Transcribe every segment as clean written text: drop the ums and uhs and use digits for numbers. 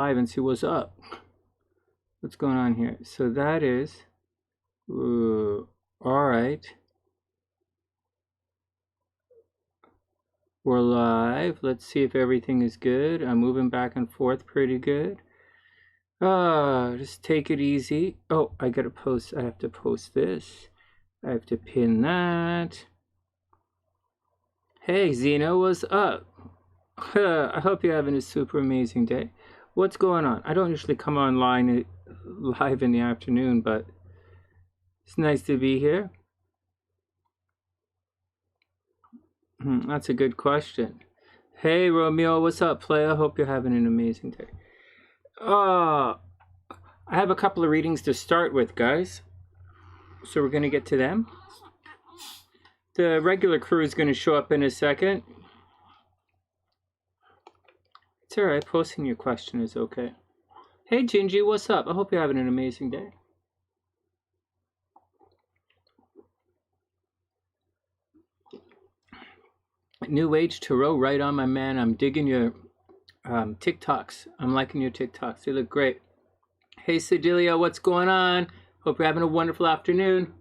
live and see what's up. What's going on here? So that is, all right. We're live. Let's see if everything is good. I'm moving back and forth pretty good. Just take it easy. Oh, I gotta post. I have to post this. I have to pin that. Hey, Zeno, what's up? I hope you're having a super amazing day. What's going on? I don't usually come online live in the afternoon, but it's nice to be here. That's a good question. Hey, Romeo, what's up, playa? Hope you're having an amazing day. I have a couple of readings to start with, guys. So we're going to get to them. The regular crew is going to show up in a second. It's alright, posting your question is okay. Hey Gingy, what's up? I hope you're having an amazing day. New Age Tarot, right on, my man. I'm digging your TikToks. I'm liking your TikToks. They look great. Hey Sedilia, what's going on? Hope you're having a wonderful afternoon.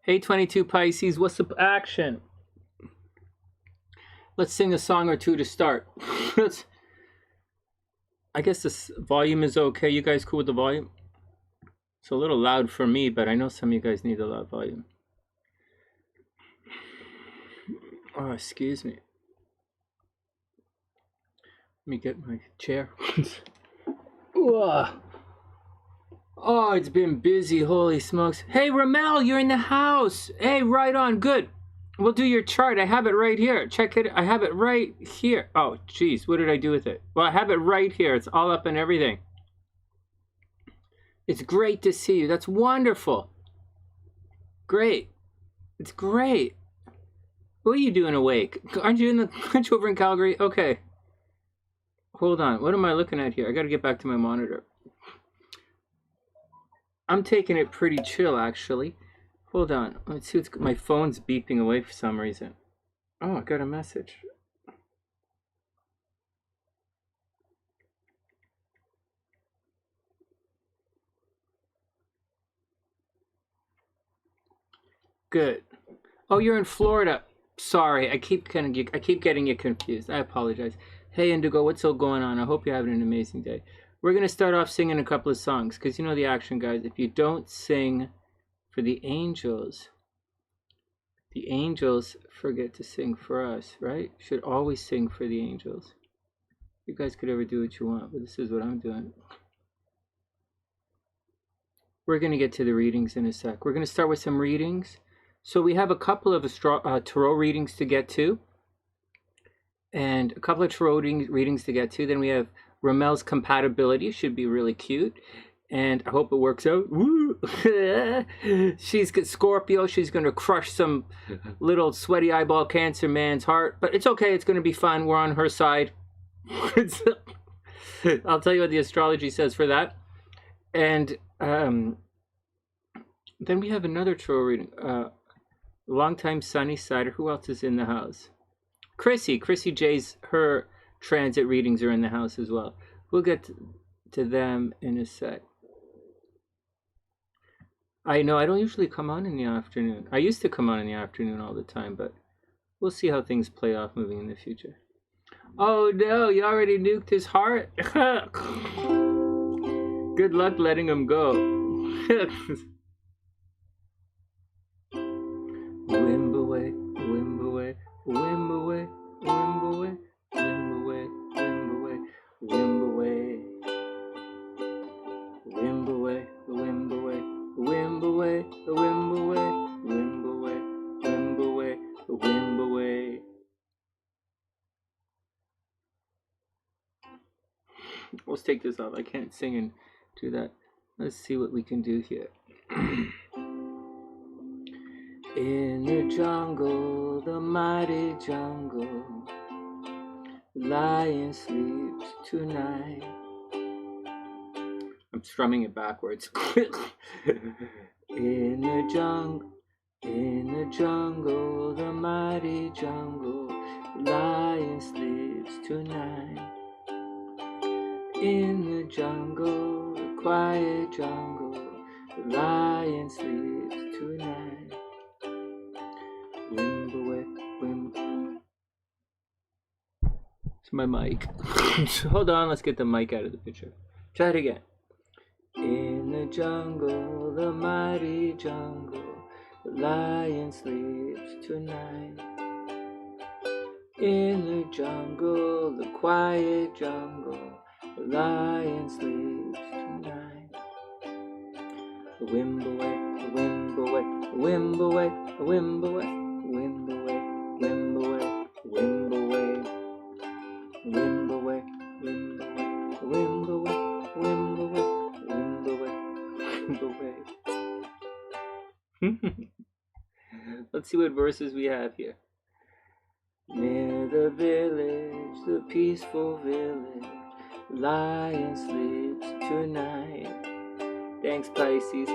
Hey 22 Pisces, what's the action? Let's sing a song or two to start. I guess this volume is okay. You guys cool with the volume? It's a little loud for me, but I know some of you guys need a loud volume. Oh, excuse me. Let me get my chair. Oh, it's been busy. Holy smokes. Hey, Ramel, you're in the house. Hey, right on. Good. We'll do your chart. I have it right here. Check it. I have it right here. Oh, geez. What did I do with it? Well, I have it right here. It's all up and everything. It's great to see you. That's wonderful. Great. It's great. What are you doing awake? Aren't you over in Calgary? Okay. Hold on. What am I looking at here? I got to get back to my monitor. I'm taking it pretty chill, actually. Hold on. Let's see. My phone's beeping away for some reason. Oh, I got a message. Good. Oh, you're in Florida. Sorry, I keep getting you confused. I apologize. Hey, Indigo, what's all going on? I hope you're having an amazing day. We're going to start off singing a couple of songs, because you know the action, guys. If you don't sing for the angels forget to sing for us, right? Should always sing for the angels. You guys could ever do what you want, but this is what I'm doing. We're going to get to the readings in a sec. We're going to start with some readings. So we have a couple of tarot readings to get to. And a couple of tarot readings to get to. Then we have Ramel's compatibility. Should be really cute. And I hope it works out. Woo! She's got Scorpio. She's going to crush some little sweaty eyeball cancer man's heart. But it's okay. It's going to be fun. We're on her side. I'll tell you what the astrology says for that. And then we have another tarot reading. Longtime Sunny Sider. Who else is in the house? Krissy J's, her transit readings are in the house as well. We'll get to them in a sec. I know I don't usually come on in the afternoon. I used to come on in the afternoon all the time, but we'll see how things play off moving in the future. Oh no, you already nuked his heart? Good luck letting him go. Wimb away, wimb away, wimb away, wimb away, wimb away, wimb away, wimb away, wimb away, wimb away, wimb away, wimb away, wimb away, wimb away, wimb away. Let's take this off. I can't sing and do that. Let's see what we can do here. In the jungle, the mighty jungle, the lion sleeps tonight. I'm strumming it backwards. In the jungle, In the jungle, the mighty jungle, the lion sleeps tonight. In the jungle, the quiet jungle, the lion sleeps tonight. Wimble. It's my mic. Hold on, let's get the mic out of the picture. Try it again. In the jungle, the mighty jungle, the lion sleeps tonight. In the jungle, the quiet jungle, the lion sleeps tonight. The wimble, the wimble, the wimble, the wimble, the wimble, the wimble, the wimble, the wimble, Let's see what verses we have here. Near the village, the peaceful village, the lion sleeps tonight. Thanks, Pisces.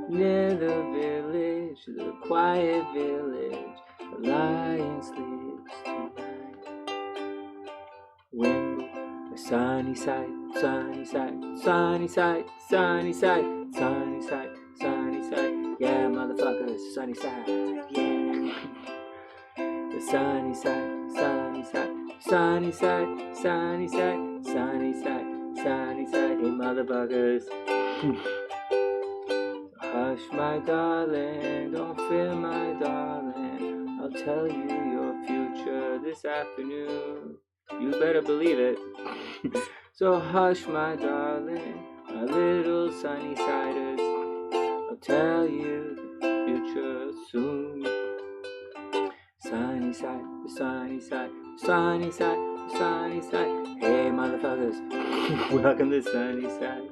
Near the village, the quiet village, the lion sleeps tonight. Wimble, the sunny side, sunny side, sunny side, sunny side, sunny side, sunny side. Yeah, motherfuckers, sunny side, yeah. The sunny side, sunny side, sunny side, sunny side, sunny side, sunny side. Hey, motherfuckers. Hush, my darling, don't fear, my darling. I'll tell you your future this afternoon. You better believe it. So hush, my darling, my little sunny siders. I'll tell you the future soon. Sunny side, the sunny side, sunny side, the sunny side. Hey, motherfuckers, welcome to the sunny side.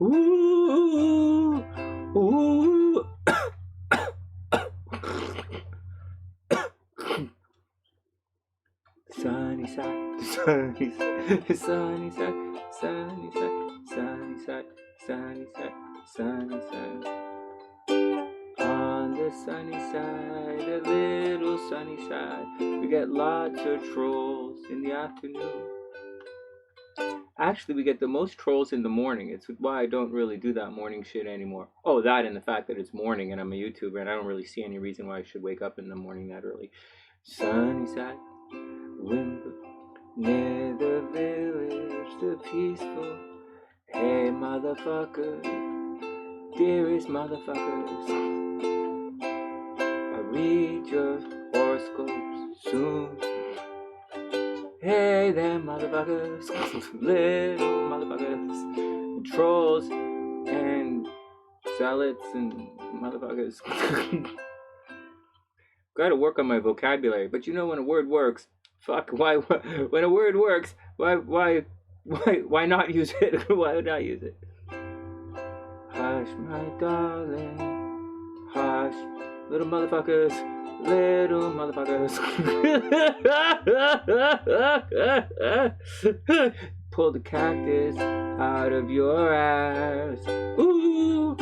Ooh, ooh. Sunny side, sunny side, sunny side, sunny side, sunny side, sunny side, sunny side. On the sunny side, the little sunny side, we get lots of trolls in the afternoon. Actually, we get the most trolls in the morning. It's why I don't really do that morning shit anymore. Oh, that and the fact that it's morning and I'm a YouTuber and I don't really see any reason why I should wake up in the morning that early. Sunny side, wimble, near the village, the peaceful. Hey, motherfuckers, dearest motherfuckers. Read your horoscopes soon. Hey there, motherfuckers, little motherfuckers, trolls and zealots and motherfuckers. Gotta work on my vocabulary, but you know when a word works, fuck, why when a word works, why not use it? Why not use it? Hush, my darling, hush. Little motherfuckers, little motherfuckers. Pull the cactus out of your ass. Ooh,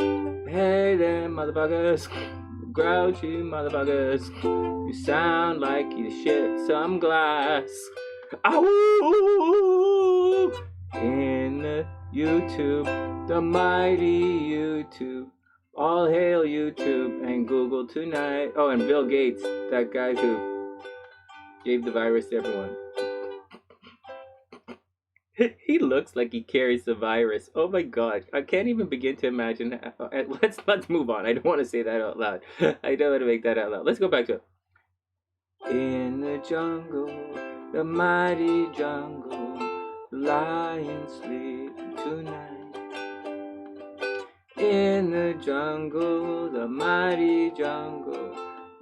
hey there, motherfuckers. Grouchy motherfuckers. You sound like you shit some glass. Ow! In the YouTube, the mighty YouTube. All hail YouTube and Google tonight. Oh, and Bill Gates, that guy who gave the virus to everyone. He looks like he carries the virus. Oh my god, I can't even begin to imagine. Let's move on. I don't want to say that out loud. I don't want to make that out loud. Let's go back to it. In the jungle, the mighty jungle, the lions sleep tonight. In the jungle, the mighty jungle,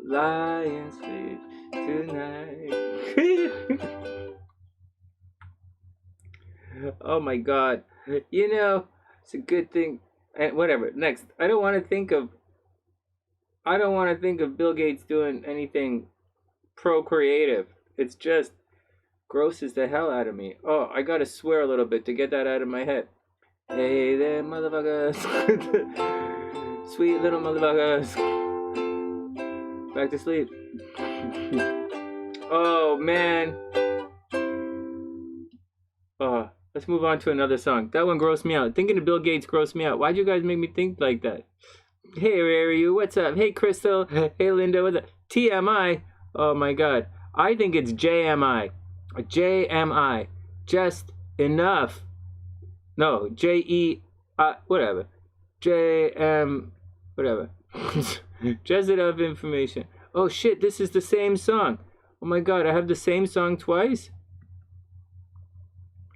lion sleeps tonight. Oh my god. You know, it's a good thing. And whatever. Next. I don't want to think of Bill Gates doing anything procreative. It's just grosses the hell out of me. Oh, I gotta swear a little bit to get that out of my head. Hey there, motherfuckers. Sweet little motherfuckers. Back to sleep. Oh, man. Oh, let's move on to another song. That one grossed me out. Thinking of Bill Gates grossed me out. Why'd you guys make me think like that? Hey, where are you? What's up? Hey, Crystal. Hey, Linda. What's up? TMI. Oh, my God. I think it's JMI. JMI. Just enough. No, JE. Whatever. JM. Whatever. Just enough information. Oh, shit. This is the same song. Oh, my God. I have the same song twice?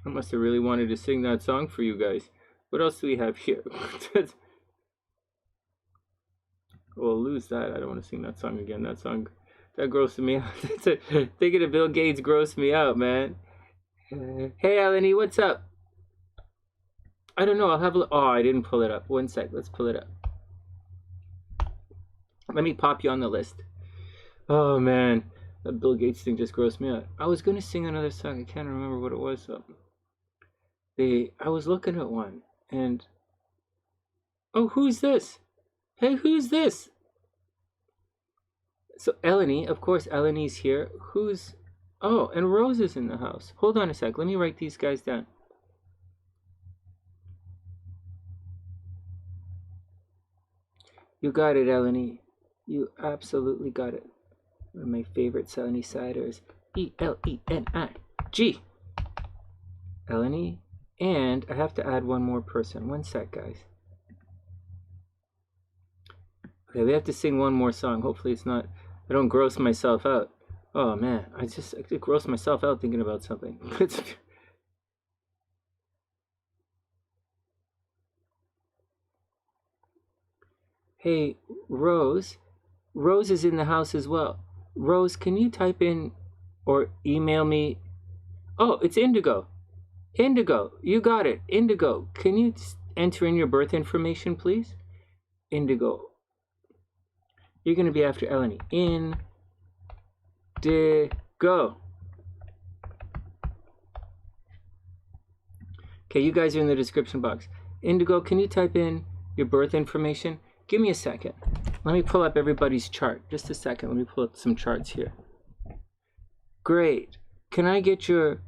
I must have really wanted to sing that song for you guys. What else do we have here? We'll lose that. I don't want to sing that song again. That song, that grossed me out. Thinking of Bill Gates grossed me out, man. Hey, Eleni, what's up? I don't know. I'll have a... Oh, I didn't pull it up. One sec. Let's pull it up. Let me pop you on the list. Oh, man. That Bill Gates thing just grossed me out. I was going to sing another song. I can't remember what it was, though. I was looking at one, and... Oh, who's this? Hey, who's this? So, Eleni. Of course, Eleni's here. Who's... Oh, and Rose is in the house. Hold on a sec. Let me write these guys down. You got it, Eleni. You absolutely got it. One of my favorite Sunnysiders. ELENIG. Eleni. And I have to add one more person. One sec, guys. Okay, we have to sing one more song. Hopefully it's not... I don't gross myself out. Oh, man. I gross myself out thinking about something. Hey, Rose. Rose is in the house as well. Rose, can you type in or email me? Oh, it's Indigo. Indigo, you got it. Indigo, can you enter in your birth information, please? Indigo. You're going to be after Eleni. Indigo. Okay, you guys are in the description box. Indigo, can you type in your birth information? Give me a second. Let me pull up everybody's chart. Just a second. Let me pull up some charts here. Great. Can I get your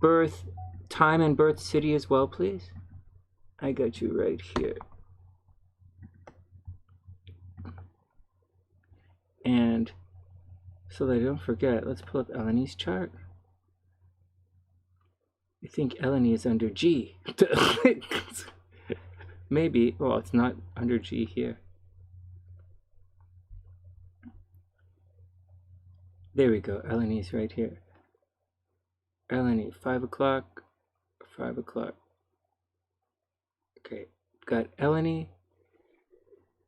birth time and birth city as well, please? I got you right here. And so that I don't forget, let's pull up Eleni's chart. You think Eleni is under G. Maybe. Well, it's not under G here. There we go. Eleni's right here. Eleni, 5 o'clock. 5 o'clock. Okay. Got Eleni.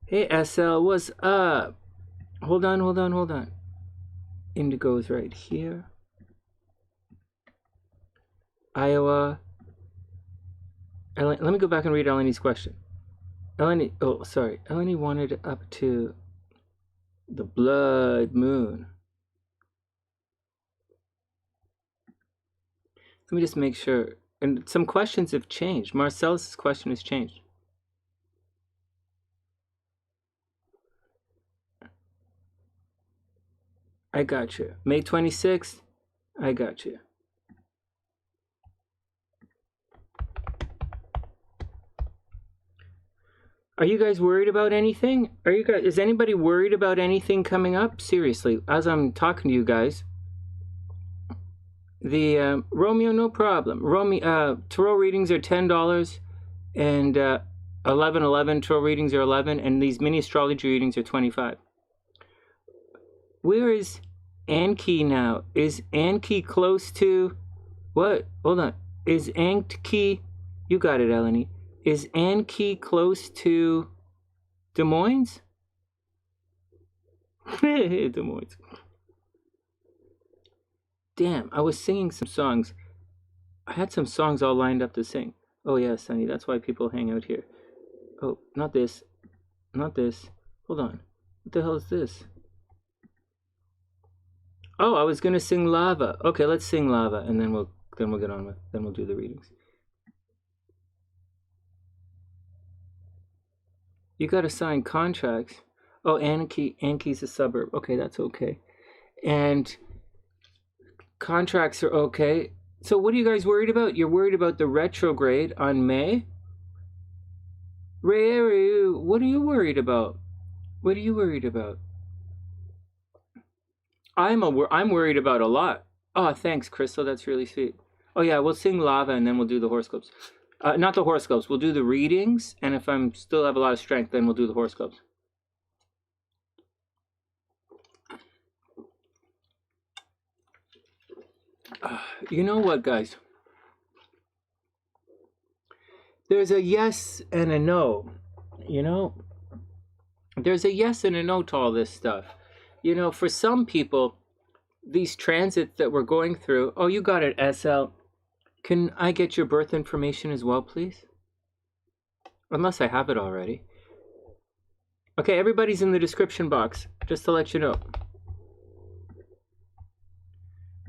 Hey, SL, what's up? Hold on, hold on, hold on. Indigo is right here. Iowa. Let me go back and read Eleni's question. Eleni, oh, sorry. Eleni wanted up to the blood moon. Let me just make sure. And some questions have changed. Marcellus' question has changed. I got you. May 26th, I got you. Are you guys worried about anything? Is anybody worried about anything coming up? Seriously, as I'm talking to you guys. The Romeo, no problem. Romeo, tarot readings are $10 and 11 tarot readings are 11 and these mini astrology readings are 25. Where is Anki now? Is Anki close to what? Hold on. Is Anki? You got it, Eleni. Is Anki close to Des Moines? Des Moines. Damn, I was singing some songs. I had some songs all lined up to sing. Oh yeah, Sonny, that's why people hang out here. Oh, not this. Not this. Hold on. What the hell is this? Oh, I was gonna sing Lava. Okay, let's sing Lava and then we'll get on with then we'll do the readings. You got to sign contracts. Oh, Anki's a suburb. Okay, that's okay. And contracts are okay. So what are you guys worried about? You're worried about the retrograde on May? Ray, what are you worried about? What are you worried about? I'm worried about a lot. Oh, thanks, Crystal. That's really sweet. Oh yeah, we'll sing Lava and then we'll do the horoscopes. Not the horoscopes. We'll do the readings, and if I'm still have a lot of strength, then we'll do the horoscopes. You know what, guys? There's a yes and a no. You know, there's a yes and a no to all this stuff. You know, for some people, these transits that we're going through. Oh, you got it, SL. Can I get your birth information as well, please? Unless I have it already. Okay, everybody's in the description box, just to let you know.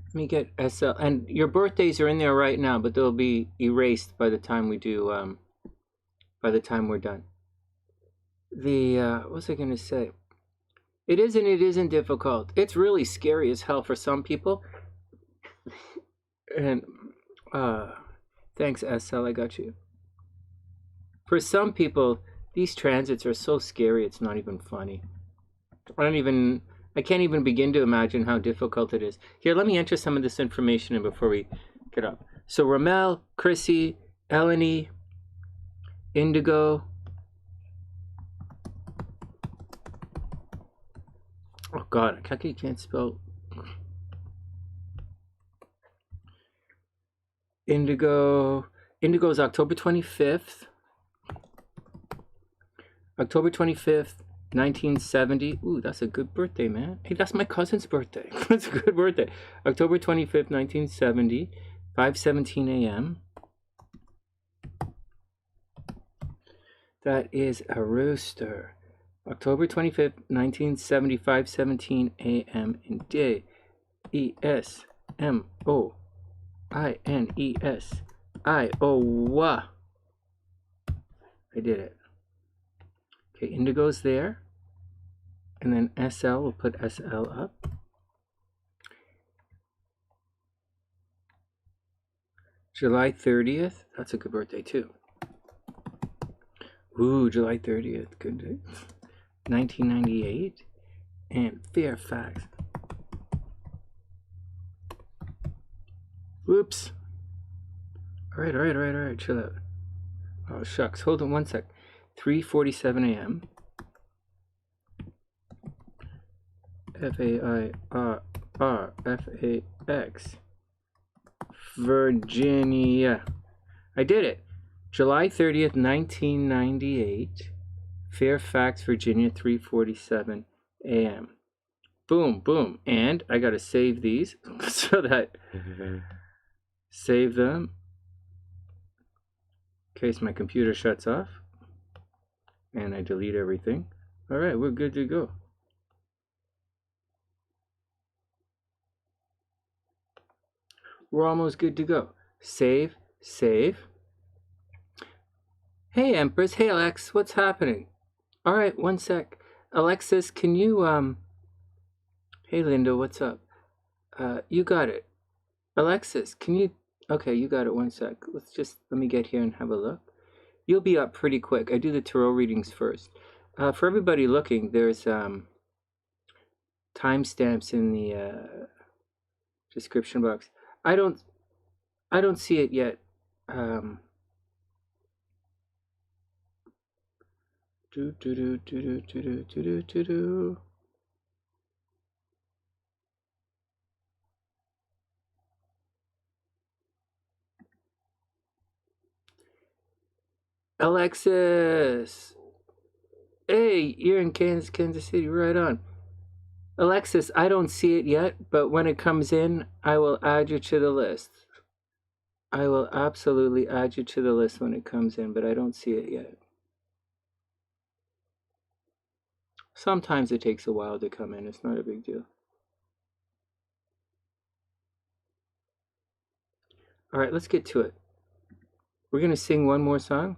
Let me get SL. And your birthdays are in there right now, but they'll be erased by the time we do, by the time we're done. What was I going to say? It isn't difficult. It's really scary as hell for some people. And, thanks, SL, I got you. For some people, these transits are so scary, it's not even funny. I can't even begin to imagine how difficult it is. Here, let me enter some of this information in before we get up. So, Ramel, Krissy, Eleni, Indigo. Oh God, I can't spell. Indigo. Indigo is October 25th. October 25th, 1970. Ooh, that's a good birthday, man. Hey, that's my cousin's birthday. That's a good birthday. October 25th, 1970, 5:17 a.m. That is a rooster. October 25th, 1970, 5:17 a.m. in day. ESMOINES. Iowa. I did it. Okay, Indigo's there. And then SL, we'll put SL up. July 30th. That's a good birthday too. Ooh, July 30th. Good day. 1998. And Fairfax. Whoops. All right. Chill out. Oh, shucks. Hold on one sec. 3:47 a.m. FAIRFAX. Virginia. I did it. July 30th, 1998. Fairfax, Virginia, 3:47 a.m. Boom, boom. And I got to save these so that save them in case my computer shuts off. And I delete everything. All right, we're good to go. We're almost good to go. Save. Hey, Empress. Hey, Alex. What's happening? All right, one sec. Alexis, can you, Hey, Linda, what's up? You got it. Alexis, can you... Okay, you got it. One sec. Let me get here and have a look. You'll be up pretty quick. I do the tarot readings first. For everybody looking, there's timestamps in the description box. I don't see it yet. Alexis! Hey, you're in Kansas City, right on. Alexis, I don't see it yet, but when it comes in, I will add you to the list. I will absolutely add you to the list when it comes in, but I don't see it yet. Sometimes it takes a while to come in. It's not a big deal. All right, let's get to it. We're going to sing one more song.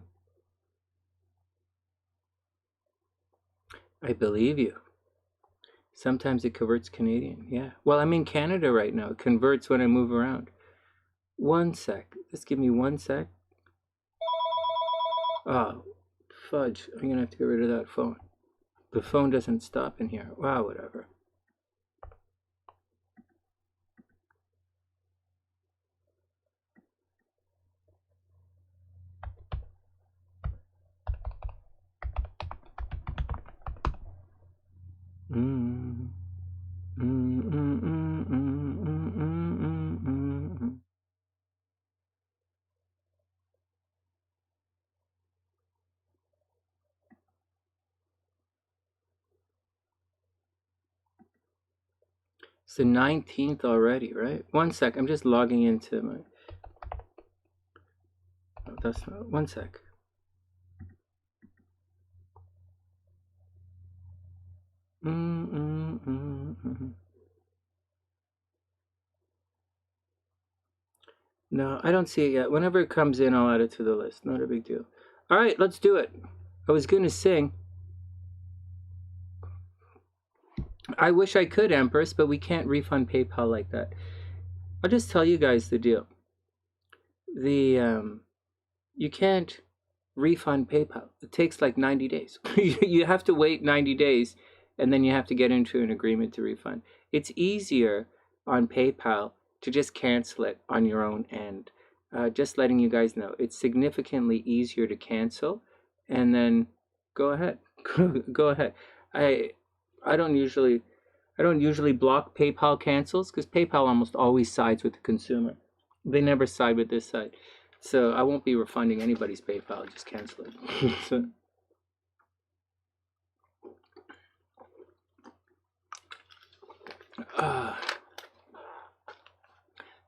I believe you. Sometimes it converts Canadian. Yeah. Well, I'm in Canada right now. It converts when I move around. 1 sec. Just give me 1 sec. Oh, fudge. I'm going to have to get rid of that phone. The phone doesn't stop in here. Wow, whatever. It's the 19th already, right? 1 sec. I'm just logging into my... Oh, that's not... 1 sec. No, I don't see it yet. Whenever it comes in, I'll add it to the list. Not a big deal. All right, let's do it. I was going to sing. I wish I could, Empress, but we can't refund PayPal like that. I'll just tell you guys the deal. You can't refund PayPal. It takes like 90 days. You have to wait 90 days, and then you have to get into an agreement to refund. It's easier on PayPal to just cancel it on your own end. Just letting you guys know, it's significantly easier to cancel, and then go ahead. Go ahead. I don't usually block PayPal cancels because PayPal almost always sides with the consumer. They never side with this side. So I won't be refunding anybody's PayPal. I'll just cancel it. So,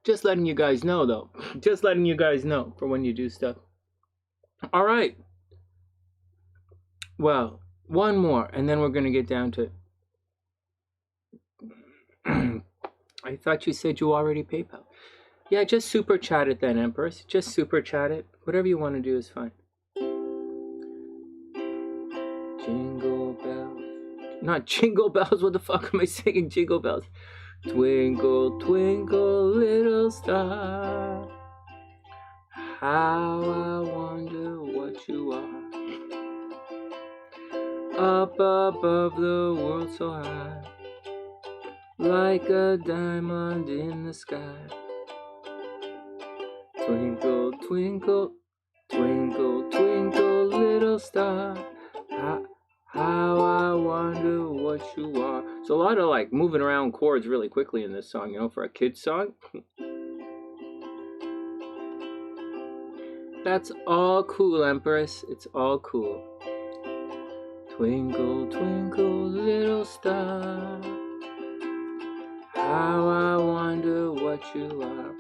just letting you guys know, though. Just letting you guys know for when you do stuff. All right. Well, one more, and then we're going to get down to... I thought you said you already PayPal. Yeah, just super chat it then, Empress. Just super chat it. Whatever you want to do is fine. Jingle bells. Not jingle bells. What the fuck am I singing? Jingle bells. Twinkle, twinkle, little star. How I wonder what you are. Up above the world so high. Like a diamond in the sky. Twinkle, twinkle, twinkle, twinkle, little star. How I wonder what you are. So a lot of like moving around chords really quickly in this song, you know, for a kid's song. That's all cool, Empress. It's all cool. Twinkle, twinkle, little star. How I wonder what you are.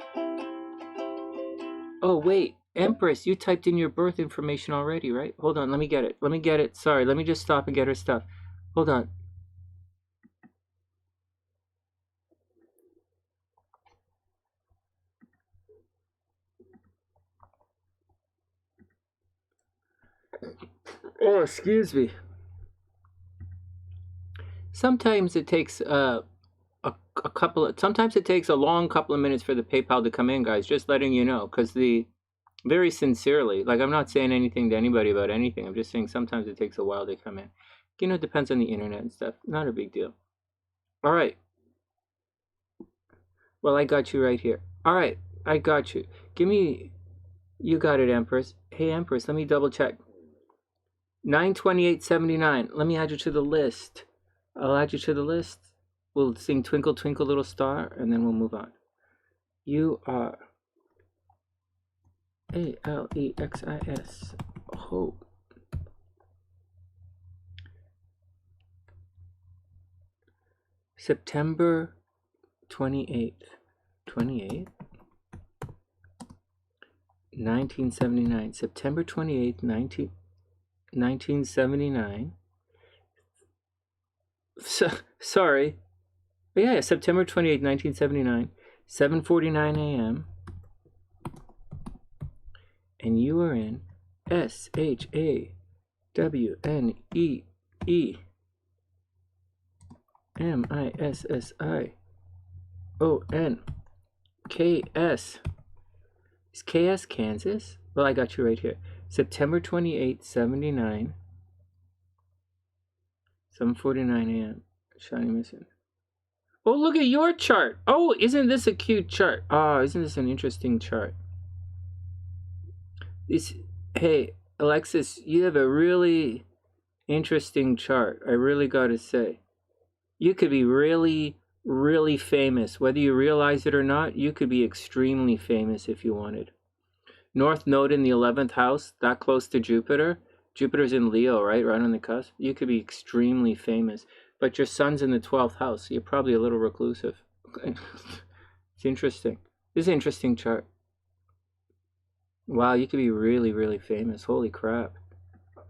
Oh, wait. Empress, you typed in your birth information already, right? Hold on, let me get it. Let me get it. Sorry, let me just stop and get her stuff. Hold on. Oh, excuse me. Sometimes it takes sometimes it takes a long couple of minutes for the PayPal to come in, guys. Just letting you know, because very sincerely, like I'm not saying anything to anybody about anything. I'm just saying sometimes it takes a while to come in. You know, it depends on the internet and stuff. Not a big deal. All right. Well, I got you right here. All right, I got you. You got it, Empress. Hey, Empress, let me double check. 92879. Let me add you to the list. I'll add you to the list. We'll sing Twinkle, Twinkle, Little Star, and then we'll move on. You are Alexis. Oh. September 28th. 1979. September 28th, 1979. Sorry. But yeah, September 28th, 1979. 7:49 a.m. And you are in SHAWNEE. MISSIONKS. Is KS Kansas? Well, I got you right here. September 28th, 79. 7:49 a.m. Shiny missing. Oh, look at your chart. Oh, isn't this a cute chart? Oh, isn't this an interesting chart? Hey, Alexis, you have a really interesting chart. I really gotta say. You could be really, really famous. Whether you realize it or not, you could be extremely famous if you wanted. North Node in the 11th house, that close to Jupiter. Jupiter's in Leo, right? Right on the cusp. You could be extremely famous. But your sun's in the 12th house, so you're probably a little reclusive. It's interesting. This is an interesting chart. Wow, you could be really, really famous. Holy crap.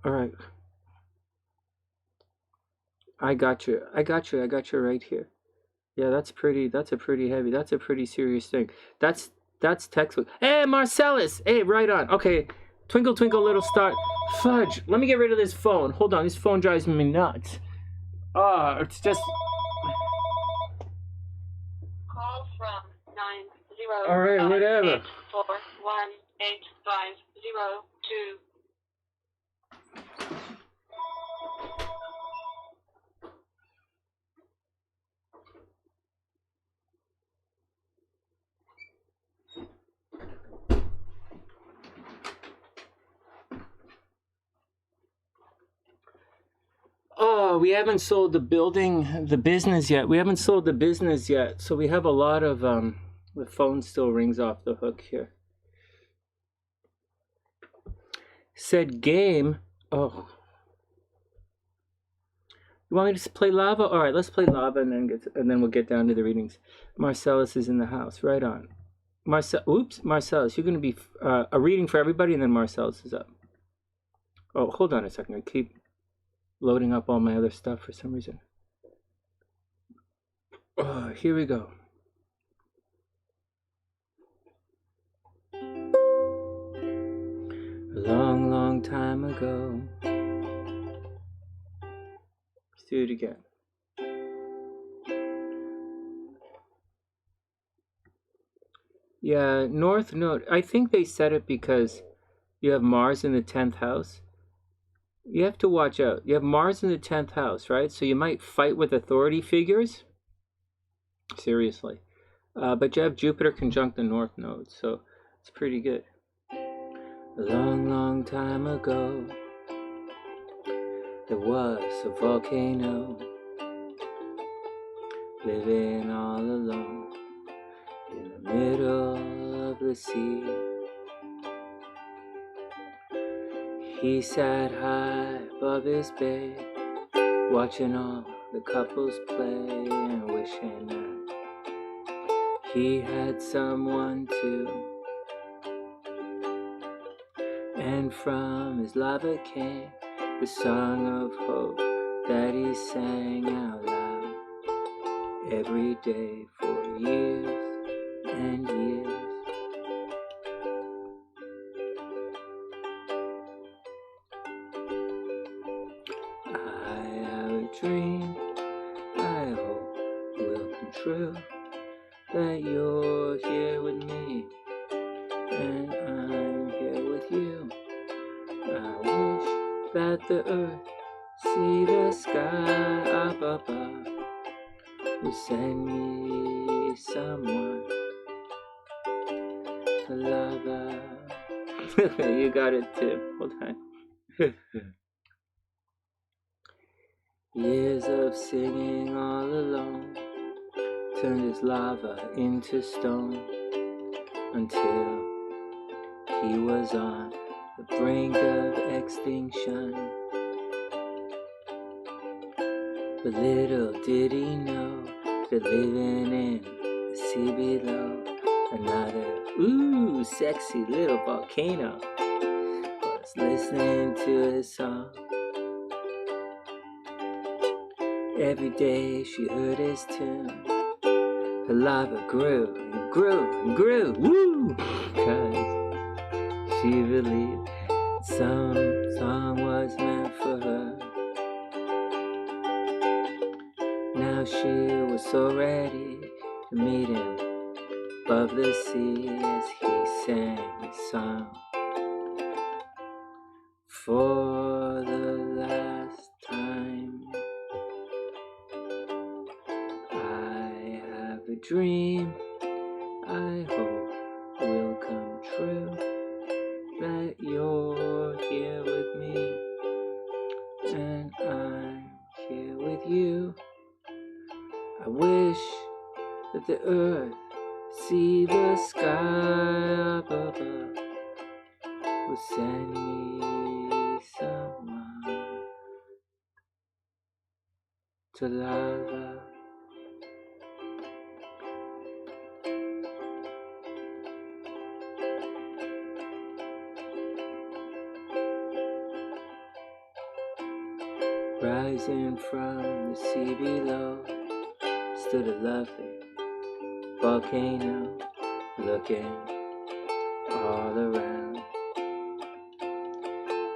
All right. I got you right here. Yeah, that's a pretty heavy. That's a pretty serious thing. That's textbook. Hey, Marcellus. Hey, right on. Okay. Twinkle, twinkle, little star. Fudge. Let me get rid of this phone. Hold on. This phone drives me nuts. It's just... Call from 90. All right, whatever. 4185002. Oh, we haven't sold the business yet. We haven't sold the business yet. So we have a lot of, the phone still rings off the hook here. Said game. Oh. You want me to play lava? All right, let's play lava and then we'll get down to the readings. Marcellus is in the house. Right on. Marcellus, you're going to be a reading for everybody and then Marcellus is up. Oh, hold on a second. I keep loading up all my other stuff for some reason. Oh, here we go. A long, long time ago. Let's do it again. Yeah, North Node. I think they said it because you have Mars in the 10th house. You have to watch out. You have Mars in the 10th house, right? So you might fight with authority figures. Seriously. But you have Jupiter conjunct the North Node, so it's pretty good. A long, long time ago, there was a volcano living all alone in the middle of the sea. He sat high above his bed, watching all the couples play and wishing that he had someone too. And from his lava came the song of hope that he sang out loud every day for years and years. Dream I hope will come true, that you're here with me and I'm here with you. I wish that the earth see the sky up above will send me someone to love her. You got it too. Hold on. Years of singing all alone turned his lava into stone until he was on the brink of extinction. But little did he know that living in the sea below, another sexy little volcano was listening to his song. Every day she heard his tune. Her lava grew and grew and grew. Woo! 'Cause she believed some song was meant for her. Now Now she was so ready to meet him above the sea as he sang his song. For the last time, I have a dream I hope will come true, that you're here with me and I'm here with you. I wish that the earth see the sky up above will send me someone to love. Rising from the sea below stood a lovely volcano, looking all around,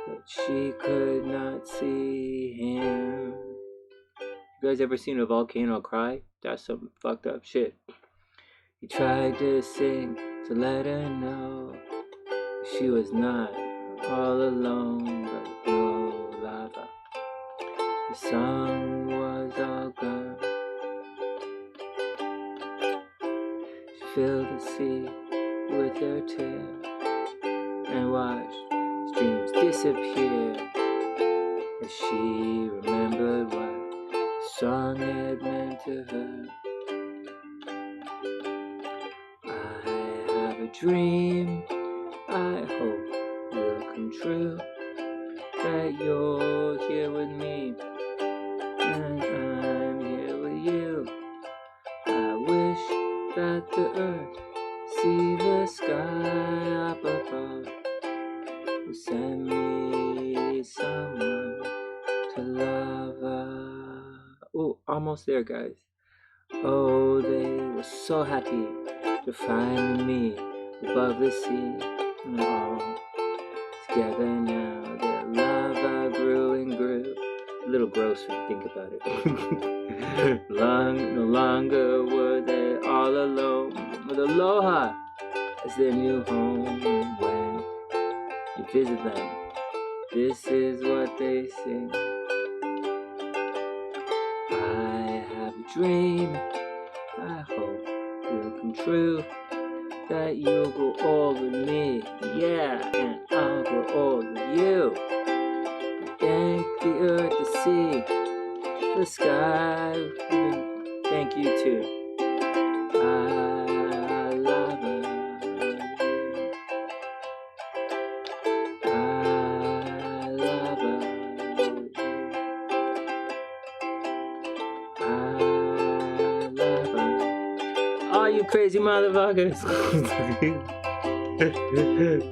but she could not see him. You guys ever seen a volcano cry? That's some fucked up shit. He tried to sing to let her know she was not all alone, but no lava. The sun was all gone. She filled the sea with her tail and watched streams disappear as she remembered what the song had meant to her. I have a dream I hope will come true, that you're here with me and I'm here with you. I wish that the earth see the sky up above will send me someone to love. Oh, almost there, guys. Oh, they were so happy to find me above the sea. And all together now, their love grew and grew. A little gross when you think about it. No longer were they all alone, with aloha as their new home. When you visit them, this is what they sing. I have a dream I hope will come true, that you'll grow old with me, yeah, and I'll grow old with you. Thank the earth, the sea, the sky, and thank you too. I love you. I love you. I love you. All you crazy motherfuckers.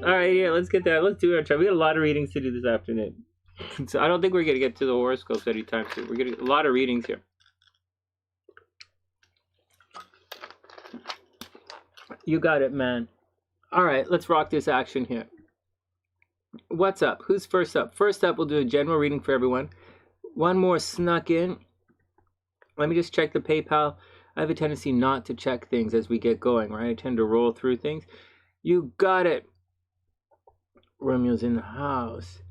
Alright, yeah, let's get that. Let's do our try. We got a lot of readings to do this afternoon. So I don't think we're going to get to the horoscopes anytime soon. We're getting a lot of readings here. You got it, man. Alright, let's rock this action here. What's up? Who's first up? First up, we'll do a general reading for everyone. One more snuck in. Let me just check the PayPal. I have a tendency not to check things as we get going, right? I tend to roll through things. You got it. Romeo's in the house.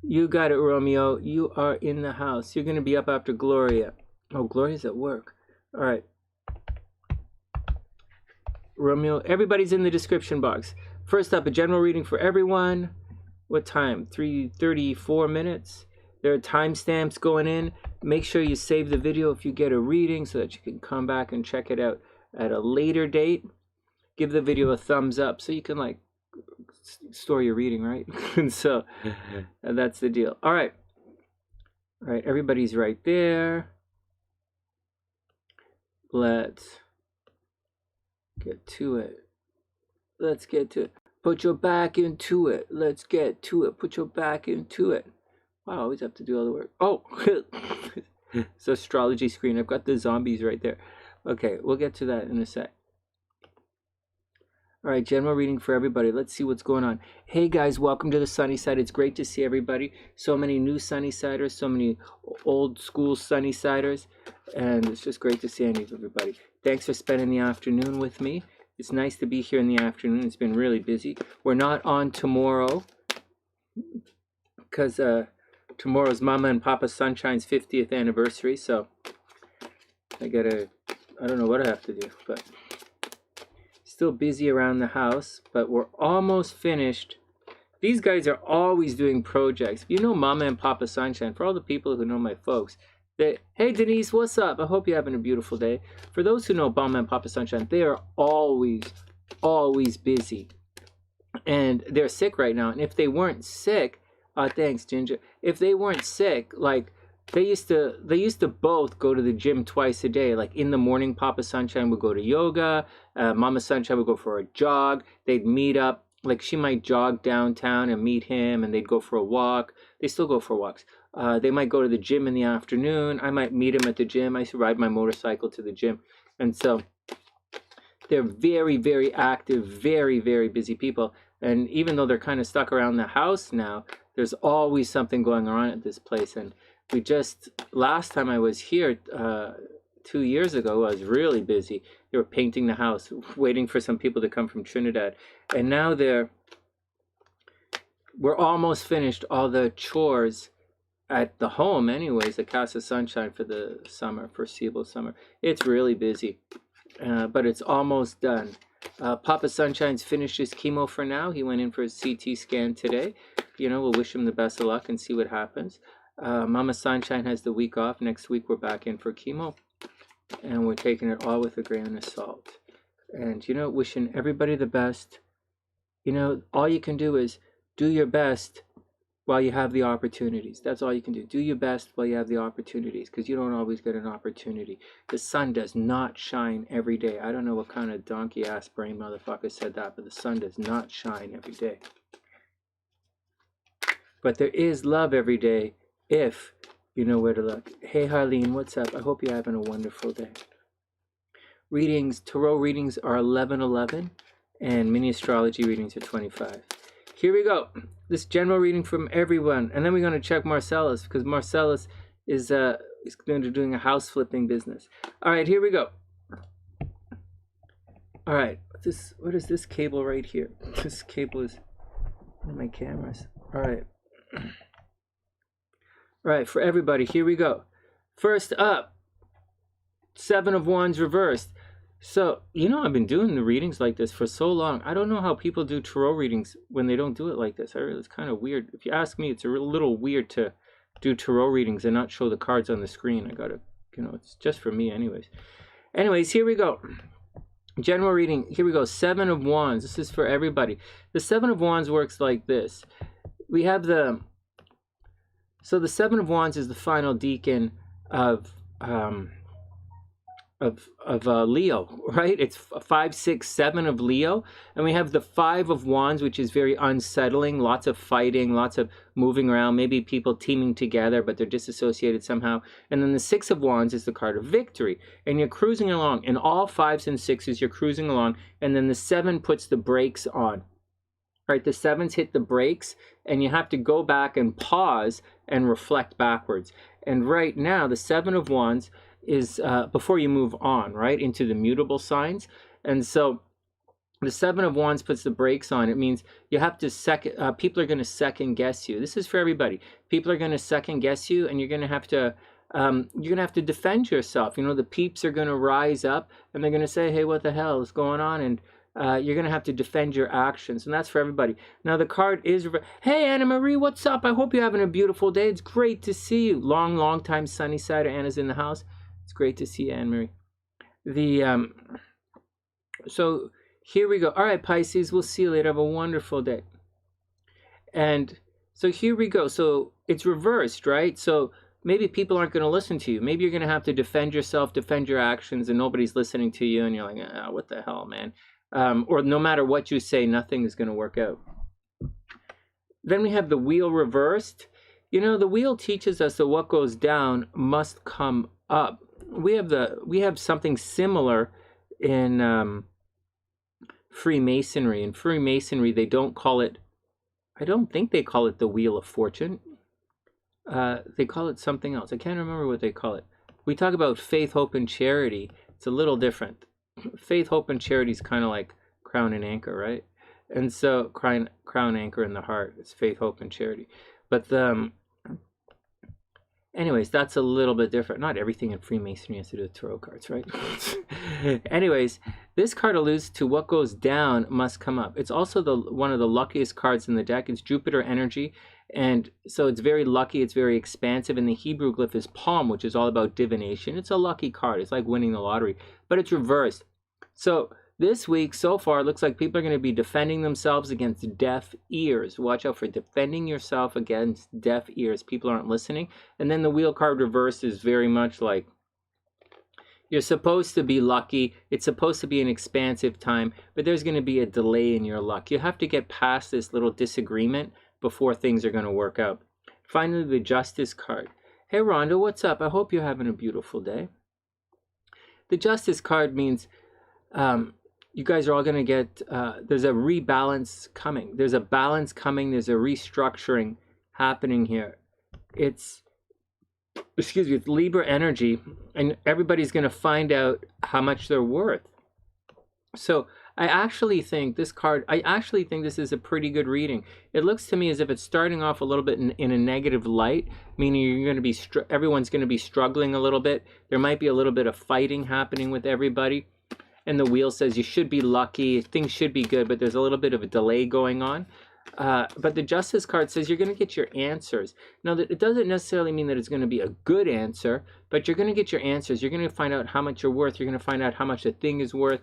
You got it, Romeo. You are in the house. You're going to be up after Gloria. Oh, Gloria's at work. All right. Romeo, everybody's in the description box. First up, a general reading for everyone. What time? 3:34 minutes. There are timestamps going in. Make sure you save the video if you get a reading so that you can come back and check it out at a later date. Give the video a thumbs up so you can like store your reading, right? And so that's the deal. All right. All right, everybody's right there. Let's get to it. Let's get to it. Put your back into it. Let's get to it. Put your back into it. Wow, I always have to do all the work. Oh, it's astrology screen. I've got the zombies right there. Okay, we'll get to that in a sec. All right, general reading for everybody. Let's see what's going on. Hey guys, welcome to the Sunny Side. It's great to see everybody. So many new Sunny Siders, so many old school Sunny Siders, and it's just great to see everybody. Thanks for spending the afternoon with me. It's nice to be here in the afternoon. It's been really busy. We're not on tomorrow because tomorrow's Mama and Papa Sunshine's 50th anniversary, so I don't know what I have to do, but still busy around the house, but we're almost finished. These guys are always doing projects. If you know Mama and Papa Sunshine, for all the people who know my folks, hey Denise, what's up? I hope you're having a beautiful day. For those who know Mama and Papa Sunshine, they are always busy. And they're sick right now. And if they weren't sick, thanks Ginger. If they weren't sick, like they used to both go to the gym twice a day. Like in the morning, Papa Sunshine would go to yoga. Mama Sunshine would go for a jog. They'd meet up. Like she might jog downtown and meet him, and they'd go for a walk. They still go for walks. They might go to the gym in the afternoon. I might meet him at the gym. I used to ride my motorcycle to the gym. And so they're very, very active, very, very busy people. And even though they're kind of stuck around the house now, there's always something going on at this place. And last time I was here 2 years ago, I was really busy. They were painting the house, waiting for some people to come from Trinidad. And now we're almost finished all the chores at the home anyways, at Casa Sunshine for the summer, foreseeable summer. It's really busy, but it's almost done. Papa Sunshine's finished his chemo for now. He went in for his CT scan today. We'll wish him the best of luck and see what happens. Mama Sunshine has the week off. Next week we're back in for chemo, and we're taking it all with a grain of salt. And wishing everybody the best. All you can do is do your best while you have the opportunities. That's all you can do. Do your best while you have the opportunities, because you don't always get an opportunity. The sun does not shine every day. I don't know what kind of donkey ass brain motherfucker said that, but the sun does not shine every day. But there is love every day if you know where to look. Hey Harleen, what's up? I hope you're having a wonderful day. Tarot readings are 11:11, and mini astrology readings are 25. Here we go. This general reading from everyone, and then we're going to check Marcellus, because Marcellus is going to be doing a house flipping business. All right, here we go. All right, what is this cable right here? This cable is one of my cameras. All right. All right, for everybody, here we go. First up, 7 of Wands reversed. So, I've been doing the readings like this for so long. I don't know how people do tarot readings when they don't do it like this. It's kind of weird. If you ask me, it's a little weird to do tarot readings and not show the cards on the screen. I gotta, it's just for me anyways. Anyways, here we go. General reading, here we go. 7 of Wands. This is for everybody. The 7 of Wands works like this. We have the 7 of Wands is the final decan of Leo, right? It's 5, 6, 7 of Leo, and we have the 5 of Wands, which is very unsettling, lots of fighting, lots of moving around, maybe people teaming together, but they're disassociated somehow. And then the 6 of Wands is the card of victory, and you're cruising along. In all 5s and 6s, you're cruising along, and then the 7 puts the brakes on. Right, the 7s hit the brakes, and you have to go back and pause and reflect backwards. And right now, the 7 of Wands is before you move on, right, into the mutable signs. And so the 7 of Wands puts the brakes on. It means you have to people are going to second guess you. This is for everybody. People are going to second guess you, and you're going to have to defend yourself. The peeps are going to rise up, and they're going to say, hey, what the hell is going on? And you're going to have to defend your actions, and that's for everybody. Now, the card is, hey, Anna Marie, what's up? I hope you're having a beautiful day. It's great to see you. Long time Sunny Side. Anna's in the house. It's great to see you, Anna Marie. So here we go. All right, Pisces, we'll see you later. Have a wonderful day. And so here we go. So it's reversed, right? So maybe people aren't going to listen to you. Maybe you're going to have to defend yourself, defend your actions, and nobody's listening to you, and you're like, what the hell, man? Or no matter what you say, nothing is going to work out. Then we have the wheel reversed. The wheel teaches us that what goes down must come up. We have something similar in Freemasonry. In Freemasonry, they don't call it, I don't think they call it the Wheel of Fortune. They call it something else. I can't remember what they call it. We talk about faith, hope, and charity. It's a little different. Faith, hope, and charity is kind of like crown and anchor, right? And so crown, anchor in the heart. It's faith, hope, and charity. But anyways, that's a little bit different. Not everything in Freemasonry has to do with tarot cards, right? Anyways, this card alludes to what goes down must come up. It's also one of the luckiest cards in the deck. It's Jupiter energy, and so it's very lucky. It's very expansive, and the Hebrew glyph is palm, which is all about divination. It's a lucky card. It's like winning the lottery, but it's reversed. So this week, so far, it looks like people are going to be defending themselves against deaf ears. Watch out for defending yourself against deaf ears. People aren't listening. And then the wheel card reversed is very much like you're supposed to be lucky. It's supposed to be an expansive time, but there's going to be a delay in your luck. You have to get past this little disagreement before things are going to work out. Finally, the Justice card. Hey, Rhonda, what's up? I hope you're having a beautiful day. The Justice card means you guys are all going to get, there's a rebalance coming. There's a balance coming. There's a restructuring happening here. It's Libra energy, and everybody's going to find out how much they're worth. So I actually think this is a pretty good reading. It looks to me as if it's starting off a little bit in a negative light, meaning you're going to be, everyone's going to be struggling a little bit. There might be a little bit of fighting happening with everybody. And the wheel says you should be lucky, things should be good, but there's a little bit of a delay going on. But the Justice card says you're going to get your answers. Now, it doesn't necessarily mean that it's going to be a good answer, but you're going to get your answers. You're going to find out how much you're worth. You're going to find out how much a thing is worth.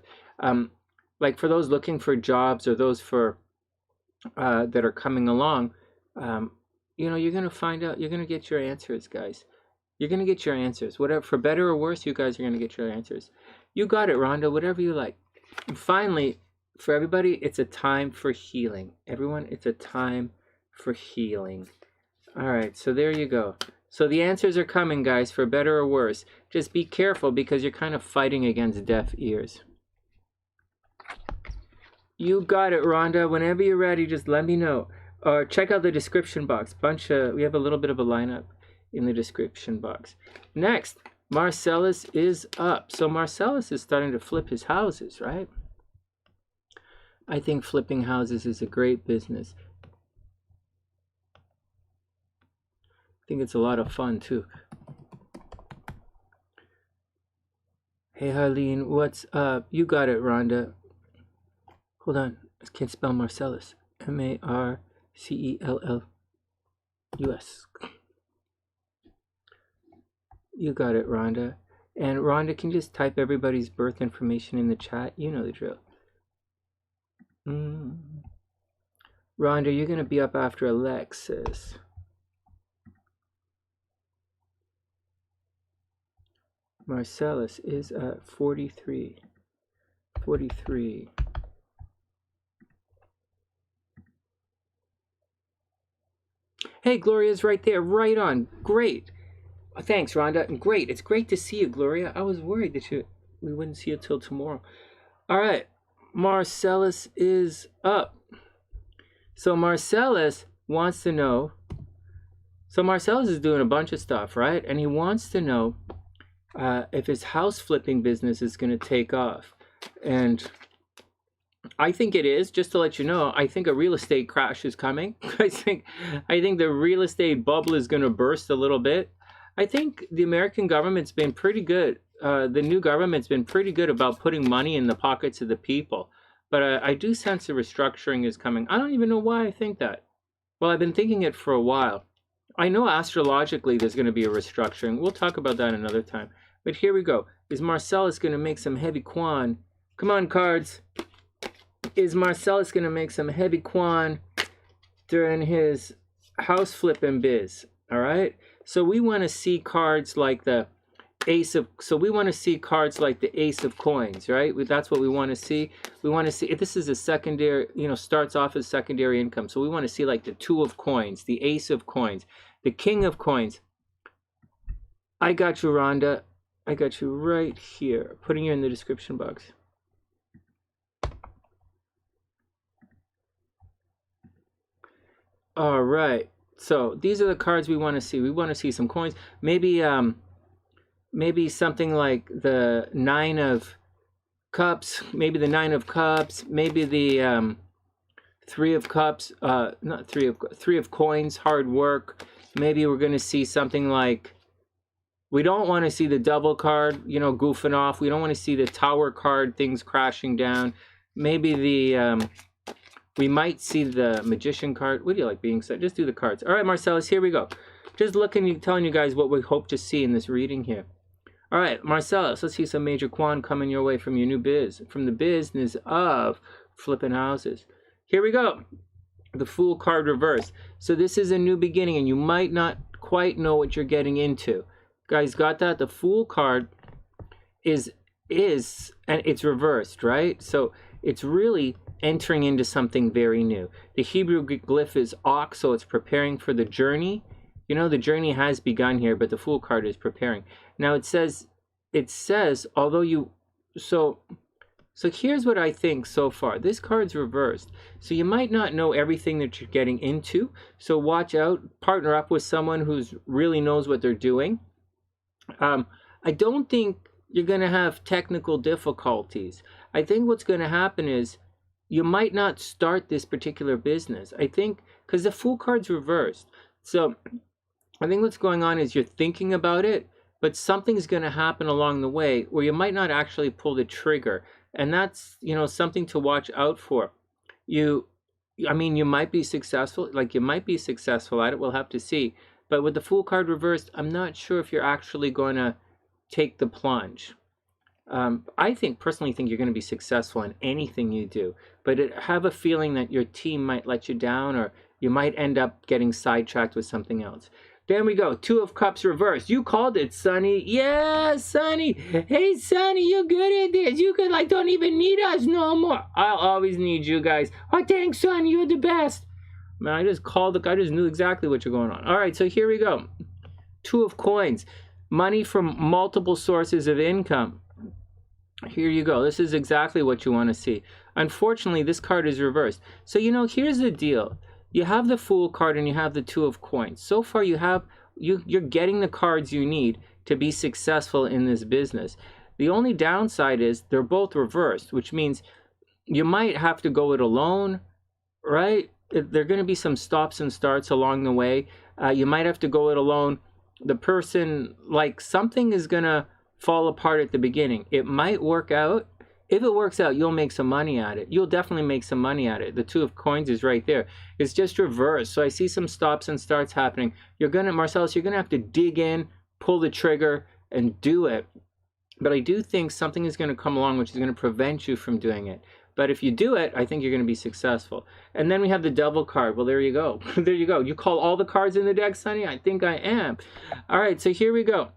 Like for those looking for jobs or those for that are coming along, you know, you're going to find out. You're going to get your answers, guys. You're going to get your answers. Whatever, for better or worse, you guys are going to get your answers. You got it, Rhonda, whatever you like. And finally, for everybody, it's a time for healing. Everyone, it's a time for healing. All right, so there you go. So the answers are coming, guys, for better or worse. Just be careful because you're kind of fighting against deaf ears. You got it, Rhonda. Whenever you're ready, just let me know. Or check out the description box. We have a little bit of a lineup in the description box. Next, Marcellus is up. So Marcellus is starting to flip his houses, right? I think flipping houses is a great business. I think it's a lot of fun too. Hey Harleen, what's up? You got it, Rhonda. Hold on, I can't spell Marcellus. M-A-R-C-E-L-L-U-S. You got it, Rhonda. And Rhonda, can you just type everybody's birth information in the chat? You know the drill. Rhonda, you're going to be up after Alexis. Marcellus is at 43. 43. Hey, Gloria's right there. Right on. Great. Thanks, Rhonda. And great. It's great to see you, Gloria. I was worried that we wouldn't see you till tomorrow. All right. Marcellus is up. So Marcellus wants to know. So Marcellus is doing a bunch of stuff, right? And he wants to know if his house flipping business is going to take off. And I think it is. Just to let you know, I think a real estate crash is coming. I think the real estate bubble is going to burst a little bit. I think the American government's been pretty good. The new government's been pretty good about putting money in the pockets of the people. But I do sense a restructuring is coming. I don't even know why I think that. Well, I've been thinking it for a while. I know astrologically there's going to be a restructuring. We'll talk about that another time. But here we go. Is Marcellus going to make some heavy quan? Come on, cards. Is Marcellus going to make some heavy quan during his house flipping biz? All right. So we want to see cards like the Ace of. So we want to see cards like the Ace of Coins, right? That's what we want to see. We want to see if this is a secondary. You know, starts off as secondary income. So we want to see like the Two of Coins, the Ace of Coins, the King of Coins. I got you, Rhonda. I got you right here. Putting you in the description box. All right. So these are the cards we want to see. We want to see some coins. Maybe maybe something like the 9 of Cups. Maybe the 9 of Cups. Maybe the 3 of Cups. Not 3 of Coins. Hard work. Maybe we're going to see something like. We don't want to see the double card, you know, goofing off. We don't want to see the Tower card, things crashing down. Maybe the we might see the Magician card. What do you like being said? Just do the cards. All right, Marcellus, here we go. Just looking, telling you guys what we hope to see in this reading here. All right, Marcellus, let's see some major quan coming your way from your new biz, from the business of flipping houses. Here we go. The Fool card reversed. So this is a new beginning, and you might not quite know what you're getting into. Guys, got that? The Fool card is and it's reversed, right? So it's really entering into something very new. The Hebrew glyph is ox, so it's preparing for the journey. You know, the journey has begun here, but the Fool card is preparing. Now it says, although you, so here's what I think so far. This card's reversed. So you might not know everything that you're getting into. So watch out, partner up with someone who's really knows what they're doing. I don't think you're going to have technical difficulties. I think what's going to happen is you might not start this particular business. I think, because the Fool card's reversed. So I think what's going on is you're thinking about it, but something's going to happen along the way where you might not actually pull the trigger. And that's, you know, something to watch out for. I mean, you might be successful, like you might be successful at it. We'll have to see. But with the Fool card reversed, I'm not sure if you're actually going to take the plunge. I personally think you're going to be successful in anything you do, but I have a feeling that your team might let you down, or you might end up getting sidetracked with something else. There we go. 2 of Cups reversed. You called it, Sonny. Yeah, Sonny. Hey, Sonny, you're good at this. You could, like, don't even need us no more. I'll always need you guys. Oh, thanks, Sonny. You're the best. Man, I just knew exactly what you're going on. All right, so here we go. 2 of Coins. Money from multiple sources of income. Here you go. This is exactly what you want to see. Unfortunately, this card is reversed. So, you know, here's the deal. You have the Fool card and you have the 2 of Coins. So far, you're getting the cards you need to be successful in this business. The only downside is they're both reversed, which means you might have to go it alone, right? There are going to be some stops and starts along the way. You might have to go it alone. The person, like, something is going to fall apart at the beginning. It might work out. If it works out, you'll make some money at it. You'll definitely make some money at it. The 2 of Coins is right there. It's just reversed. So I see some stops and starts happening. Marcellus, you're going to have to dig in, pull the trigger, and do it. But I do think something is going to come along which is going to prevent you from doing it. But if you do it, I think you're going to be successful. And then we have the Devil card. Well, there you go. There you go. You call all the cards in the deck, Sonny? I think I am. All right, so here we go.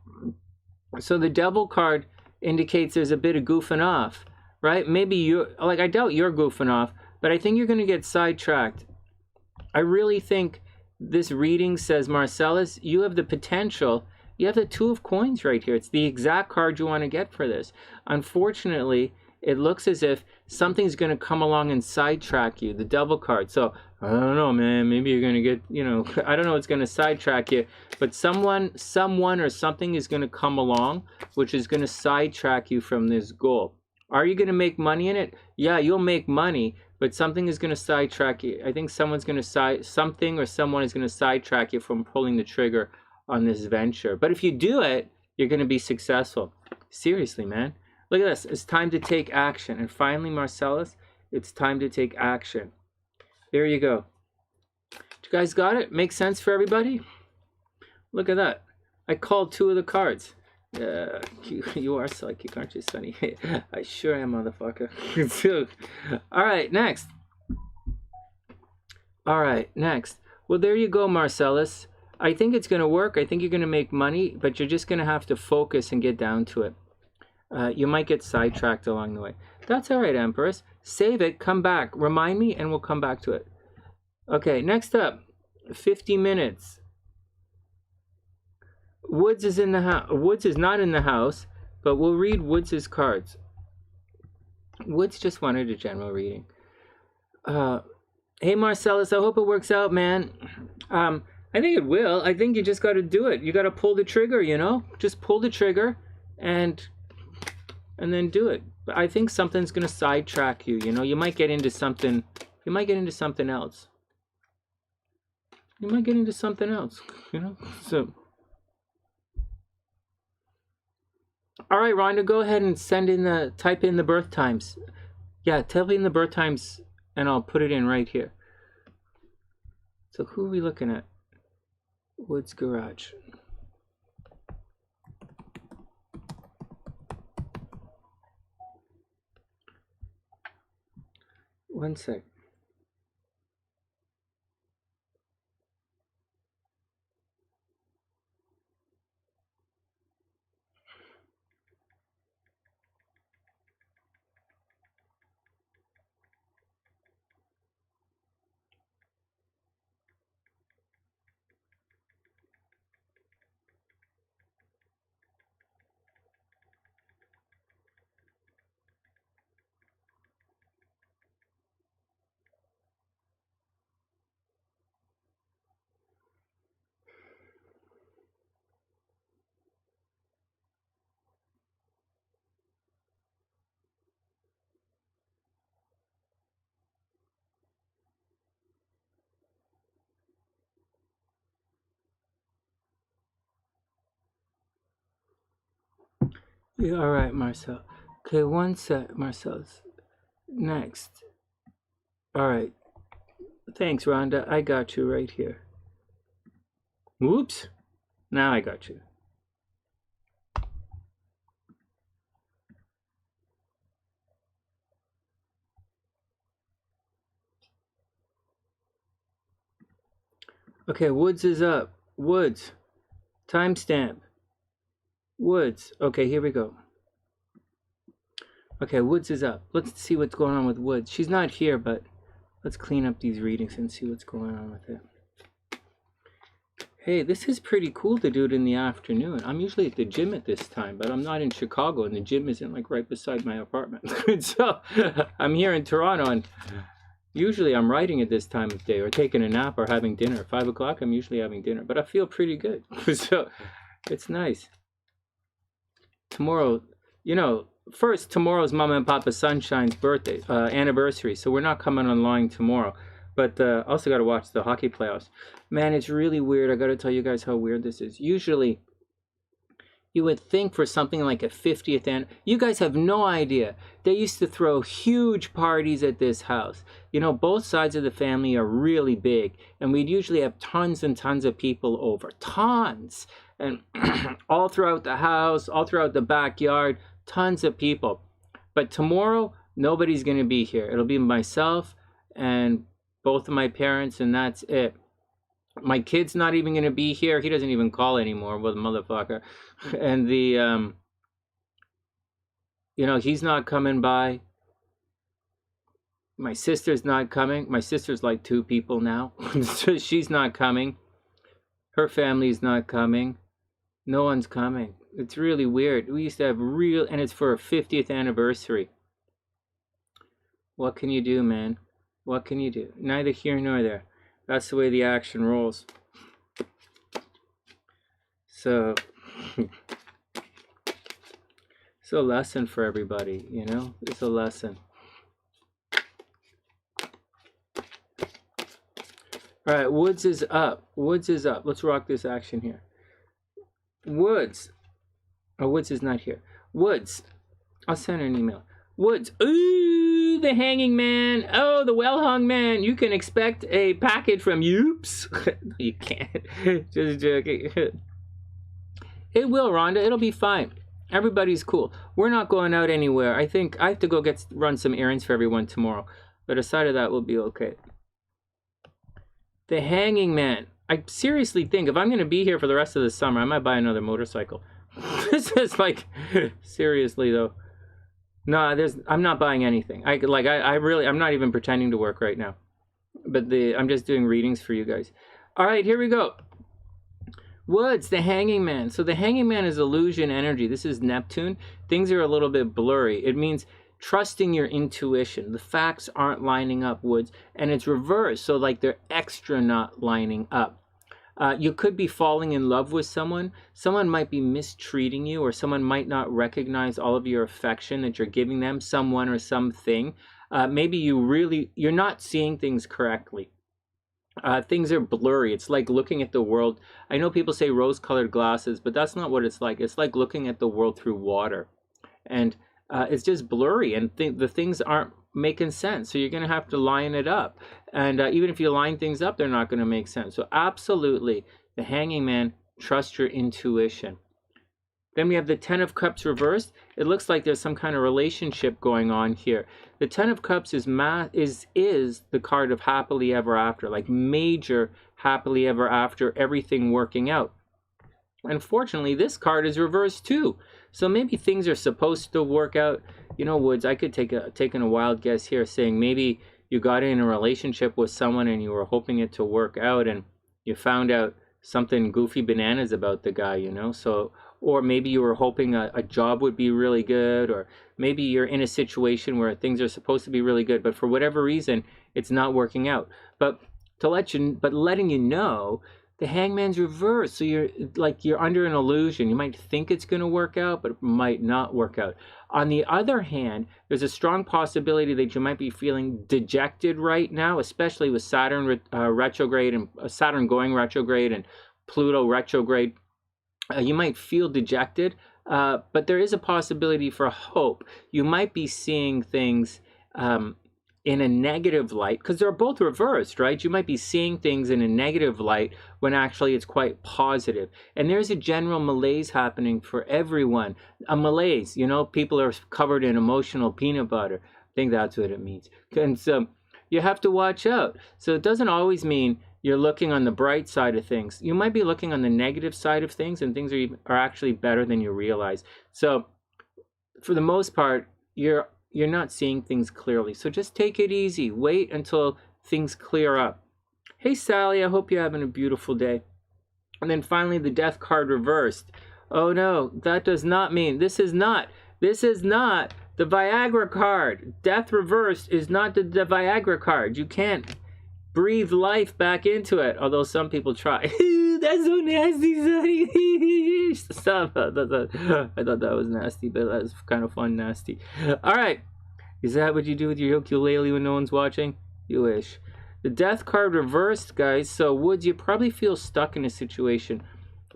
So the Devil card indicates there's a bit of goofing off, right? Maybe I doubt you're goofing off, but I think you're going to get sidetracked. I really think this reading says, Marcellus, you have the potential. You have the 2 of Coins right here. It's the exact card you want to get for this. Unfortunately, it looks as if something's going to come along and sidetrack you, the Devil card. So, I don't know, man. Maybe you're going to get, you know, I don't know what's going to sidetrack you. But someone or something is going to come along, which is going to sidetrack you from this goal. Are you going to make money in it? Yeah, you'll make money, but something is going to sidetrack you. I think someone is going to sidetrack you from pulling the trigger on this venture. But if you do it, you're going to be successful. Seriously, man. Look at this. It's time to take action. And finally, Marcellus, it's time to take action. There you go. You guys got it? Make sense for everybody? Look at that. I called 2 of the cards. You are psychic, aren't you, Sonny? I sure am, motherfucker. All right, next. Well, there you go, Marcellus. I think it's going to work. I think you're going to make money, but you're just going to have to focus and get down to it. You might get sidetracked along the way. That's all right, Empress. Save it, come back. Remind me, and we'll come back to it. Okay, next up, 50 minutes. Woods is in the house. Woods is not in the house, but we'll read Woods' cards. Woods just wanted a general reading. Hey, Marcellus, I hope it works out, man. I think it will. I think you just got to do it. You got to pull the trigger, you know? Just pull the trigger and then do it. But I think something's going to sidetrack you, you know? You might get into something. You might get into something else. You might get into something else, you know? So, all right, Rhonda, go ahead and type in the birth times. Yeah, type in the birth times and I'll put it in right here. So who are we looking at? Woods Garage. One sec. Yeah, all right, Marcel. Okay, one sec, Marcellus. Next. All right. Thanks, Rhonda. I got you right here. Whoops. Now I got you. Okay, Woods is up. Woods. Timestamp. Woods. Okay, here we go. Okay, Woods is up. Let's see what's going on with Woods. She's not here, but let's clean up these readings and see what's going on with it. Hey, this is pretty cool to do it in the afternoon. I'm usually at the gym at this time, but I'm not in Chicago, and the gym isn't like right beside my apartment. So I'm here in Toronto, and usually I'm writing at this time of day or taking a nap or having dinner. 5 o'clock, I'm usually having dinner, but I feel pretty good. So it's nice. Tomorrow, you know, first, tomorrow's Mama and Papa Sunshine's birthday, anniversary, so we're not coming online tomorrow. But also got to watch the hockey playoffs. Man, it's really weird. I got to tell you guys how weird this is. Usually, you would think for something like a 50th you guys have no idea. They used to throw huge parties at this house. You know, both sides of the family are really big, and we'd usually have tons and tons of people over. Tons! And all throughout the house, all throughout the backyard, tons of people. But tomorrow, nobody's going to be here. It'll be myself and both of my parents, and that's it. My kid's not even going to be here. He doesn't even call anymore, what a motherfucker. And the, you know, he's not coming by. My sister's not coming. My sister's like 2 people now. So she's not coming. Her family's not coming. No one's coming. It's really weird. We used to have and it's for a 50th anniversary. What can you do, man? What can you do? Neither here nor there. That's the way the action rolls. So, it's a lesson for everybody, you know? It's a lesson. All right, Woods is up. Woods is up. Let's rock this action here. Woods. Oh, Woods is not here. Woods. I'll send her an email. Woods. Ooh, the hanging man. Oh, the well-hung man. You can expect a package from Oops. You can't. Just joking. It will, Rhonda. It'll be fine. Everybody's cool. We're not going out anywhere. I think I have to go run some errands for everyone tomorrow. But aside of that, we'll be okay. The hanging man. I seriously think if I'm going to be here for the rest of the summer, I might buy another motorcycle. This is like, seriously though. No, I'm not buying anything. I'm not even pretending to work right now. But I'm just doing readings for you guys. All right, here we go. Woods, the hanging man. So the hanging man is illusion energy. This is Neptune. Things are a little bit blurry. It means trusting your intuition. The facts aren't lining up, Woods, and it's reversed, so like they're extra not lining up. You could be falling in love with someone. Someone might be mistreating you, or someone might not recognize all of your affection that you're giving them, someone or something. Maybe you're not seeing things correctly. Things are blurry. It's like looking at the world. I know people say rose-colored glasses, but that's not what it's like. It's like looking at the world through water. And it's just blurry, and the things aren't making sense. So you're going to have to line it up. And even if you line things up, they're not going to make sense. So absolutely, the Hanging Man, trust your intuition. Then we have the Ten of Cups reversed. It looks like there's some kind of relationship going on here. The Ten of Cups is the card of happily ever after, like major happily ever after, everything working out. Unfortunately, this card is reversed too. So maybe things are supposed to work out. You know, Woods, I could taking a wild guess here, saying maybe you got in a relationship with someone and you were hoping it to work out, and you found out something goofy bananas about the guy, you know. So, or maybe you were hoping a job would be really good, or maybe you're in a situation where things are supposed to be really good, but for whatever reason, it's not working out. But letting you know, the Hangman's reversed, so you're under an illusion. You might think it's going to work out, but it might not work out. On the other hand, there's a strong possibility that you might be feeling dejected right now, especially with Saturn retrograde and Saturn going retrograde and Pluto retrograde. You might feel dejected, but there is a possibility for hope. You might be seeing things in a negative light, because they're both reversed, right? You might be seeing things in a negative light when actually it's quite positive. And there's a general malaise happening for everyone. A malaise, you know, people are covered in emotional peanut butter. I think that's what it means. And so you have to watch out. So it doesn't always mean you're looking on the bright side of things. You might be looking on the negative side of things, and things are actually better than you realize. So for the most part, you're not seeing things clearly. So just take it easy. Wait until things clear up. Hey, Sally, I hope you're having a beautiful day. And then finally, the Death card reversed. Oh no, that does not mean, this is not the Viagra card. Death reversed is not the Viagra card. You can't breathe life back into it, although some people try. That's so nasty, Sonny. Stop. I thought that was nasty, but that's kind of fun nasty. All right. Is that what you do with your ukulele when no one's watching? You wish. The Death card reversed, guys. So, Woods, you probably feel stuck in a situation.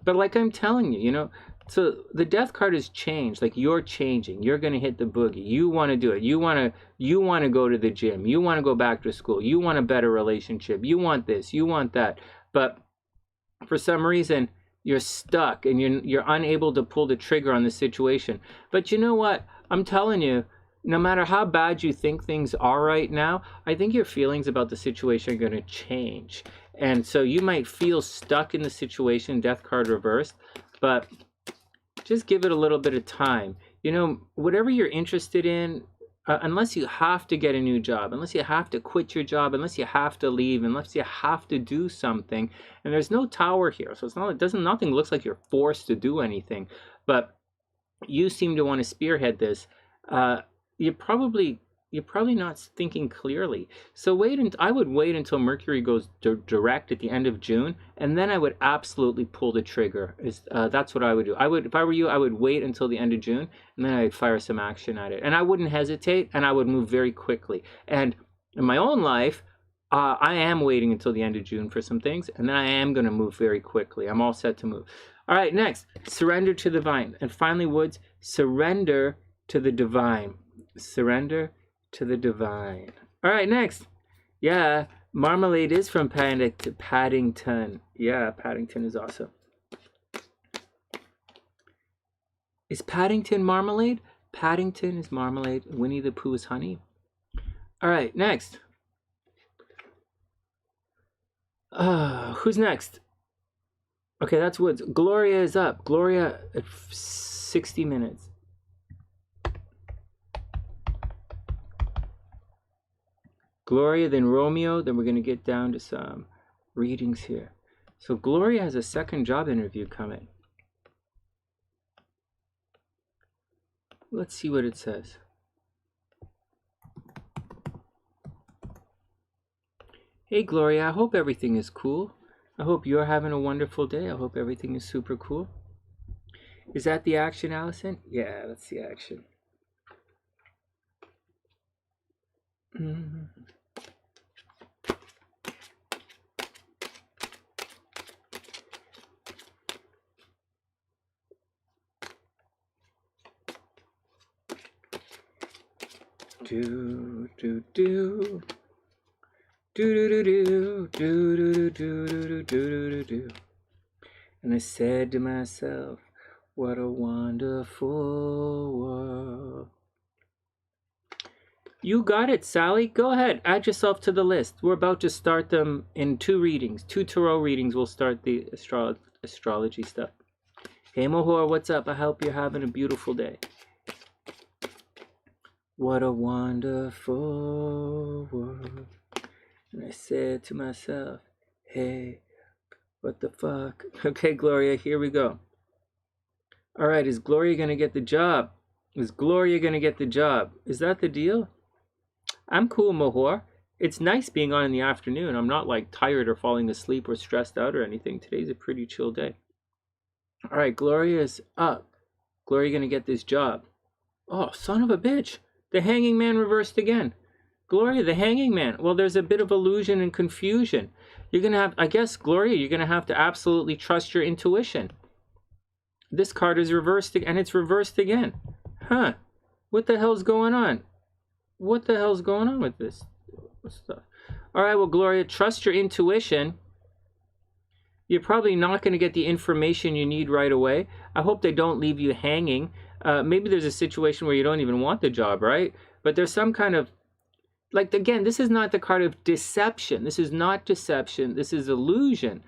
But like I'm telling you, you know, so the Death card has changed. Like, you're changing. You're going to hit the boogie. You want to do it. You want to go to the gym. You want to go back to school. You want a better relationship. You want this. You want that. But for some reason, you're stuck and you're unable to pull the trigger on the situation. But you know what? I'm telling you, no matter how bad you think things are right now, I think your feelings about the situation are going to change. And so you might feel stuck in the situation, Death card reversed, but just give it a little bit of time. You know, whatever you're interested in, unless you have to get a new job, unless you have to quit your job, unless you have to leave, unless you have to do something, and there's no Tower here, so it's not, nothing looks like you're forced to do anything, but you seem to want to spearhead this. You're probably not thinking clearly. So I would wait until Mercury goes direct at the end of June, and then I would absolutely pull the trigger. That's what I would do. If I were you, I would wait until the end of June, and then I'd fire some action at it. And I wouldn't hesitate, and I would move very quickly. And in my own life, I am waiting until the end of June for some things, and then I am going to move very quickly. I'm all set to move. All right, next, surrender to the divine. And finally, Woods, surrender to the divine. Surrender to the divine. All right, next. Yeah, Marmalade is from Paddington. Yeah, Paddington is awesome. Is Paddington Marmalade? Paddington is Marmalade. Winnie the Pooh is honey. All right, next. Who's next? Okay, that's Woods. Gloria is up. Gloria at 60 minutes. Gloria, then Romeo, then we're going to get down to some readings here. So Gloria has a second job interview coming. Let's see what it says. Hey, Gloria, I hope everything is cool. I hope you're having a wonderful day. I hope everything is super cool. Is that the action, Allison? Yeah, that's the action. Do do do do do do do do do do do do do. And I said to myself, what a wonderful world. You got it, Sally. Go ahead, add yourself to the list. We're about to start them in 2 readings. 2 tarot readings. We'll start the astrology stuff. Hey, Mohor, what's up? I hope you're having a beautiful day. What a wonderful world. And I said to myself, hey, what the fuck? Okay, Gloria, here we go. All right, is Gloria going to get the job? Is Gloria going to get the job? Is that the deal? I'm cool, Mohor. It's nice being on in the afternoon. I'm not like tired or falling asleep or stressed out or anything. Today's a pretty chill day. All right, Gloria's up. Gloria going to get this job. Oh, son of a bitch. The hanging man reversed again. Gloria, the hanging man. Well, there's a bit of illusion and confusion. You're going to have, I guess, Gloria, you're going to have to absolutely trust your intuition. This card is reversed, and it's reversed again. Huh. What the hell's going on? What the hell's going on with this stuff? All right, well, Gloria, trust your intuition. You're probably not going to get the information you need right away. I hope they don't leave you hanging. Maybe there's a situation where you don't even want the job, right? But there's some kind of, like, again, this is not the card of deception. This is not deception. This is illusion.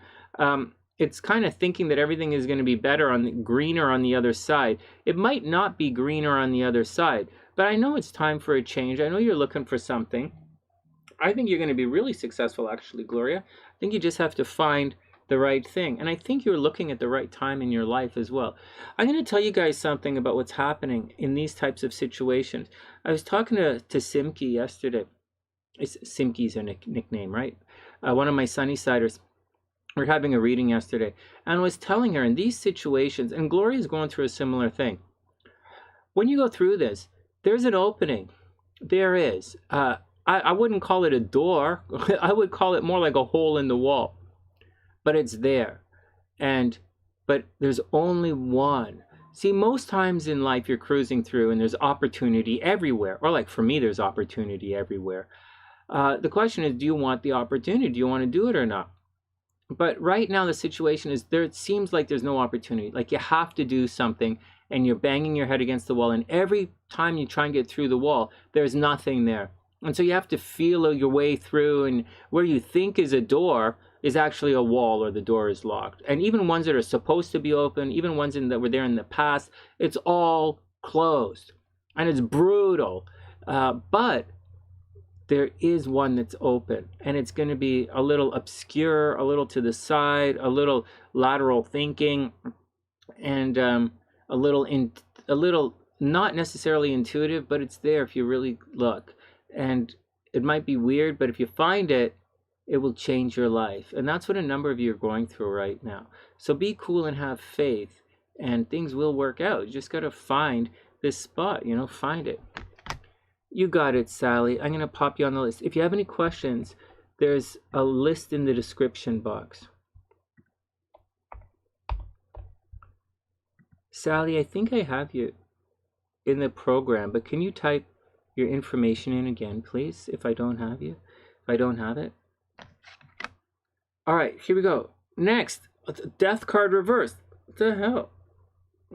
It's kind of thinking that everything is going to be better greener on the other side. It might not be greener on the other side, but I know it's time for a change. I know you're looking for something. I think you're going to be really successful, actually, Gloria. I think you just have to find the right thing. And I think you're looking at the right time in your life as well. I'm going to tell you guys something about what's happening in these types of situations. I was talking to Simke yesterday. Simke's her nickname, right? One of my Sunnysiders. We were having a reading yesterday. And I was telling her in these situations, and Gloria's going through a similar thing. When you go through this, there's an opening. There is. I wouldn't call it a door. I would call it more like a hole in the wall. But it's there. But there's only one. See, most times in life you're cruising through and there's opportunity everywhere. Or like for me, there's opportunity everywhere. The question is, do you want the opportunity? Do you want to do it or not? But right now the situation is it seems like there's no opportunity. Like you have to do something and you're banging your head against the wall. And every time you try and get through the wall, there's nothing there. And so you have to feel your way through, and where you think is a door is actually a wall, or the door is locked. And even ones that are supposed to be open, even ones that were there in the past, it's all closed. And it's brutal. But there is one that's open, and it's going to be a little obscure, a little to the side, a little lateral thinking, and a little not necessarily intuitive, but it's there if you really look. And it might be weird, but if you find it, it will change your life. And that's what a number of you are going through right now. So be cool and have faith, and things will work out. You just got to find this spot, find it. You got it, Sally. I'm going to pop you on the list. If you have any questions, there's a list in the description box. Sally, I think I have you in the program, but can you type your information in again, please, if I don't have you? If I don't have it? All right, here we go. Next, death card reversed. What the hell?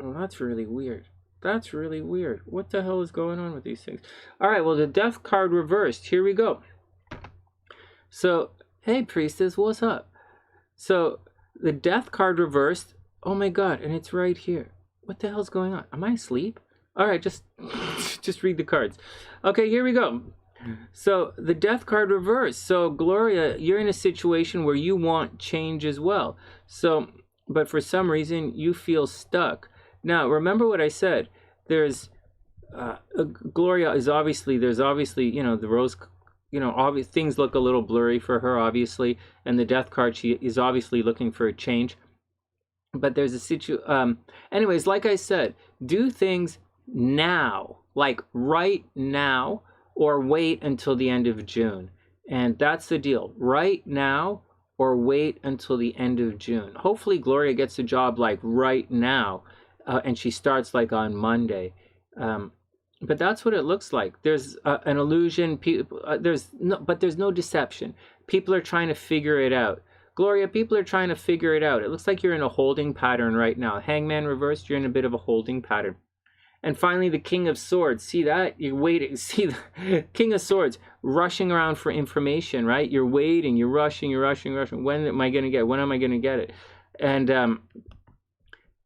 Oh, that's really weird. That's really weird. What the hell is going on with these things? All right, well, the death card reversed. Here we go. So, hey, Priestess, what's up? So, the death card reversed. Oh, my God, and it's right here. What the hell's going on? Am I asleep? All right, just read the cards. Okay, here we go. So, the death card reversed. So, Gloria, you're in a situation where you want change as well. So, but for some reason, you feel stuck. Now, remember what I said. There's Gloria is obviously, the rose you know, obvious things look a little blurry for her, obviously, and the Death card, she is obviously looking for a change. But there's a anyways, like I said, do things now, like right now, or wait until the end of June. And that's the deal. Right now or wait until the end of June. Hopefully Gloria gets a job like right now, and she starts like on Monday. But that's what it looks like. There's an illusion. There's no deception. People are trying to figure it out. Gloria, people are trying to figure it out. It looks like you're in a holding pattern right now. Hangman reversed, you're in a bit of a holding pattern. And finally, the King of Swords. See that? You're waiting. See the King of Swords rushing around for information, right? You're waiting. You're rushing. You're rushing. Rushing. When am I going to get it? When am I going to get it? And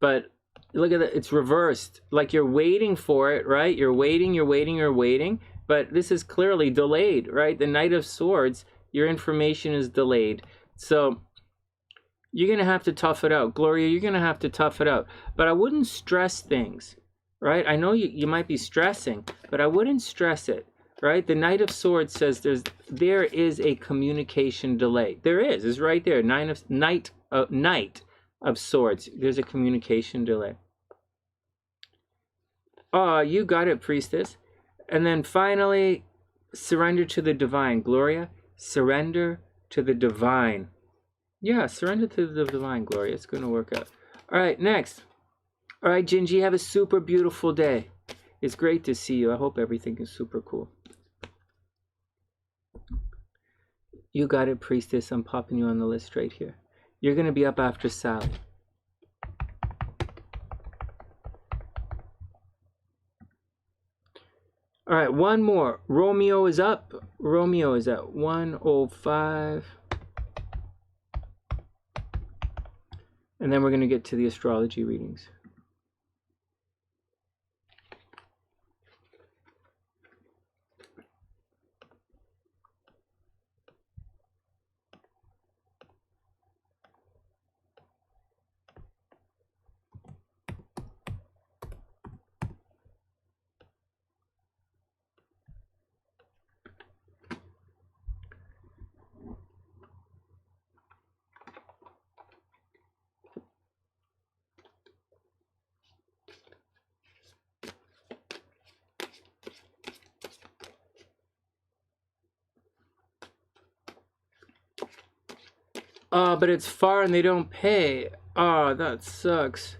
but look at that. It's reversed. Like you're waiting for it, right? You're waiting. You're waiting. You're waiting. But this is clearly delayed, right? The Knight of Swords. Your information is delayed. So you're going to have to tough it out. Gloria, you're going to have to tough it out. But I wouldn't stress things, right? I know you might be stressing, but I wouldn't stress it, right? The Knight of Swords says there is a communication delay. There is. It's right there. Knight of Swords. There's a communication delay. Oh, you got it, Priestess. And then finally, surrender to the divine. Gloria, surrender to the divine. Yeah, surrender to the divine, Gloria. It's going to work out. All right, next. All right, Gingy, have a super beautiful day. It's great to see you. I hope everything is super cool. You got it, Priestess. I'm popping you on the list right here. You're going to be up after Sally. All right, one more. Romeo is up. Romeo is at 105. And then we're going to get to the astrology readings. Oh, but it's far and they don't pay. Oh, that sucks.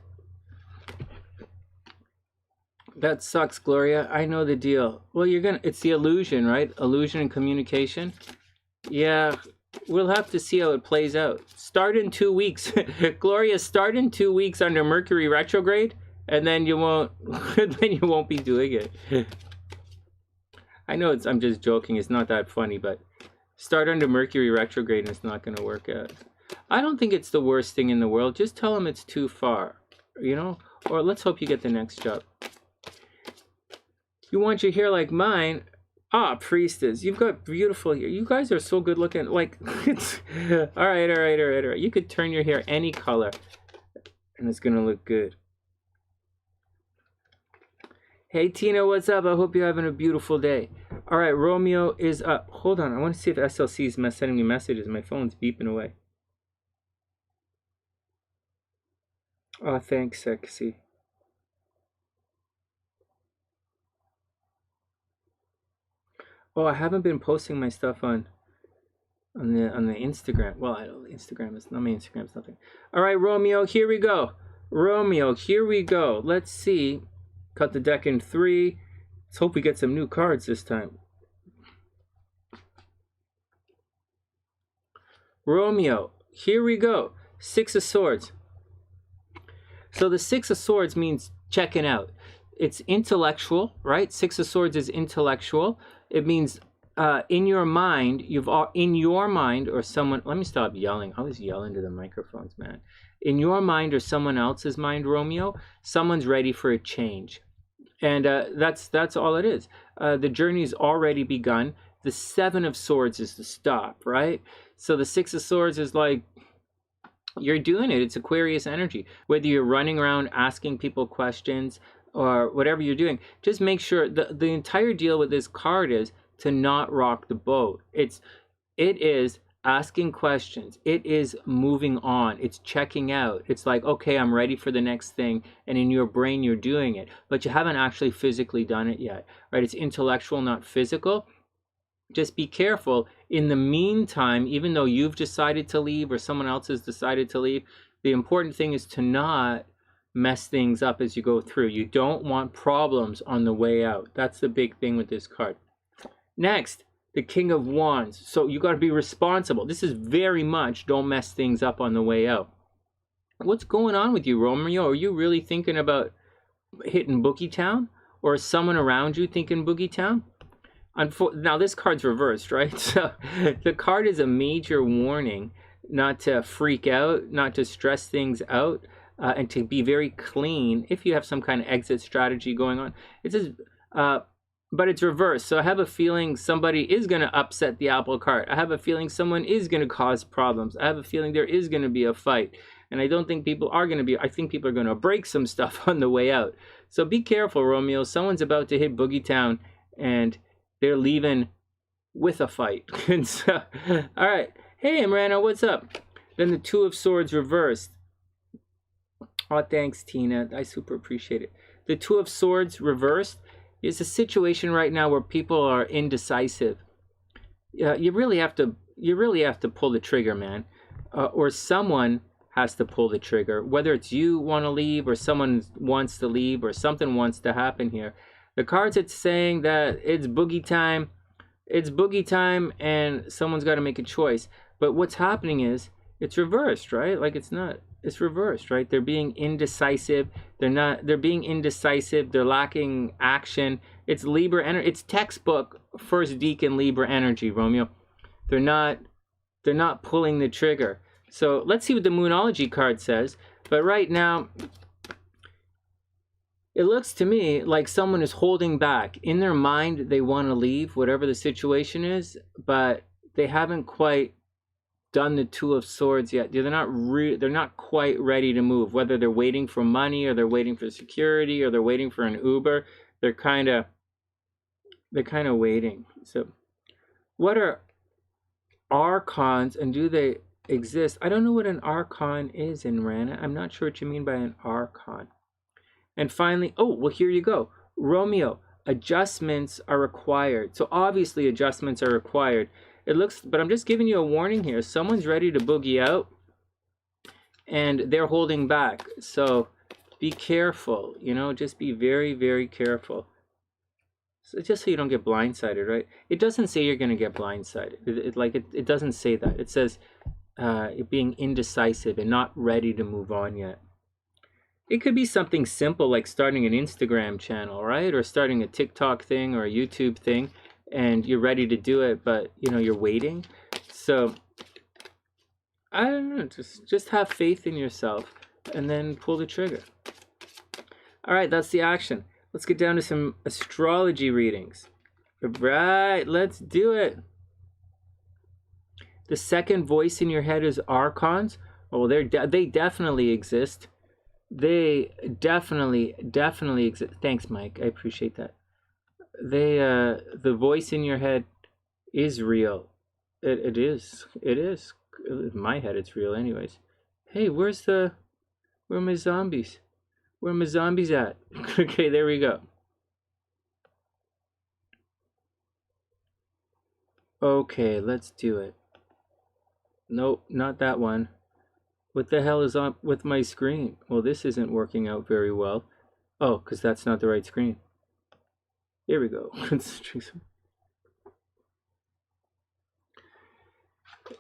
That sucks, Gloria. I know the deal. Well, it's the illusion, right? Illusion and communication. Yeah, we'll have to see how it plays out. Start in 2 weeks. Gloria, start in 2 weeks under Mercury retrograde, and then you won't be doing it. I know I'm just joking. It's not that funny, but start under Mercury retrograde and it's not going to work out. I don't think it's the worst thing in the world. Just tell them it's too far, you know? Or let's hope you get the next job. You want your hair like mine? Ah, Priestess, you've got beautiful hair. You guys are so good looking. Like, it's... All right. You could turn your hair any color and it's going to look good. Hey, Tina, what's up? I hope you're having a beautiful day. All right, Romeo is up. Hold on. I want to see if SLC is sending me messages. My phone's beeping away. Oh, thanks, Sexy. Oh, I haven't been posting my stuff on the Instagram. Well, Instagram is not my Instagram's nothing. All right, Romeo, here we go. Romeo, here we go. Let's see. Cut the deck in 3. Let's hope we get some new cards this time. Romeo, here we go. 6 of Swords. So the 6 of Swords means checking out. It's intellectual, right? 6 of Swords is intellectual. It means in your mind, or someone, let me stop yelling. I always yell into the microphones, man. In your mind or someone else's mind, Romeo, someone's ready for a change. And that's all it is. The journey's already begun. The 7 of Swords is the stop, right? So the 6 of Swords is like, you're doing it. It's Aquarius energy. Whether you're running around asking people questions or whatever you're doing, just make sure the entire deal with this card is to not rock the boat. It is asking questions. It is moving on. It's checking out. It's like, okay, I'm ready for the next thing. And in your brain, you're doing it, but you haven't actually physically done it yet, right? It's intellectual, not physical. Just be careful. In the meantime, even though you've decided to leave or someone else has decided to leave, the important thing is to not mess things up as you go through. You don't want problems on the way out. That's the big thing with this card. Next, the King of Wands. So you got to be responsible. This is very much don't mess things up on the way out. What's going on with you, Romeo? Are you really thinking about hitting Boogie Town? Or is someone around you thinking Boogie Town? Now this card's reversed, right? So the card is a major warning not to freak out, not to stress things out, and to be very clean if you have some kind of exit strategy going on. It says, but it's reversed. So I have a feeling somebody is going to upset the apple cart. I have a feeling someone is going to cause problems. I have a feeling there is going to be a fight. And I don't think people are going to be, I think people are going to break some stuff on the way out. So be careful, Romeo. Someone's about to hit Boogie Town and they're leaving with a fight. And so, all right. Hey, Amrana, what's up? Then the Two of Swords reversed. Oh, thanks, Tina. I super appreciate it. The Two of Swords reversed is a situation right now where people are indecisive. You really have to pull the trigger, man, or someone has to pull the trigger. Whether it's you want to leave, or someone wants to leave, or something wants to happen here. The cards, it's saying that it's boogie time. It's boogie time, and someone's got to make a choice. But what's happening is it's reversed, right? Like it's not. It's reversed, right? They're being indecisive. They're being indecisive. They're lacking action. It's Libra energy. It's textbook first deacon Libra energy, Romeo. They're not pulling the trigger. So let's see what the Moonology card says. But right now, it looks to me like someone is holding back. In their mind, they want to leave, whatever the situation is, but they haven't quite done the Two of Swords yet. They're not quite ready to move. Whether they're waiting for money, or they're waiting for security, or they're waiting for an Uber, they're kind of waiting. So, what are archons, and do they exist? I don't know what an archon is in Rana. I'm not sure what you mean by an archon. And finally, oh, well, here you go. Romeo, adjustments are required. So obviously adjustments are required. It looks, but I'm just giving you a warning here. Someone's ready to boogie out and they're holding back. So be careful, you know, just be very, very careful. So just so you don't get blindsided, right? It doesn't say you're going to get blindsided. It doesn't say that. It says being indecisive and not ready to move on yet. It could be something simple like starting an Instagram channel, right? Or starting a TikTok thing or a YouTube thing, and you're ready to do it, but you know you're waiting. So I don't know, just have faith in yourself and then pull the trigger. All right, that's the action. Let's get down to some astrology readings. All right, let's do it. The second voice in your head is archons. Oh, they definitely exist. They definitely exist. Thanks, Mike. I appreciate that. The voice in your head is real. It is. In my head, it's real anyways. Hey, where are my zombies? Where are my zombies at? Okay, there we go. Okay, let's do it. Nope, not that one. What the hell is up with my screen? Well, this isn't working out very well. Oh, because that's not the right screen. Here we go.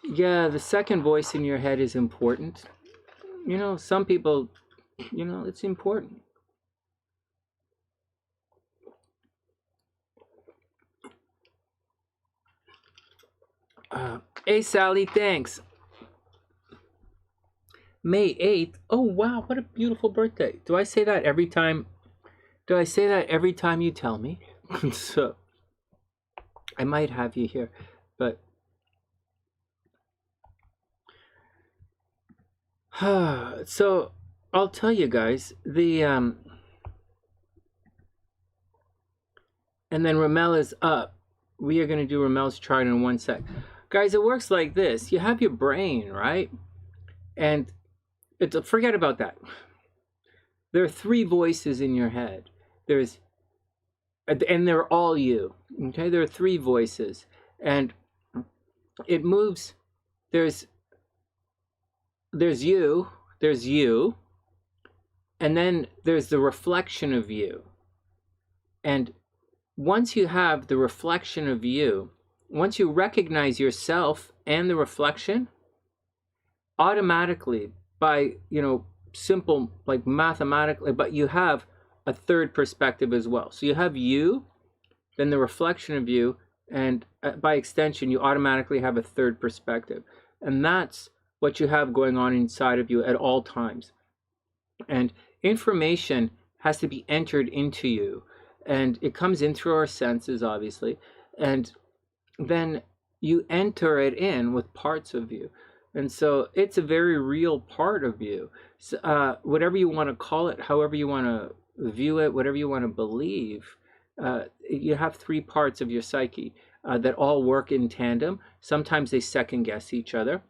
Yeah, the second voice in your head is important. You know, some people, you know, it's important. Hey, Sally, thanks. May 8th. Oh, wow, what a beautiful birthday. Do I say that every time? Do I say that every time you tell me? So, I might have you here, but... So, I'll tell you guys, and then Ramel is up. we are going to do Ramel's chart in 1 sec. Guys, it works like this. You have your brain, right? And forget about that. There are 3 voices in your head. And they're all you. Okay, there are 3 voices, and it moves. There's you, and then there's the reflection of you. And once you have the reflection of you, once you recognize yourself and the reflection, automatically, by, simple, like mathematically, but you have a third perspective as well. So you have you, then the reflection of you, and by extension, you automatically have a third perspective. And that's what you have going on inside of you at all times. And information has to be entered into you. And it comes in through our senses, obviously. And then you enter it in with parts of you. And so it's a very real part of you. So, whatever you want to call it, however you want to view it, whatever you want to believe, you have 3 parts of your psyche that all work in tandem. Sometimes they second guess each other.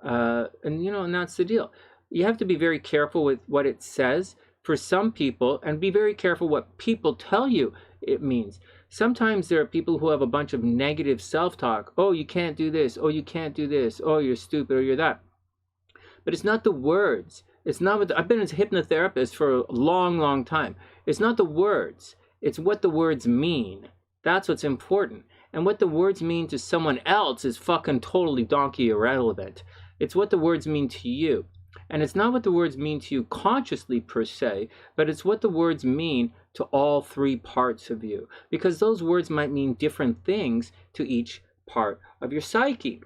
And that's the deal. You have to be very careful with what it says for some people, and be very careful what people tell you it means. Sometimes there are people who have a bunch of negative self-talk. Oh, you can't do this. Oh, you can't do this. Oh, you're stupid, or you're that. But it's not the words. It's not what I've been a hypnotherapist for a long, long time. It's not the words. It's what the words mean. That's what's important. And what the words mean to someone else is fucking totally donkey irrelevant. It's what the words mean to you. And it's not what the words mean to you consciously per se, but it's what the words mean to all 3 parts of you. Because those words might mean different things to each part of your psyche,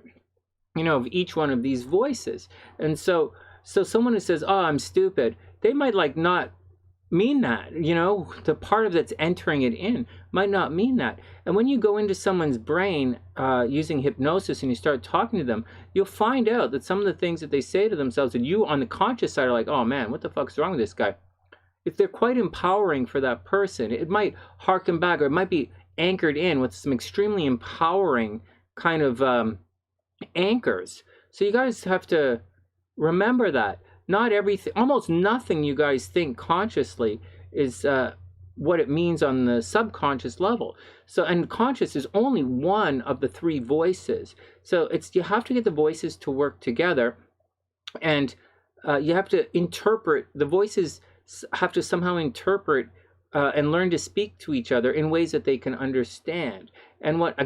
of each one of these voices. And so someone who says, oh, I'm stupid, they might not mean that, the part of that's entering it in might not mean that. And when you go into someone's brain using hypnosis and you start talking to them, you'll find out that some of the things that they say to themselves, and you on the conscious side are like, oh man, what the fuck's wrong with this guy? If they're quite empowering for that person, it might harken back, or it might be anchored in with some extremely empowering kind of anchors. So you guys have to remember that. Not everything, almost nothing you guys think consciously is what it means on the subconscious level. So, and conscious is only one of the 3 voices. So you have to get the voices to work together, and you have to interpret, the voices have to somehow interpret and learn to speak to each other in ways that they can understand. And what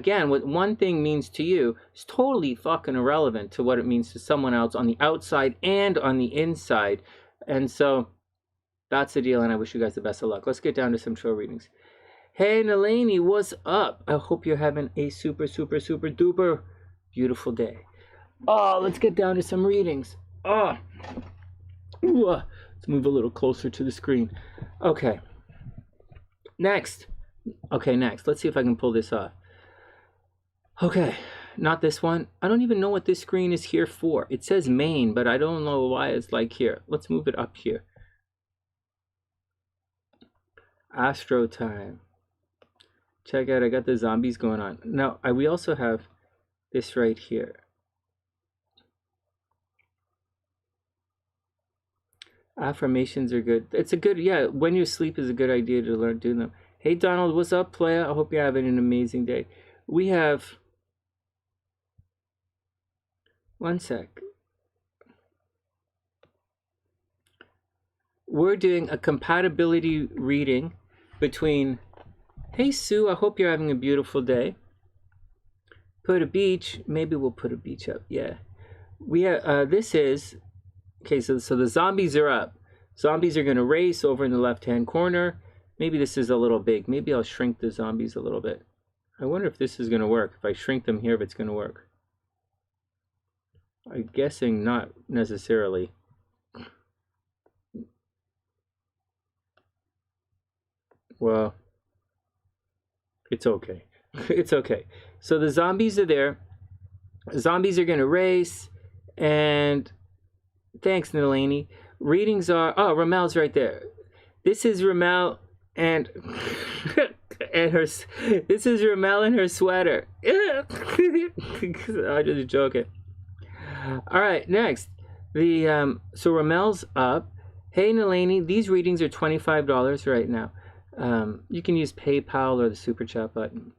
one thing means to you is totally fucking irrelevant to what it means to someone else on the outside and on the inside. And so that's the deal, and I wish you guys the best of luck. Let's get down to some tarot readings. Hey, Eleni, what's up? I hope you're having a super, super, super duper beautiful day. Oh, let's get down to some readings. Oh, let's move a little closer to the screen. Okay. Next. Let's see if I can pull this off. Okay, not this one. I don't even know what this screen is here for. It says main, but I don't know why it's here. Let's move it up here. Astro time. Check out, I got the zombies going on. Now, we also have this right here. Affirmations are good. It's a good, when you sleep is a good idea to learn doing them. Hey, Donald, what's up, playa? I hope you're having an amazing day. We have... 1 sec. We're doing a compatibility reading between... Hey, Sue, I hope you're having a beautiful day. Put a beach. Maybe we'll put a beach up. Yeah. We have, this is... Okay, so the zombies are up. Zombies are going to race over in the left-hand corner. Maybe this is a little big. Maybe I'll shrink the zombies a little bit. I wonder if this is going to work. If I shrink them here, if it's going to work. I'm guessing not necessarily. Well, it's okay. It's okay. So the zombies are there. Zombies are going to race. And thanks, Eleni. Readings are... Oh, Ramel's right there. This is Ramel. And And this is Ramel in her sweater. I'm just joking. All right, next. So Ramel's up. Hey, Eleni, these readings are $25 right now. You can use PayPal or the Super Chat button.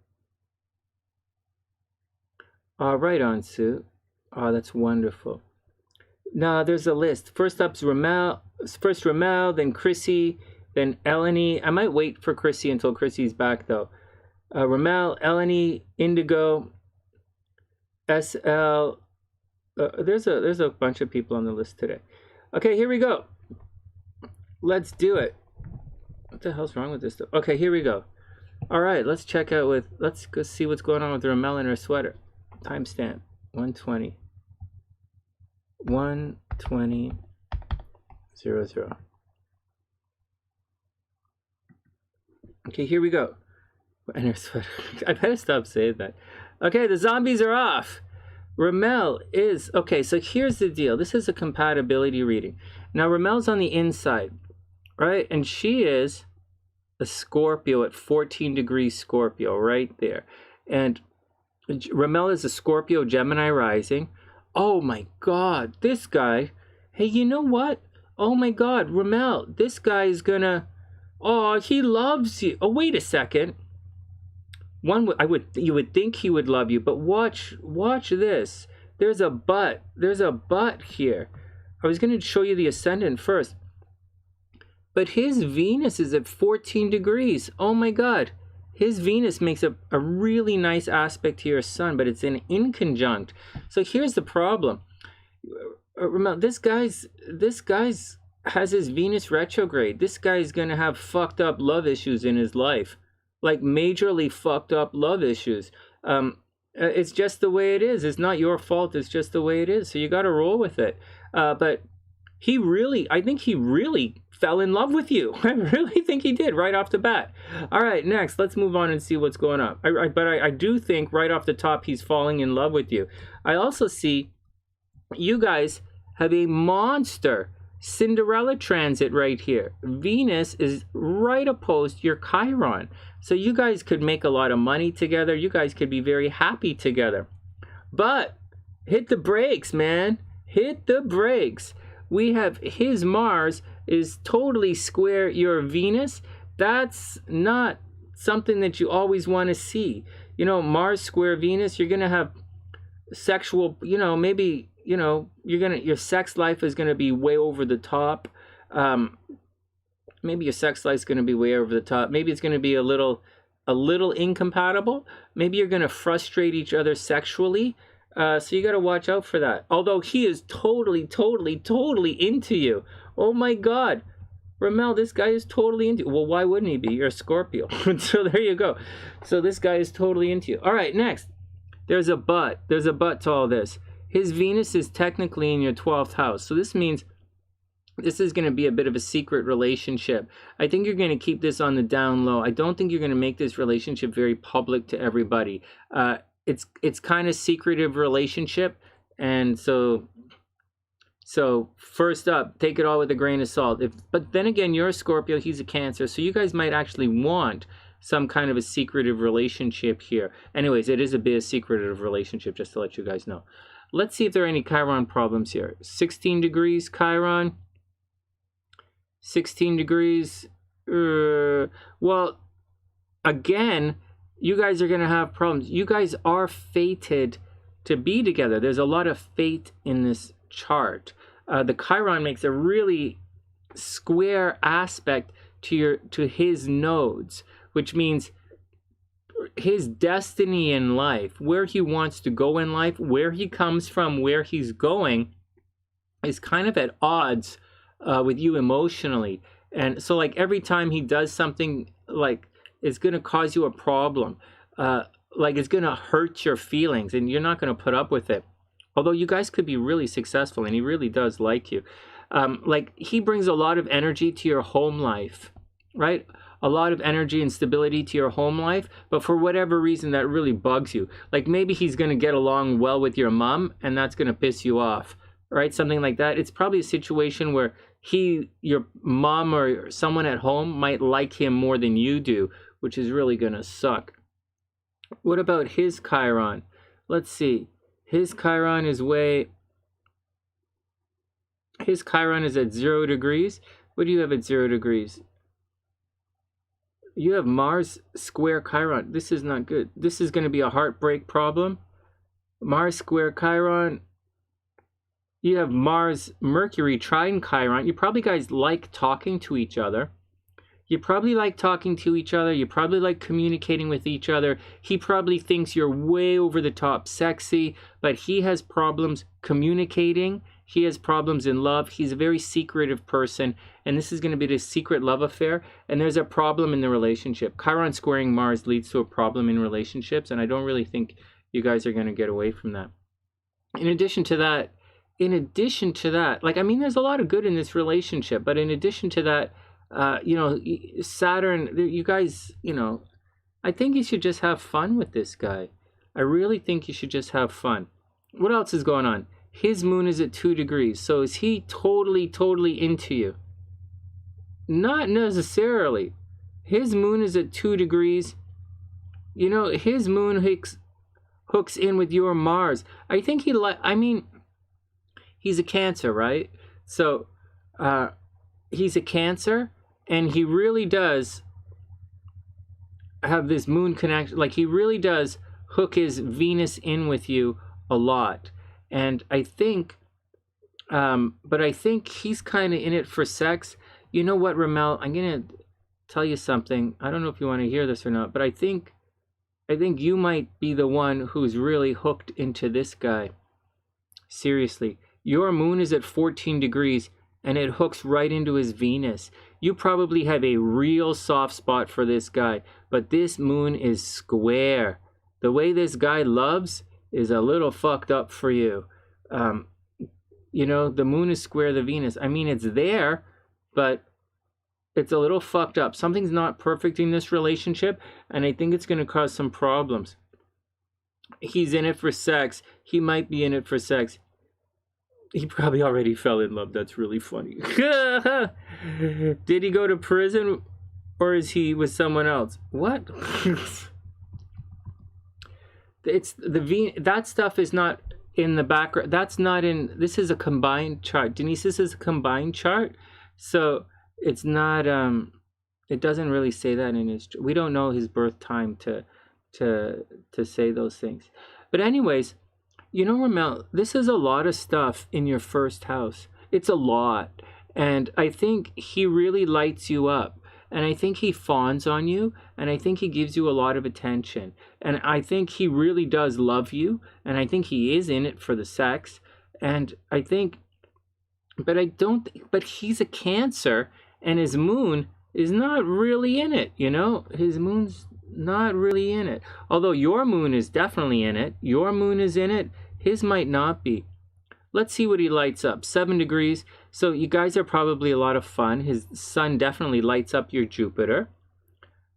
Right on, Sue. Oh, that's wonderful. Now, there's a list. First up's Ramel, then Krissy, then Eleni. I might wait for Krissy until Krissy's back, though. Ramel, Eleni, Indigo, SL. There's a bunch of people on the list today. Okay, here we go. Let's do it. What the hell's wrong with this stuff? Okay, here we go. All right, let's check out let's go see what's going on with Ramel in her sweater. Timestamp 120. 120:00. Okay, here we go. In her sweater. I better stop saying that. Okay, the zombies are off. Ramel is okay. So here's the deal. This is a compatibility reading. Now Ramel's on the inside, right? And she is a Scorpio at 14 degrees Scorpio, right there. And Ramel is a Scorpio Gemini rising. Oh my God, this guy. Hey, you know what? Oh my God, Ramel, this guy is gonna. Oh, he loves you. Oh, wait a second. You would think he would love you, but watch this. There's a but. There's a but here. I was gonna show you the ascendant first, but his Venus is at 14 degrees. Oh my God. His Venus makes a really nice aspect to your sun, but it's an inconjunct. So here's the problem. Remember, this guy's has his Venus retrograde. This guy's gonna have fucked up love issues in his life, like majorly fucked up love issues. It's just the way it is. It's not your fault. It's just the way it is. So you got to roll with it. But I think he really fell in love with you. I really think he did right off the bat. All right, next, let's move on and see what's going on. But I do think right off the top he's falling in love with you. I also see you guys have a monster Cinderella transit right here. Venus is right opposed to your Chiron. So you guys could make a lot of money together. You guys could be very happy together. But hit the brakes, man. Hit the brakes. We have his Mars is totally square your Venus. That's not something that you always want to see. You know, Mars square Venus, you're going to have sexual, maybe, your sex life is going to be way over the top. Maybe your sex life is going to be way over the top. Maybe it's going to be a little incompatible. Maybe you're going to frustrate each other sexually. So you got to watch out for that. Although he is totally into you. Oh my God. Ramel, this guy is totally into you. Well, why wouldn't he be? You're a Scorpio. So there you go. So this guy is totally into you. All right, next. There's a but. There's a but to all this. His Venus is technically in your 12th house. So this means this is going to be a bit of a secret relationship. I think you're going to keep this on the down low. I don't think you're going to make this relationship very public to everybody. It's kind of secretive relationship, and so first up, take it all with a grain of salt. But then again, you're a Scorpio, he's a Cancer, so you guys might actually want some kind of a secretive relationship here. Anyways, it is a bit of secretive relationship, just to let you guys know. Let's see if there are any Chiron problems here. 16 degrees Chiron. 16 degrees. Well, again, you guys are going to have problems. You guys are fated to be together. There's a lot of fate in this chart. The Chiron makes a really square aspect to his nodes, which means his destiny in life, where he wants to go in life, where he comes from, where he's going, is kind of at odds with you emotionally. And so like every time he does something, like it's going to cause you a problem, like it's going to hurt your feelings and you're not going to put up with it. Although you guys could be really successful and he really does like you. Like he brings a lot of energy to your home life, right? A lot of energy and stability to your home life, but for whatever reason that really bugs you. Like maybe he's going to get along well with your mom and that's going to piss you off, right? Something like that. It's probably a situation where your mom or someone at home might like him more than you do, which is really going to suck. What about his Chiron? Let's see. His Chiron is at 0 degrees. What do you have at 0 degrees? You have Mars square Chiron. This is not good. This is going to be a heartbreak problem. Mars square Chiron. You have Mars Mercury trine Chiron. You probably guys like talking to each other. You probably like talking to each other. You probably like communicating with each other. He probably thinks you're way over the top sexy, but he has problems communicating. He has problems in love. He's a very secretive person, and this is going to be this secret love affair, and there's a problem in the relationship. Chiron squaring Mars leads to a problem in relationships, and I don't really think you guys are going to get away from that. In addition to that, like, I mean, there's a lot of good in this relationship, but in addition to that, you know, Saturn, you guys, you know, I think you should just have fun with this guy. I really think you should just have fun. What else is going on? His moon is at 2 degrees. So is he totally into you? Not necessarily. His moon is at 2 degrees. You know, his moon hooks in with your Mars. I think I mean, he's a Cancer, right? So, he's a Cancer, and he really does have this moon connection. Like, he really does hook his Venus in with you a lot. And I think, but I think he's kind of in it for sex. You know what, Ramel? I'm going to tell you something. I don't know if you want to hear this or not, but I think you might be the one who's really hooked into this guy. Seriously. Your moon is at 14 degrees, and it hooks right into his Venus. You probably have a real soft spot for this guy, but this moon is square. The way this guy loves is a little fucked up for you. You know, the moon is square the Venus. I mean, it's there, but it's a little fucked up. Something's not perfect in this relationship, and I think it's going to cause some problems. He's in it for sex. He might be in it for sex. He probably already fell in love. That's really funny. Did he go to prison, or is he with someone else? What? That stuff is not in the background. That's not in. This is a combined chart. Denise, this is a combined chart, so it's not. It doesn't really say that in his. We don't know his birth time to say those things. But anyways, you know, Ramel, this is a lot of stuff in your first house. It's a lot, and I think he really lights you up. And I think he fawns on you, and I think he gives you a lot of attention. And I think he really does love you, and I think he is in it for the sex. And I think, but he's a Cancer, and his moon is not really in it, you know? His moon's not really in it. Although your moon is definitely in it. Your moon is in it. His might not be. Let's see what he lights up. 7 degrees. So you guys are probably a lot of fun. His sun definitely lights up your Jupiter.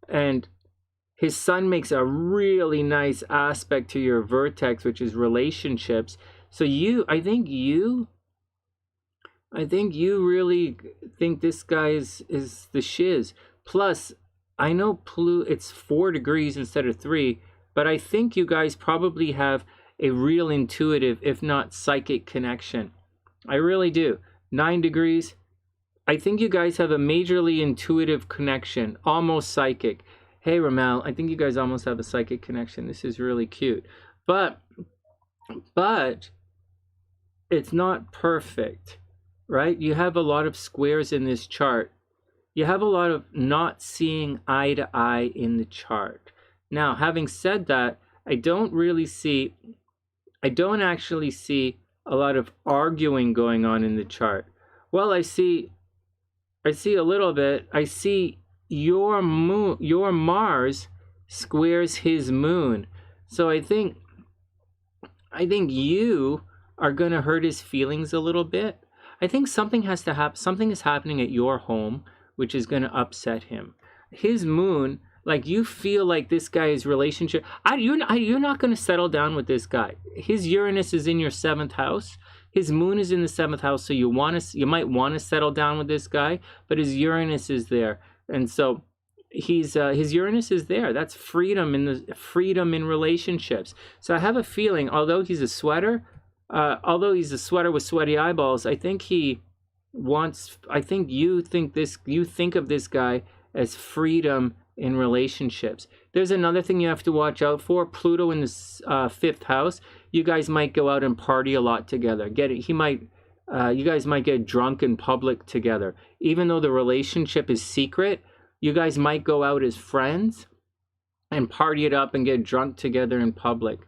And his sun makes a really nice aspect to your vertex, which is relationships. So I think you really think this guy is the shiz. Plus, I know it's 4 degrees instead of 3, but I think you guys probably have a real intuitive, if not psychic connection. I really do. 9 degrees. I think you guys have a majorly intuitive connection, almost psychic. Hey, Ramel, I think you guys almost have a psychic connection. This is really cute. But it's not perfect, right? You have a lot of squares in this chart. You have a lot of not seeing eye to eye in the chart. Now, having said that, I don't actually see a lot of arguing going on in the chart. Well, I see a little bit. I see your Mars squares his moon. So I think you are going to hurt his feelings a little bit. I think something has to happen. Something is happening at your home, which is going to upset him. His moon, like, you feel like this guy's relationship. You're not going to settle down with this guy. His Uranus is in your 7th house. His moon is in the 7th house, so you might want to settle down with this guy, but his Uranus is there. And so his Uranus is there. That's freedom in relationships. So I have a feeling, although he's a sweater with sweaty eyeballs, I think you think of this guy as freedom in relationships. There's another thing you have to watch out for. Pluto in the fifth house. You guys might go out and party a lot together. You guys might get drunk in public together. Even though the relationship is secret, you guys might go out as friends and party it up and get drunk together in public,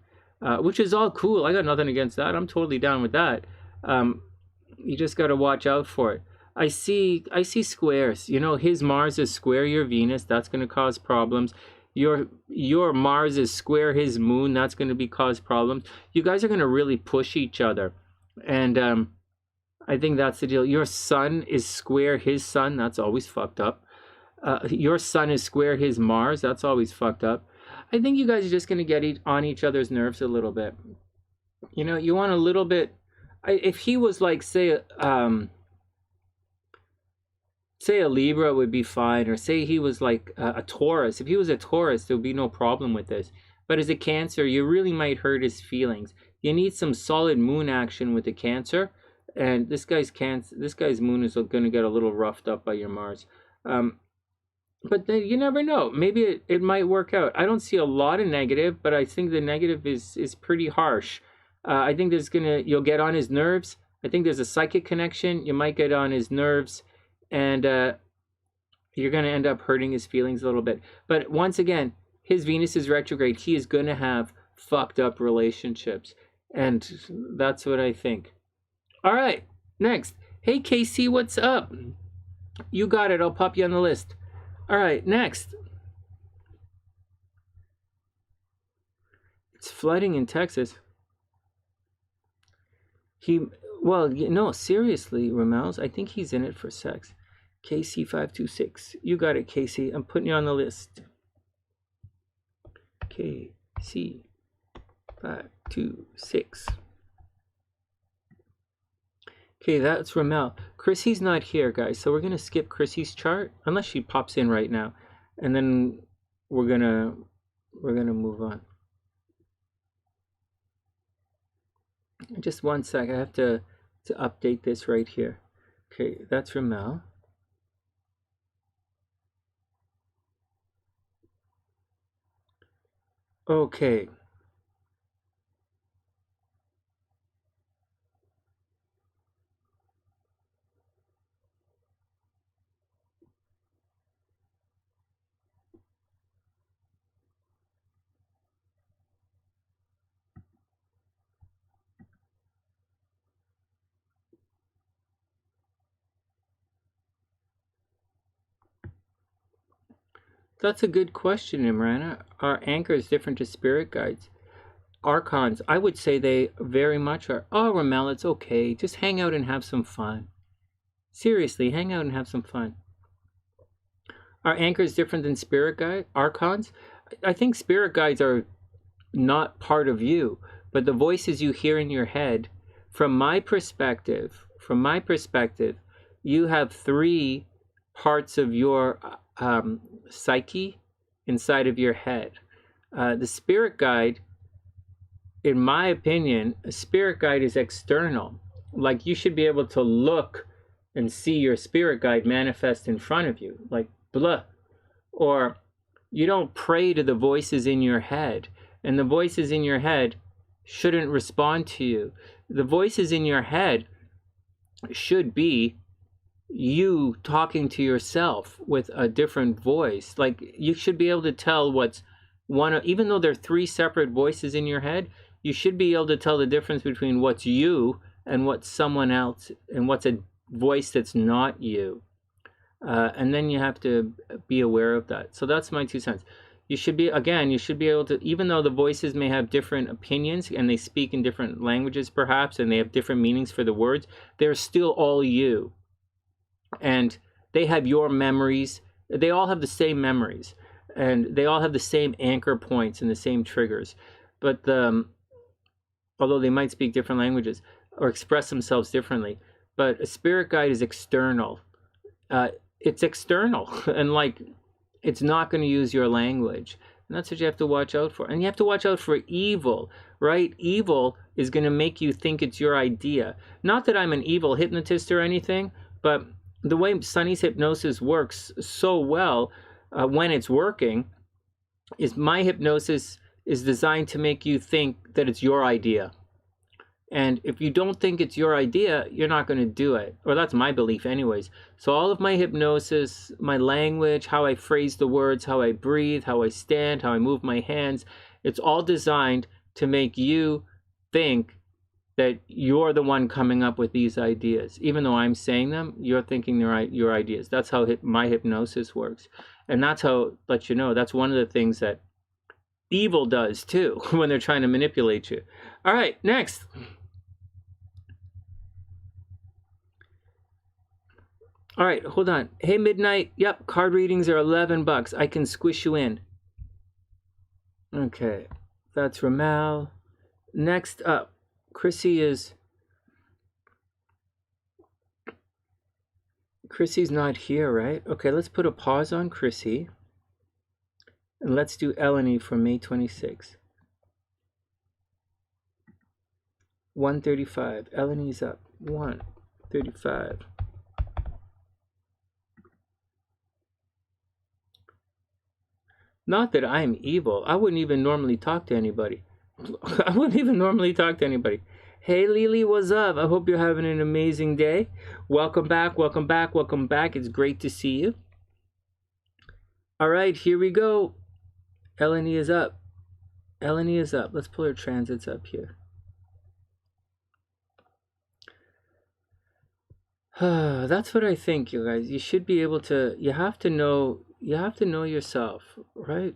which is all cool. I got nothing against that. I'm totally down with that. You just got to watch out for it. I see squares. You know, his Mars is square your Venus. That's going to cause problems. Your Mars is square his Moon. That's going to cause problems. You guys are going to really push each other. And I think that's the deal. Your Sun is square his Sun. That's always fucked up. Your Sun is square his Mars. That's always fucked up. I think you guys are just going to get on each other's nerves a little bit. You know, you want a little bit. If he was like, say a Libra would be fine, or say he was like a Taurus. If he was a Taurus, there would be no problem with this. But as a Cancer, you really might hurt his feelings. You need some solid Moon action with the Cancer, and this guy's Moon is going to get a little roughed up by your Mars. But then you never know. Maybe it might work out. I don't see a lot of negative, but I think the negative is pretty harsh. I think you'll get on his nerves. I think there's a psychic connection. You might get on his nerves, and you're going to end up hurting his feelings a little bit. But once again, his Venus is retrograde. He is going to have fucked up relationships, and that's what I think. All right, next. Hey, Casey, what's up? You got it. I'll pop you on the list. All right, next. It's flooding in Texas. Seriously, Ramels, I think he's in it for sex. KC526. You got it, Casey. I'm putting you on the list. KC526. Okay, that's Ramel. Krissy's not here, guys, so we're gonna skip Krissy's chart unless she pops in right now, and then we're gonna move on. Just one sec. I have to update this right here. Okay, that's Ramel. Okay. That's a good question, Imrana. Are anchors different to spirit guides? Archons, I would say they very much are. Oh, Ramel, it's okay. Just hang out and have some fun. Seriously, hang out and have some fun. Are anchors different than spirit guides? Archons? I think spirit guides are not part of you, but the voices you hear in your head, from my perspective, you have three parts of your psyche inside of your head. The spirit guide, in my opinion, a spirit guide is external. Like, you should be able to look and see your spirit guide manifest in front of you, like blah. Or you don't pray to the voices in your head, and the voices in your head shouldn't respond to you. The voices in your head should be you talking to yourself with a different voice. Like, you should be able to tell what's even though there are three separate voices in your head, you should be able to tell the difference between what's you and what's someone else, and what's a voice that's not you. And then you have to be aware of that. So that's my 2 cents. You should be able to, even though the voices may have different opinions and they speak in different languages perhaps, and they have different meanings for the words, they're still all you. And they have your memories. They all have the same memories, and they all have the same anchor points and the same triggers. But although they might speak different languages or express themselves differently, but a spirit guide is external. It's external, and like, It's not going to use your language. And that's what you have to watch out for. And you have to watch out for evil, right? Evil is going to make you think it's your idea. Not that I'm an evil hypnotist or anything, but the way Sonny's hypnosis works so well when it's working is my hypnosis is designed to make you think that it's your idea. And if you don't think it's your idea, you're not going to do it. Or that's my belief anyways. So all of my hypnosis, my language, how I phrase the words, how I breathe, how I stand, how I move my hands, it's all designed to make you think that you're the one coming up with these ideas. Even though I'm saying them, you're thinking they're your ideas. That's how my hypnosis works. And that's how, let you know, that's one of the things that evil does too when they're trying to manipulate you. All right, next. All right, hold on. Hey, Midnight. Yep, card readings are $11. I can squish you in. Okay, that's Ramel. Next up, Krissy's not here, right? Okay, let's put a pause on Krissy. And let's do Eleni for May 26. 135. Eleni's up. 135. Not that I'm evil. I wouldn't even normally talk to anybody. Hey, Lily, what's up? I hope you're having an amazing day. Welcome back, welcome back, welcome back. It's great to see you. All right, here we go. Eleni is up. Eleni is up. Let's pull her transits up here. That's what I think, you guys. You should be able to, you have to know yourself, right?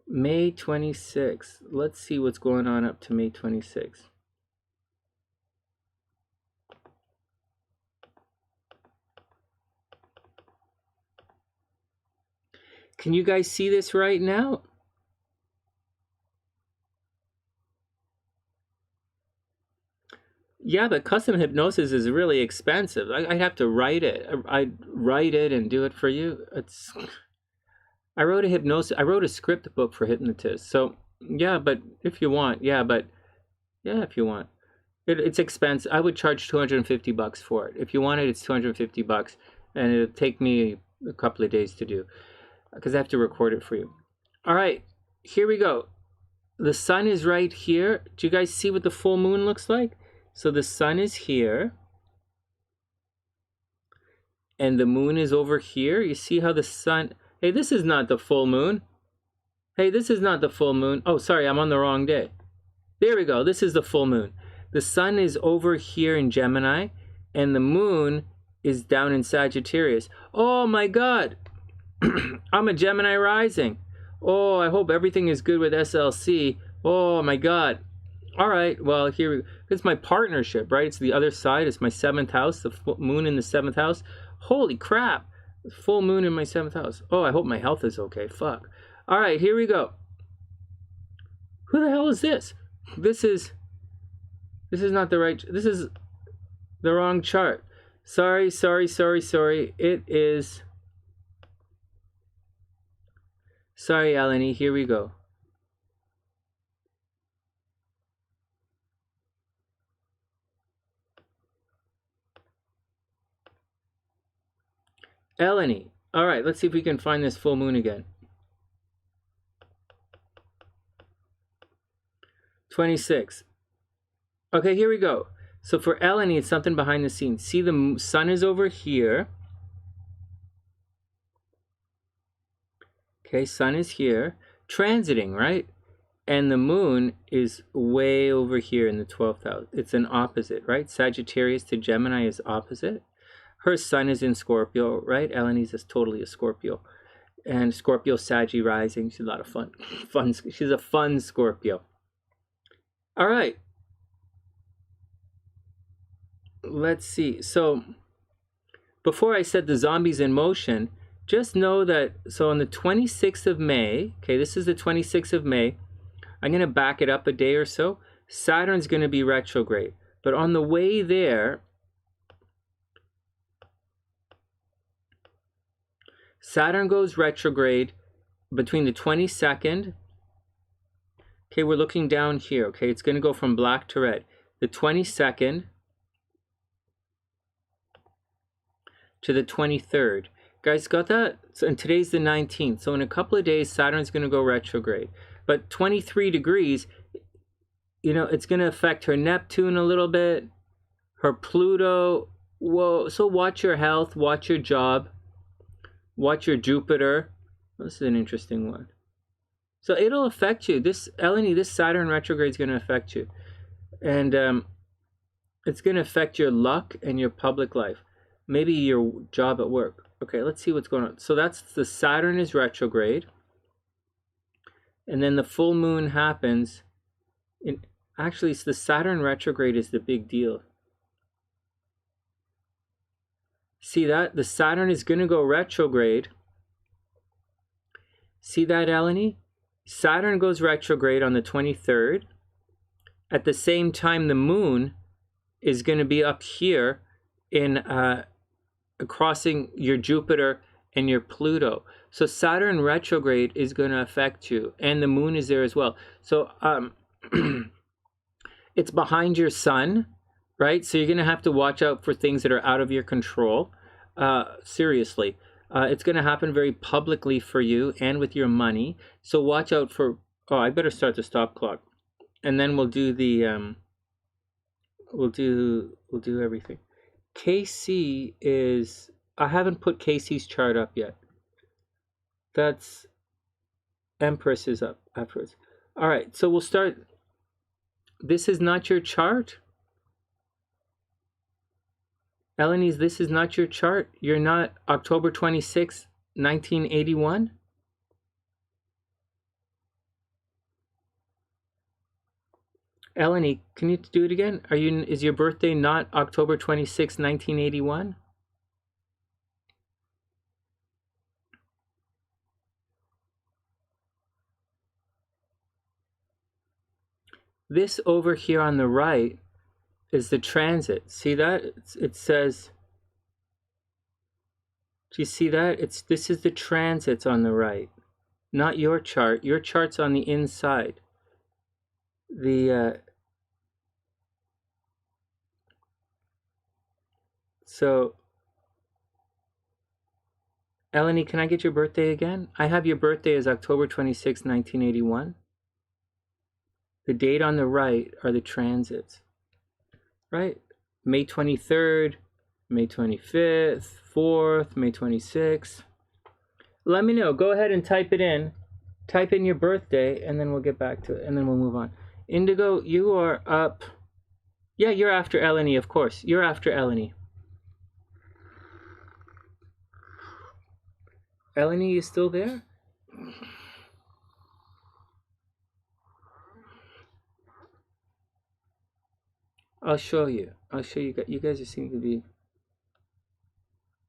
May 26th. Let's see what's going on up to May 26th. Can you guys see this right now? Yeah, but custom hypnosis is really expensive. I'd have to write it. I'd write it and do it for you. I wrote a Scribd book for hypnotists. So yeah, but if you want, if you want, it's expensive. I would charge $250 for it. If you want it, it's $250, and it'll take me a couple of days to do, because I have to record it for you. All right, here we go. The sun is right here. Do you guys see what the full moon looks like? So the sun is here, and the moon is over here. You see how the sun... Hey, this is not the full moon. Hey, this is not the full moon. Oh, sorry, I'm on the wrong day. There we go. This is the full moon. The sun is over here in Gemini, and the moon is down in Sagittarius. Oh, my God. I'm a Gemini rising. Oh, I hope everything is good with SLC. Oh, my God. All right, well, here we go. It's my partnership, right? It's the other side. It's my 7th house, the moon in the 7th house. Holy crap. Full moon in my 7th house. Oh, I hope my health is okay. Fuck. All right, here we go. Who the hell is this? This is not the right... This is the wrong chart. Sorry. It is... Sorry, Eleni. Here we go. Eleni. All right, let's see if we can find this full moon again. 26. Okay, here we go. So for Eleni, it's something behind the scenes. See, the sun is over here. Okay, sun is here. Transiting, right? And the moon is way over here in the 12th house. It's an opposite, right? Sagittarius to Gemini is opposite. Her sun is in Scorpio, right? Eleni's is totally a Scorpio. And Scorpio Saggy rising. She's a lot of fun. She's a fun Scorpio. All right. Let's see. So before I said the zombies in motion, just know that, so on the 26th of May, okay, this is the 26th of May. I'm going to back it up a day or so. Saturn's going to be retrograde. But on the way there, Saturn goes retrograde between the 22nd. Okay, we're looking down here. Okay, it's going to go from black to red. The 22nd to the 23rd. Guys, got that? So, and today's the 19th. So in a couple of days, Saturn's going to go retrograde. But 23 degrees, you know, it's going to affect her Neptune a little bit, her Pluto. Whoa. So watch your health, watch your job, watch your Jupiter. This is an interesting one. So it'll affect you. This, Eleni, this Saturn retrograde is going to affect you. And it's going to affect your luck and your public life. Maybe your job at work. Okay, let's see what's going on. So that's the Saturn is retrograde. And then the full moon happens. Actually, it's the Saturn retrograde is the big deal. See that? The Saturn is going to go retrograde. See that, Eleni? Saturn goes retrograde on the 23rd. At the same time, the moon is going to be up here in crossing your Jupiter and your Pluto. So Saturn retrograde is going to affect you, and the moon is there as well. So it's behind your sun, right? So you're going to have to watch out for things that are out of your control. Seriously. It's going to happen very publicly for you and with your money. So watch out for... Oh, I better start the stop clock. And then we'll do the... We'll do everything. KC is... I haven't put KC's chart up yet. That's... Empress is up afterwards. All right, so we'll start... This is not your chart? Eleni, this is not your chart? You're not October 26, 1981? Eleni, can you do it again? Is your birthday not October 26, 1981? This over here on the right is the transit. See that? It says, do you see that? This is the transits on the right, not your chart. Your chart's on the inside. So, Eleni, can I get your birthday again? I have your birthday as October 26, 1981. The date on the right are the transits. Right? May 23rd, May 25th, 4th, May 26th. Let me know. Go ahead and type it in. Type in your birthday, and then we'll get back to it, and then we'll move on. Indigo, you are up. Yeah, you're after Eleni, of course. You're after Eleni. Eleni, you still there? I'll show you. I'll show you. You guys seem to be...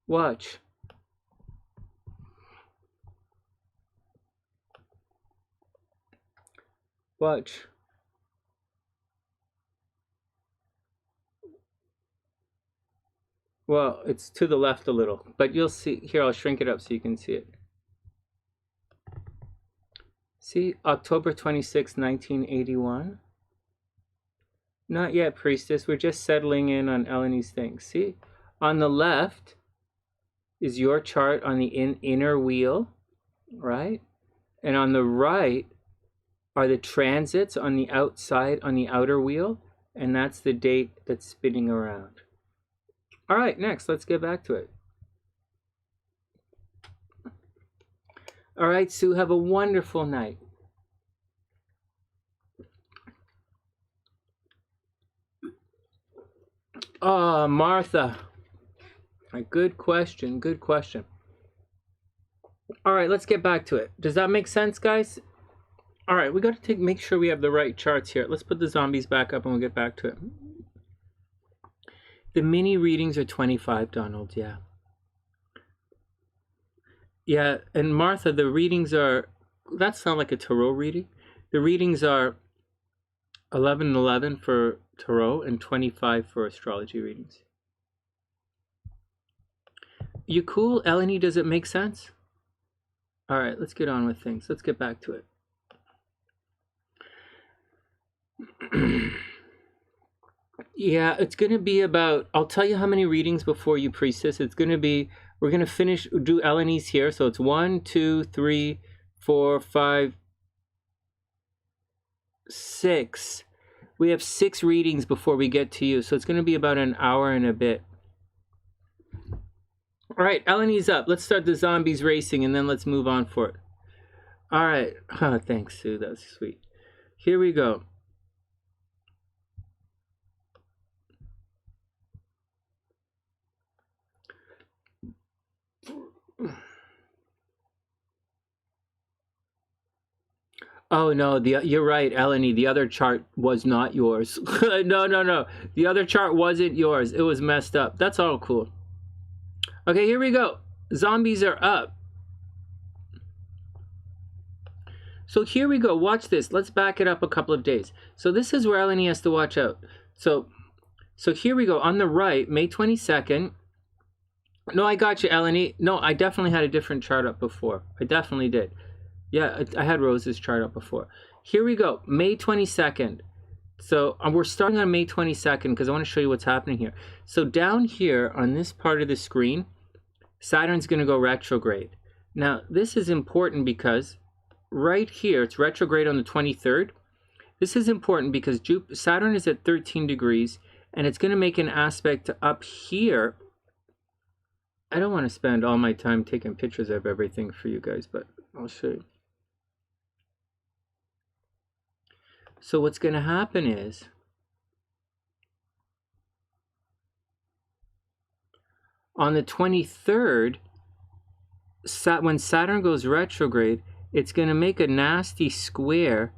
Watch. Watch. Well, it's to the left a little, but you'll see. Here, I'll shrink it up so you can see it. See, October 26, 1981. Not yet, Priestess. We're just settling in on Eleni's things. See, on the left is your chart on the inner wheel, right? And on the right are the transits on the outside, on the outer wheel, and that's the date that's spinning around. All right, next, let's get back to it. All right, Sue, have a wonderful night. Oh, Martha. Good question, good question. All right, let's get back to it. Does that make sense, guys? All right, we got to make sure we have the right charts here. Let's put the zombies back up and we'll get back to it. The mini readings are 25, Donald, yeah. Yeah, and Martha, the readings are, that sounds like a tarot reading. The readings are 11 for tarot and 25 for astrology readings. You cool, Eleni? Does it make sense? All right, let's get on with things. Let's get back to it. Yeah, it's going to be about, I'll tell you how many readings before you, Priestess. It's going to be, we're going to finish, do Eleni's here. So it's 1, 2, 3, 4, 5, 6. We have 6 readings before we get to you. So it's going to be about an hour and a bit. All right, Eleni's up. Let's start the zombies racing and then let's move on for it. All right. Oh, thanks, Sue. That's sweet. Here we go. Oh no, you're right, Eleni. The other chart was not yours. No. The other chart wasn't yours. It was messed up. That's all cool. Okay, here we go. Zombies are up. So here we go. Watch this. Let's back it up a couple of days. So this is where Eleni has to watch out. So here we go. On the right, May 22nd. No, I got you, Eleni. No, I definitely had a different chart up before. I definitely did. Yeah, I had Rose's chart up before. Here we go, May 22nd. So we're starting on May 22nd because I want to show you what's happening here. So down here on this part of the screen, Saturn's going to go retrograde. Now, this is important because right here, it's retrograde on the 23rd. This is important because Saturn is at 13 degrees and it's going to make an aspect to up here. I don't want to spend all my time taking pictures of everything for you guys, but I'll show you. So what's going to happen is on the 23rd, when Saturn goes retrograde, it's going to make a nasty square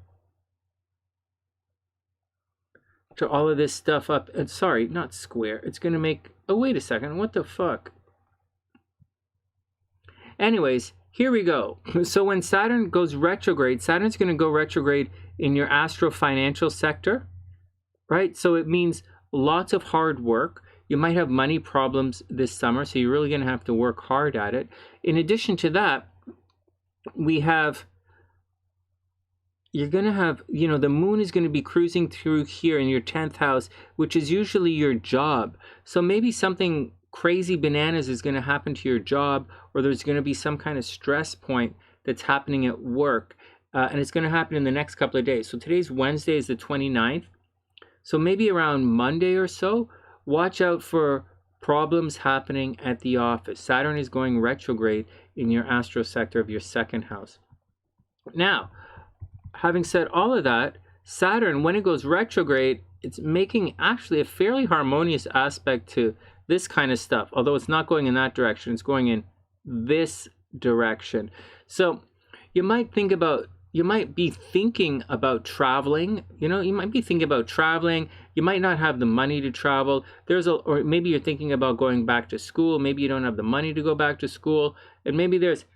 to all of this stuff up. Sorry, not square. It's going to make... Oh, wait a second. What the fuck? Anyways, here we go. So when Saturn goes retrograde, Saturn's going to go retrograde in your astro financial sector, right? So it means lots of hard work. You might have money problems this summer, so you're really going to have to work hard at it. In addition to that, you're going to have, the moon is going to be cruising through here in your 10th house, which is usually your job. So maybe something crazy bananas is going to happen to your job, or there's going to be some kind of stress point that's happening at work, and it's going to happen in the next couple of days. So today's Wednesday is the 29th. So maybe around Monday or so, watch out for problems happening at the office. Saturn is going retrograde in your astro sector of your 2nd house. Now, having said all of that, Saturn, when it goes retrograde, it's making actually a fairly harmonious aspect to this kind of stuff, although it's not going in that direction, it's going in this direction. So you might be thinking about traveling. You might be thinking about traveling. You might not have the money to travel. Or maybe you're thinking about going back to school. Maybe you don't have the money to go back to school, and maybe there's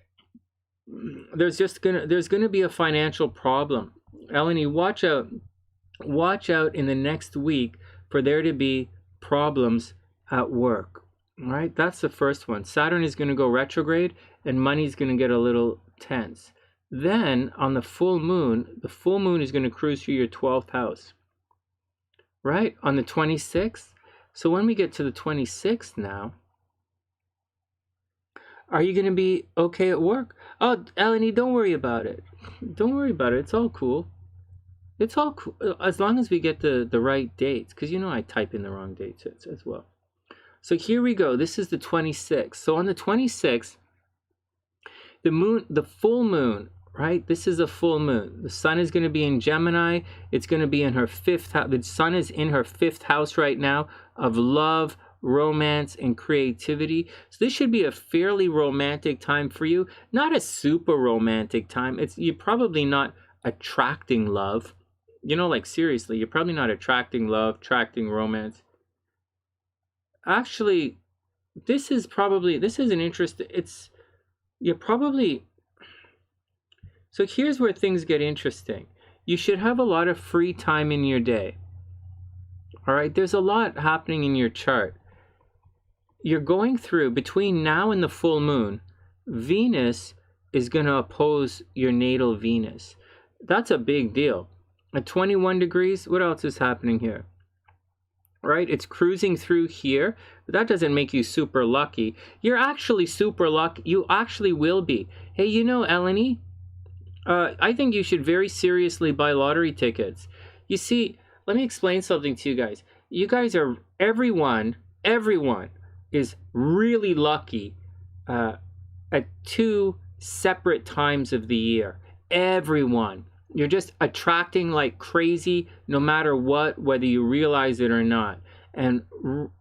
gonna be a financial problem. Eleni, watch out in the next week for there to be problems at work. All right, that's the first one. Saturn is going to go retrograde and money's going to get a little tense. Then on the full moon is going to cruise through your 12th house, right, on the 26th. So when we get to the 26th now, are you going to be okay at work? Oh, Eleni, don't worry about it. Don't worry about it. It's all cool. It's all cool as long as we get the right dates, because I type in the wrong dates as well. So here we go. This is the 26th. So on the 26th, the full moon, right? This is a full moon. The sun is going to be in Gemini. It's going to be in her 5th house. The sun is in her 5th house right now of love, romance, and creativity. So this should be a fairly romantic time for you. Not a super romantic time. You're probably not attracting love. Like seriously, you're probably not attracting love, attracting romance. Actually, this is an interest. So here's where things get interesting. You should have a lot of free time in your day. All right, there's a lot happening in your chart. You're going through, between now and the full moon, Venus is going to oppose your natal Venus. That's a big deal. At 21 degrees, what else is happening here? Right? It's cruising through here, but that doesn't make you super lucky. You're actually super lucky. You actually will be. Hey, you know, Eleni, I think you should very seriously buy lottery tickets. You see, let me explain something to you guys. You guys are, everyone is really lucky at 2 separate times of the year. Everyone. You're just attracting like crazy no matter what, whether you realize it or not. And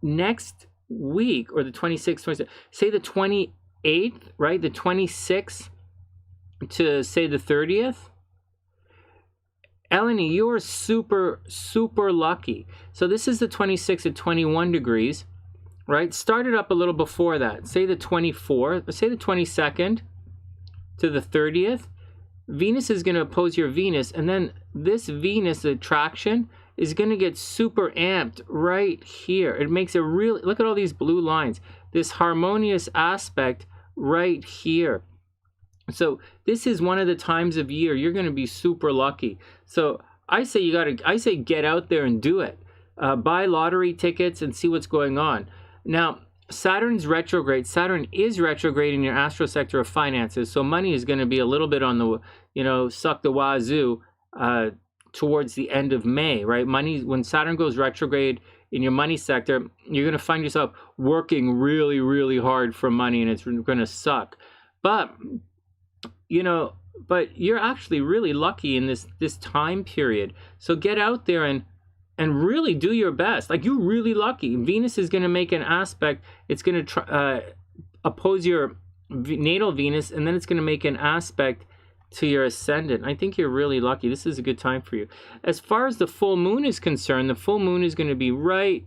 next week, or the 26th, 27th, say the 28th, right? The 26th to say the 30th. Eleni, you are super, super lucky. So this is the 26th at 21 degrees, right? Started up a little before that. Say the 24th, say the 22nd to the 30th. Venus is going to oppose your Venus, and then this Venus attraction is going to get super amped right here. It makes a really, look at all these blue lines, this harmonious aspect right here. So this is one of the times of year you're going to be super lucky. So I say get out there and do it. Buy lottery tickets and see what's going on. Now, Saturn's retrograde. Saturn is retrograde in your astro sector of finances, so money is going to be a little bit on the, you know, suck the wazoo towards the end of May, right? Money, when Saturn goes retrograde in your money sector, you're going to find yourself working really, really hard for money, and it's going to suck. But, you know, but you're actually really lucky in this time period. So get out there and really do your best. Like, you're really lucky. Venus is going to make an aspect. It's going to oppose your natal Venus, and then it's going to make an aspect to your ascendant. I think you're really lucky. This is a good time for you. As far as the full moon is concerned, the full moon is going to be right.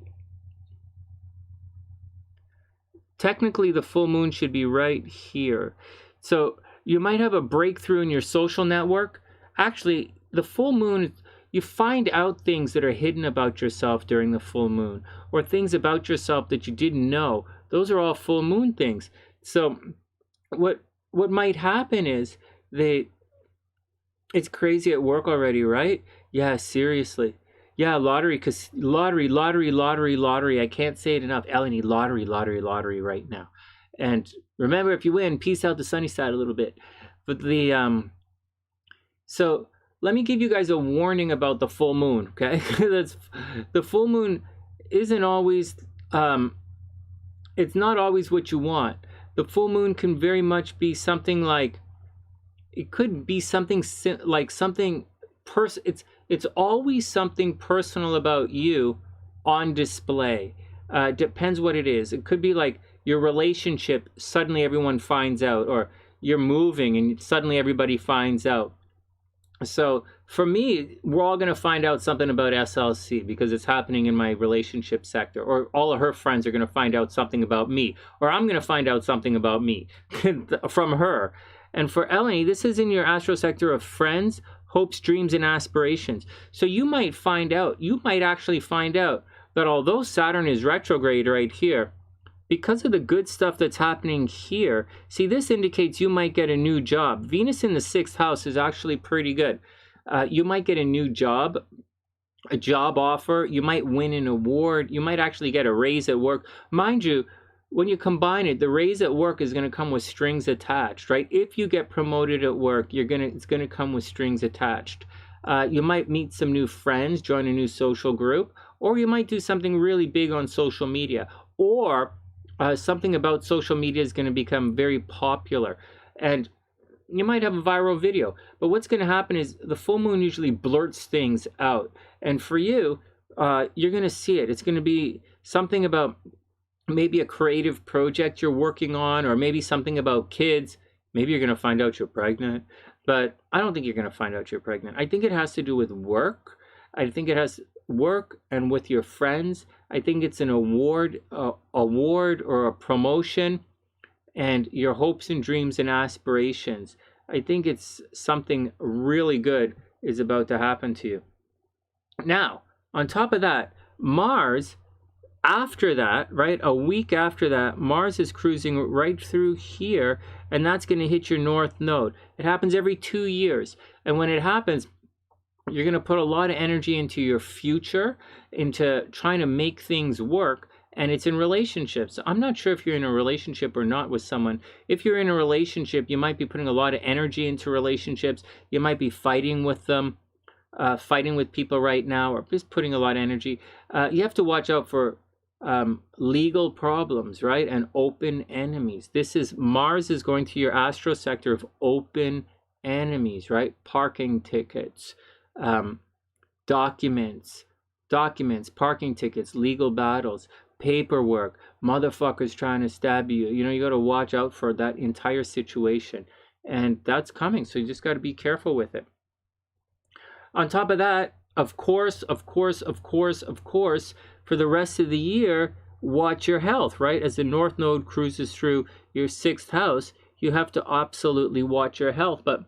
Technically, the full moon should be right here. So you might have a breakthrough in your social network. Actually, the full moon, you find out things that are hidden about yourself during the full moon, or things about yourself that you didn't know. Those are all full moon things. So what might happen is it's crazy at work already, right? Yeah, seriously. Yeah, lottery, because lottery. I can't say it enough. Eleni, lottery right now. And remember, if you win, peace out the sunny side a little bit. But so let me give you guys a warning about the full moon, okay? The full moon isn't always, it's not always what you want. The full moon can very much be something like, it could be something like something, it's always something personal about you on display. Depends what it is. It could be like your relationship, suddenly everyone finds out, or you're moving and suddenly everybody finds out. So for me, we're all going to find out something about SLC because it's happening in my relationship sector, or all of her friends are going to find out something about me, or I'm going to find out something about me from her. And for Eleni, this is in your astro sector of friends, hopes, dreams, and aspirations. So you might actually find out that although Saturn is retrograde right here, because of the good stuff that's happening here, see, this indicates you might get a new job. Venus in the 6th house is actually pretty good. You might get a new job, a job offer. You might win an award. You might actually get a raise at work. Mind you, when you combine it, the raise at work is going to come with strings attached, right? If you get promoted at work, it's going to come with strings attached. You might meet some new friends, join a new social group, or you might do something really big on social media, or something about social media is going to become very popular, and you might have a viral video. But what's going to happen is the full moon usually blurts things out, and for you, you're going to see it. It's going to be something about maybe a creative project you're working on, or maybe something about kids. Maybe you're going to find out you're pregnant, but I don't think you're going to find out you're pregnant. I think it has to do with work. I think it has work and with your friends. I think it's an award or a promotion, and your hopes and dreams and aspirations. I think it's something really good is about to happen to you. Now, on top of that, Mars after that, right, a week after that, Mars is cruising right through here, and that's going to hit your north node. It happens every 2 years. And when it happens, you're going to put a lot of energy into your future, into trying to make things work. And it's in relationships. I'm not sure if you're in a relationship or not with someone. If you're in a relationship, you might be putting a lot of energy into relationships. You might be fighting with them, fighting with people right now, or just putting a lot of energy. You have to watch out for legal problems, right? And open enemies. This is Mars is going to your astro sector of open enemies, right? Parking tickets, documents, parking tickets, legal battles, paperwork, motherfuckers trying to stab you. You know, you got to watch out for that entire situation, and that's coming. So you just got to be careful with it. On top of that, of course, for the rest of the year, watch your health, right? As the North Node cruises through your 6th house, you have to absolutely watch your health. But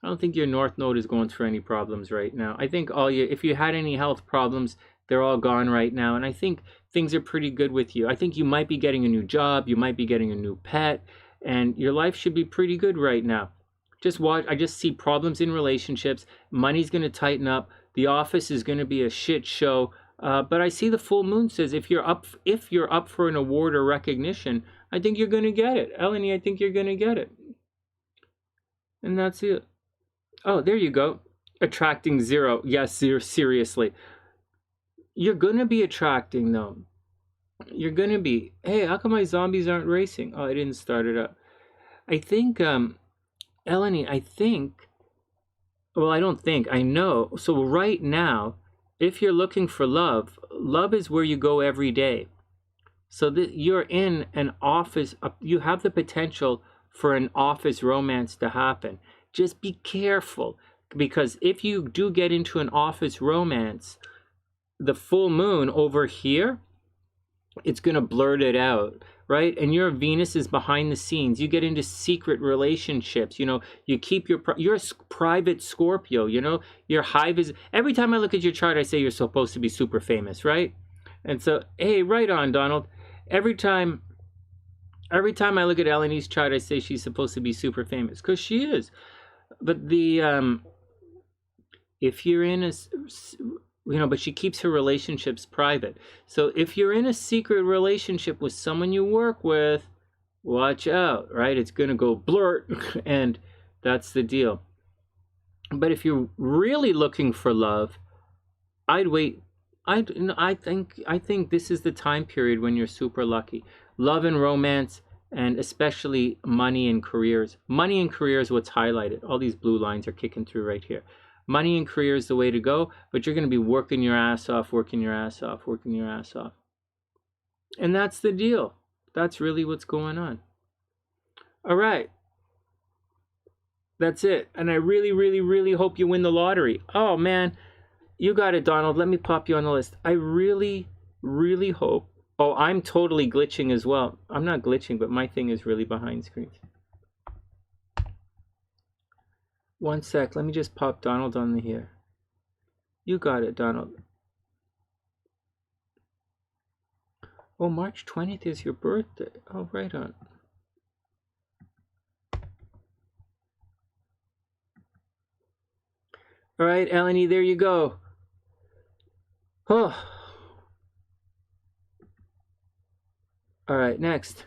I don't think your North Node is going through any problems right now. I think if you had any health problems, they're all gone right now. And I think things are pretty good with you. I think you might be getting a new job. You might be getting a new pet. And your life should be pretty good right now. Just watch. I just see problems in relationships. Money's going to tighten up. The office is going to be a shit show. But I see the full moon says if you're up for an award or recognition, I think you're going to get it. Eleni, I think you're going to get it. And that's it. Oh, there you go. Attracting 0. Yes, seriously. You're going to be attracting them. You're going to be. Hey, how come my zombies aren't racing? Oh, I didn't start it up. I think, Eleni, I know. So right now, if you're looking for love, love is where you go every day. So you're in an office, you have the potential for an office romance to happen. Just be careful, because if you do get into an office romance, the full moon over here, it's going to blurt it out, right? And your Venus is behind the scenes. You get into secret relationships. You know, you keep you're a private Scorpio, you know, your hive is, every time I look at your chart, I say you're supposed to be super famous, right? And so, hey, right on, Donald. Every time I look at Eleni's chart, I say she's supposed to be super famous, because she is. But if you're in a, but she keeps her relationships private. So if you're in a secret relationship with someone you work with, watch out, right? It's going to go blurt, and that's the deal. But if you're really looking for love, I'd wait. I think this is the time period when you're super lucky. Love and romance, and especially money and careers. Money and career is what's highlighted. All these blue lines are kicking through right here. Money and career is the way to go, but you're going to be working your ass off. And that's the deal. That's really what's going on. All right. That's it. And I really, really, really hope you win the lottery. Oh, man. You got it, Donald. Let me pop you on the list. I really, really hope. Oh, I'm totally glitching as well. I'm not glitching, but my thing is really behind screens. One sec. Let me just pop Donald on here. You got it, Donald. Oh, March 20th is your birthday. Oh, right on. All right, Eleni, there you go. Oh. All right, next.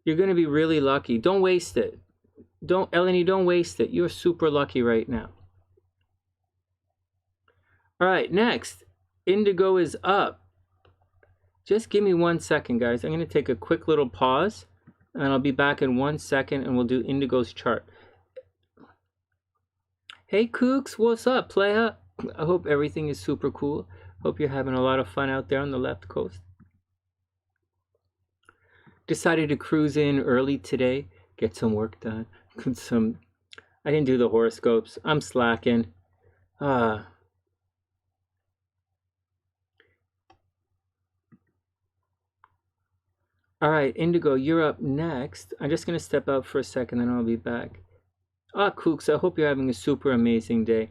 You're going to be really lucky. Don't waste it. Eleni, don't waste it. You're super lucky right now. All right, next. Indigo is up. Just give me 1 second, guys. I'm going to take a quick little pause, and I'll be back in 1 second, and we'll do Indigo's chart. Hey, Kooks, what's up, playa? I hope everything is super cool. Hope you're having a lot of fun out there on the left coast. Decided to cruise in early today, get some work done. I didn't do the horoscopes. I'm slacking. All right, Indigo, you're up next. I'm just going to step out for a second, then I'll be back. Kooks, I hope you're having a super amazing day.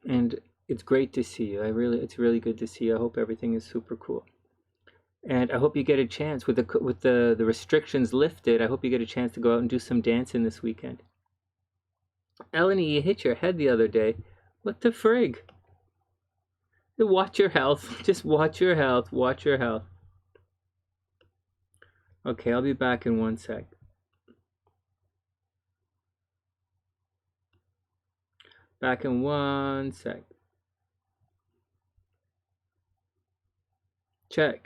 And it's great to see you. It's really good to see you. I hope everything is super cool. And I hope you get a chance with the restrictions lifted. I hope you get a chance to go out and do some dancing this weekend. Eleni, you hit your head the other day. What the frig? Watch your health. Just watch your health. Watch your health. Okay, I'll be back in 1 sec. Back in 1 sec. Check.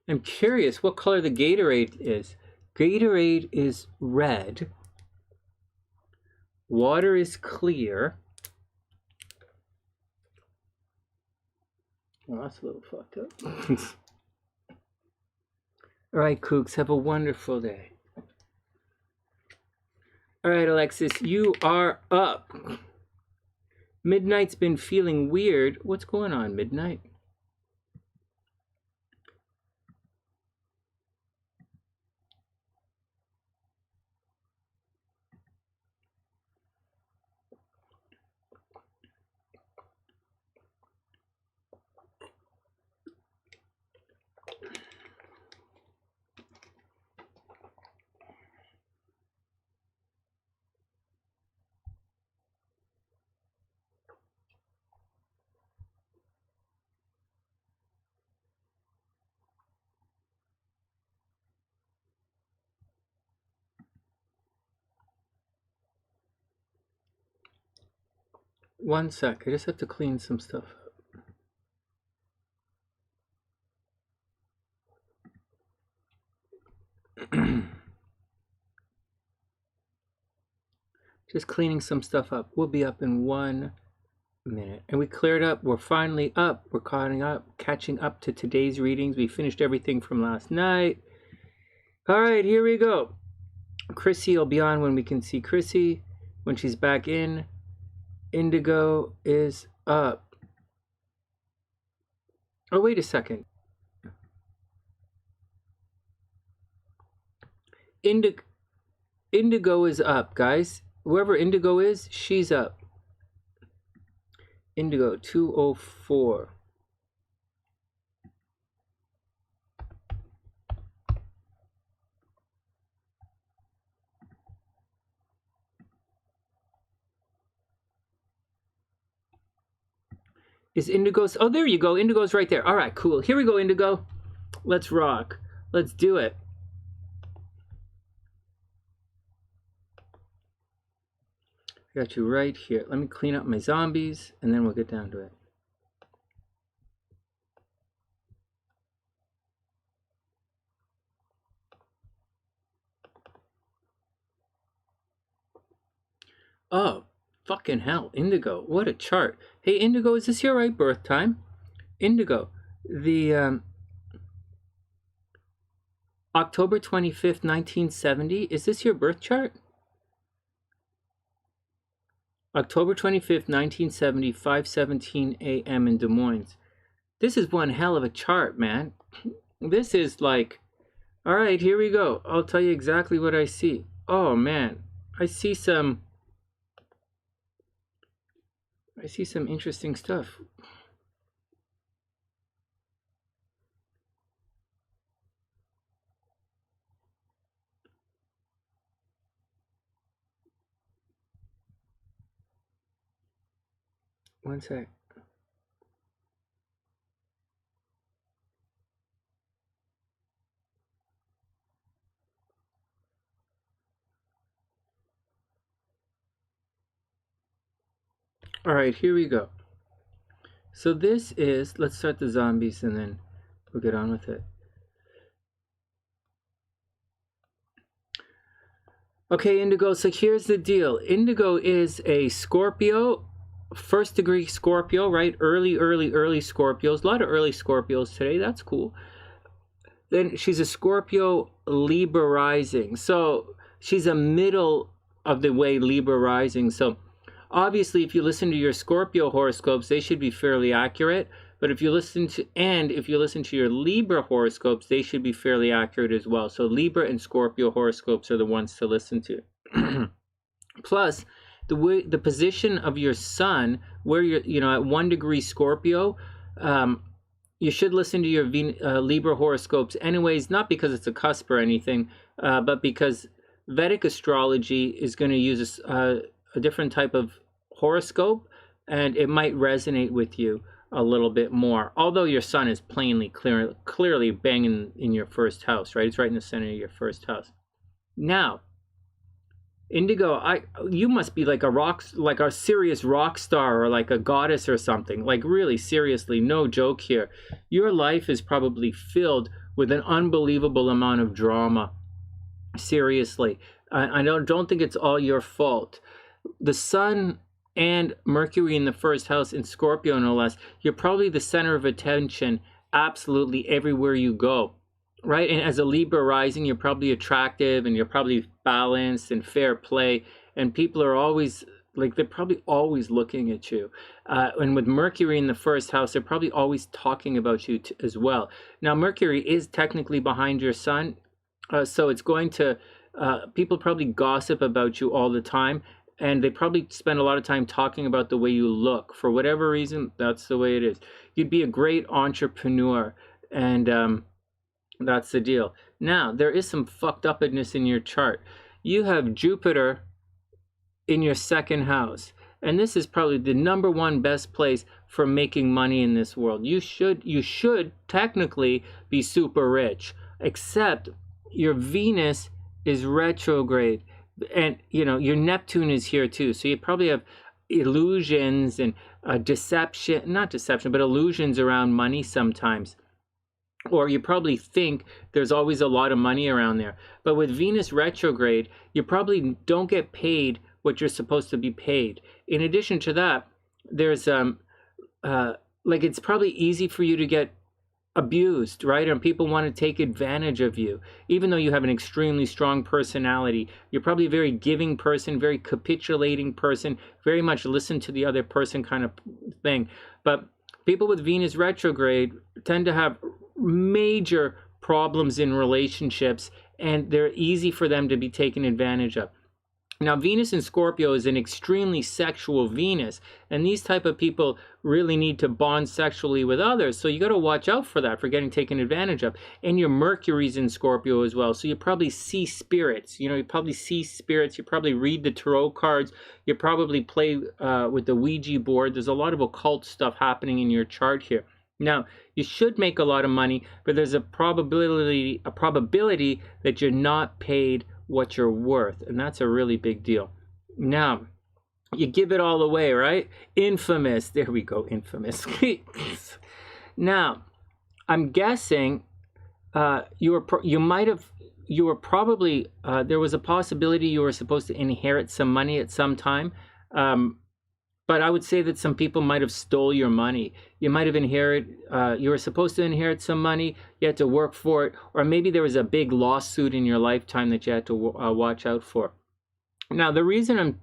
I'm curious what color the Gatorade is. Gatorade is red. Water is clear. Oh, that's a little fucked up. All right, Kooks, have a wonderful day. All right, Alexis, you are up. Midnight's been feeling weird. What's going on, Midnight? One sec, I just have to clean some stuff up. Just cleaning some stuff up. We'll be up in 1 minute. And we cleared up. We're finally up. We're catching up to today's readings. We finished everything from last night. All right, here we go. Krissy will be on when we can see Krissy. When she's back in, Indigo is up. Oh, wait a second. Indigo is up, guys. Whoever Indigo is, she's up. Indigo 204. Is Indigo's? Oh, there you go. Indigo's right there. All right, cool. Here we go, Indigo. Let's rock. Let's do it. I got you right here. Let me clean up my zombies, and then we'll get down to it. Oh, fucking hell. Indigo, what a chart. Hey, Indigo, is this your right birth time? Indigo, the October 25th, 1970, is this your birth chart? October 25th, 1970, 5:17 a.m. in Des Moines. This is one hell of a chart, man. This is like, all right, here we go. I'll tell you exactly what I see. Oh, man. I see some interesting stuff. One sec. All right, here we go. So this is, let's start the zombies and then we'll get on with it. Okay, Indigo, so here's the deal. Indigo is a Scorpio, first degree Scorpio, right? Early Scorpios. A lot of early Scorpios today. That's cool. Then she's a Scorpio Libra rising. So she's a middle of the way Libra rising. So obviously, if you listen to your Scorpio horoscopes, they should be fairly accurate. But if you listen to your Libra horoscopes, they should be fairly accurate as well. So Libra and Scorpio horoscopes are the ones to listen to. Plus, the position of your sun, where you're at 1 degree Scorpio, you should listen to your Libra horoscopes anyways, not because it's a cusp or anything, but because Vedic astrology is going to use a different type of horoscope, and it might resonate with you a little bit more, although your sun is clearly banging in your first house, right? It's right in the center of your first house. Now, Indigo, you must be like a serious rock star or like a goddess or something. Like really, seriously, no joke here. Your life is probably filled with an unbelievable amount of drama. Seriously, I don't think it's all your fault. The sun and Mercury in the first house in Scorpio, no less, you're probably the center of attention absolutely everywhere you go, right? And as a Libra rising, you're probably attractive and you're probably balanced and fair play, and people are always like, they're probably always looking at you. And with Mercury in the first house, they're probably always talking about you as well. Now, Mercury is technically behind your sun, so it's going to, people probably gossip about you all the time. And they probably spend a lot of time talking about the way you look. For whatever reason, that's the way it is. You'd be a great entrepreneur, and that's the deal. Now, there is some fucked upness in your chart. You have Jupiter in your second house, and this is probably the #1 best place for making money in this world. You should technically be super rich, except your Venus is retrograde. And your Neptune is here too, so you probably have illusions and not deception, but illusions around money sometimes. Or you probably think there's always a lot of money around there. But with Venus retrograde, you probably don't get paid what you're supposed to be paid. In addition to that, there's it's probably easy for you to get abused, right? And people want to take advantage of you. Even though you have an extremely strong personality, you're probably a very giving person, very capitulating person, very much listen to the other person kind of thing. But people with Venus retrograde tend to have major problems in relationships, and they're easy for them to be taken advantage of. Now, Venus in Scorpio is an extremely sexual Venus, and these type of people really need to bond sexually with others. So you got to watch out for that, for getting taken advantage of. And your Mercury's in Scorpio as well, so you probably see spirits. You know, you probably see spirits. You probably read the tarot cards. You probably play with the Ouija board. There's a lot of occult stuff happening in your chart here. Now, you should make a lot of money, but there's a probability that you're not paid what you're worth, and that's a really big deal. Now, you give it all away, right? Infamous. There we go, infamous. Now, I'm guessing there was a possibility you were supposed to inherit some money at some time. But I would say that some people might have stole your money. You might have you were supposed to inherit some money, you had to work for it, or maybe there was a big lawsuit in your lifetime that you had to watch out for. Now, the reason I'm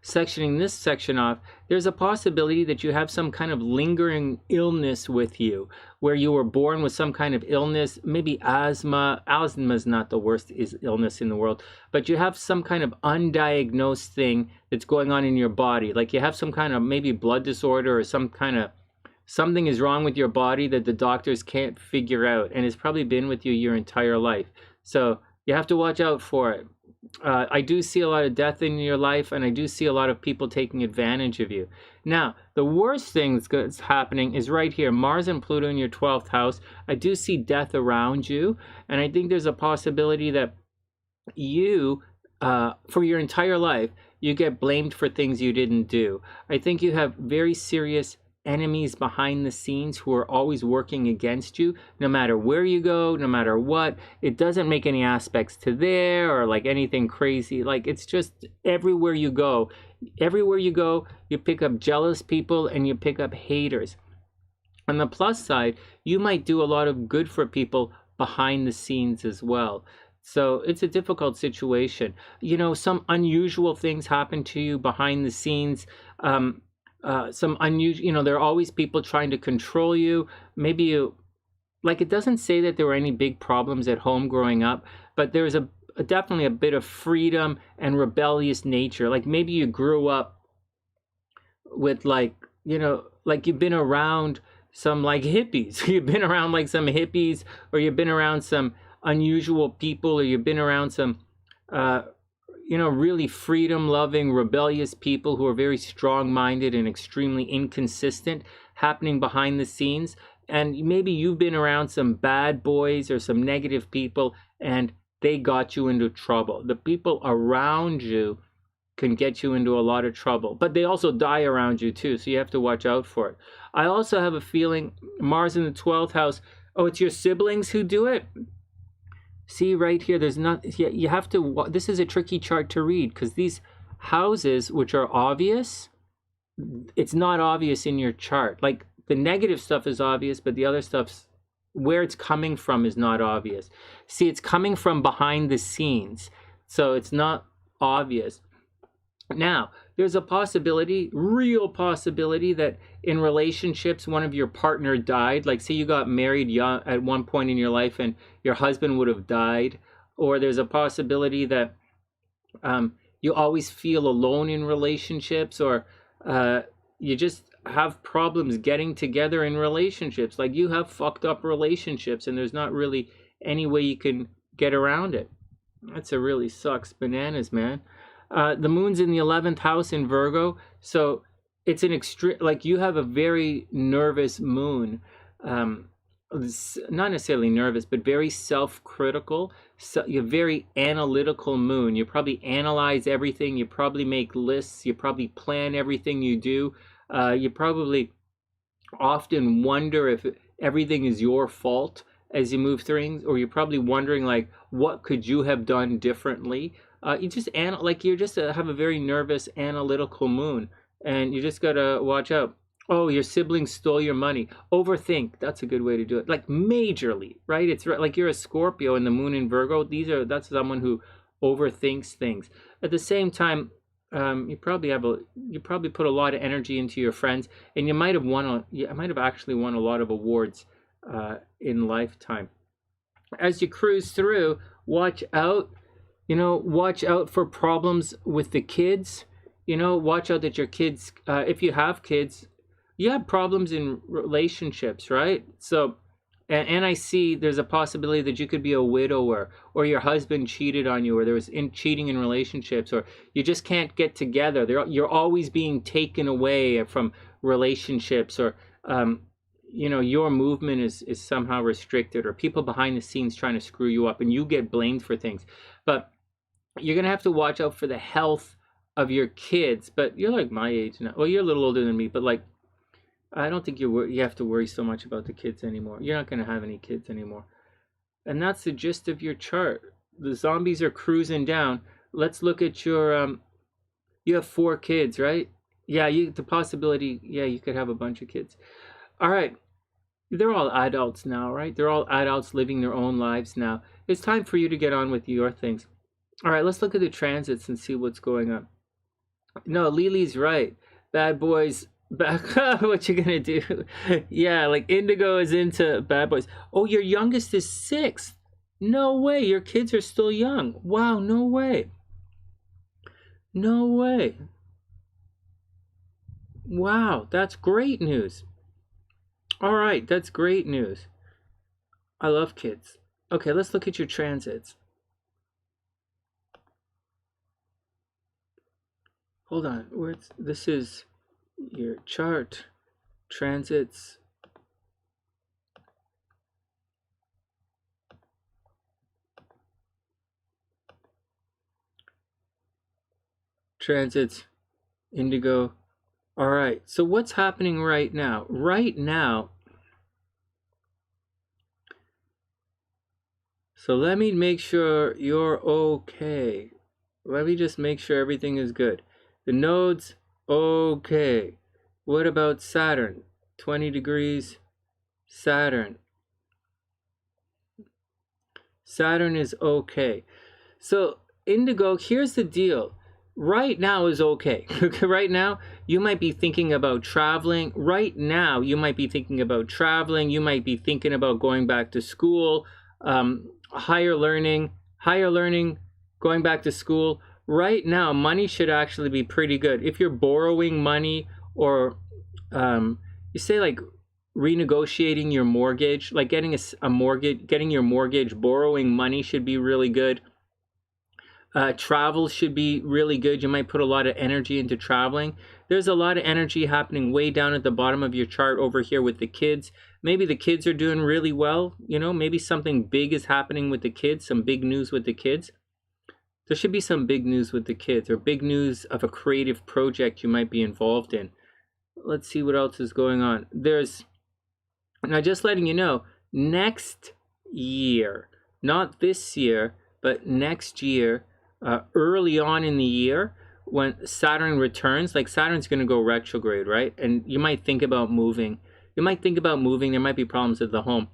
sectioning this section off, there's a possibility that you have some kind of lingering illness with you, where you were born with some kind of illness, maybe asthma. Asthma is not the worst illness in the world, but you have some kind of undiagnosed thing that's going on in your body. Like you have some kind of maybe blood disorder or something is wrong with your body that the doctors can't figure out, and it's probably been with you your entire life. So you have to watch out for it. I do see a lot of death in your life, and I do see a lot of people taking advantage of you. Now, the worst thing that's happening is right here, Mars and Pluto in your 12th house. I do see death around you, and I think there's a possibility that you, for your entire life, you get blamed for things you didn't do. I think you have very serious enemies behind the scenes who are always working against you, no matter where you go, no matter what. It doesn't make any aspects to there or like anything crazy. Like it's just everywhere you go, you pick up jealous people and you pick up haters. On the plus side, you might do a lot of good for people behind the scenes as well. So it's a difficult situation. You know, some unusual things happen to you behind the scenes. Some unusual, you know, there are always people trying to control you. Maybe you, like, it doesn't say that there were any big problems at home growing up, but there's definitely a bit of freedom and rebellious nature. Like maybe you grew up with like, you know, like you've been around some like hippies. You've been around like some hippies, or you've been around some unusual people, or you've been around some, you know, really freedom-loving, rebellious people who are very strong-minded and extremely inconsistent happening behind the scenes. And maybe you've been around some bad boys or some negative people, and they got you into trouble. The people around you can get you into a lot of trouble, but they also die around you too, so you have to watch out for it. I also have a feeling Mars in the 12th house, oh, it's your siblings who do it? See right here, there's not, you have to, this is a tricky chart to read because these houses, which are obvious, it's not obvious in your chart. Like the negative stuff is obvious, but the other stuff's, where it's coming from is not obvious. See, it's coming from behind the scenes, so it's not obvious. Now, there's a possibility, real possibility, that in relationships, one of your partner died. Like say you got married young at one point in your life and your husband would have died. Or there's a possibility that you always feel alone in relationships, or you just have problems getting together in relationships. Like you have fucked up relationships and there's not really any way you can get around it. That's a really sucks bananas, man. The moon's in the 11th house in Virgo, so it's an extreme, like you have a very nervous moon, not necessarily nervous, but very self-critical. So you're very analytical moon. You probably analyze everything. You probably make lists. You probably plan everything you do. You probably often wonder if everything is your fault as you move things, or you're probably wondering like, what could you have done differently? You just have a very nervous, analytical moon, and you just gotta watch out. Oh, your siblings stole your money. Overthink. That's a good way to do it. Like majorly, right? It's like you're a Scorpio and the moon in Virgo. That's someone who overthinks things. At the same time, you probably put a lot of energy into your friends, and you might have actually won a lot of awards in lifetime. As you cruise through, watch out You know, watch out for problems with the kids. You know, watch out that your kids, if you have kids, you have problems in relationships, right? So, and I see there's a possibility that you could be a widower, or your husband cheated on you, or there was cheating in relationships, or you just can't get together. You're always being taken away from relationships, or you know, your movement is somehow restricted, or people behind the scenes trying to screw you up, and you get blamed for things. But you're gonna have to watch out for the health of your kids. But you're like my age now. Well, you're a little older than me, but like, I don't think you have to worry so much about the kids anymore. You're not going to have any kids anymore. And that's the gist of your chart. The zombies are cruising down. Let's look at your, you have 4 kids, right? Yeah, the possibility, yeah, you could have a bunch of kids. All right. They're all adults now, right? They're all adults living their own lives now. It's time for you to get on with your things. All right, let's look at the transits and see what's going on. No, Lily's right. Bad boys... Back what you gonna do? Yeah, like Indigo is into bad boys. Oh, your youngest is 6. No way, your kids are still young. Wow, no way. No way. Wow, that's great news. All right, that's great news. I love kids. Okay, let's look at your transits. Hold on, this is your chart, transits. Transits, Indigo. All right, so what's happening right now? Right now, so let me make sure you're okay. Let me just make sure everything is good. The nodes, okay. What about Saturn? 20 degrees, Saturn. Saturn is okay. So, Indigo, here's the deal. Right now is okay. Right now, you might be thinking about traveling. Right now, you might be thinking about traveling. You might be thinking about going back to school, higher learning, going back to school. Right now, money should actually be pretty good. If you're borrowing money, or you say like renegotiating your mortgage, like getting a mortgage, getting your mortgage, borrowing money should be really good. Travel should be really good. You might put a lot of energy into traveling. There's a lot of energy happening way down at the bottom of your chart over here with the kids. Maybe the kids are doing really well. You know, maybe something big is happening with the kids, some big news with the kids. There should be some big news with the kids, or big news of a creative project you might be involved in. Let's see what else is going on. Now just letting you know, next year, not this year, but next year, early on in the year, when Saturn returns, like Saturn's going to go retrograde, right? And you might think about moving. There might be problems at the home.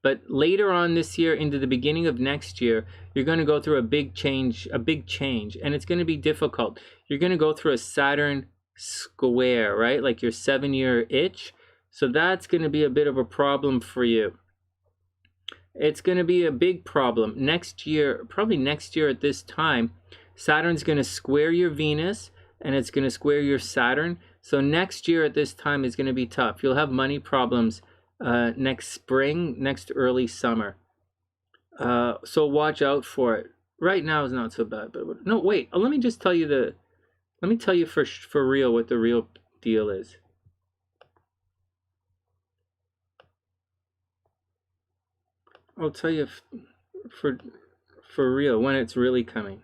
But later on this year, into the beginning of next year, you're going to go through a big change, and it's going to be difficult. You're going to go through a Saturn square, right? Like your 7-year itch. So that's going to be a bit of a problem for you. It's going to be a big problem. Next year, probably next year at this time, Saturn's going to square your Venus, and it's going to square your Saturn. So next year at this time is going to be tough. You'll have money problems next spring, next early summer. So watch out for it. Right now is not so bad, but no, wait. Let me just tell you let me tell you for real what the real deal is. I'll tell you for real when it's really coming.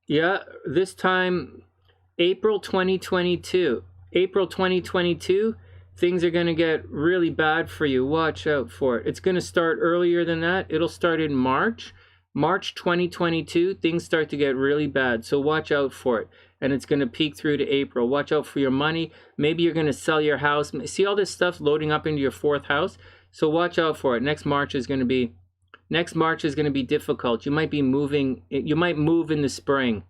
Yeah, this time, April 2022. April 2022, things are going to get really bad for you. Watch out for it. It's going to start earlier than that. It'll start in March. March 2022, things start to get really bad. So watch out for it. And it's going to peak through to April. Watch out for your money. Maybe you're going to sell your house. See all this stuff loading up into your 4th house? So watch out for it. Next March is going to be difficult. You might be moving. You might move in the spring.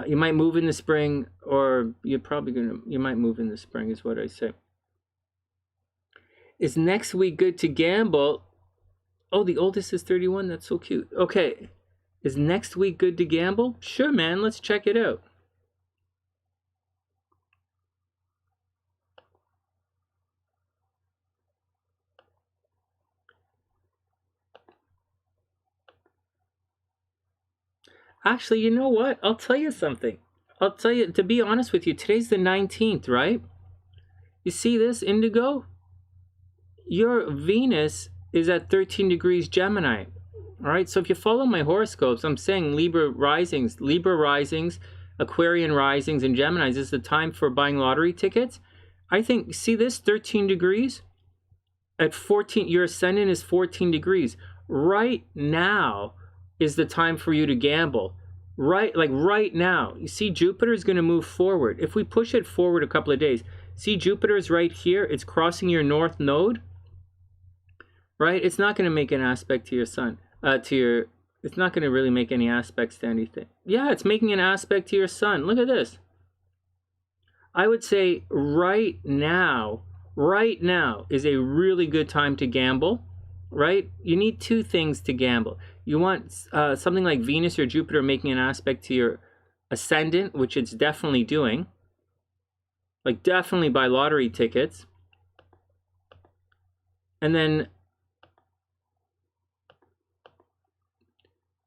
You might move in the spring, or you might move in the spring, is what I say. Is next week good to gamble? Oh, the oldest is 31. That's so cute. Okay. Is next week good to gamble? Sure, man. Let's check it out. Actually, you know what? I'll tell you something. I'll tell you, to be honest with you, today's the 19th, right? You see this, Indigo? Your Venus is at 13 degrees Gemini. All right, so if you follow my horoscopes, I'm saying Libra risings, Aquarian risings, and Geminis is the time for buying lottery tickets. I think, see this, 13 degrees? At 14, your ascendant is 14 degrees. Right now is the time for you to gamble. Right now. You see, Jupiter is going to move forward. If we push it forward a couple of days, see, Jupiter is right here. It's crossing your north node. Right? It's not going to make an aspect to your sun. It's not going to really make any aspects to anything. Yeah, it's making an aspect to your sun. Look at this. I would say right now is a really good time to gamble, right? You need two things to gamble. You want something like Venus or Jupiter making an aspect to your ascendant, which it's definitely doing. Like, definitely buy lottery tickets. And then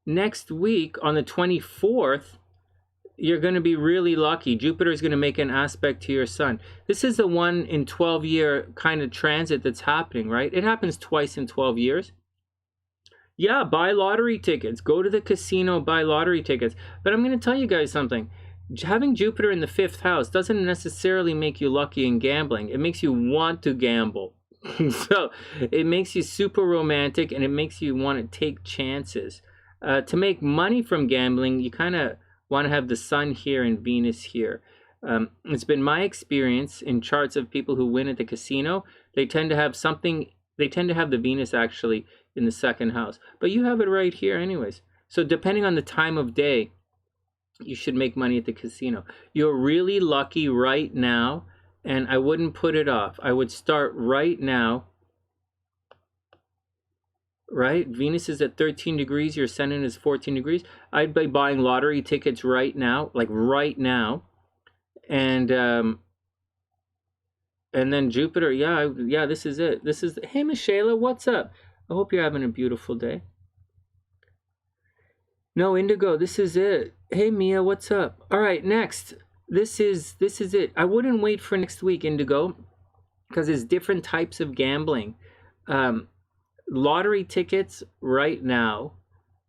next week on the 24th, you're going to be really lucky. Jupiter is going to make an aspect to your sun. This is the 1 in 12 year kind of transit that's happening, right? It happens twice in 12 years. Yeah, buy lottery tickets. Go to the casino, buy lottery tickets. But I'm going to tell you guys something. Having Jupiter in the 5th house doesn't necessarily make you lucky in gambling. It makes you want to gamble. So it makes you super romantic, and it makes you want to take chances. To make money from gambling, you kind of want to have the sun here and Venus here. It's been my experience in charts of people who win at the casino, they tend to have the Venus actually in the 2nd house. But you have it right here anyways. So depending on the time of day, you should make money at the casino. You're really lucky right now, and I wouldn't put it off. I would start right now. Right? Venus is at 13 degrees. Your ascendant is 14 degrees. I'd be buying lottery tickets right now, like right now. And then Jupiter, yeah, this is it. Hey, Michela, what's up? I hope you're having a beautiful day. No, Indigo, this is it. Hey, Mia, what's up? All right, next. This is it. I wouldn't wait for next week, Indigo, because there's different types of gambling. Lottery tickets right now,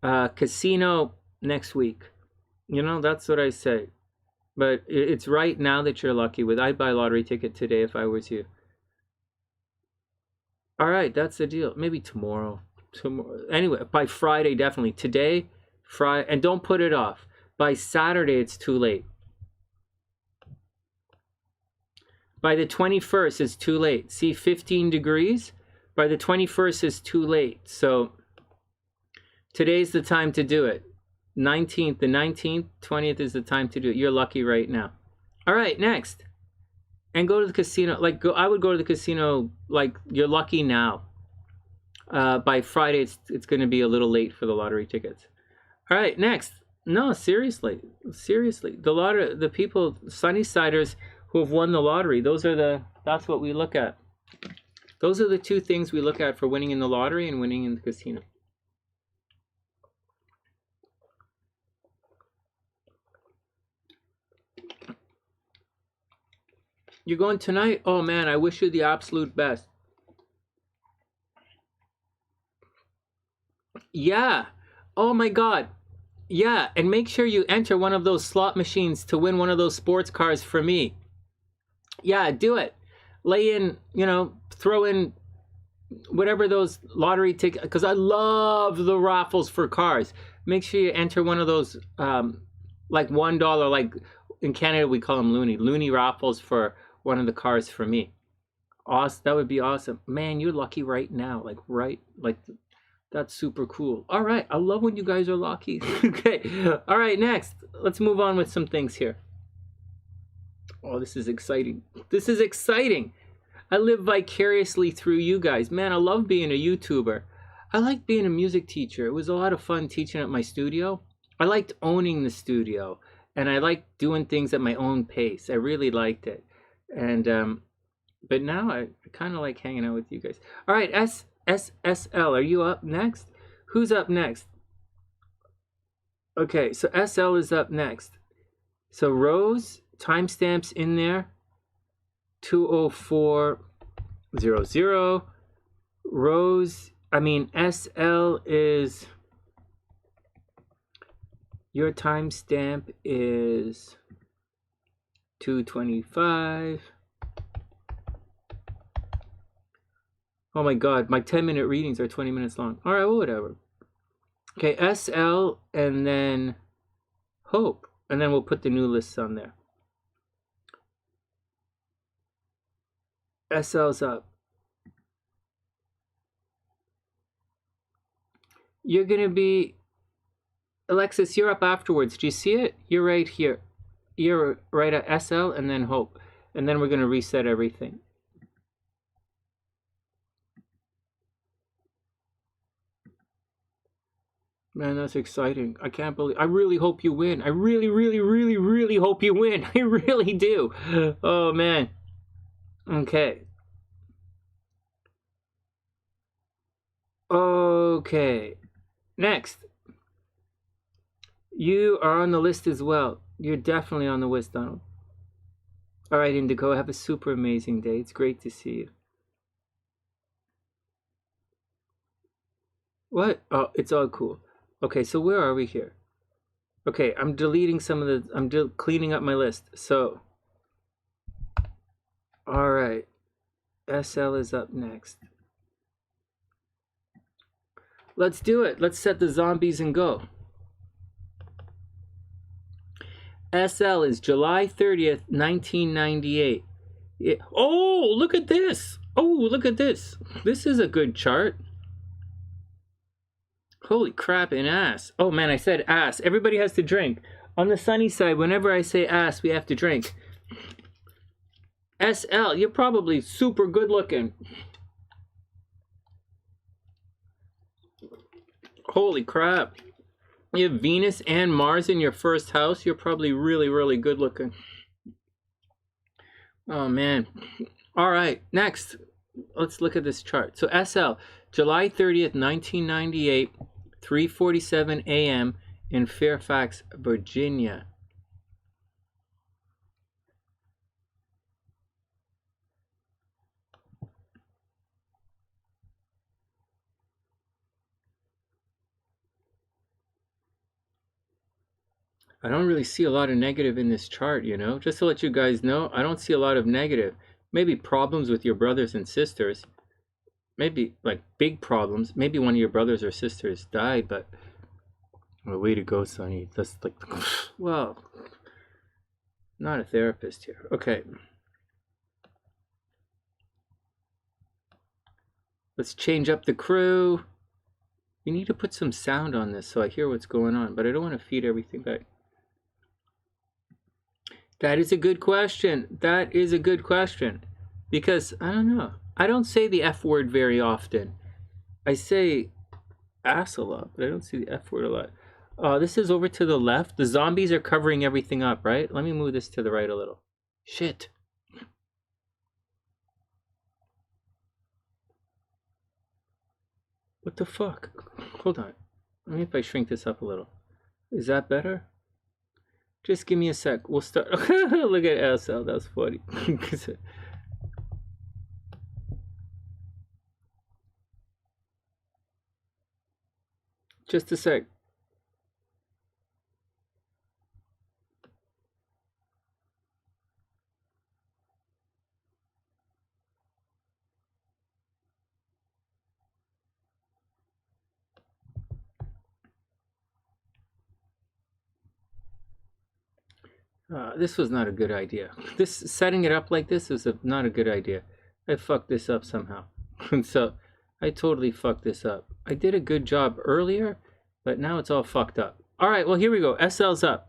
casino next week. You know, that's what I say. But it's right now that you're lucky with. I'd buy a lottery ticket today if I was you. All right, that's the deal. Maybe tomorrow. Anyway, by Friday, definitely. Today, Friday, and don't put it off. By Saturday, it's too late. By the 21st, it's too late. See, 15 degrees? By the 21st is too late. So today's the time to do it. The 19th, 20th is the time to do it. You're lucky right now. All right, next. And go to the casino. I would go to the casino, like, you're lucky now. By Friday, it's going to be a little late for the lottery tickets. All right, next. No, seriously. The people, Sunnysiders who have won the lottery, that's what we look at. Those are the two things we look at for winning in the lottery and winning in the casino. You're going tonight? Oh man, I wish you the absolute best. Yeah. Oh my God. Yeah, and make sure you enter one of those slot machines to win one of those sports cars for me. Yeah, do it. Lay in, throw in whatever those lottery tickets, because I love the raffles for cars. Make sure you enter one of those, like $1, like in Canada we call them loony raffles for one of the cars for me. Awesome, that would be awesome. Man, you're lucky right now. That's super cool. All right, I love when you guys are lucky. Okay, all right, next. Let's move on with some things here. Oh, this is exciting. This is exciting. I live vicariously through you guys. Man, I love being a YouTuber. I like being a music teacher. It was a lot of fun teaching at my studio. I liked owning the studio, and I liked doing things at my own pace. I really liked it. And but now I kind of like hanging out with you guys. All right, SL, are you up next? Who's up next? Okay, so SL is up next. So Rose, timestamps in there. 20400. Rose, SL is, your timestamp is 225. Oh my god, my 10-minute readings are 20 minutes long. All right, well, whatever. Okay, SL and then Hope. And then we'll put the new lists on there. SL's up. You're going to be... Alexis, you're up afterwards. Do you see it? You're right here. You're right at SL and then Hope. And then we're going to reset everything. Man, that's exciting. I can't believe... I really hope you win. I really, really, really, really hope you win. I really do. Oh, man. Okay. Okay. Next. You are on the list as well. You're definitely on the list, Donald. All right, Indigo, have a super amazing day. It's great to see you. What? Oh, it's all cool. Okay, so where are we here? Okay, I'm deleting some of the... I'm cleaning up my list. So... All right. SL is up next. Let's do it. Let's set the zombies and go. SL is July 30th, 1998. Oh, look at this. Oh, look at this. This is a good chart. Holy crap and ass. Oh man, I said ass. Everybody has to drink. On the sunny side, whenever I say ass, we have to drink. SL, you're probably super good looking. Holy crap. You have Venus and Mars in your first house. You're probably really, really good looking. Oh man. All right, next. Let's look at this chart. So SL, July 30th, 1998, 3:47 a.m. in Fairfax, Virginia. I don't really see a lot of negative in this chart, you know. Just to let you guys know, I don't see a lot of negative. Maybe problems with your brothers and sisters. Maybe like big problems. Maybe one of your brothers or sisters died, but well, way to go, Sonny. That's like, well, not a therapist here. Okay. Let's change up the crew. We need to put some sound on this so I hear what's going on, but I don't want to feed everything back. That is a good question. That is a good question. Because, I don't know. I don't say the F word very often. I say ass a lot, but I don't see the F word a lot. This is over to the left. The zombies are covering everything up, right? Let me move this to the right a little. Shit. What the fuck? Hold on. Let me if I shrink this up a little. Is that better? Just give me a sec. We'll start. Look at SL. That's funny. Just a sec. This was not a good idea. Setting it up like this is not a good idea. I fucked this up somehow. So I totally fucked this up. I did a good job earlier, but now it's all fucked up. All right, well, here we go. SL's up.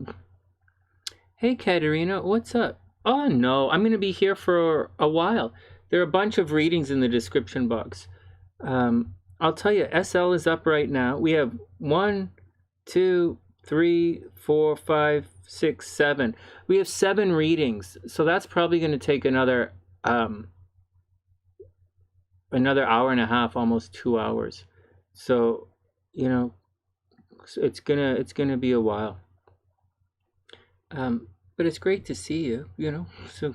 Hey, Katerina, what's up? Oh, no, I'm going to be here for a while. There are a bunch of readings in the description box. I'll tell you, SL is up right now. We have 1, 2, 3, 4, 5, 6, 7. We have 7 readings, so that's probably going to take another hour and a half, almost 2 hours. So, you know, it's gonna be a while. But it's great to see you, you know. So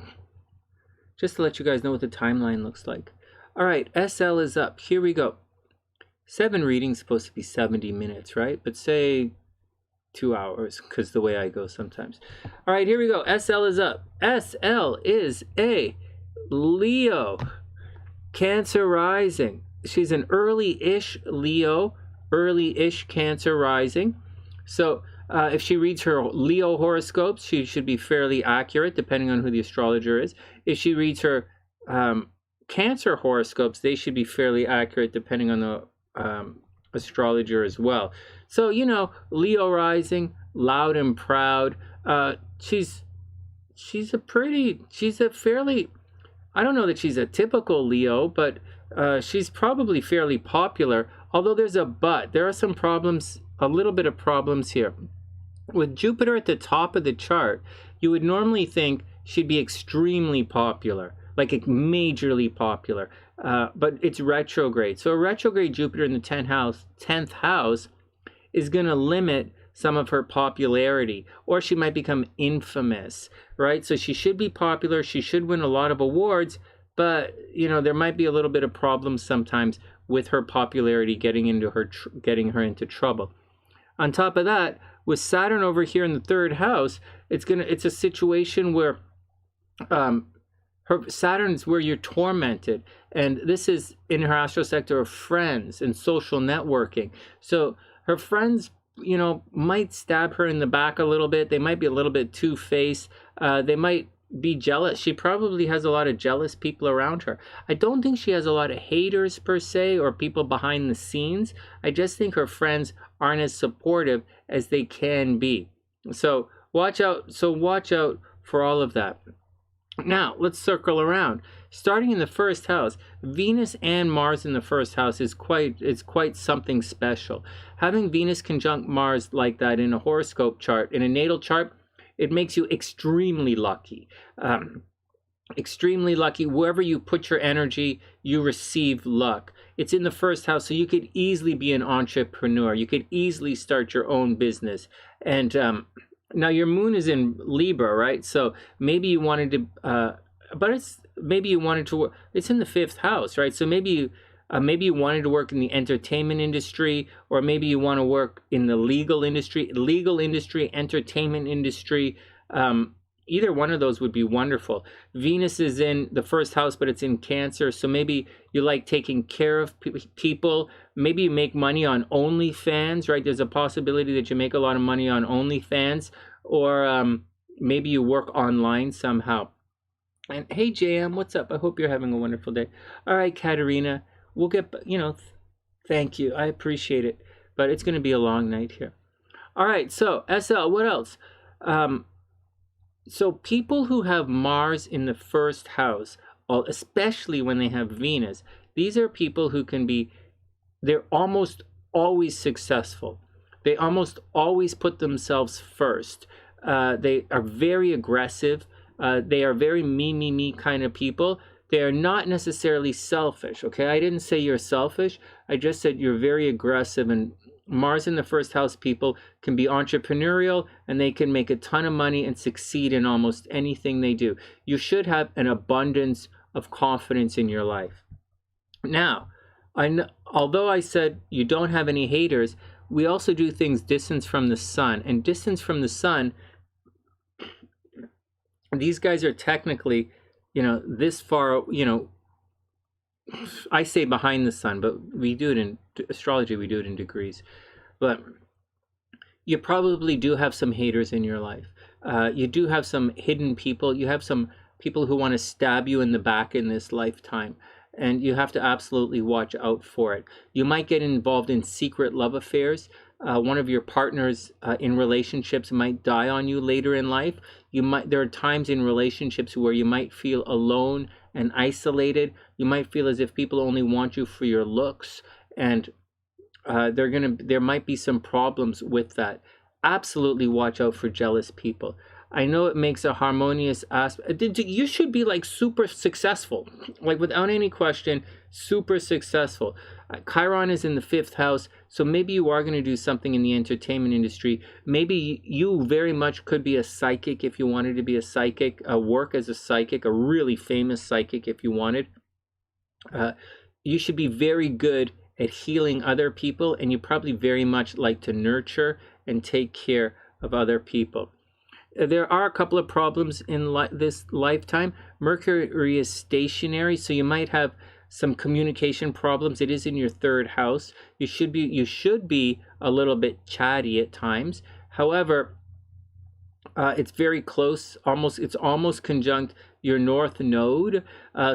just to let you guys know what the timeline looks like. All right, SL is up. Here we go. 7 readings supposed to be 70 minutes, right? But say 2 hours, because the way I go sometimes. All right, here we go. SL is up. SL is a Leo, Cancer rising. She's an early-ish Leo, early-ish Cancer rising. So if she reads her Leo horoscopes, she should be fairly accurate, depending on who the astrologer is. If she reads her Cancer horoscopes, they should be fairly accurate, depending on the astrologer as well. So, you know, Leo rising, loud and proud. She's a fairly, I don't know that she's a typical Leo, but she's probably fairly popular. Although there's a but. There are some problems, a little bit of problems here. With Jupiter at the top of the chart, you would normally think she'd be extremely popular, like majorly popular. But it's retrograde. So a retrograde Jupiter in the 10th house is going to limit some of her popularity, or she might become infamous, right? So she should be popular, she should win a lot of awards, but you know, there might be a little bit of problems sometimes with her popularity getting her into trouble. On top of that, with Saturn over here in the 3rd house, it's a situation where her Saturn's where you're tormented, and this is in her astro sector of friends and social networking. So her friends, you know, might stab her in the back a little bit. They might be a little bit two-faced. They might be jealous. She probably has a lot of jealous people around her. I don't think she has a lot of haters per se, or people behind the scenes. I just think her friends aren't as supportive as they can be. So watch out for all of that. Now, let's circle around. Starting in the 1st house, Venus and Mars in the 1st house is quite something special. Having Venus conjunct Mars like that in a horoscope chart, in a natal chart, it makes you extremely lucky. Extremely lucky. Wherever you put your energy, you receive luck. It's in the 1st house, so you could easily be an entrepreneur. You could easily start your own business. And now your moon is in Libra, right? So maybe you wanted to, it's in the 5th house, right? So maybe you wanted to work in the entertainment industry, or maybe you want to work in the legal industry, entertainment industry. Either one of those would be wonderful. Venus is in the 1st house, but it's in Cancer. So maybe you like taking care of people. Maybe you make money on OnlyFans, right? There's a possibility that you make a lot of money on OnlyFans, or maybe you work online somehow. And hey, JM, what's up? I hope you're having a wonderful day. All right, Katerina, we'll get, thank you. I appreciate it. But it's going to be a long night here. All right, so SL, what else? So people who have Mars in the 1st house, especially when they have Venus, these are people who they're almost always successful. They almost always put themselves first. They are very aggressive. They are very me kind of people. They are not necessarily selfish, okay? I didn't say you're selfish. I just said you're very aggressive, and Mars in the 1st house people can be entrepreneurial, and they can make a ton of money and succeed in almost anything they do. You should have an abundance of confidence in your life. Now, although I said you don't have any haters, we also do things distance from the sun. And distance from the sun, these guys are technically, this far, I say behind the sun, but we do it in astrology, we do it in degrees. But you probably do have some haters in your life. You do have some hidden people. You have some people who want to stab you in the back in this lifetime. and you have to absolutely watch out for it. You might get involved in secret love affairs. One of your partners in relationships might die on you later in life. There are times in relationships where you might feel alone and isolated. You might feel as if people only want you for your looks, and there might be some problems with that. Absolutely watch out for jealous people. I know it makes a harmonious aspect. You should be like super successful, like without any question, super successful. Chiron is in the 5th house, so maybe you are going to do something in the entertainment industry. Maybe you very much could be a psychic if you wanted to be a psychic, work as a psychic, a really famous psychic if you wanted. You should be very good at healing other people, and you probably very much like to nurture and take care of other people. There are a couple of problems in this lifetime. Mercury is stationary, so you might have some communication problems. It is in your 3rd house. You should be a little bit chatty at times. However, it's very close, it's almost conjunct your north node,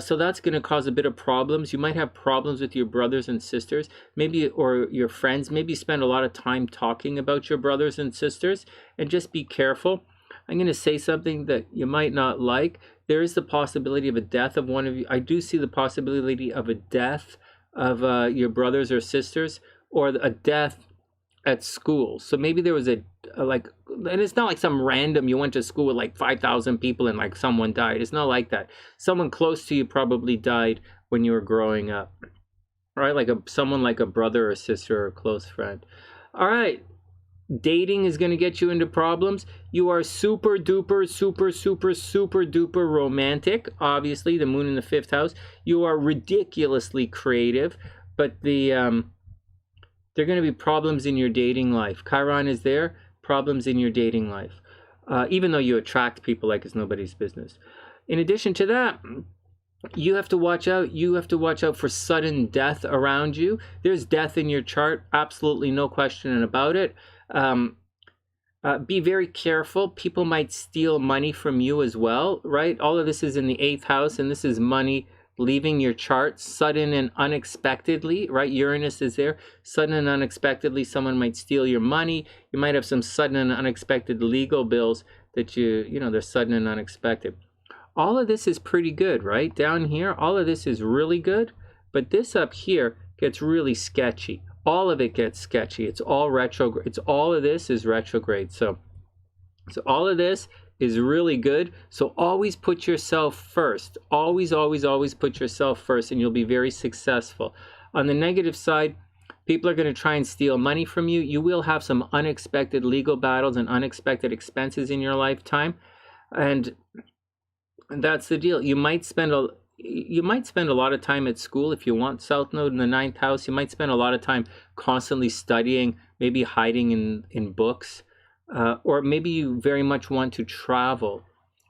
so that's going to cause a bit of problems. You might have problems with your brothers and sisters, maybe, or your friends. Maybe spend a lot of time talking about your brothers and sisters, and just be careful. I'm going to say something that you might not like. There is the possibility of a death of one of you. I do see the possibility of a death of your brothers or sisters, or a death at school. So maybe there was and it's not like some random, you went to school with like 5,000 people and like someone died. It's not like that. Someone close to you probably died when you were growing up, right? Like someone like a brother or sister or a close friend. All right. Dating is going to get you into problems. You are super duper, super duper romantic. Obviously, the moon in the 5th house. You are ridiculously creative, but there are going to be problems in your dating life. Chiron is there, problems in your dating life. Even though you attract people like it's nobody's business. In addition to that, you have to watch out. You have to watch out for sudden death around you. There's death in your chart, absolutely no question about it. Be very careful. People might steal money from you as well, right? All of this is in the 8th house, and this is money leaving your chart sudden and unexpectedly, right? Uranus is there. Sudden and unexpectedly, someone might steal your money. You might have some sudden and unexpected legal bills that they're sudden and unexpected. All of this is pretty good, right? Down here, all of this is really good, but this up here gets really sketchy. All of it gets sketchy. It's all retrograde. All of this is retrograde. So all of this is really good. So always put yourself first. Always put yourself first, and you'll be very successful. On the negative side, people are going to try and steal money from you. You will have some unexpected legal battles and unexpected expenses in your lifetime, and that's the deal. You might spend a lot of time at school if you want South Node in the 9th house. You might spend a lot of time constantly studying, maybe hiding in books, or maybe you very much want to travel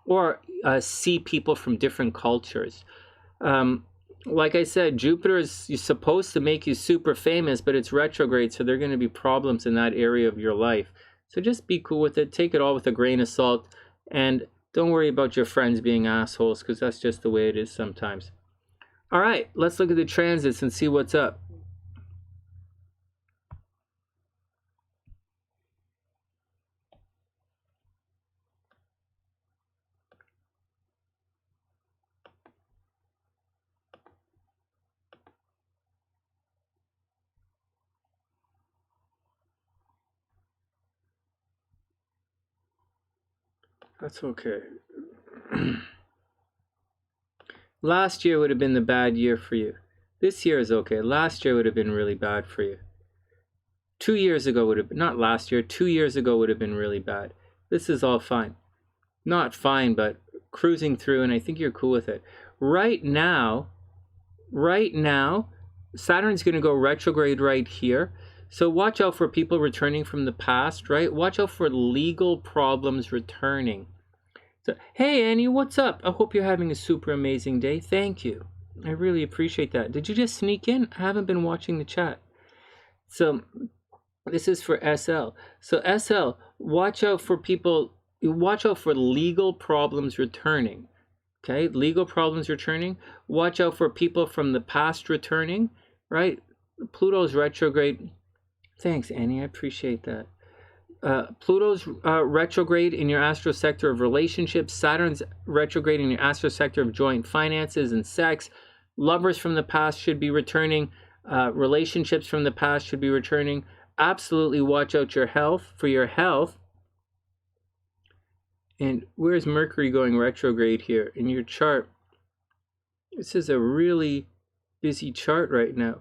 or see people from different cultures. Like I said, Jupiter is supposed to make you super famous, but it's retrograde, so there are going to be problems in that area of your life. So just be cool with it. Take it all with a grain of salt, and don't worry about your friends being assholes, because that's just the way it is sometimes. All right, let's look at the transits and see what's up. That's okay. Last year would have been the bad year for you. This year is okay. Last year would have been really bad for you. 2 years ago would have been, not last year, 2 years ago would have been really bad. This is all fine. Not fine, but cruising through, and I think you're cool with it. Right now, Saturn's going to go retrograde right here. So watch out for people returning from the past, right? Watch out for legal problems returning. So, hey, Annie, what's up? I hope you're having a super amazing day. Thank you. I really appreciate that. Did you just sneak in? I haven't been watching the chat. So this is for SL. So SL, watch out for people. Watch out for legal problems returning. Okay, legal problems returning. Watch out for people from the past returning, right? Pluto's retrograde. Thanks, Annie. I appreciate that. Pluto's retrograde in your astro sector of relationships. Saturn's retrograde in your astro sector of joint finances and sex. Lovers from the past should be returning. Relationships from the past should be returning. Absolutely watch out for your health. And where's Mercury going retrograde here in your chart? This is a really busy chart right now.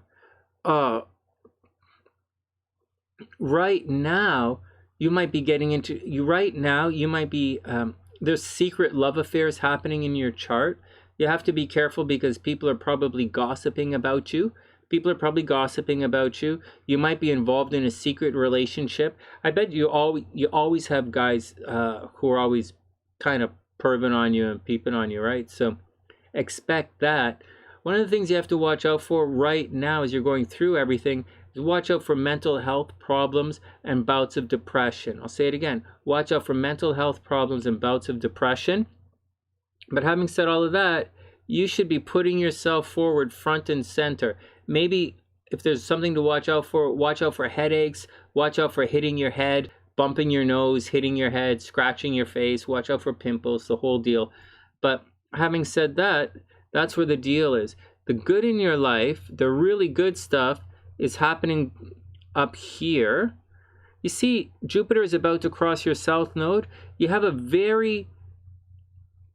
Right now, you might be getting into there's secret love affairs happening in your chart. You have to be careful because people are probably gossiping about you. You might be involved in a secret relationship. I bet you always have guys who are always kind of perving on you and peeping on you, right? So expect that. One of the things you have to watch out for right now as you're going through everything is watch out for mental health problems and bouts of depression. I'll say it again. Watch out for mental health problems and bouts of depression. But having said all of that, you should be putting yourself forward front and center. Maybe if there's something to watch out for headaches, watch out for hitting your head, bumping your nose, hitting your head, scratching your face, watch out for pimples, the whole deal. But having said that, that's where the deal is. The good in your life, the really good stuff is happening up here. You see, Jupiter is about to cross your south node. You have a very...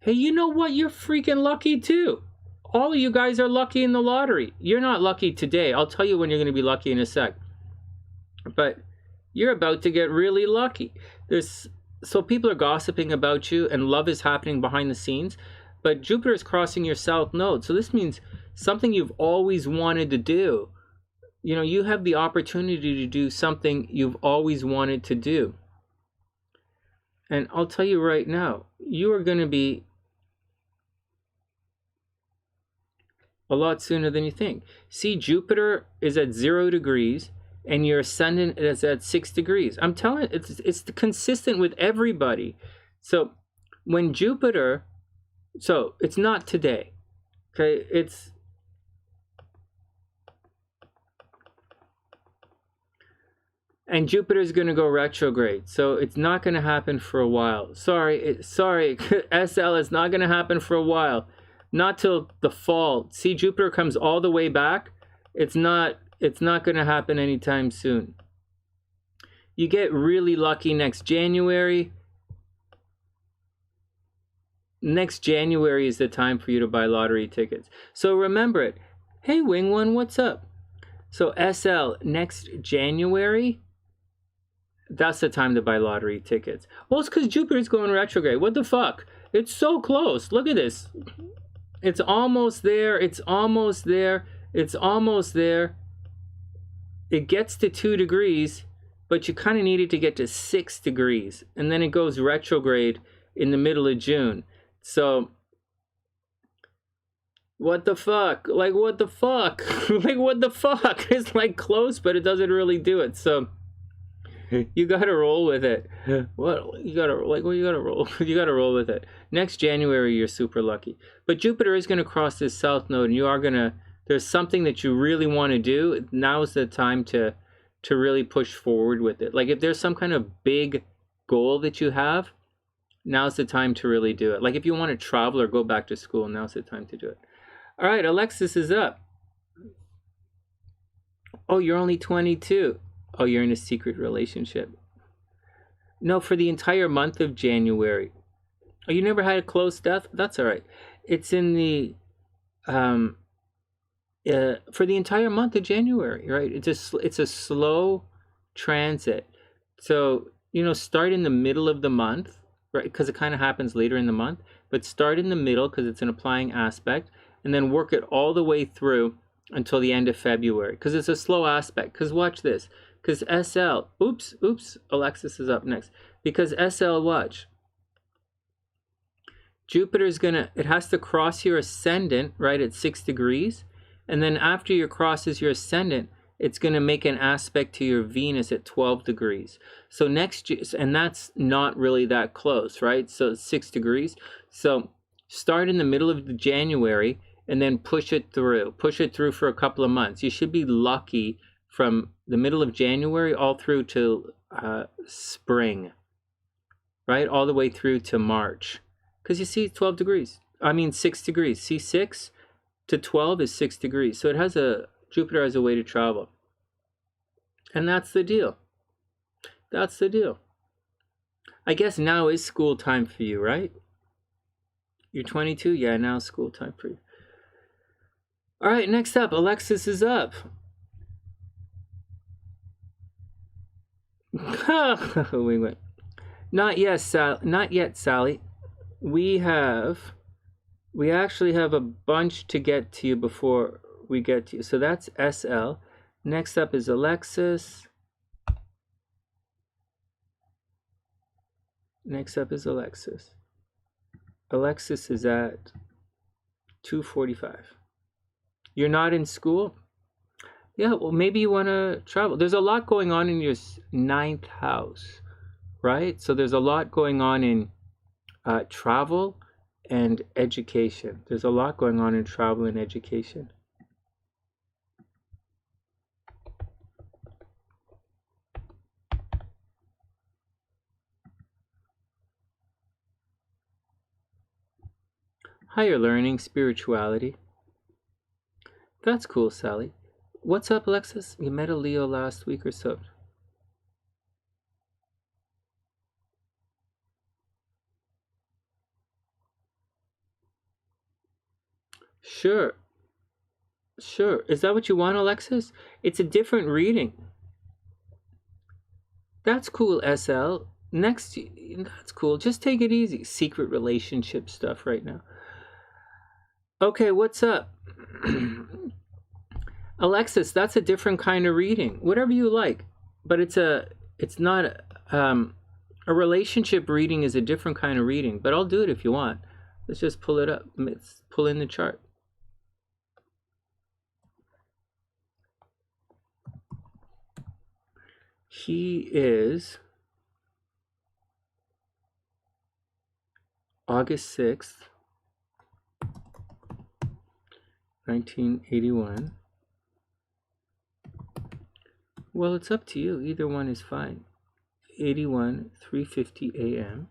Hey, you know what? You're freaking lucky too. All of you guys are lucky in the lottery. You're not lucky today. I'll tell you when you're going to be lucky in a sec. But you're about to get really lucky. So people are gossiping about you and love is happening behind the scenes. But Jupiter is crossing your south node. So this means something you've always wanted to do. You know, you have the opportunity to do something you've always wanted to do. And I'll tell you right now, you are going to be a lot sooner than you think. See, Jupiter is at 0 degrees and your ascendant is at 6 degrees. I'm telling you, it's consistent with everybody. So when Jupiter, so it's not today, okay? And Jupiter is going to go retrograde, so it's not going to happen for a while. Sorry, SL, it's not going to happen for a while. Not till the fall. See, Jupiter comes all the way back. It's not going to happen anytime soon. You get really lucky next January. Next January is the time for you to buy lottery tickets. So remember it. Hey, Wing One, what's up? So SL, next January, that's the time to buy lottery tickets. Well, it's because Jupiter's going retrograde. What the fuck? It's so close. Look at this. It's almost there. It's almost there. It's almost there. It gets to 2 degrees, but you kind of need it to get to 6 degrees. And then it goes retrograde in the middle of June. So, what the fuck? Like, what the fuck? Like, what the fuck? It's like close, but it doesn't really do it. So, you gotta roll with it. You gotta roll. You gotta roll with it. Next January, you're super lucky. But Jupiter is gonna cross this south node, and you are gonna. There's something that you really want to do. Now's the time to really push forward with it. Like if there's some kind of big goal that you have, now's the time to really do it. Like if you want to travel or go back to school, now's the time to do it. All right, Alexis is up. Oh, you're only 22. Oh, you're in a secret relationship. No, for the entire month of January. Oh, you never had a close death? That's all right. It's in the for the entire month of January, right? It's a slow transit. So, you know, start in the middle of the month, right? Because it kind of happens later in the month, but start in the middle because it's an applying aspect, and then work it all the way through until the end of February because it's a slow aspect. Because watch this. Because SL, oops, Alexis is up next. Because SL, watch. Jupiter's it has to cross your ascendant, right, at 6 degrees. And then after it crosses your ascendant, it's going to make an aspect to your Venus at 12 degrees. So and that's not really that close, right? So it's 6 degrees. So Start in the middle of January and then push it through. Push it through for a couple of months. You should be lucky from the middle of January all through to spring, right? All the way through to March. Because you see 12 degrees. I mean 6 degrees. See 6 to 12 is 6 degrees. So it has Jupiter has a way to travel. And that's the deal. That's the deal. I guess now is school time for you, right? You're 22? Yeah, now is school time for you. All right, next up, Alexis is up. We went. Not yet, Sally. We actually have a bunch to get to you before we get to you. So that's SL. Next up is Alexis. Next up is Alexis. Alexis is at 2:45. You're not in school? Yeah, well, maybe you want to travel. There's a lot going on in your 9th house, right? So there's a lot going on in travel and education. There's a lot going on in travel and education. Higher learning, spirituality. That's cool, Sally. What's up, Alexis? You met a Leo last week or so. Sure. Sure. Is that what you want, Alexis? It's a different reading. That's cool, SL. Next, that's cool. Just take it easy. Secret relationship stuff right now. Okay, what's up? Alexis, that's a different kind of reading. Whatever you like. But it's not a relationship reading is a different kind of reading, but I'll do it if you want. Let's just pull it up. Let's pull in the chart. He is August 6th, 1981. Well, it's up to you. Either one is fine. 81, 3:50 a.m.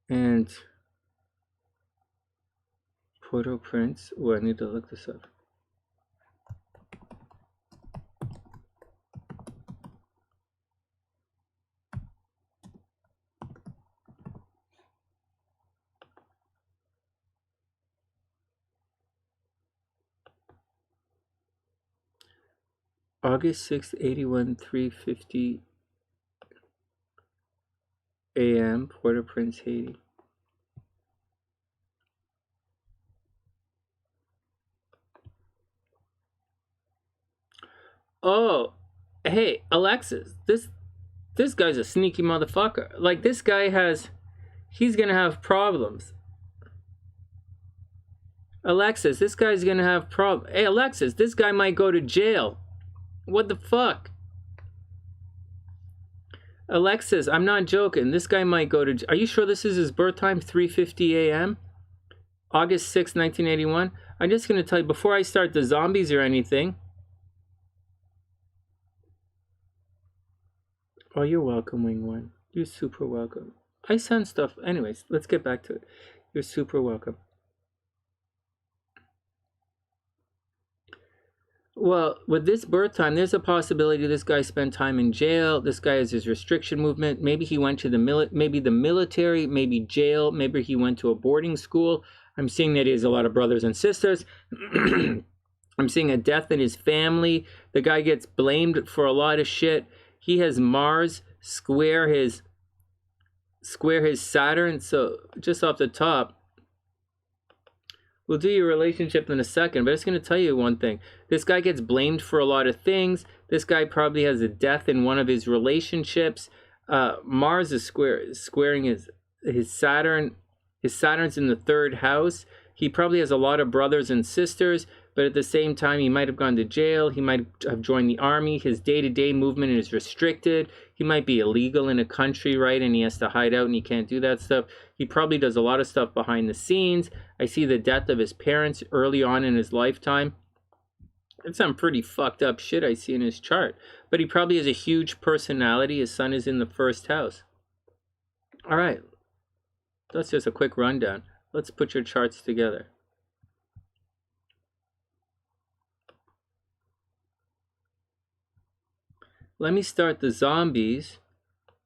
And Port-au-Prince. Oh, I need to look this up. August 6th, 81, 3:50 a.m., Port-au-Prince, Haiti. Oh, hey, Alexis, this guy's a sneaky motherfucker. Like, this guy he's gonna have problems. Alexis, this guy's gonna have problems. Hey, Alexis, this guy might go to jail. What the fuck? Alexis, I'm not joking. This guy might go to... Are you sure this is his birth time? 3:50 a.m.? August 6, 1981? I'm just going to tell you, before I start the zombies or anything... Oh, you're welcome, Wing One. You're super welcome. I send stuff... Anyways, let's get back to it. You're super welcome. Well, with this birth time, there's a possibility this guy spent time in jail. This guy has his restriction movement. Maybe he went to the military, maybe jail. Maybe he went to a boarding school. I'm seeing that he has a lot of brothers and sisters. I'm seeing a death in his family. The guy gets blamed for a lot of shit. He has Mars square his Saturn. So just off the top, we'll do your relationship in a second, but I'm just going to tell you one thing. This guy gets blamed for a lot of things. This guy probably has a death in one of his relationships. Mars is squaring his Saturn. His Saturn's in the 3rd house. He probably has a lot of brothers and sisters, but at the same time, he might have gone to jail. He might have joined the army. His day-to-day movement is restricted. He might be illegal in a country, right? And he has to hide out and he can't do that stuff. He probably does a lot of stuff behind the scenes. I see the death of his parents early on in his lifetime. That's some pretty fucked up shit I see in his chart. But he probably has a huge personality. His sun is in the first house. All right. That's just a quick rundown. Let's put your charts together. Let me start the zombies,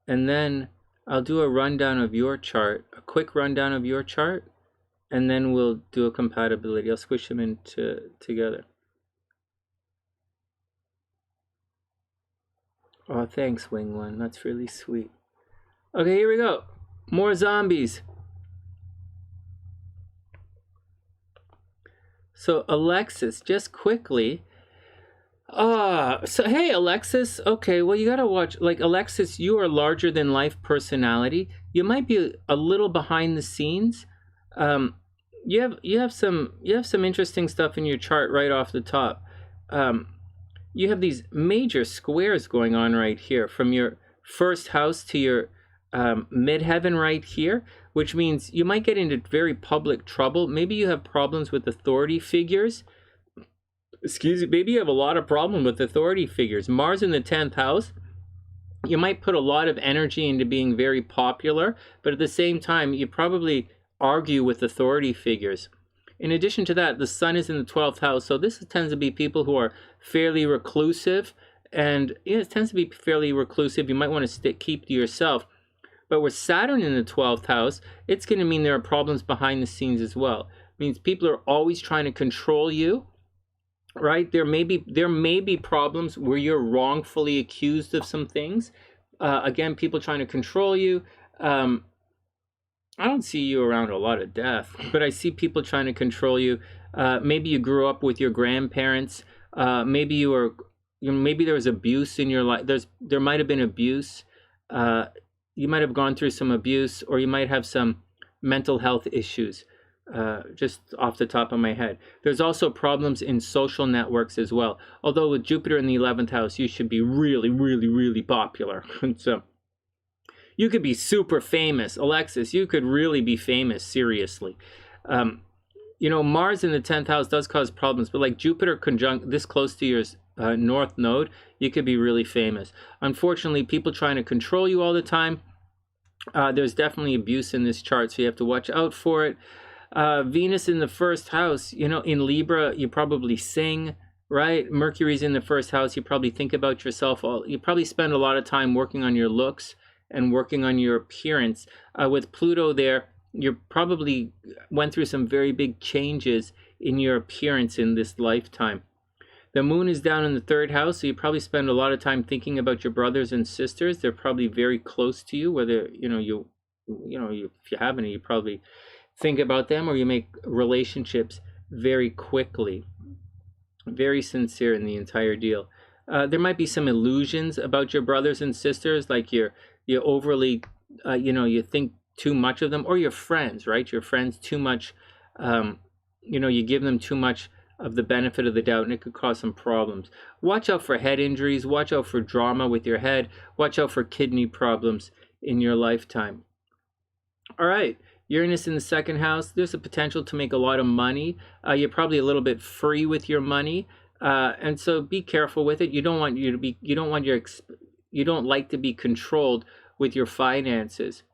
and then I'll do a rundown of your chart, a quick rundown of your chart, and then we'll do a compatibility. I'll squish them into together. Oh, thanks, Wing One. That's really sweet. Okay, here we go. More zombies. So, Alexis, just quickly. So hey, Alexis. Okay, well, you gotta watch. Like, Alexis, you are larger than life personality. You might be a little behind the scenes. You have some interesting stuff in your chart right off the top. You have these major squares going on right here from your first house to your midheaven right here, which means you might get into very public trouble. Maybe you have problems with authority figures. Excuse me, maybe you have a lot of problem with authority figures. Mars in the 10th house, you might put a lot of energy into being very popular, but at the same time, you probably argue with authority figures. In addition to that, the sun is in the 12th house, so this tends to be people who are fairly reclusive, and it tends to be fairly reclusive. You might want to keep to yourself. But with Saturn in the 12th house, it's going to mean there are problems behind the scenes as well. It means people are always trying to control you, right? There may be problems where you're wrongfully accused of some things. Again, people trying to control you. I don't see you around a lot of death, but I see people trying to control you. Maybe you grew up with your grandparents. Maybe maybe there was abuse in your life. There might have been abuse. You might have gone through some abuse, or you might have some mental health issues. Just off the top of my head. There's also problems in social networks as well. Although with Jupiter in the 11th house, you should be really, really, really popular. So you could be super famous. Alexis, you could really be famous, seriously. You know, Mars in the 10th house does cause problems, but like Jupiter conjunct this close to your north node, you could be really famous. Unfortunately, people trying to control you all the time. There's definitely abuse in this chart, so you have to watch out for it. Venus in the first house, you know, in Libra, you probably sing, right? Mercury's in the first house, you probably think about yourself. You probably spend a lot of time working on your looks and working on your appearance. With Pluto there, you probably went through some very big changes in your appearance in this lifetime. The moon is down in the 3rd house, so you probably spend a lot of time thinking about your brothers and sisters. They're probably very close to you, whether, if you have any, you probably think about them, or you make relationships very quickly. Very sincere in the entire deal. There might be some illusions about your brothers and sisters, like you overly, you think too much of them, or your friends, right? Your friends too much, you give them too much of the benefit of the doubt, and it could cause some problems. Watch out for head injuries. Watch out for drama with your head. Watch out for kidney problems in your lifetime. All right. Uranus in the 2nd house, there's a potential to make a lot of money. You're probably a little bit free with your money, and so be careful with it. You don't like to be controlled with your finances,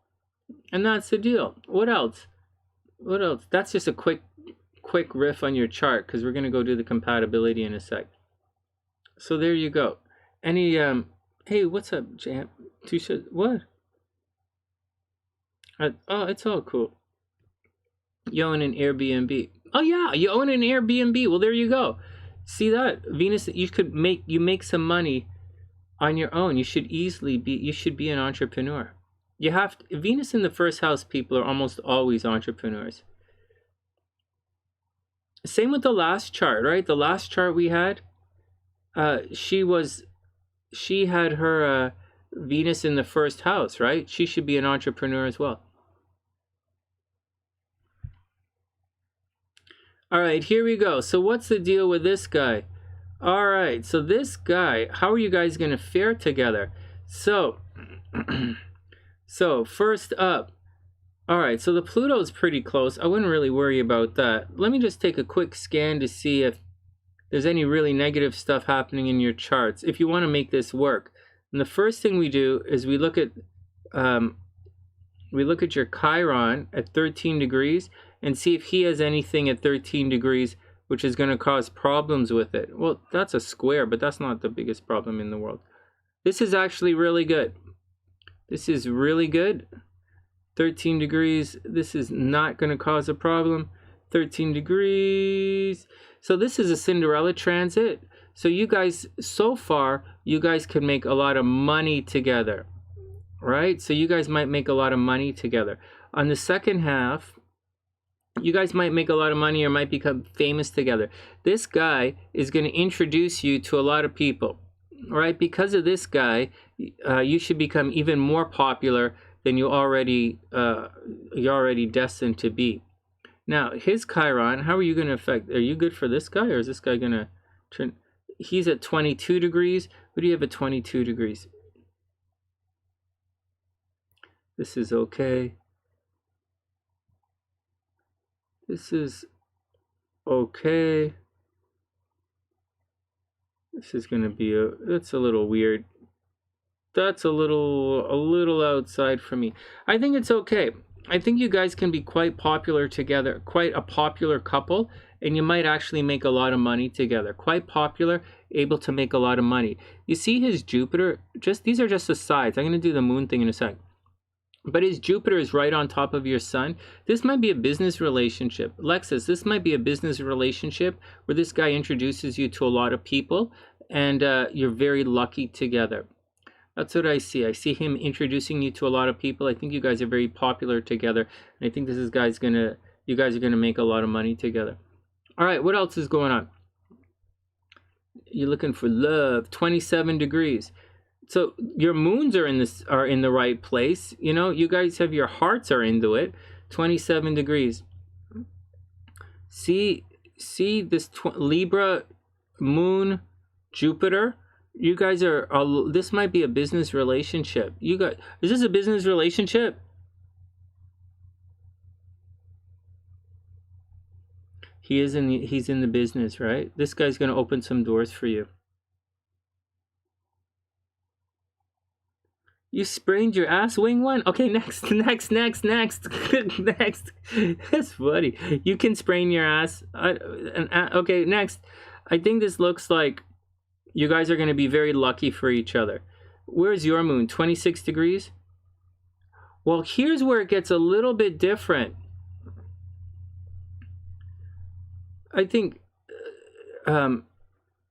and that's the deal. What else? That's just a quick riff on your chart, because we're gonna go do the compatibility in a sec. So there you go. Any hey, what's up, Jam? What? Oh, it's all cool. You own an Airbnb. Oh yeah, you own an Airbnb. Well, there you go. See that? Venus, you make some money on your own. You should be an entrepreneur. Venus in the 1st house people are almost always entrepreneurs. Same with the last chart, right? The last chart we had, she had her Venus in the 1st house, right? She should be an entrepreneur as well. All right, here we go. So what's the deal with this guy? All right, so this guy, how are you guys going to fare together? So, so first up, all right, so the Pluto is pretty close. I wouldn't really worry about that. Let me just take a quick scan to see if there's any really negative stuff happening in your charts if you want to make this work. And the first thing we do is we look at your Chiron at 13 degrees and see if he has anything at 13 degrees which is going to cause problems with it. Well, that's a square, but that's not the biggest problem in the world. This is actually really good. This is really good. 13 degrees. This is not going to cause a problem. 13 degrees. So this is a Cinderella transit. So you guys, so far, you guys could make a lot of money together, right? So you guys might make a lot of money together. On the second half, you guys might make a lot of money or might become famous together. This guy is going to introduce you to a lot of people, right? Because of this guy, you should become even more popular than you're already destined to be. Now, his Chiron, how are you going to affect? Are you good for this guy, or is this guy going to turn? He's at 22 degrees. What do you have at 22 degrees? This is okay. This is okay. This is going to be that's a little weird. That's a little outside for me. I think it's okay. I think you guys can be quite popular together, quite a popular couple, and you might actually make a lot of money together. Quite popular, able to make a lot of money. You see his Jupiter, these are just the sides. I'm going to do the moon thing in a sec. But his Jupiter is right on top of your sun. This might be a business relationship. Alexis, this might be a business relationship where this guy introduces you to a lot of people, and you're very lucky together. That's what I see. I see him introducing you to a lot of people. I think you guys are very popular together. And I think you guys are gonna make a lot of money together. All right, what else is going on? You're looking for love. 27 degrees. So your moons are in the right place. You know, you guys have your hearts are into it. 27 degrees. See this Libra, Moon, Jupiter. You guys are, this might be a business relationship. Is this a business relationship? He's in the business, right? This guy's going to open some doors for you. You sprained your ass, wing one? Okay, next. Next. That's funny. You can sprain your ass. Okay, next. I think this looks like you guys are going to be very lucky for each other. Where's your moon? 26 degrees? Well, here's where it gets a little bit different. I think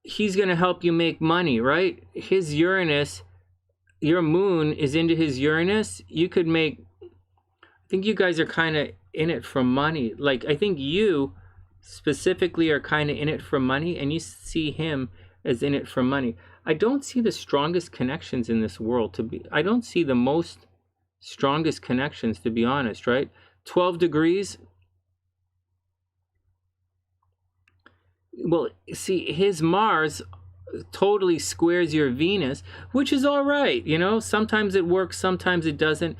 he's going to help you make money, right? His Uranus, your moon is into his Uranus. You could make, I think you guys are kind of in it for money. Like, I think you specifically are kind of in it for money, and you see him as in it for money. I don't see the strongest connections in this world I don't see the most strongest connections, to be honest, right? 12 degrees. Well, see, his Mars totally squares your Venus, which is all right. You know, sometimes it works, sometimes it doesn't.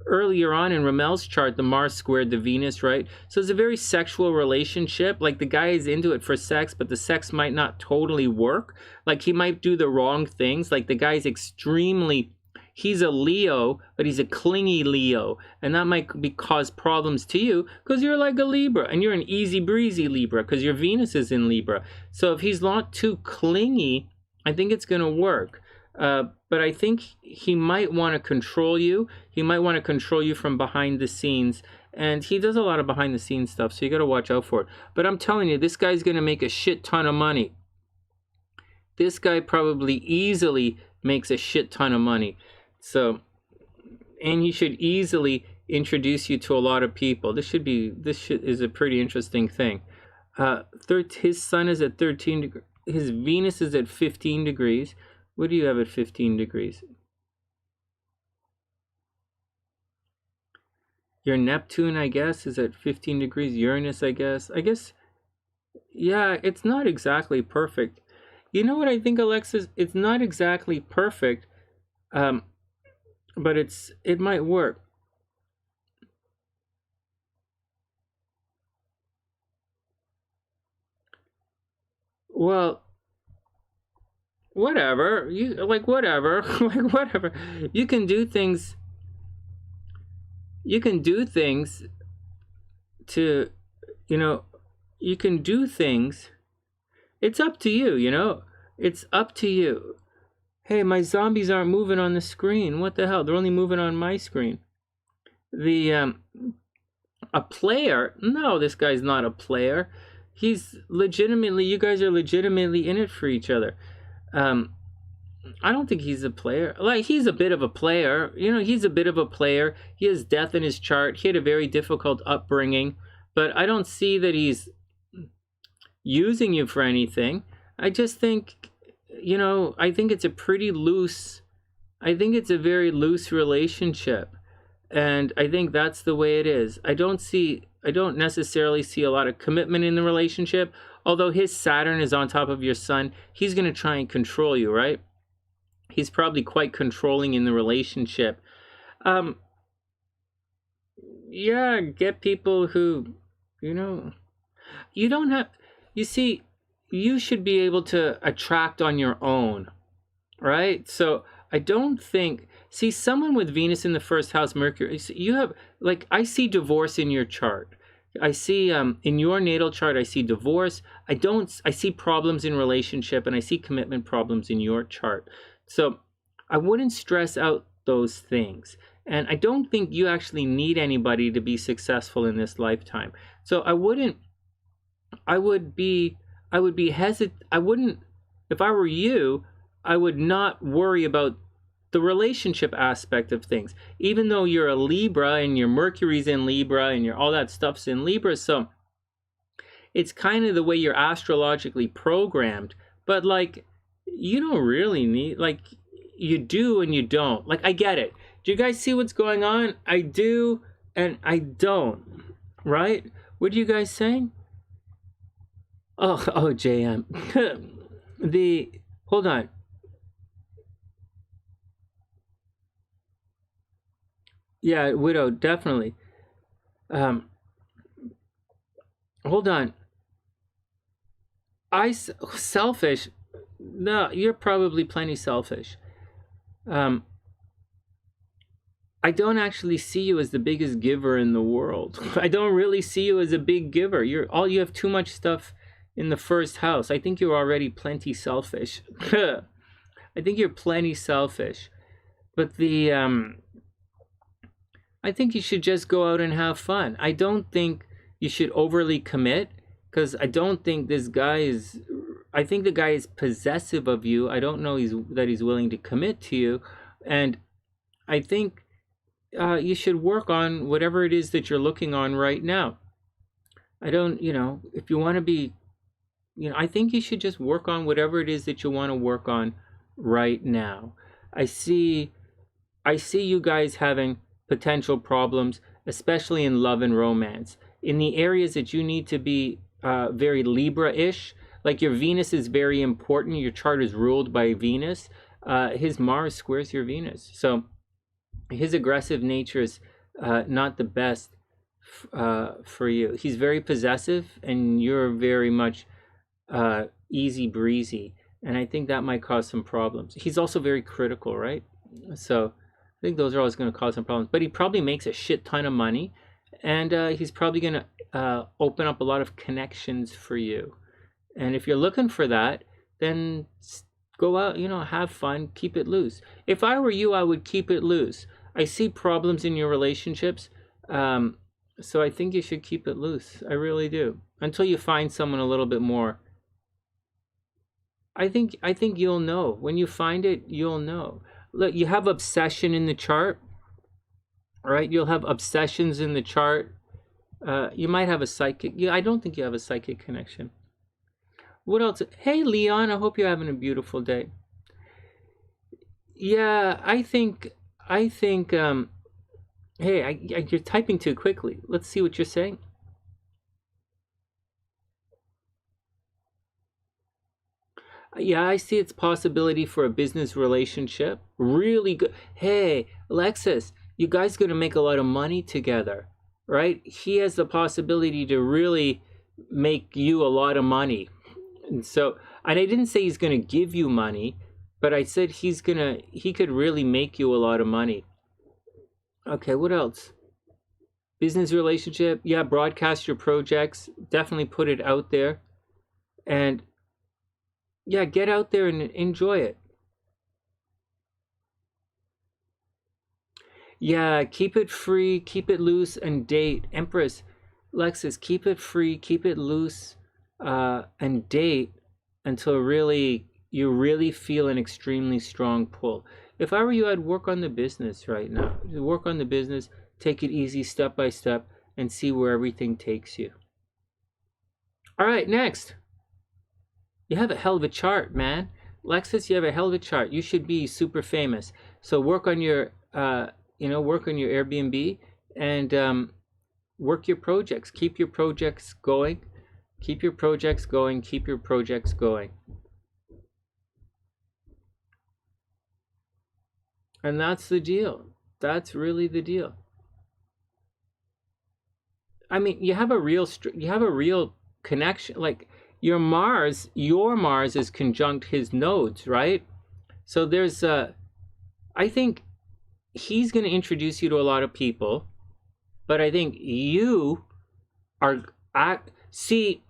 Earlier on in Ramel's chart, the Mars squared the Venus, right? So it's a very sexual relationship. Like, the guy is into it for sex, but the sex might not totally work. Like, he might do the wrong things. Like, the guy's he's a Leo, but he's a clingy Leo, and that might cause problems to you because you're like a Libra, and you're an easy breezy Libra because your Venus is in Libra. So if he's not too clingy, I think it's going to work. But I think he might want to control you. He might want to control you from behind the scenes, and he does a lot of behind the scenes stuff, so you got to watch out for it. But I'm telling you, this guy's going to make a shit ton of money. This guy probably easily makes a shit ton of money. So, and he should easily introduce you to a lot of people. This is a pretty interesting thing. His sun is at 13 degrees. His Venus is at 15 degrees. What do you have at 15 degrees? your Neptune, I guess, is at 15 degrees. Uranus, I guess. Yeah, it's not exactly perfect. You know what I think, Alexis? It's not exactly perfect, but it might work. Well, whatever. Whatever. Like whatever. You can do things. You can do things to, you know, you can do things. It's up to you, you know? It's up to you. Hey, my zombies aren't moving on the screen. What the hell? They're only moving on my screen. A player? No, this guy's not a player. He's legitimately, you guys are legitimately in it for each other. I don't think he's a player. Like, he's a bit of a player. You know, he's a bit of a player. He has death in his chart. He had a very difficult upbringing. But I don't see that he's using you for anything. I just think, you know, I think it's a pretty loose, I think it's a very loose relationship. And I think that's the way it is. I don't necessarily see a lot of commitment in the relationship. Although his Saturn is on top of your sun, he's going to try and control you, right? He's probably quite controlling in the relationship. Yeah, get people who, you know, you don't have, you see, you should be able to attract on your own, right? So I don't think, see, someone with Venus in the first house, Mercury, you have, like, I see divorce in your chart. I see, in your natal chart, I see divorce. I see problems in relationship, and I see commitment problems in your chart. So I wouldn't stress out those things. And I don't think you actually need anybody to be successful in this lifetime. So I would be hesitant. If I were you, I would not worry about the relationship aspect of things, even though you're a Libra and your Mercury's in Libra and all that stuff's in Libra. So it's kind of the way you're astrologically programmed. But like, you don't really need, like, you do and you don't. Like, I get it. Do you guys see what's going on? I do and I don't, right? What are you guys saying? Oh, JM. Hold on. Yeah, widow, definitely. Hold on. Selfish. No, you're probably plenty selfish. I don't actually see you as the biggest giver in the world. I don't really see you as a big giver. You have too much stuff in the first house. I think you're already plenty selfish. I think you're plenty selfish. But I think you should just go out and have fun. I don't think you should overly commit, because I don't think this guy is, I think the guy is possessive of you. I don't know that he's willing to commit to you. And I think you should work on whatever it is that you're looking on right now. I don't, if you want to be, I think you should just work on whatever it is that you want to work on right now. I see you guys having potential problems, especially in love and romance. In the areas that you need to be very Libra-ish, like your Venus is very important. Your chart is ruled by Venus. His Mars squares your Venus. So his aggressive nature is not the best for you. He's very possessive, and you're very much easy breezy. And I think that might cause some problems. He's also very critical, right? So I think those are always going to cause some problems. But he probably makes a shit ton of money. And he's probably going to open up a lot of connections for you. And if you're looking for that, then go out, have fun, keep it loose. If I were you, I would keep it loose. I see problems in your relationships. So I think you should keep it loose. I really do. Until you find someone a little bit more. I think you'll know. When you find it, you'll know. Look, you have obsession in the chart. Right? You'll have obsessions in the chart. You might have a psychic. I don't think you have a psychic connection. What else? Hey, Leon, I hope you're having a beautiful day. Yeah, I think Hey, you're typing too quickly. Let's see what you're saying. Yeah, I see its possibility for a business relationship. Really good. Hey, Alexis, you guys going to make a lot of money together, right? He has the possibility to really make you a lot of money. And so, and I didn't say he's going to give you money, but I said he could really make you a lot of money. Okay, what else? Business relationship. Yeah, broadcast your projects. Definitely put it out there. And yeah, get out there and enjoy it. Yeah, keep it free, keep it loose, and date. Empress, Lexus, keep it free, keep it loose, and date until you really feel an extremely strong pull. If I were you, I'd work on the business right now. Work on the business, take it easy, step by step, and see where everything takes you. All right, next. You have a hell of a chart, man. Lexus, you have a hell of a chart. You should be super famous. So work on your, work on your Airbnb and work your projects. Keep your projects going. Keep your projects going. Keep your projects going. And that's the deal. That's really the deal. I mean, you have a real connection. Like your Mars is conjunct his nodes, right? So there's I think he's going to introduce you to a lot of people, but I think you are see,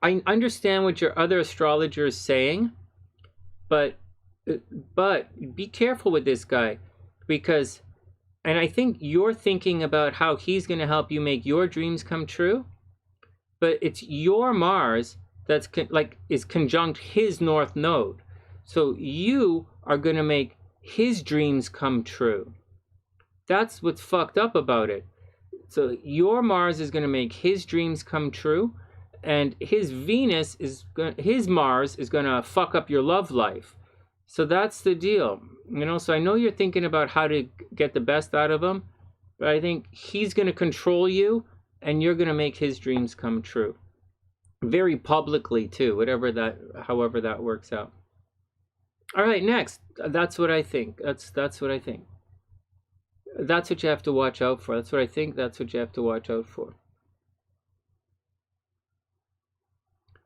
I understand what your other astrologer is saying, but be careful with this guy, because, and I think you're thinking about how he's going to help you make your dreams come true, but it's your Mars that's is conjunct his north node, so you are going to make his dreams come true. That's what's fucked up about it. So your Mars is going to make his dreams come true, and his Mars is going to fuck up your love life. So that's the deal. So I know you're thinking about how to get the best out of him, but I think he's going to control you and you're going to make his dreams come true. Very publicly too, however that works out. All right, next. That's what I think. That's what I think. That's what you have to watch out for. That's what I think. That's what you have to watch out for.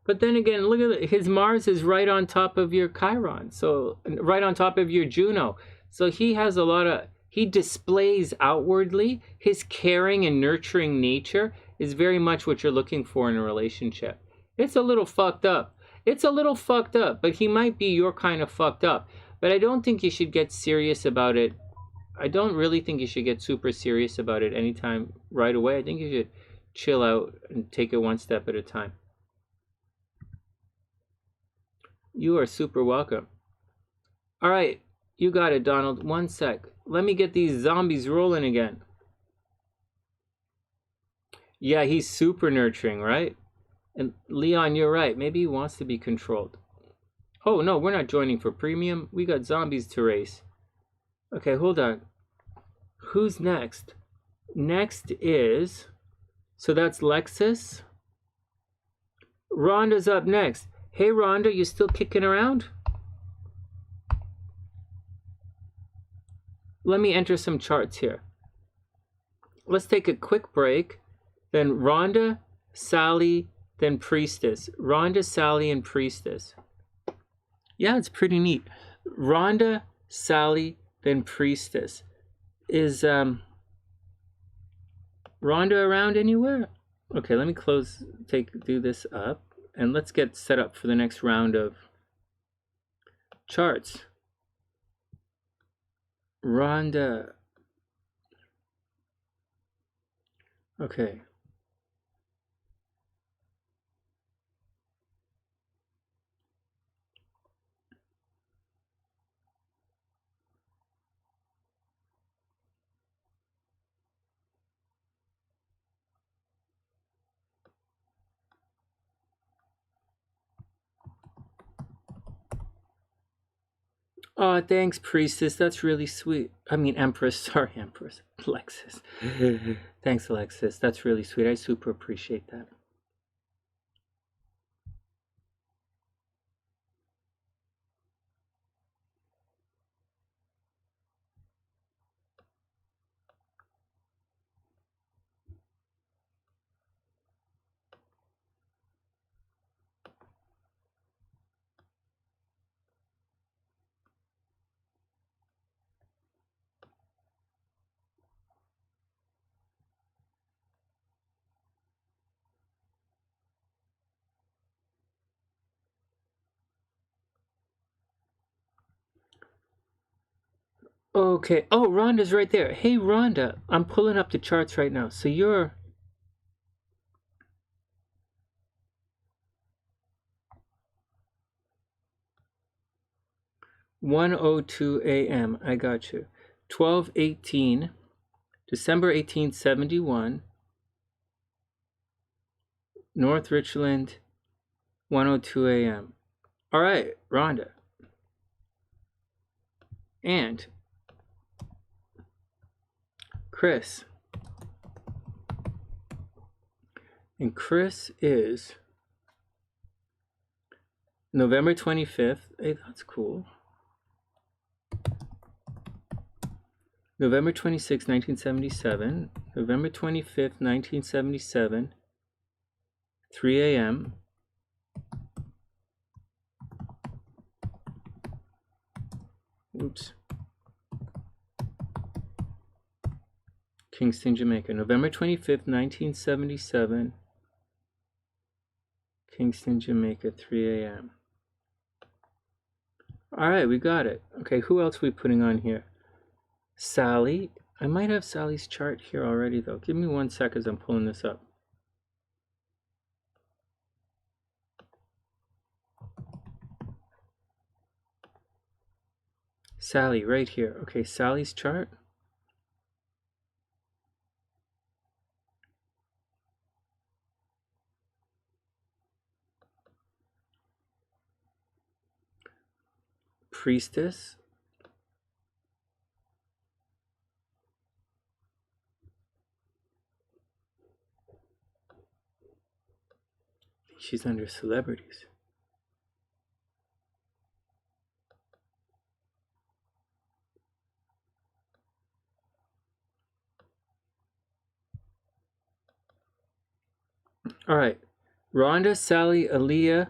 But then again, look at it. His Mars is right on top of your Chiron, so right on top of your Juno. So he displays outwardly his caring and nurturing nature is very much what you're looking for in a relationship. It's a little fucked up. But he might be your kind of fucked up. But I don't think you should get serious about it. I don't really think you should get super serious about it anytime right away. I think you should chill out and take it one step at a time. You are super welcome. All right, you got it, Donald. One sec. Let me get these zombies rolling again. Yeah, he's super nurturing, right? And Leon, you're right. Maybe he wants to be controlled. Oh, no, we're not joining for premium. We got zombies to race. Okay, hold on. Who's next? Next is... So that's Lexus. Rhonda's up next. Hey, Rhonda, you still kicking around? Let me enter some charts here. Let's take a quick break. Then Rhonda, Sally, then Priestess. Rhonda, Sally, and Priestess. Yeah, it's pretty neat. Rhonda, Sally, then Priestess. Is Rhonda around anywhere? Okay, let me do this up, and let's get set up for the next round of charts. Rhonda. Okay. Oh, thanks, Priestess. That's really sweet. I mean, Empress. Sorry, Empress. Alexis. Thanks, Alexis. That's really sweet. I super appreciate that. Okay. Oh, Rhonda's right there. Hey, Rhonda. I'm pulling up the charts right now. So you're... (1:02 a.m.) I got you. 12/18, December 1871, North Richland, 1:02 a.m. All right, Rhonda. And Chris. And Chris is November 25th. Hey, that's cool. November 26, 1977. November 25th, 1977. 3 a.m. Oops. Kingston, Jamaica. November 25th, 1977. Kingston, Jamaica, 3 a.m. All right, we got it. Okay, who else are we putting on here? Sally. I might have Sally's chart here already, though. Give me 1 sec as I'm pulling this up. Sally, right here. Okay, Sally's chart. Priestess. She's under celebrities. All right. Rhonda, Sally, Aaliyah.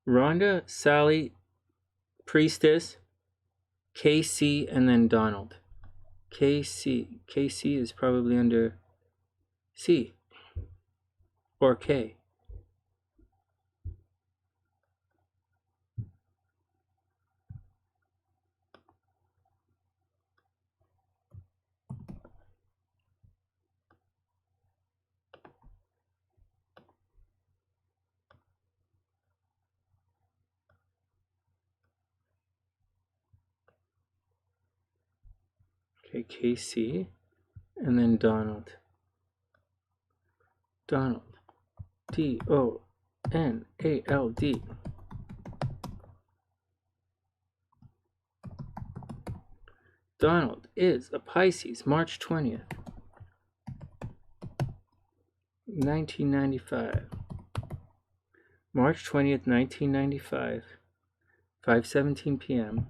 Rhonda, Sally, Priestess, KC, and then Donald. KC is probably under C or K. Okay, KC, and then Donald. Donald. D-O-N-A-L-D. Donald is a Pisces, March 20th, 1995. March 20th, 1995, 5:17 p.m.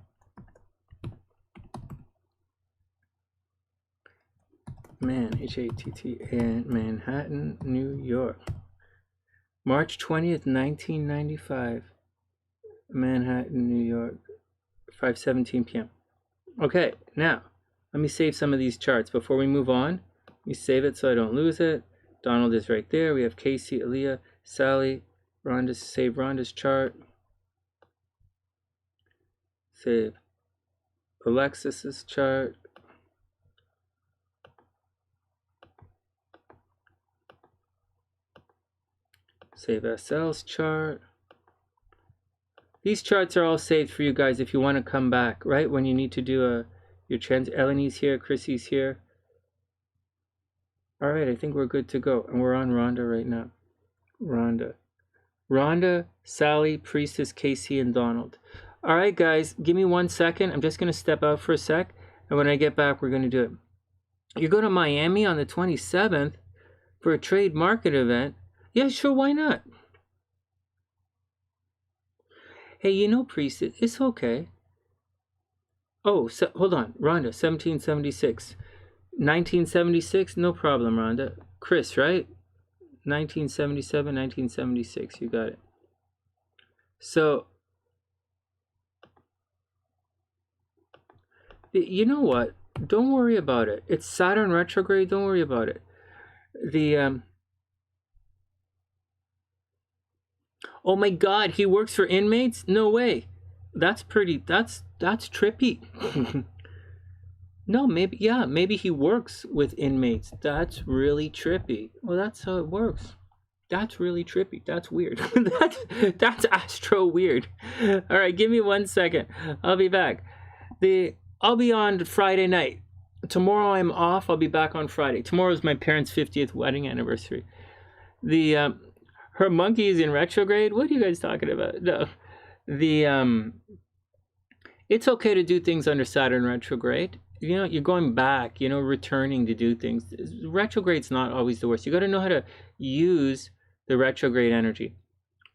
H-A-T-T-A-N, Manhattan, New York. March 20th, 1995, Manhattan, New York, 5:17 p.m. Okay, now, let me save some of these charts. Before we move on, let me save it so I don't lose it. Donald is right there. We have Casey, Aaliyah, Sally, Rhonda. Save Rhonda's chart. Save Alexis's chart. Save SL's chart. These charts are all saved for you guys if you want to come back, right? When you need to do your trans. Eleni's here, Krissy's here. All right, I think we're good to go. And we're on Rhonda right now. Rhonda, Sally, Priestess, Casey, and Donald. All right, guys, give me 1 second. I'm just going to step out for a sec. And when I get back, we're going to do it. You're going to Miami on the 27th for a trade market event? Yeah, sure, why not? Hey, you know, Priestess, it's okay. Oh, so, hold on. Rhonda, 1776. 1976? No problem, Rhonda. Chris, right? 1977, 1976. You got it. So, you know what? Don't worry about it. It's Saturn retrograde. Don't worry about it. Oh my God, he works for inmates? No way. That's trippy. No, maybe he works with inmates. That's really trippy. Well, that's how it works. That's really trippy. That's weird. that's astro weird. All right, give me 1 second. I'll be back. I'll be on Friday night. Tomorrow I'm off. I'll be back on Friday. Tomorrow is my parents' 50th wedding anniversary. Her monkey is in retrograde. What are you guys talking about? No, it's okay to do things under Saturn retrograde. You know, you're going back. You know, returning to do things. Retrograde's not always the worst. You got to know how to use the retrograde energy.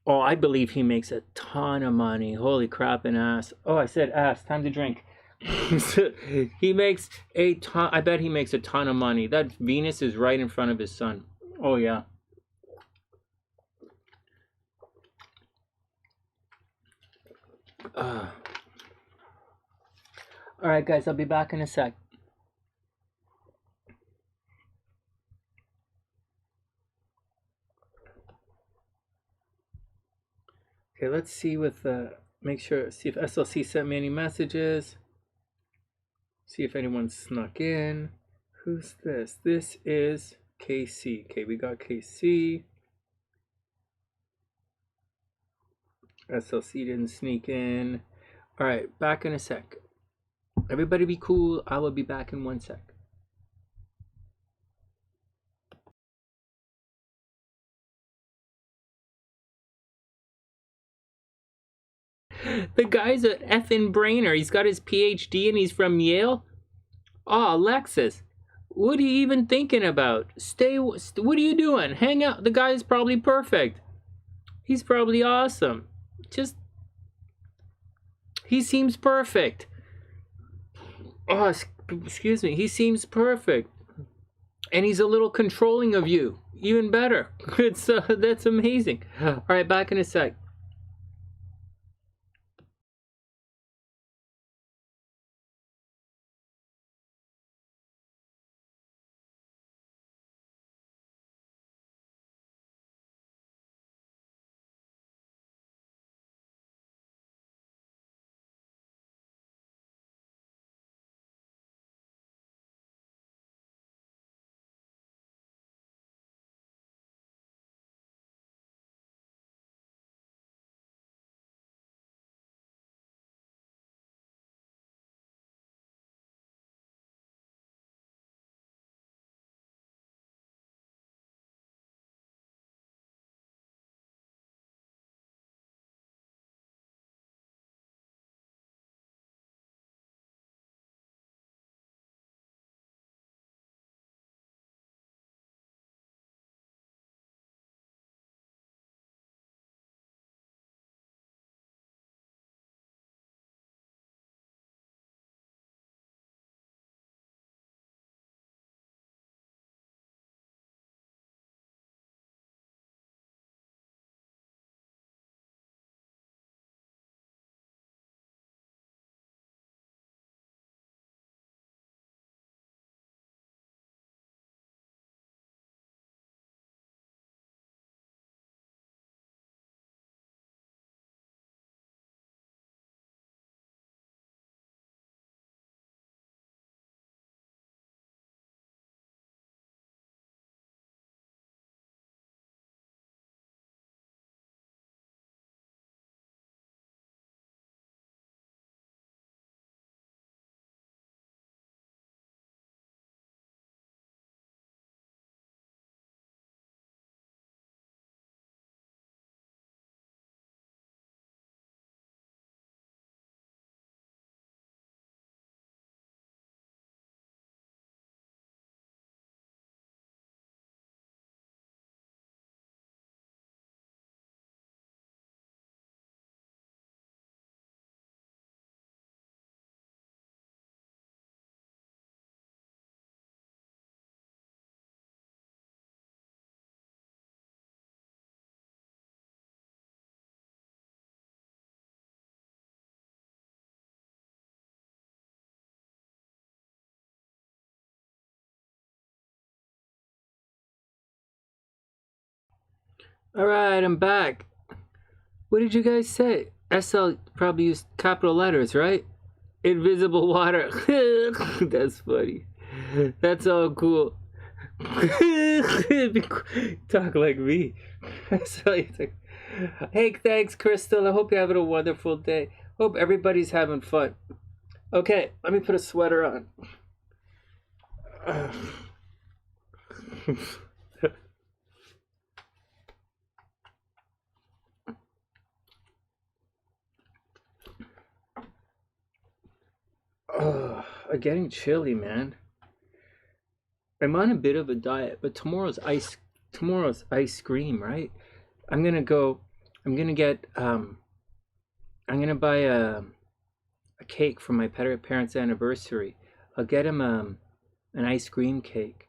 Oh, I believe he makes a ton of money. Holy crap and ass. Oh, I said ass. Time to drink. He makes a ton. I bet he makes a ton of money. That Venus is right in front of his sun. Oh, yeah. All right, guys, I'll be back in a sec. Okay, let's see make sure, see if SLC sent me any messages. See if anyone snuck in. Who's this? This is KC. Okay, we got KC. SLC didn't sneak in. All right, back in a sec. Everybody be cool. I will be back in 1 sec. The guy's an effing brainer. He's got his PhD and he's from Yale. Oh, Alexis, what are you even thinking about? What are you doing? Hang out. The guy's probably perfect. He's probably awesome. He seems perfect. Oh, excuse me. He seems perfect. And he's a little controlling of you. Even better. That's amazing. All right, back in a sec. Alright, I'm back. What did you guys say? SL probably used capital letters, right? Invisible water. That's funny. That's all cool. Talk like me. Hey, thanks, Crystal. I hope you're having a wonderful day. Hope everybody's having fun. Okay, let me put a sweater on. I'm getting chilly, man. I'm on a bit of a diet, but tomorrow's ice cream, right? I'm gonna buy a cake for my parents' anniversary. I'll get him an ice cream cake.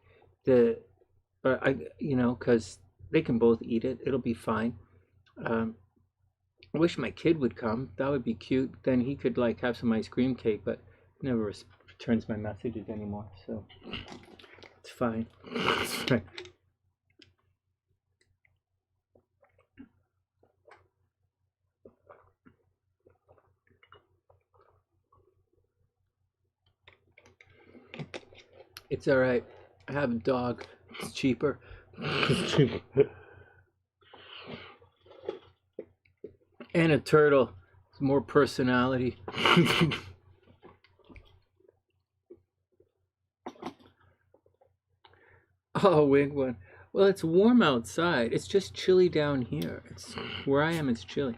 Cause they can both eat it. It'll be fine. I wish my kid would come. That would be cute. Then he could like have some ice cream cake, but never returns my messages anymore. So it's fine. It's fine. It's all right. I have a dog. It's cheaper. It's cheaper. And a turtle. It's more personality. Oh, wing one. Well, it's warm outside. It's just chilly down here. It's where I am. It's chilly.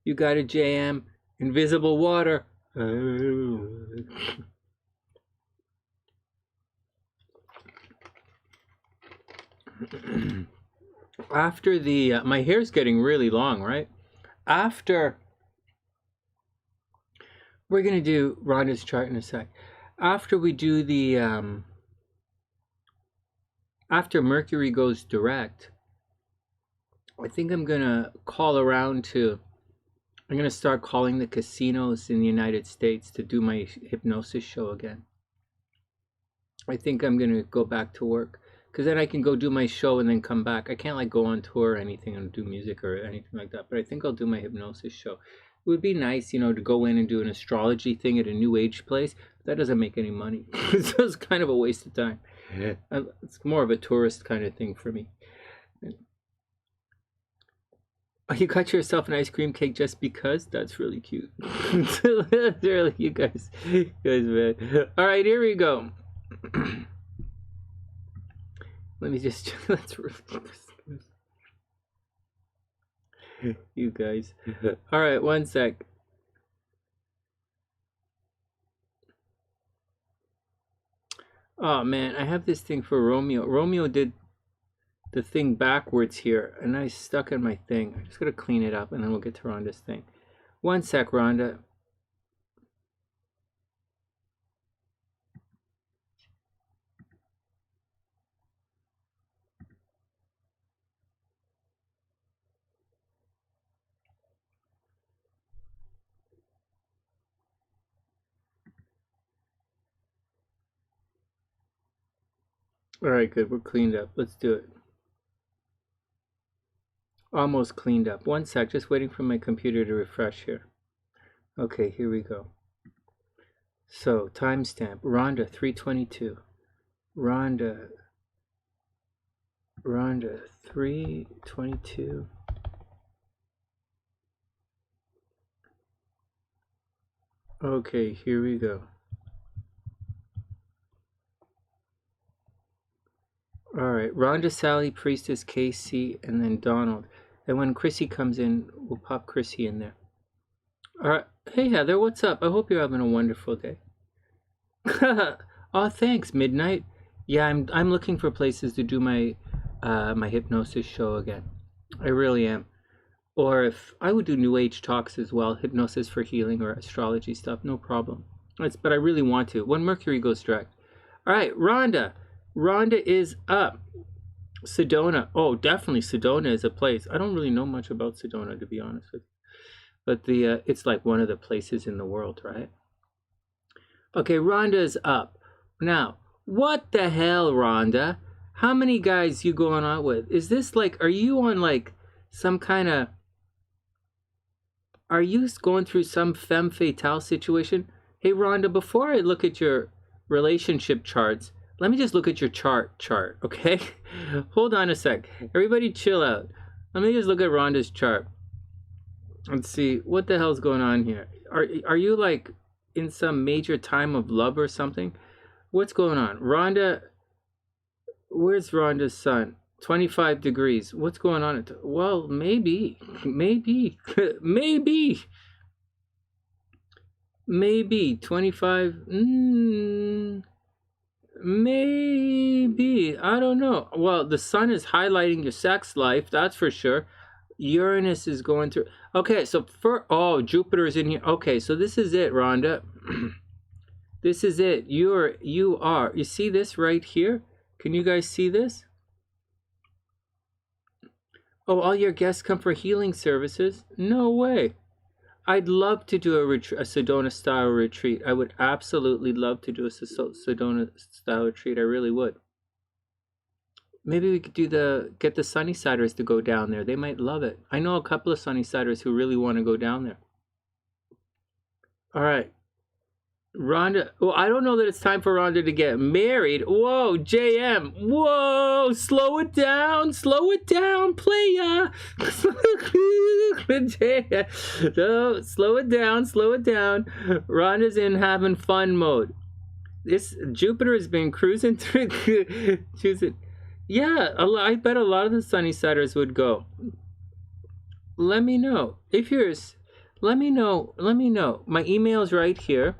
You got a JM. Invisible water. After the my hair's getting really long, right? After we're gonna do Rhonda's chart in a sec. After we do the after Mercury goes direct, I think I'm gonna start calling the casinos in the United States to do my hypnosis show again. I think I'm gonna go back to work, because then I can go do my show and then come back. I can't like go on tour or anything and do music or anything like that, but I think I'll do my hypnosis show. It would be nice, to go in and do an astrology thing at a new age place. That doesn't make any money. So it's kind of a waste of time. Yeah. It's more of a tourist kind of thing for me. Oh, you got yourself an ice cream cake just because? That's really cute. That's really, you guys, man. All right, here we go. Let me just, that's ridiculous. You guys. All right, one sec. Oh man, I have this thing for Romeo. Romeo did the thing backwards here, and I stuck in my thing. I'm just gonna clean it up, and then we'll get to Rhonda's thing. One sec, Rhonda. All right, good. We're cleaned up. Let's do it. Almost cleaned up. One sec. Just waiting for my computer to refresh here. Okay, here we go. So, timestamp. Rhonda, 3:22. Rhonda, 3:22. Okay, here we go. All right, Rhonda, Sally, Priestess, Casey, and then Donald. And when Krissy comes in, we'll pop Krissy in there. All right. Hey, Heather, what's up? I hope you're having a wonderful day. Oh, thanks, Midnight. Yeah, I'm looking for places to do my my hypnosis show again. I really am. Or if I would do New Age talks as well, hypnosis for healing or astrology stuff, no problem. But I really want to when Mercury goes direct. All right, Rhonda. Rhonda is up. Sedona. Oh, definitely Sedona is a place. I don't really know much about Sedona, to be honest with you. But it's like one of the places in the world, right? Okay, Rhonda's up. Now, what the hell, Rhonda? How many guys you going out with? Is this like, are you on like some kind of, are you going through some femme fatale situation? Hey, Rhonda, before I look at your relationship charts, let me just look at your chart, okay? Hold on a sec. Everybody chill out. Let me just look at Rhonda's chart. Let's see, what the hell's going on here? Are you like in some major time of love or something? What's going on? Rhonda, where's Rhonda's sun? 25 degrees. What's going on? Well, maybe, maybe 25. Maybe, I don't know. Well, the sun is highlighting your sex life, that's for sure. Uranus is going through. Okay, so Jupiter is in here. Okay, so this is it, Rhonda. This is it. You see this right here? Can you guys see this? Oh, all your guests come for healing services? No way. I'd love to do a Sedona style retreat. I would absolutely love to do a Sedona style retreat. I really would. Maybe we could get the Sunnysiders to go down there. They might love it. I know a couple of Sunnysiders who really want to go down there. All right. Rhonda, well, I don't know that it's time for Rhonda to get married. Whoa, JM. Whoa, slow it down, playa. No, slow it down. Rhonda's in having fun mode. This Jupiter has been cruising through. Yeah, I bet a lot of the Sunnysiders would go. Let me know. If yours, let me know. My email's right here.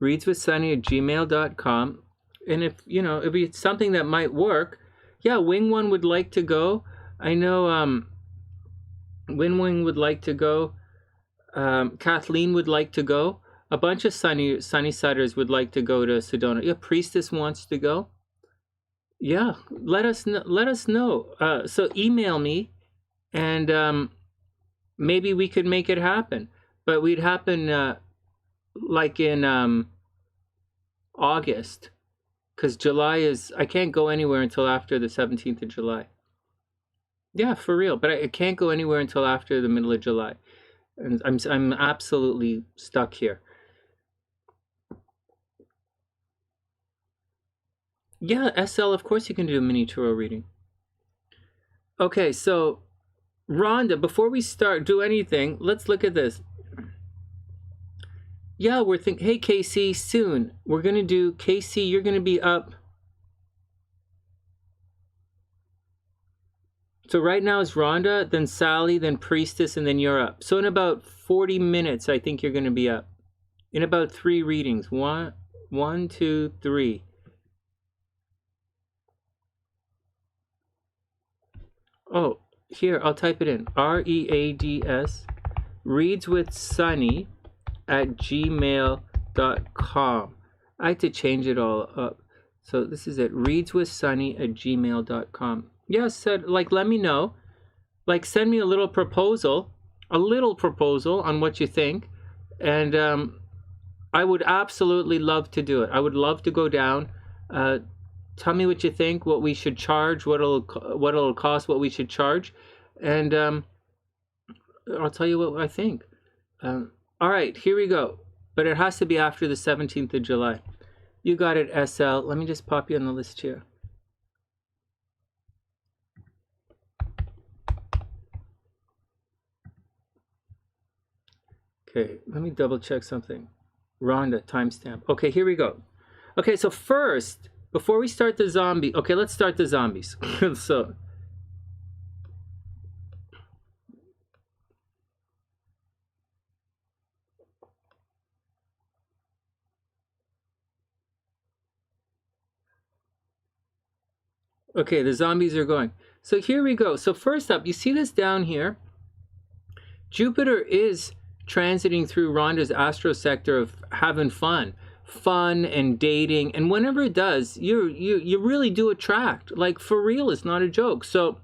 readswithsunny@gmail.com. And if it's something that might work, yeah, Wing One would like to go. I know Wing would like to go. Kathleen would like to go. A bunch of Sunnysiders would like to go to Sedona. Yeah, Priestess wants to go. Yeah, let us know. So email me, and maybe we could make it happen. But we'd happen like in August, because July is, I can't go anywhere until after the 17th of July. Yeah, for real. But I can't go anywhere until after the middle of July, and I'm absolutely stuck here. Yeah, SL, of course you can do a mini tarot reading. Okay, so Rhonda, before we do anything, let's look at this. Yeah, we're thinking, hey, Casey, soon. We're going to do, Casey, you're going to be up. So right now it's Rhonda, then Sally, then Priestess, and then you're up. So in about 40 minutes, I think you're going to be up. In about 3 readings. One, 2, 3. Oh, here, I'll type it in. READS, readswithsunny@gmail.com. I had to change it all up. So this is it, readswithsunny@gmail.com. Yes, like, let me know. Like, send me a little proposal on what you think. And I would absolutely love to do it. I would love to go down. Tell me what you think, what we should charge, what it'll cost, what we should charge, and I'll tell you what I think. All right, here we go. But it has to be after the 17th of July. You got it, SL. Let me just pop you on the list here. Okay, let me double check something. Rhonda, timestamp. Okay, here we go. Okay, so first, before we start the zombie, okay, let's start the zombies. So, okay, the zombies are going. So here we go. So first up, you see this down here? Jupiter is transiting through Rhonda's astro sector of having fun and dating, and whenever it does, you really do attract, like, for real. It's not a joke. So,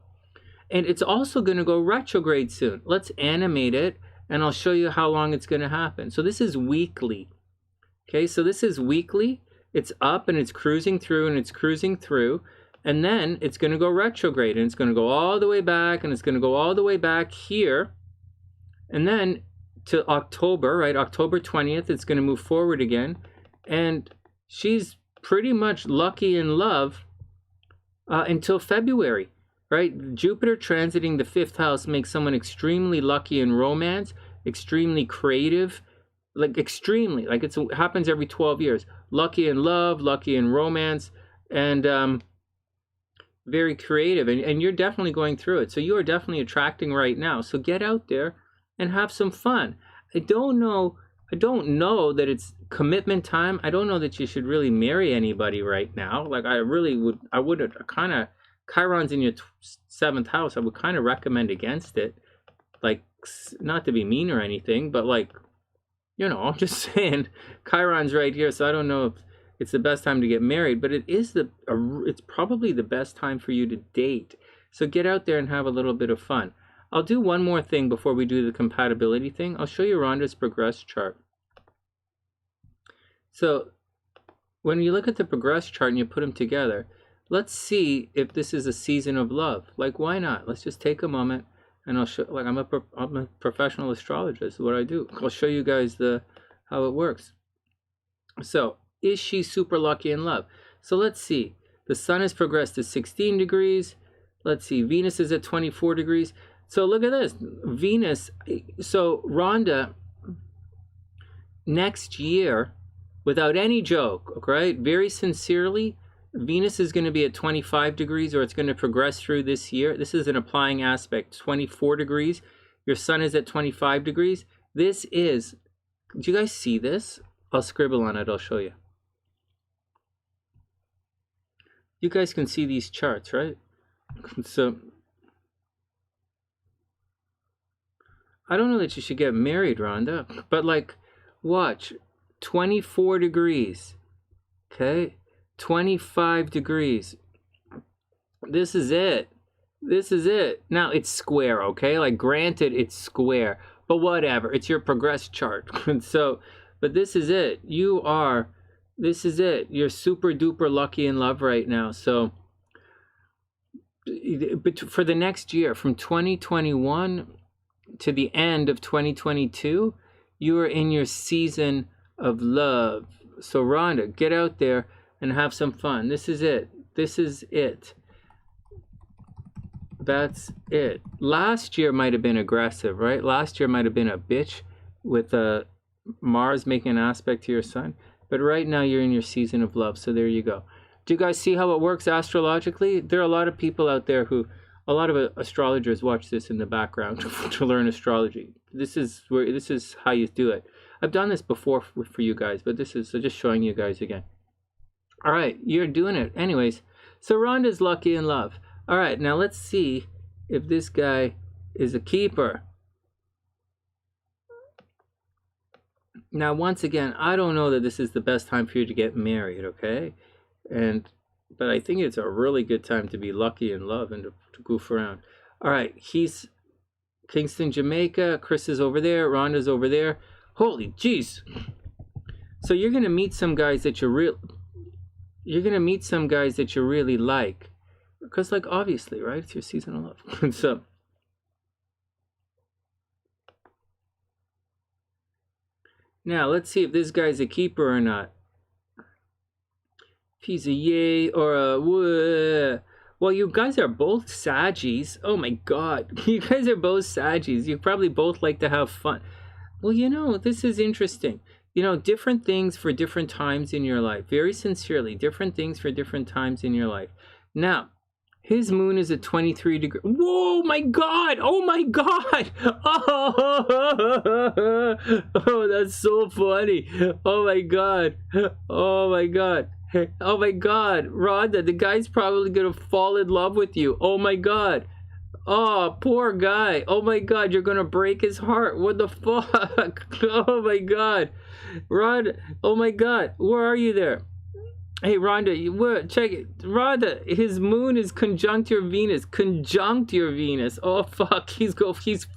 and it's also going to go retrograde soon. Let's animate it, and I'll show you how long it's going to happen. So this is weekly. Okay, so this is weekly. It's up and it's cruising through and it's cruising through. And then it's going to go retrograde and it's going to go all the way back and it's going to go all the way back here. And then to October, right? October 20th, it's going to move forward again. And she's pretty much lucky in love until February, right? Jupiter transiting the 5th house makes someone extremely lucky in romance, extremely creative, like extremely, like it happens every 12 years. Lucky in love, lucky in romance, and very creative. And you're definitely going through it. So you are definitely attracting right now. So get out there and have some fun. I don't know that it's commitment time. I don't know that you should really marry anybody right now. Like I would kind of, Chiron's in your 7th house. I would kind of recommend against it. Like, not to be mean or anything, but like, you know, I'm just saying, Chiron's right here, so I don't know if it's the best time to get married, but it's probably the best time for you to date. So get out there and have a little bit of fun. I'll do one more thing before we do the compatibility thing. I'll show you Rhonda's progress chart. So when you look at the progress chart and you put them together, let's see if this is a season of love. Like, why not? Let's just take a moment. And I'll show, like, I'm a professional astrologist. What I do, I'll show you guys how it works. So, is she super lucky in love? So let's see. The sun has progressed to 16 degrees. Let's see. Venus is at 24 degrees. So look at this. Venus. So Rhonda, next year, without any joke, right? Very sincerely, Venus is going to be at 25 degrees, or it's going to progress through this year. This is an applying aspect, 24 degrees. Your sun is at 25 degrees. This is, do you guys see this? I'll scribble on it. I'll show you. You guys can see these charts, right? So, I don't know that you should get married, Rhonda, but like, watch, 24 degrees, okay? 25 degrees. This is it. This is it. Now it's square, okay? Like, granted, it's square, but whatever. It's your progress chart. So, but this is it. This is it. You're super duper lucky in love right now. So, but for the next year, from 2021 to the end of 2022, you are in your season of love. So, Rhonda, get out there and have some fun. This is it. This is it. That's it. Last year might have been aggressive, right? Last year might have been a bitch with Mars making an aspect to your sun. But right now you're in your season of love. So there you go. Do you guys see how it works astrologically? There are a lot of people out there a lot of astrologers watch this in the background to learn astrology. This is how you do it. I've done this before for you guys, but this is just showing you guys again. All right, you're doing it. Anyways, so Rhonda's lucky in love. All right, now let's see if this guy is a keeper. Now, once again, I don't know that this is the best time for you to get married, okay? But I think it's a really good time to be lucky in love and to goof around. All right, he's Kingston, Jamaica. Chris is over there. Rhonda's over there. Holy jeez. So you're going to meet some guys that you're going to meet some guys that you really like. Because, like, obviously, right? It's your season of love. So, now, let's see if this guy's a keeper or not. If he's a yay or a wah. Well, you guys are both Saggies. Oh, my God. You guys are both Saggies. You probably both like to have fun. Well, you know, this is interesting. You know, different things for different times in your life. Very sincerely, different things for different times in your life. Now, his moon is at 23 degrees. Whoa, my God. Oh, my God. Oh, that's so funny. Oh, my God. Oh, my God. Oh, my God. Rhonda, the guy's probably going to fall in love with you. Oh, my God. Oh, poor guy. Oh, my God. You're going to break his heart. What the fuck? Oh, my God. Rhonda. Oh, my God. Where are you there? Hey, Rhonda, check it. Rhonda, his moon is conjunct your Venus. Conjunct your Venus. Oh, fuck. He's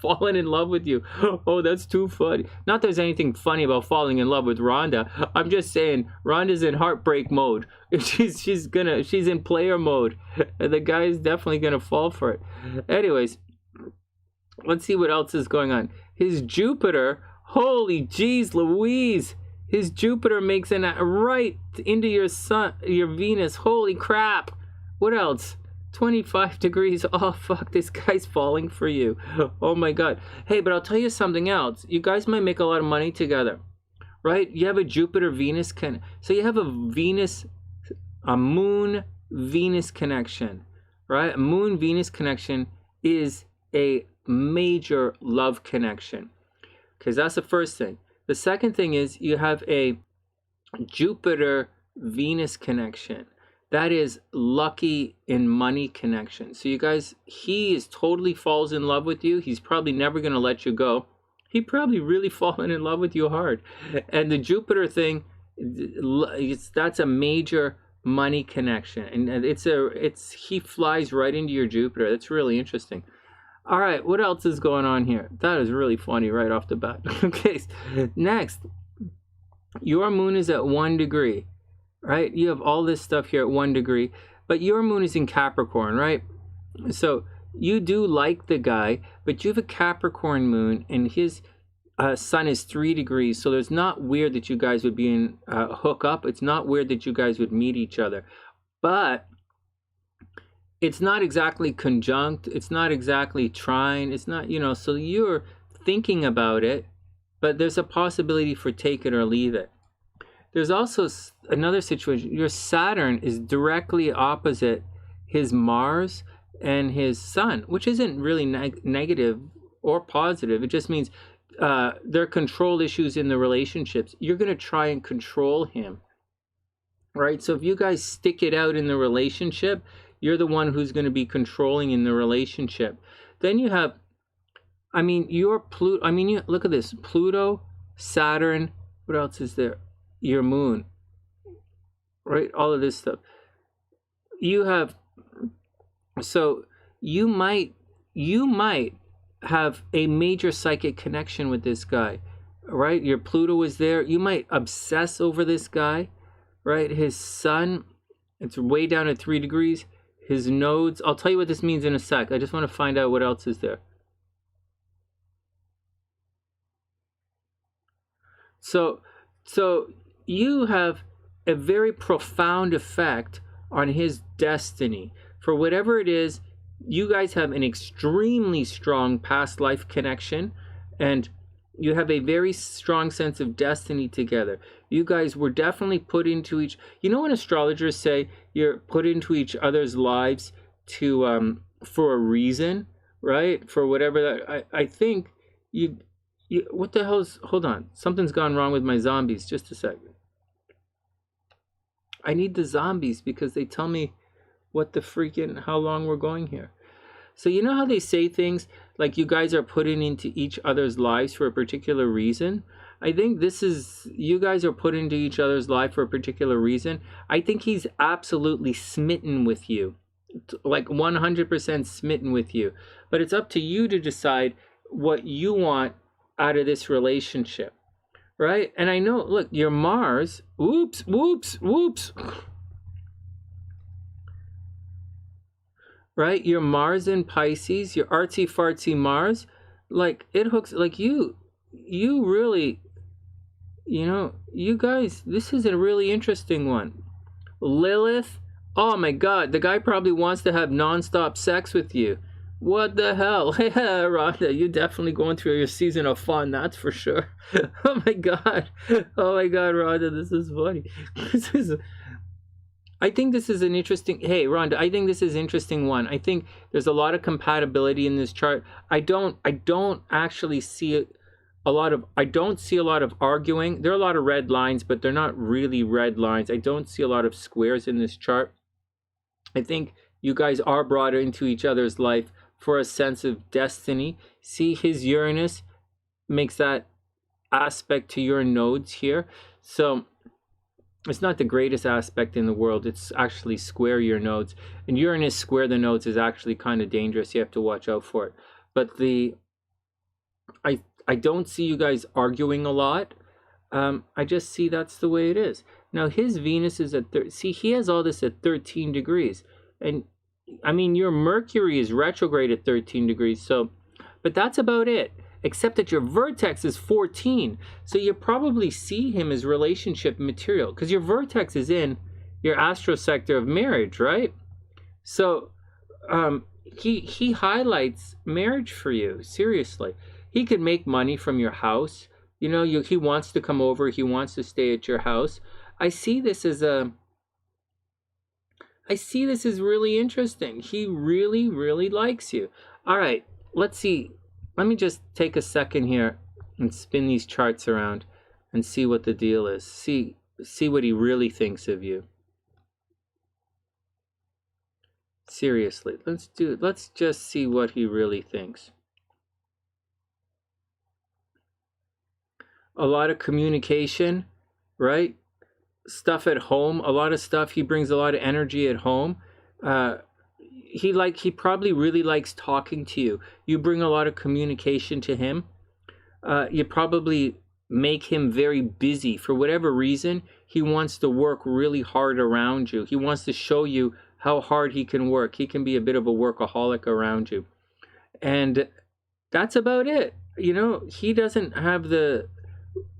fallen in love with you. Oh, that's too funny. Not there's anything funny about falling in love with Rhonda. I'm just saying, Rhonda's in heartbreak mode. She's in player mode. The guy is definitely gonna fall for it. Anyways, let's see what else is going on. His Jupiter, holy jeez Louise. His Jupiter makes an right into your sun, your Venus. Holy crap. What else? 25 degrees. Oh, fuck. This guy's falling for you. Oh, my God. Hey, but I'll tell you something else. You guys might make a lot of money together, right? You have a Jupiter-Venus so you have a Moon-Venus connection, right? A Moon-Venus connection is a major love connection, because that's the first thing. The second thing is you have a Jupiter-Venus connection. That is lucky in money connection. So you guys, he is totally falls in love with you. He's probably never going to let you go. He probably really fallen in love with you hard. And the Jupiter thing, that's a major money connection. And he flies right into your Jupiter. That's really interesting. All right, what else is going on here? That is really funny right off the bat. Okay, next. Your moon is at 1 degree, right? You have all this stuff here at 1 degree, but your moon is in Capricorn, right? So you do like the guy, but you have a Capricorn moon, and his sun is 3 degrees, so it's not weird that you guys would be in hook up. It's not weird that you guys would meet each other. But it's not exactly conjunct, it's not exactly trine, it's not, so you're thinking about it, but there's a possibility for take it or leave it. There's also another situation. Your Saturn is directly opposite his Mars and his Sun, which isn't really negative or positive. It just means there are control issues in the relationships. You're going to try and control him, right? So if you guys stick it out in the relationship, you're the one who's going to be controlling in the relationship. Then you have, look at this. Pluto, Saturn, what else is there? Your moon, right? All of this stuff. You have, so you might have a major psychic connection with this guy, right? Your Pluto is there. You might obsess over this guy, right? His sun, it's way down at 3 degrees. His nodes, I'll tell you what this means in a sec. I just want to find out what else is there. So you have a very profound effect on his destiny. For whatever it is, you guys have an extremely strong past life connection, and you have a very strong sense of destiny together. You guys were definitely put into when astrologers say you're put into each other's lives to for a reason, right? For whatever that, I think you what the hell's, hold on, something's gone wrong with my zombies. Just a second. I need the zombies because they tell me what the freaking, how long we're going here. So you know how they say things like you guys are putting into each other's lives for a particular reason? I think this is, you guys are put into each other's life for a particular reason. I think he's absolutely smitten with you, like 100% smitten with you. But it's up to you to decide what you want out of this relationship, right? And I know, look, your Mars, whoops. Right? Your Mars in Pisces, your artsy-fartsy Mars, like, it hooks, like, you really, you guys, this is a really interesting one. Lilith, oh my God, the guy probably wants to have nonstop sex with you. What the hell? Yeah, Rhonda, you're definitely going through your season of fun, that's for sure. Oh my God, Rhonda, this is funny. I think this is an interesting, hey Rhonda, I think this is an interesting one. I think there's a lot of compatibility in this chart. I don't actually see a lot of arguing. There are a lot of red lines, but they're not really red lines. I don't see a lot of squares in this chart. I think you guys are brought into each other's life for a sense of destiny. See, his Uranus makes that aspect to your nodes here. So it's not the greatest aspect in the world. It's actually square your nodes. And Uranus square the nodes is actually kind of dangerous. You have to watch out for it. But I don't see you guys arguing a lot. I just see that's the way it is. Now his Venus is at see, he has all this at 13 degrees. And I mean, your Mercury is retrograde at 13 degrees. So, but that's about it. Except that your vertex is 14. So you probably see him as relationship material because your vertex is in your astro sector of marriage, right? So he highlights marriage for you, seriously. He could make money from your house. You know, he wants to come over. He wants to stay at your house. I see this as really interesting. He really, really likes you. All right, let's see. Let me just take a second here and spin these charts around and see what the deal is. See what he really thinks of you. Seriously, let's just see what he really thinks. A lot of communication, right? Stuff at home, a lot of stuff. He brings a lot of energy at home. He probably really likes talking to you. You bring a lot of communication to him. You probably make him very busy. For whatever reason, he wants to work really hard around you. He wants to show you how hard he can work. He can be a bit of a workaholic around you. And that's about it. You know, he doesn't have the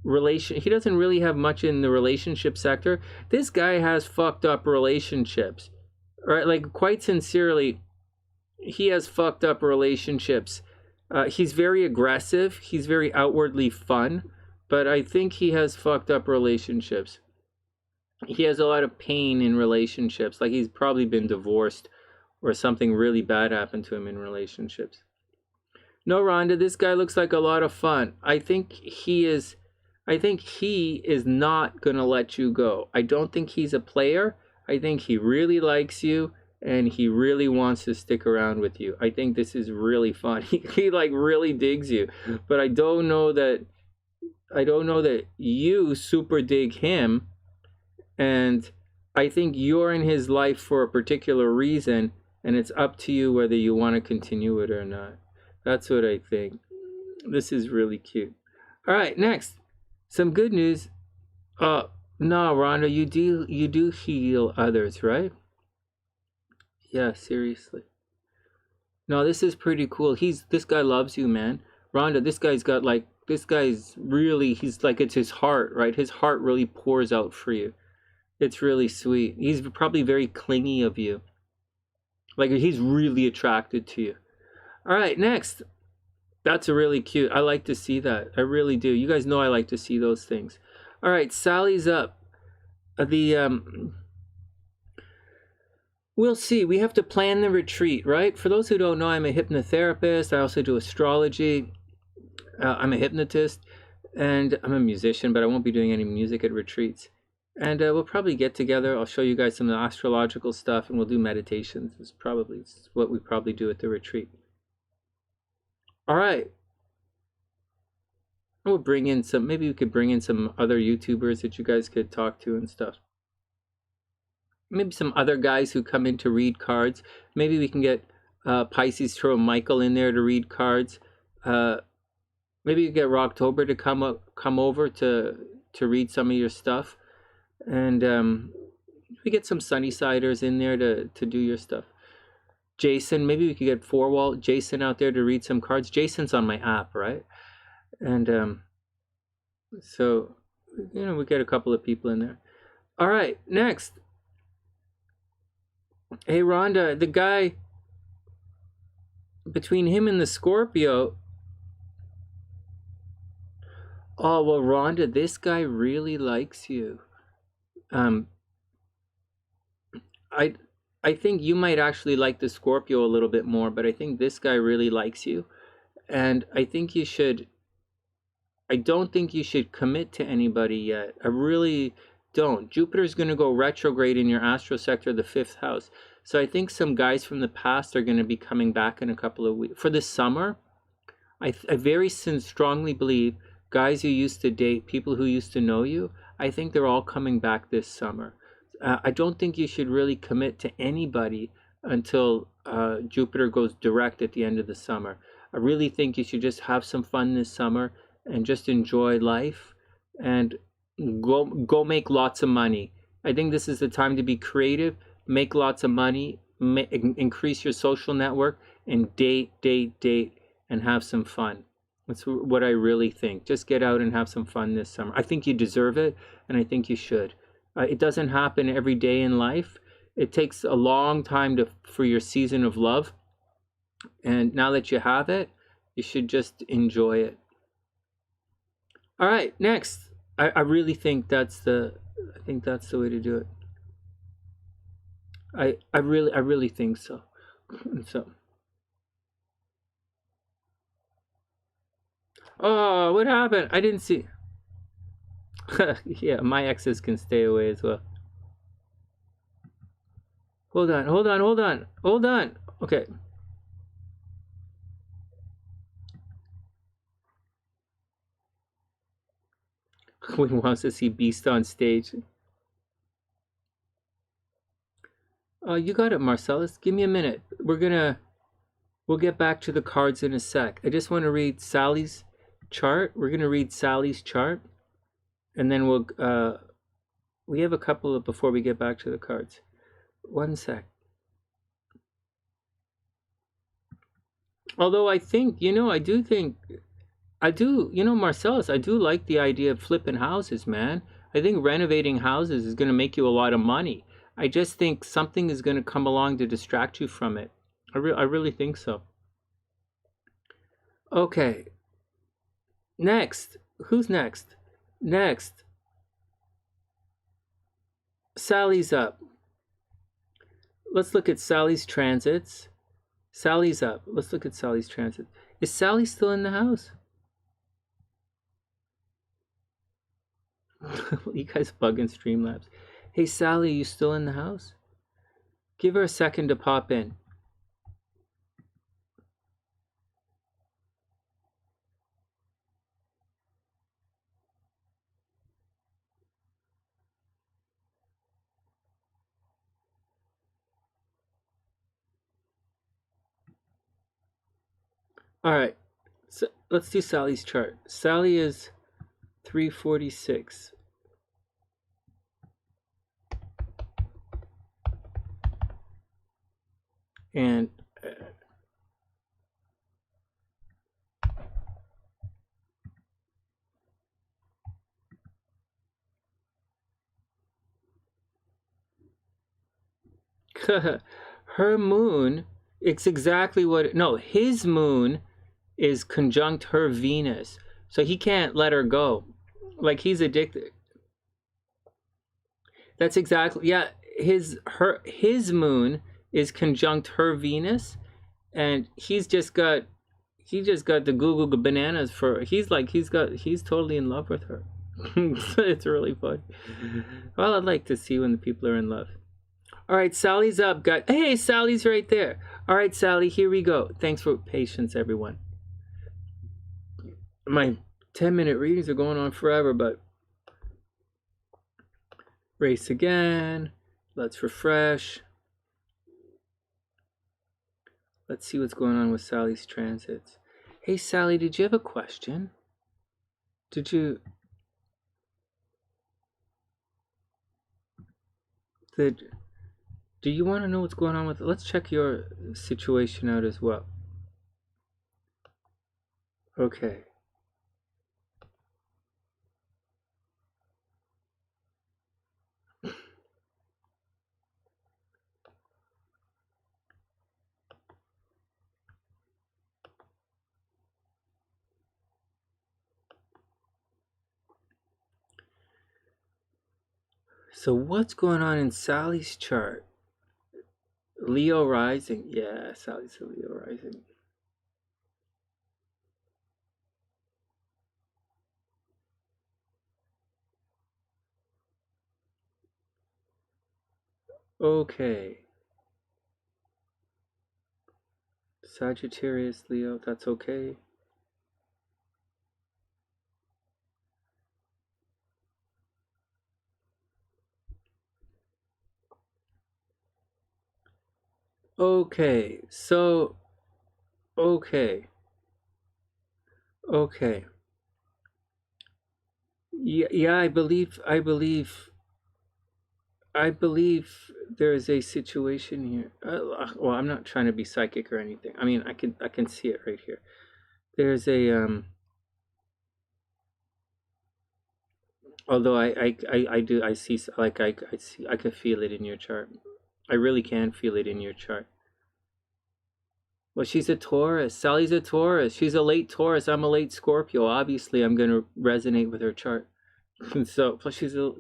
he doesn't really have much in the relationship sector. This guy has fucked up relationships. Right? Like, quite sincerely, he has fucked up relationships. He's very aggressive. He's very outwardly fun. But I think he has fucked up relationships. He has a lot of pain in relationships. Like, he's probably been divorced or something really bad happened to him in relationships. No, Rhonda, this guy looks like a lot of fun. I think he is not going to let you go. I don't think he's a player. I think he really likes you and he really wants to stick around with you. I think this is really fun. He like really digs you. But I don't know that you super dig him, and I think you're in his life for a particular reason, and it's up to you whether you want to continue it or not. That's what I think. This is really cute. All right, next. Some good news. No, Rhonda, you do heal others, right? Yeah, seriously. No, this is pretty cool. This guy loves you, man. Rhonda, he's like, it's his heart, right? His heart really pours out for you. It's really sweet. He's probably very clingy of you. Like, he's really attracted to you. All right, next. That's really cute. I like to see that. I really do. You guys know I like to see those things. All right, Sally's up. We'll see. We have to plan the retreat, right? For those who don't know, I'm a hypnotherapist. I also do astrology. I'm a hypnotist, and I'm a musician, but I won't be doing any music at retreats. And we'll probably get together. I'll show you guys some of the astrological stuff, and we'll do meditations. It's what we probably do at the retreat. All right. We'll bring in maybe we could bring in some other YouTubers that you guys could talk to and stuff. Maybe some other guys who come in to read cards. Maybe we can get Pisces Tarot Michael in there to read cards. Maybe you get Rocktober to come over to read some of your stuff. And we get some Sunnysiders in there to do your stuff. Jason, maybe we could get Jason out there to read some cards. Jason's on my app, right? And so, you know, we get a couple of people in there. All right, next. Hey, Rhonda, the guy, between him and the Scorpio. Oh, well, Rhonda, this guy really likes you. I think you might actually like the Scorpio a little bit more, but I think this guy really likes you. And I think you should... I don't think you should commit to anybody yet. I really don't. Jupiter's going to go retrograde in your astro sector, the 5th house. So I think some guys from the past are going to be coming back in a couple of weeks. For the summer, I very strongly believe guys who used to date, people who used to know you, I think they're all coming back this summer. I don't think you should really commit to anybody until Jupiter goes direct at the end of the summer. I really think you should just have some fun this summer and just enjoy life and go make lots of money. I think this is the time to be creative, make lots of money, increase your social network, and date, and have some fun. That's what I really think. Just get out and have some fun this summer. I think you deserve it, and I think you should. It doesn't happen every day in life. It takes a long time for your season of love, and now that you have it, you should just enjoy it. All right, next. I really think that's the way to do it. I really think so. So. Oh, what happened? I didn't see. Yeah, my exes can stay away as well. Hold on. Okay. Queen wants to see Beast on stage. Oh, you got it, Marcellus. Give me a minute. We'll get back to the cards in a sec. I just want to read Sally's chart. We're gonna read Sally's chart, and then we have a couple of before we get back to the cards. One sec. Although I think, Marcellus, I do like the idea of flipping houses, man. I think renovating houses is going to make you a lot of money. I just think something is going to come along to distract you from it. I really think so. Okay. Next. Who's next? Next. Sally's up. Let's look at Sally's transits. Sally's up. Let's look at Sally's transit. Is Sally still in the house? You guys bugging Streamlabs. Hey, Sally, you still in the house? Give her a second to pop in. All right, so let's do Sally's chart. Sally is 346. And her moon, it's exactly what, no, his moon is conjunct her Venus. So he can't let her go. Like, he's addicted. That's exactly, yeah, his moon is conjunct her Venus, and he's got the Google bananas for, he's totally in love with her. It's really fun. Well, I'd like to see when the people are in love. All right, Sally's up. Hey, Sally's right there. All right, Sally, here we go. Thanks for patience, everyone. My 10-minute readings are going on forever, but race again. Let's refresh. Let's see what's going on with Sally's transits. Hey, Sally, did you have a question? Do you want to know what's going on with it? Let's check your situation out as well. Okay. So what's going on in Sally's chart? Leo rising. Yeah, Sally's a Leo rising. Okay. Sagittarius, Leo, that's okay. Okay, so okay. Yeah, I believe there is a situation here. Well, I'm not trying to be psychic or anything. I mean, I can see it right here. There's a although I see, like, I see, I can feel it in your chart. I really can feel it in your chart. Well, she's a Taurus. Sally's a Taurus. She's a late Taurus. I'm a late Scorpio. Obviously, I'm going to resonate with her chart. So, plus she's a,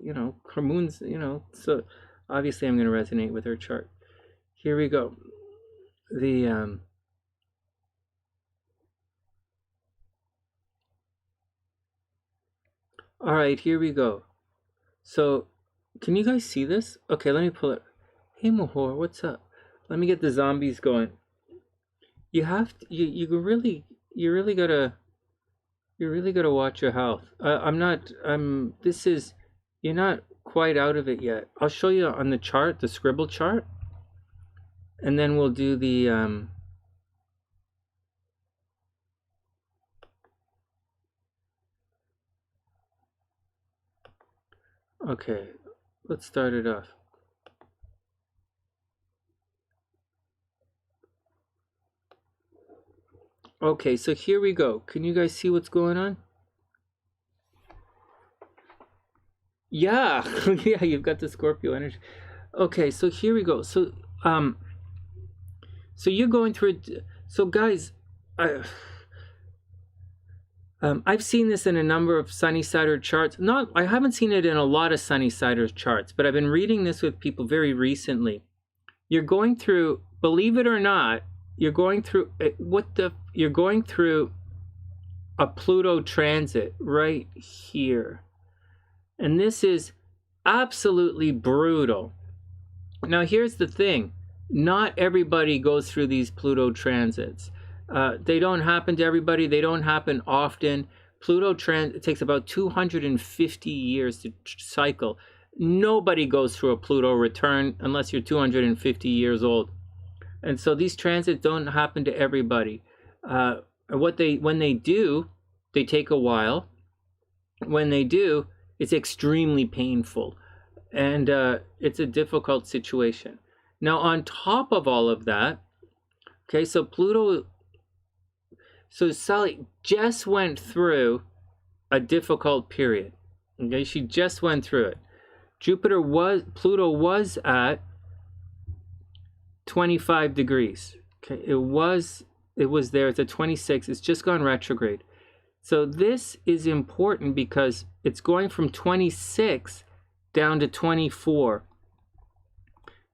her moon's, so obviously I'm going to resonate with her chart. Here we go. All right, here we go. So, can you guys see this? Okay, let me pull it. Hey, Mahor, what's up? Let me get the zombies going. You have to, you really gotta watch your health. You're not quite out of it yet. I'll show you on the chart, the Scribd chart, and then we'll do the okay, let's start it off. Okay, so here we go. Can you guys see what's going on? Yeah, yeah, you've got the Scorpio energy. Okay, so here we go. So so you're going through it. So guys, I've seen this in a number of Sunny-Sider charts. I haven't seen it in a lot of Sunny-Sider charts, but I've been reading this with people very recently. You're going through, believe it or not, you're going through a Pluto transit right here. And this is absolutely brutal. Now, here's the thing. Not everybody goes through these Pluto transits. They don't happen to everybody. They don't happen often. Pluto transit takes about 250 years to cycle. Nobody goes through a Pluto return unless you're 250 years old. And so these transits don't happen to everybody. When they do, they take a while. When they do, it's extremely painful. And it's a difficult situation. Now, on top of all of that, okay, so Sally just went through a difficult period. Okay, she just went through it. Pluto was at 25 degrees. Okay, it was there. It's at 26. It's just gone retrograde. So this is important because it's going from 26 down to 24.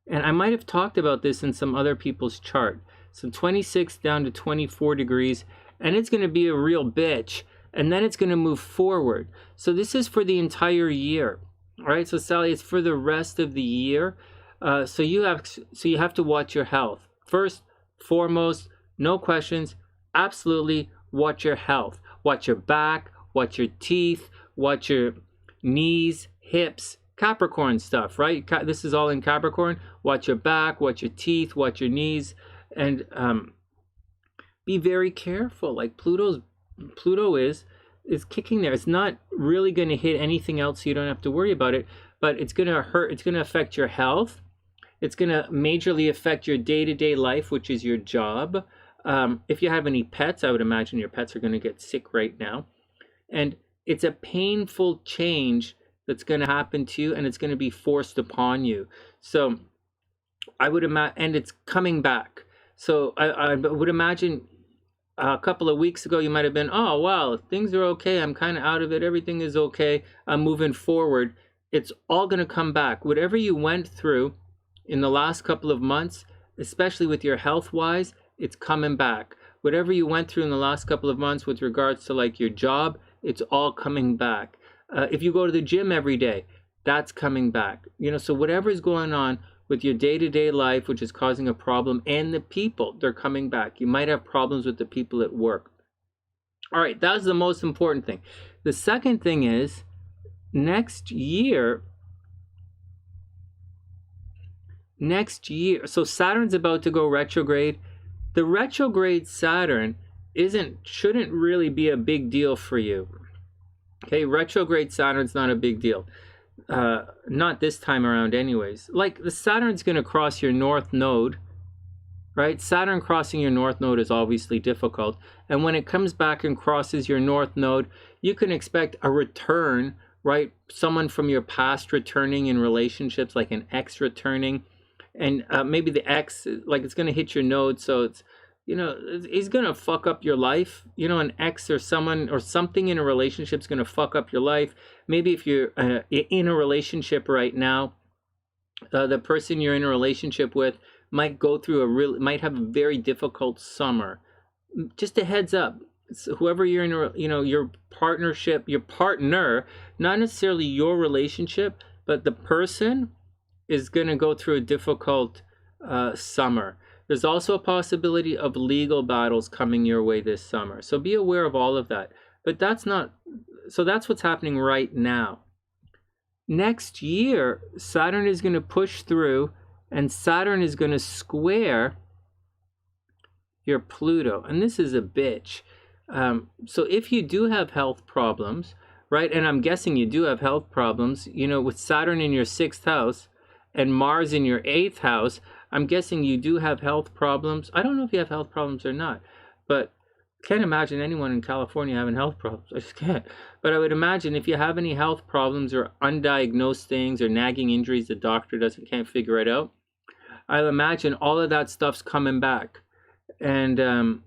And I might have talked about this in some other people's chart. So 26 down to 24 degrees, and it's going to be a real bitch. And then it's going to move forward. So this is for the entire year. All right, so Sally, it's for the rest of the year. So you have to watch your health. First, foremost, no questions, absolutely watch your health. Watch your back, watch your teeth, watch your knees, hips, Capricorn stuff, right? This is all in Capricorn. Watch your back, watch your teeth, watch your knees, and be very careful. Like Pluto is kicking there. It's not really going to hit anything else, so you don't have to worry about it, but it's going to hurt. It's going to affect your health. It's going to majorly affect your day-to-day life, which is your job. If you have any pets, I would imagine your pets are going to get sick right now. And it's a painful change that's going to happen to you, and it's going to be forced upon you. So I would imagine, and it's coming back. So I would imagine a couple of weeks ago, you might have been, oh, wow, things are okay. I'm kind of out of it. Everything is okay. I'm moving forward. It's all going to come back. Whatever you went through in the last couple of months, especially with your health-wise, it's coming back. Whatever you went through in the last couple of months with regards to like your job, it's all coming back. If you go to the gym every day, that's coming back. So whatever is going on with your day-to-day life, which is causing a problem, and the people, they're coming back. You might have problems with the people at work. All right, that's the most important thing. The second thing is, next year, next year, so Saturn's about to go retrograde. The retrograde Saturn shouldn't really be a big deal for you. Okay, retrograde Saturn's not a big deal. Not this time around anyways. Like, the Saturn's going to cross your north node, right? Saturn crossing your north node is obviously difficult. And when it comes back and crosses your north node, you can expect a return, right? Someone from your past returning in relationships, like an ex returning. And maybe the ex, like, it's going to hit your node. So it's, he's going to fuck up your life. An ex or someone or something in a relationship is going to fuck up your life. Maybe if you're in a relationship right now, the person you're in a relationship with might might have a very difficult summer. Just a heads up. So whoever you're in, your partnership, your partner, not necessarily your relationship, but the person is going to go through a difficult summer. There's also a possibility of legal battles coming your way this summer. So be aware of all of that. But that's what's happening right now. Next year, Saturn is going to push through, and Saturn is going to square your Pluto. And this is a bitch. So if you do have health problems, right, and I'm guessing you do have health problems, with Saturn in your 6th house and Mars in your 8th house, I'm guessing you do have health problems. I don't know if you have health problems or not, but I can't imagine anyone in California having health problems. I just can't. But I would imagine if you have any health problems or undiagnosed things or nagging injuries the doctor can't figure it out, I'll imagine all of that stuff's coming back. And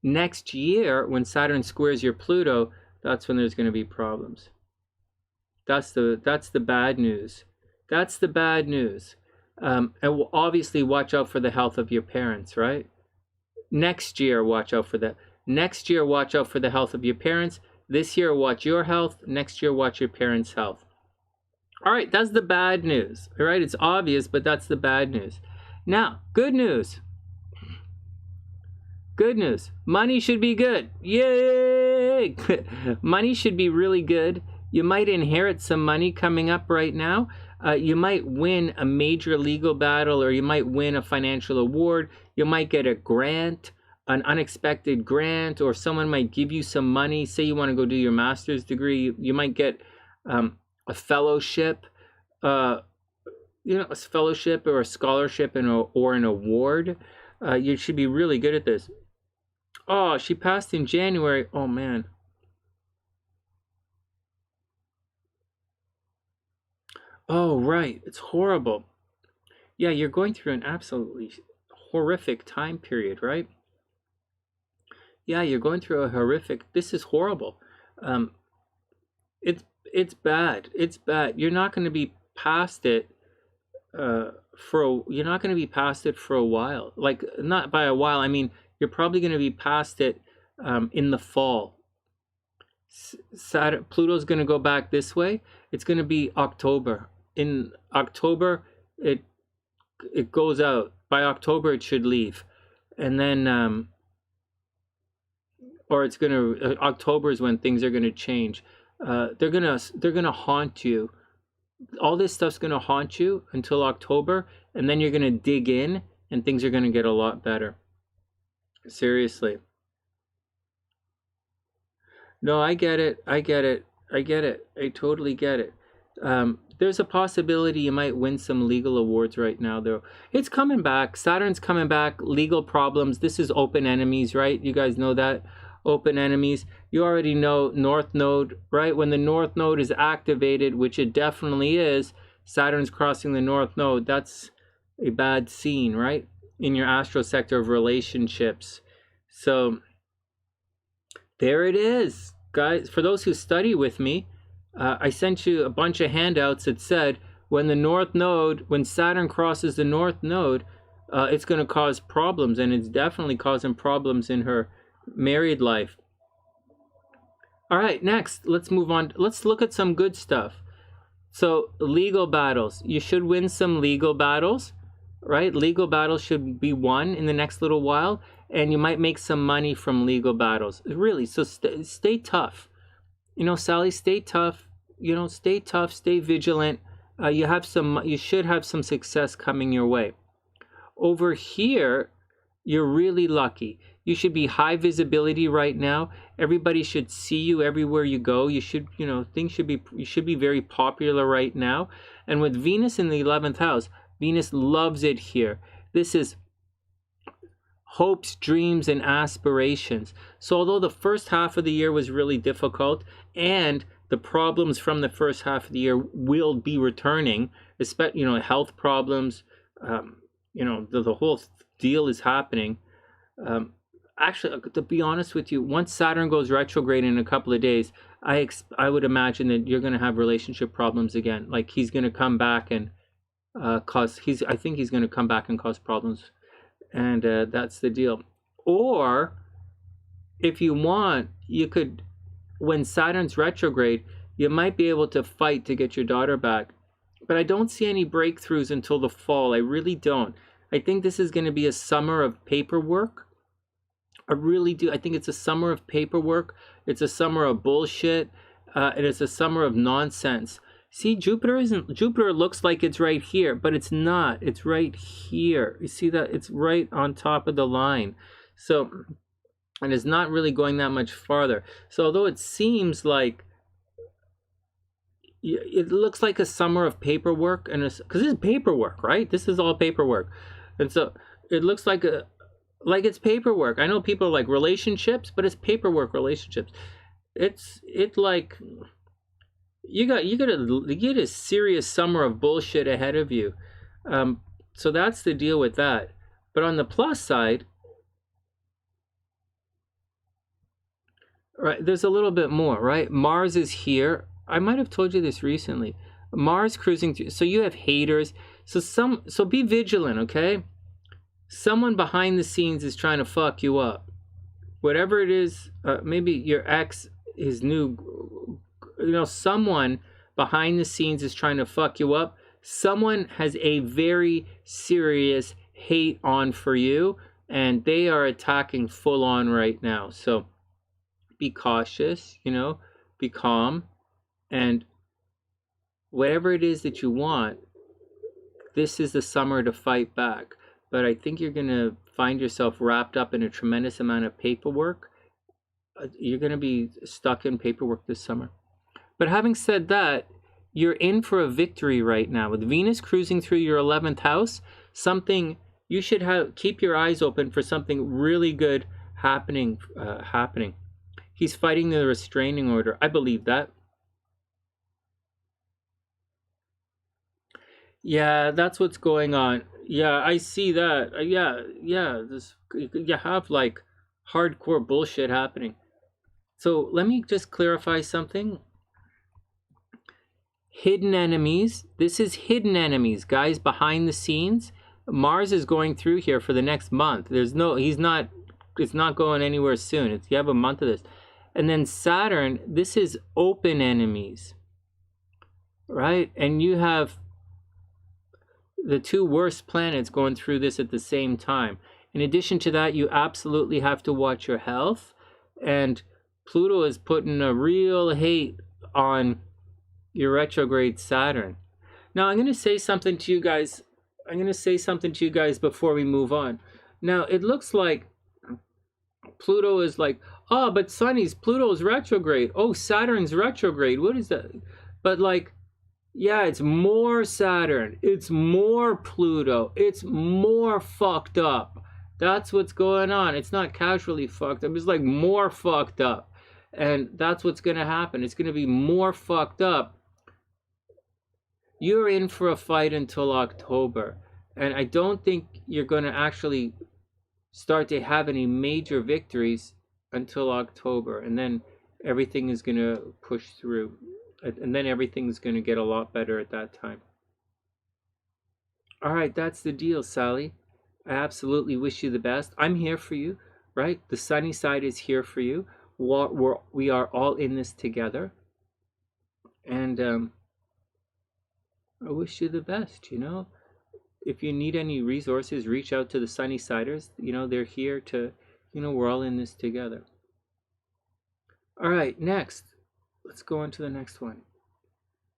next year, when Saturn squares your Pluto, that's when there's going to be problems. That's the bad news. That's the bad news. And we'll obviously watch out for the health of your parents, right? Next year, watch out for that. Next year, watch out for the health of your parents. This year, watch your health. Next year, watch your parents' health. All right, that's the bad news. All right, it's obvious, but that's the bad news. Now, good news. Good news. Money should be good. Yay! Money should be really good. You might inherit some money coming up right now. You might win a major legal battle, or you might win a financial award. You might get a grant, an unexpected grant, or someone might give you some money. Say you want to go do your master's degree. You might get a fellowship, a fellowship or a scholarship or an award. You should be really good at this. Oh, she passed in January. Oh, man. Oh, right. It's horrible. Yeah, you're going through an absolutely horrific time period, right? Yeah, you're going through a horrific... This is horrible. It's bad. It's bad. You're not going to be past it you're not going to be past it for a while. Like, not by a while, I mean, you're probably going to be past it in the fall. Pluto's going to go back this way. It's going to be October. In October, it goes out. By October, it should leave. And then, or it's going to, October is when things are going to change. They're gonna haunt you. All this stuff's gonna haunt you until October, and then you're gonna dig in, and things are gonna get a lot better. Seriously. No, I get it. I totally get it. There's a possibility you might win some legal awards right now, though. It's coming back. Saturn's coming back. Legal problems. This is open enemies, right? You guys know that. Open enemies. You already know North Node, right? When the North Node is activated, which it definitely is, Saturn's crossing the North Node. That's a bad scene, right? In your astro sector of relationships. So there it is, guys. For those who study with me, I sent you a bunch of handouts that said when Saturn crosses the North Node, it's going to cause problems, and it's definitely causing problems in her married life. All right, next, let's move on. Let's look at some good stuff. So, legal battles. You should win some legal battles, right? Legal battles should be won in the next little while, and you might make some money from legal battles. Really, so stay tough. Sally, stay tough. Stay tough, stay vigilant. you should have some success coming your way. Over here, you're really lucky. You should be high visibility right now. Everybody should see you everywhere you go. You should, you should be very popular right now. And with Venus in the 11th house, Venus loves it here. This is hopes, dreams, and aspirations. So although the first half of the year was really difficult, and the problems from the first half of the year will be returning, especially, health problems, the whole deal is happening. Actually, to be honest with you, once Saturn goes retrograde in a couple of days, I would imagine that you're going to have relationship problems again. Like he's going to come back and I think he's going to come back and cause problems, and that's the deal. Or if you want, you could, when Saturn's retrograde, you might be able to fight to get your daughter back. But I don't see any breakthroughs until the fall. I really don't. I think this is going to be a summer of paperwork. I really do. I think it's a summer of paperwork. It's a summer of bullshit. And it's a summer of nonsense. See, Jupiter looks like it's right here, but it's not. It's right here. You see that? It's right on top of the line. So, and it's not really going that much farther. So although it seems like it looks like a summer of paperwork, and because this is paperwork, right? This is all paperwork. And so it looks like it's paperwork. I know people are like relationships, but it's paperwork relationships. It's like you get a serious summer of bullshit ahead of you. So that's the deal with that. But on the plus side, right, there's a little bit more, right? Mars is here. I might have told you this recently. Mars cruising through. So you have haters. So be vigilant, okay? Someone behind the scenes is trying to fuck you up. Whatever it is, maybe your ex, his new, someone behind the scenes is trying to fuck you up. Someone has a very serious hate on for you, and they are attacking full on right now. So be cautious, be calm, and whatever it is that you want, this is the summer to fight back. But I think you're going to find yourself wrapped up in a tremendous amount of paperwork. You're going to be stuck in paperwork this summer. But having said that, you're in for a victory right now. With Venus cruising through your 11th house, you should keep your eyes open for something really good happening. He's fighting the restraining order. I believe that. Yeah, that's what's going on. Yeah, I see that. Yeah. You have like hardcore bullshit happening. So let me just clarify something. Hidden enemies. This is hidden enemies, guys, behind the scenes. Mars is going through here for the next month. It's not going anywhere soon. You have a month of this. And then Saturn, this is open enemies, right? And you have the two worst planets going through this at the same time. In addition to that, you absolutely have to watch your health. And Pluto is putting a real hate on your retrograde Saturn. Now, I'm going to say something to you guys. Before we move on. Now, it looks like Pluto is like, oh, but Sonny's Pluto's retrograde. Oh, Saturn's retrograde. What is that? But like, yeah, it's more Saturn. It's more Pluto. It's more fucked up. That's what's going on. It's not casually fucked up. It's like more fucked up. And that's what's going to happen. It's going to be more fucked up. You're in for a fight until October. And I don't think you're going to actually start to have any major victories until October. And then everything is going to push through. And then everything's going to get a lot better at that time. All right, that's the deal, Sally. I absolutely wish you the best. I'm here for you, right? The sunny side is here for you. We are all in this together. And I wish you the best, If you need any resources, reach out to the Sunny Siders. They're here to, we're all in this together. All right, next. Let's go on to the next one.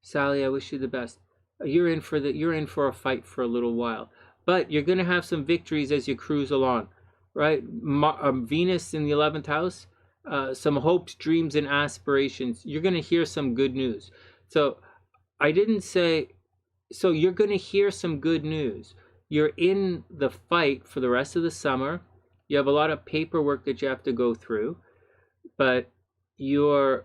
Sally, I wish you the best. you're in for a fight for a little while. But you're going to have some victories as you cruise along, right? Venus in the 11th house, some hopes, dreams, and aspirations. You're going to hear some good news. So I didn't say, so you're going to hear some good news. You're in the fight for the rest of the summer. You have a lot of paperwork that you have to go through, but you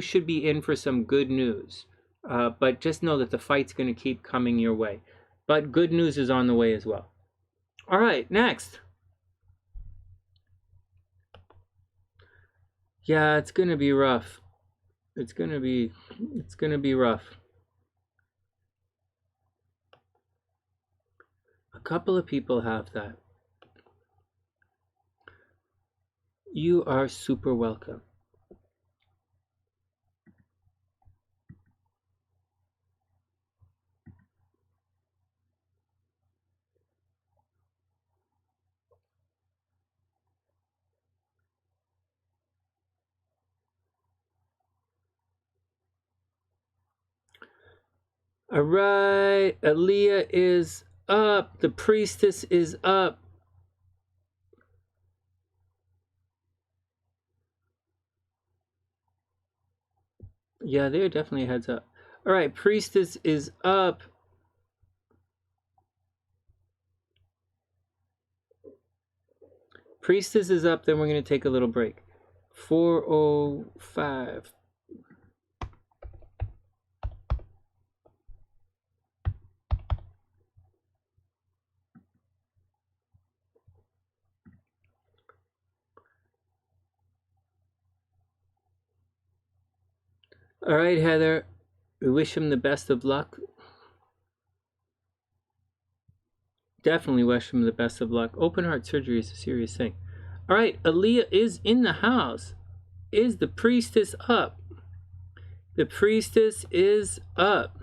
should be in for some good news. But just know that the fight's going to keep coming your way. But good news is on the way as well. All right, next. Yeah, it's going to be rough. It's going to be rough. A couple of people have that. You are super welcome. All right, Aaliyah is up. The Priestess is up. Yeah, they're definitely heads up. All right, Priestess is up. Priestess is up, then we're going to take a little break. 4:05. All right, Heather. We wish him the best of luck. Definitely wish him the best of luck. Open heart surgery is a serious thing. All right, Aaliyah is in the house. Is the Priestess up? The Priestess is up.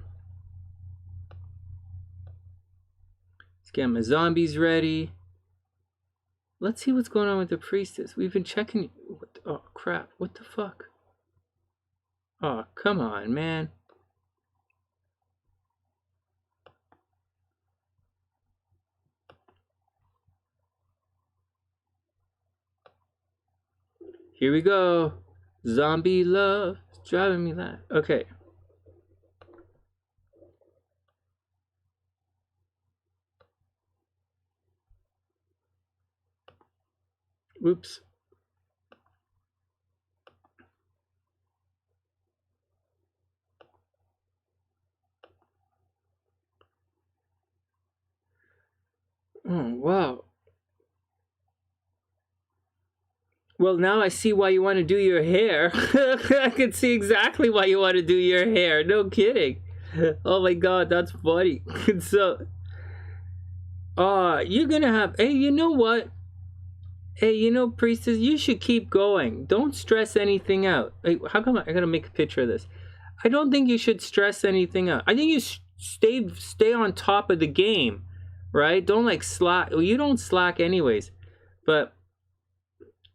Let's get my zombies ready. Let's see what's going on with the Priestess. We've been checking. Oh, crap. What the fuck? Oh, come on, man. Here we go. Zombie love. It's driving me mad. Okay. Whoops. Oh, wow. Well, now I see why you want to do your hair. I can see exactly why you want to do your hair. No kidding. Oh my god, that's funny. So, you're gonna have, hey, you know what? Hey, you know, Priestess, you should keep going. Don't stress anything out. Hey, how come I gotta make a picture of this? I don't think you should stress anything out. I think you stay on top of the game, right? Don't like slack. Well, you don't slack anyways, but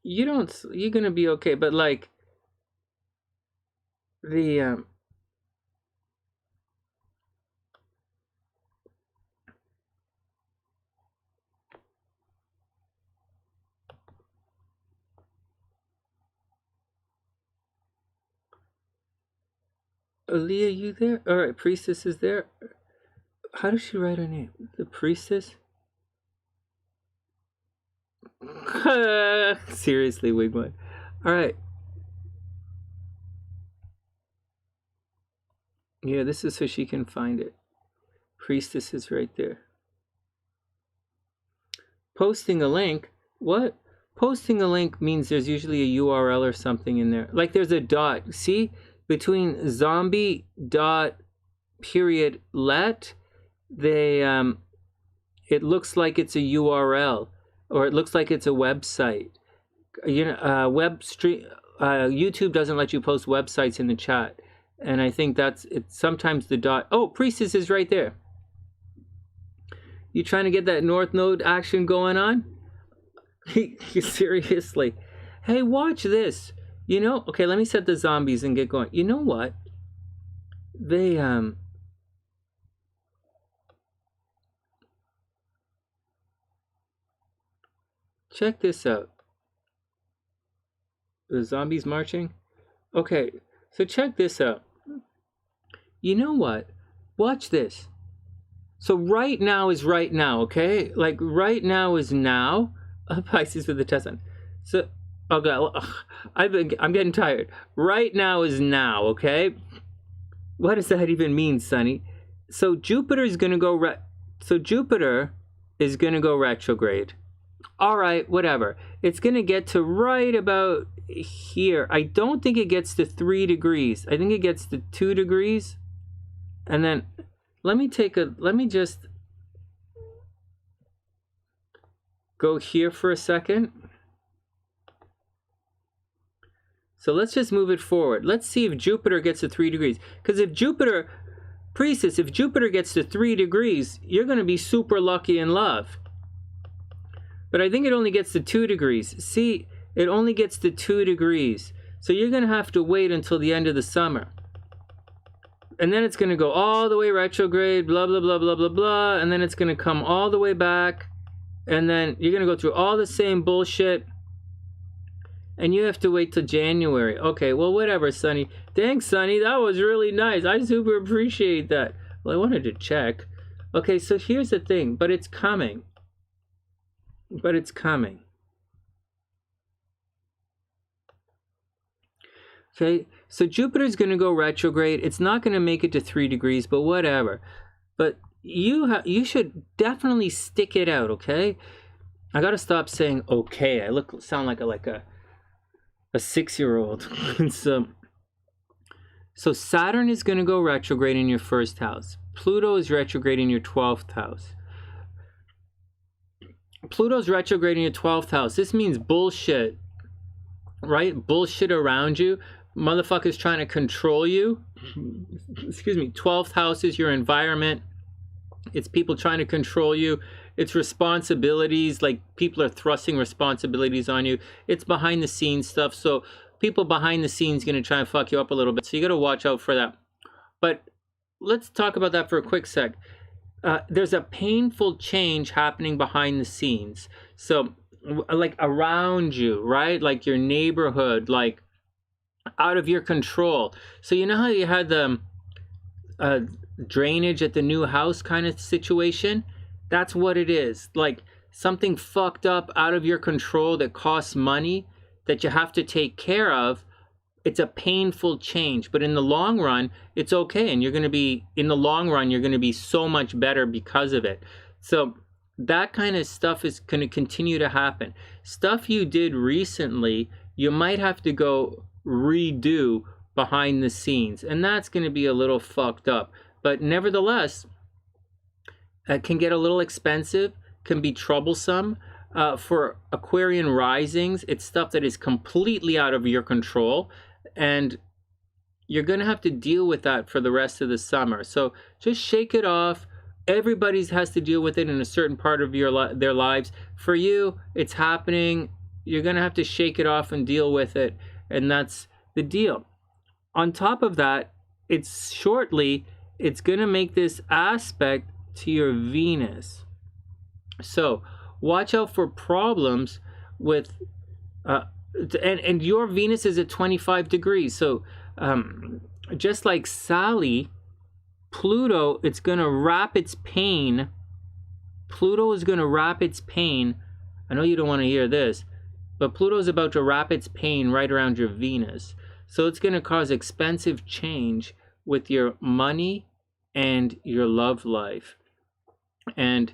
you're gonna be okay. But like the Aaliyah, you there? All right, Priestess is there. How does she write her name? The Priestess? Seriously, Wigmud. All right. Yeah, this is so she can find it. Priestess is right there. Posting a link? What? Posting a link means there's usually a URL or something in there. Like there's a dot. See? Between zombie dot period let, they it looks like it's a URL or it looks like it's a website. You know, web stream. YouTube doesn't let you post websites in the chat, and I think that's it. Sometimes the dot. Oh, Priestess is right there. You trying to get that North Node action going on? Seriously. Hey, watch this. You know, okay, let me set the zombies and get going. You know what? They check this out. The zombies marching? Okay, so check this out. You know what? Watch this. So right now is right now, okay? Like right now is now. Pisces with the test on. So, okay, I'm getting tired. Right now is now, okay? What does that even mean, Sonny? So Jupiter is going to go retrograde. All right, whatever. It's going to get to right about here. I don't think it gets to 3 degrees. I think it gets to 2 degrees. And then let me just go here for a second. So let's just move it forward. Let's see if Jupiter gets to 3 degrees. Because if Jupiter, Priestess, if Jupiter gets to 3 degrees, you're going to be super lucky in love. But I think it only gets to 2 degrees. See, it only gets to 2 degrees. So you're going to have to wait until the end of the summer. And then it's going to go all the way retrograde, blah, blah, blah, blah, blah, blah. And then it's going to come all the way back. And then you're going to go through all the same bullshit. And you have to wait till January. Okay, well, whatever, Sonny. Thanks, Sonny. That was really nice. I super appreciate that. Well, I wanted to check. Okay, so here's the thing. But it's coming. But it's coming. Okay, so Jupiter's going to go retrograde. It's not going to make it to 3 degrees, but whatever. But you should definitely stick it out, okay? I got to stop saying okay. I sound like a 6-year-old. So Saturn is going to go retrograde in your 1st house. Pluto is retrograde in your 12th house. Pluto's retrograde in your 12th house. This means bullshit, right? Bullshit around you. Motherfuckers trying to control you. Excuse me. 12th house is your environment. It's people trying to control you. It's responsibilities, like people are thrusting responsibilities on you. It's behind the scenes stuff. So people behind the scenes going to try and fuck you up a little bit. So you got to watch out for that. But let's talk about that for a quick sec. There's a painful change happening behind the scenes. So like around you, right? Like your neighborhood, like out of your control. So you know how you had the drainage at the new house kind of situation? That's what it is. Like something fucked up out of your control that costs money that you have to take care of. It's a painful change, but in the long run, it's okay. And you're going to be, in the long run, you're going to be so much better because of it. So that kind of stuff is going to continue to happen. Stuff you did recently, you might have to go redo behind the scenes. And that's going to be a little fucked up. But nevertheless, it can get a little expensive, can be troublesome. For Aquarian risings, it's stuff that is completely out of your control. And you're going to have to deal with that for the rest of the summer. So just shake it off. Everybody has to deal with it in a certain part of their lives. For you, it's happening. You're going to have to shake it off and deal with it. And that's the deal. On top of that, it's going to make this aspect to your Venus. So watch out for problems with... and your Venus is at 25 degrees. So just like Sally, Pluto, it's going to wrap its pain. Pluto is going to wrap its pain. I know you don't want to hear this, but Pluto is about to wrap its pain right around your Venus. So it's going to cause expensive change with your money and your love life. And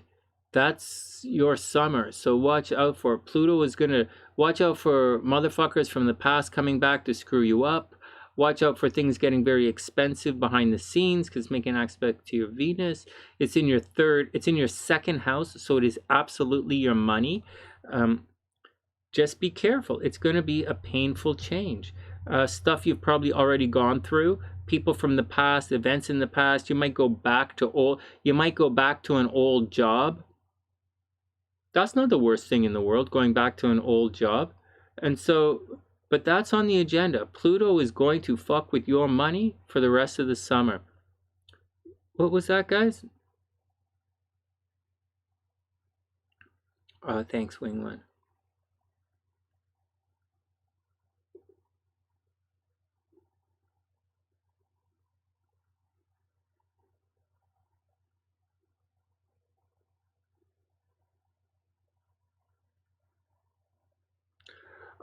that's your summer. So watch out for it. Pluto is going to watch out for motherfuckers from the past coming back to screw you up. Watch out for things getting very expensive behind the scenes because making an aspect to your Venus. It's in your 2nd house. So it is absolutely your money. Just be careful. It's going to be a painful change. Stuff you've probably already gone through. People from the past, events in the past. You might go back to an old job. That's not the worst thing in the world, going back to an old job. And so, but that's on the agenda. Pluto is going to fuck with your money for the rest of the summer. What was that, guys? Thanks, Wing One.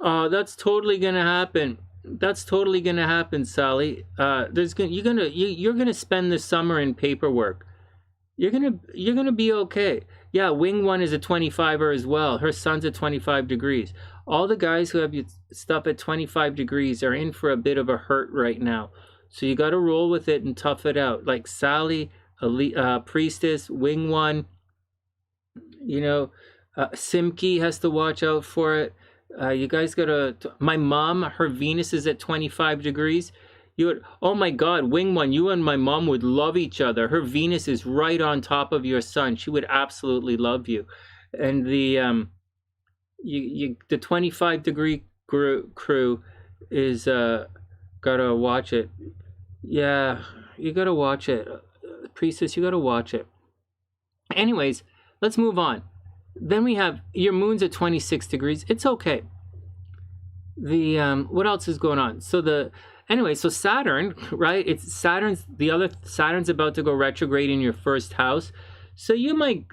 That's totally gonna happen. That's totally gonna happen, Sally. You're gonna spend the summer in paperwork. You're gonna be okay. Yeah, Wing One is a 25er as well. Her sun's at 25 degrees. All the guys who have your stuff at 25 degrees are in for a bit of a hurt right now. So you got to roll with it and tough it out. Like Sally, Priestess, Wing One. You know, Simki has to watch out for it. You guys gotta. My mom, her Venus is at 25 degrees. Oh my God, Wing One, you and my mom would love each other. Her Venus is right on top of your sun. She would absolutely love you. And the 25 degree crew is gotta watch it. Yeah, you gotta watch it, Priestess. You gotta watch it. Anyways, let's move on. Then we have your moon's at 26 degrees. It's okay. What else is going on? So Saturn, right? Saturn's about to go retrograde in your first house. So you might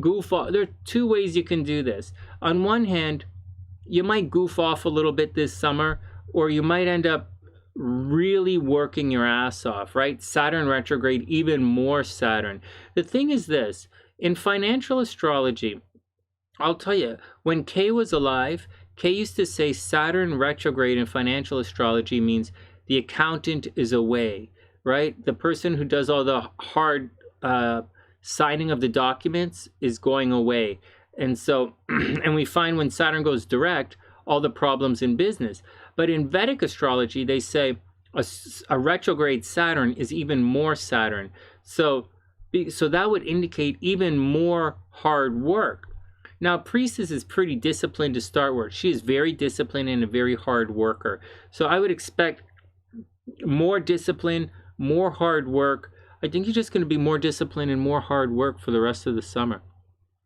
goof off. There are two ways you can do this. On one hand, you might goof off a little bit this summer, or you might end up really working your ass off, right? Saturn retrograde, even more Saturn. The thing is this, in financial astrology, I'll tell you, when Kay was alive, Kay used to say Saturn retrograde in financial astrology means the accountant is away, right? The person who does all the hard signing of the documents is going away. And so, and we find when Saturn goes direct, all the problems in business. But in Vedic astrology, they say a retrograde Saturn is even more Saturn. So that would indicate even more hard work. Now, Priestess is pretty disciplined to start with. She is very disciplined and a very hard worker. So I would expect more discipline, more hard work. I think you're just going to be more disciplined and more hard work for the rest of the summer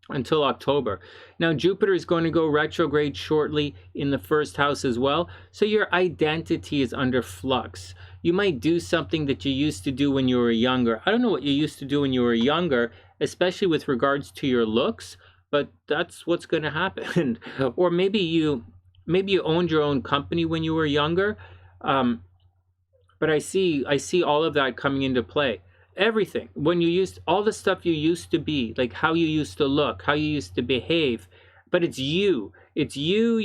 until October. Now, Jupiter is going to go retrograde shortly in the first house as well. So your identity is under flux. You might do something that you used to do when you were younger. I don't know what you used to do when you were younger, especially with regards to your looks, but that's what's going to happen. Or maybe you owned your own company when you were younger. But I see all of that coming into play. Everything. When you used all the stuff you used to be, like how you used to look, how you used to behave, but it's you. It's you.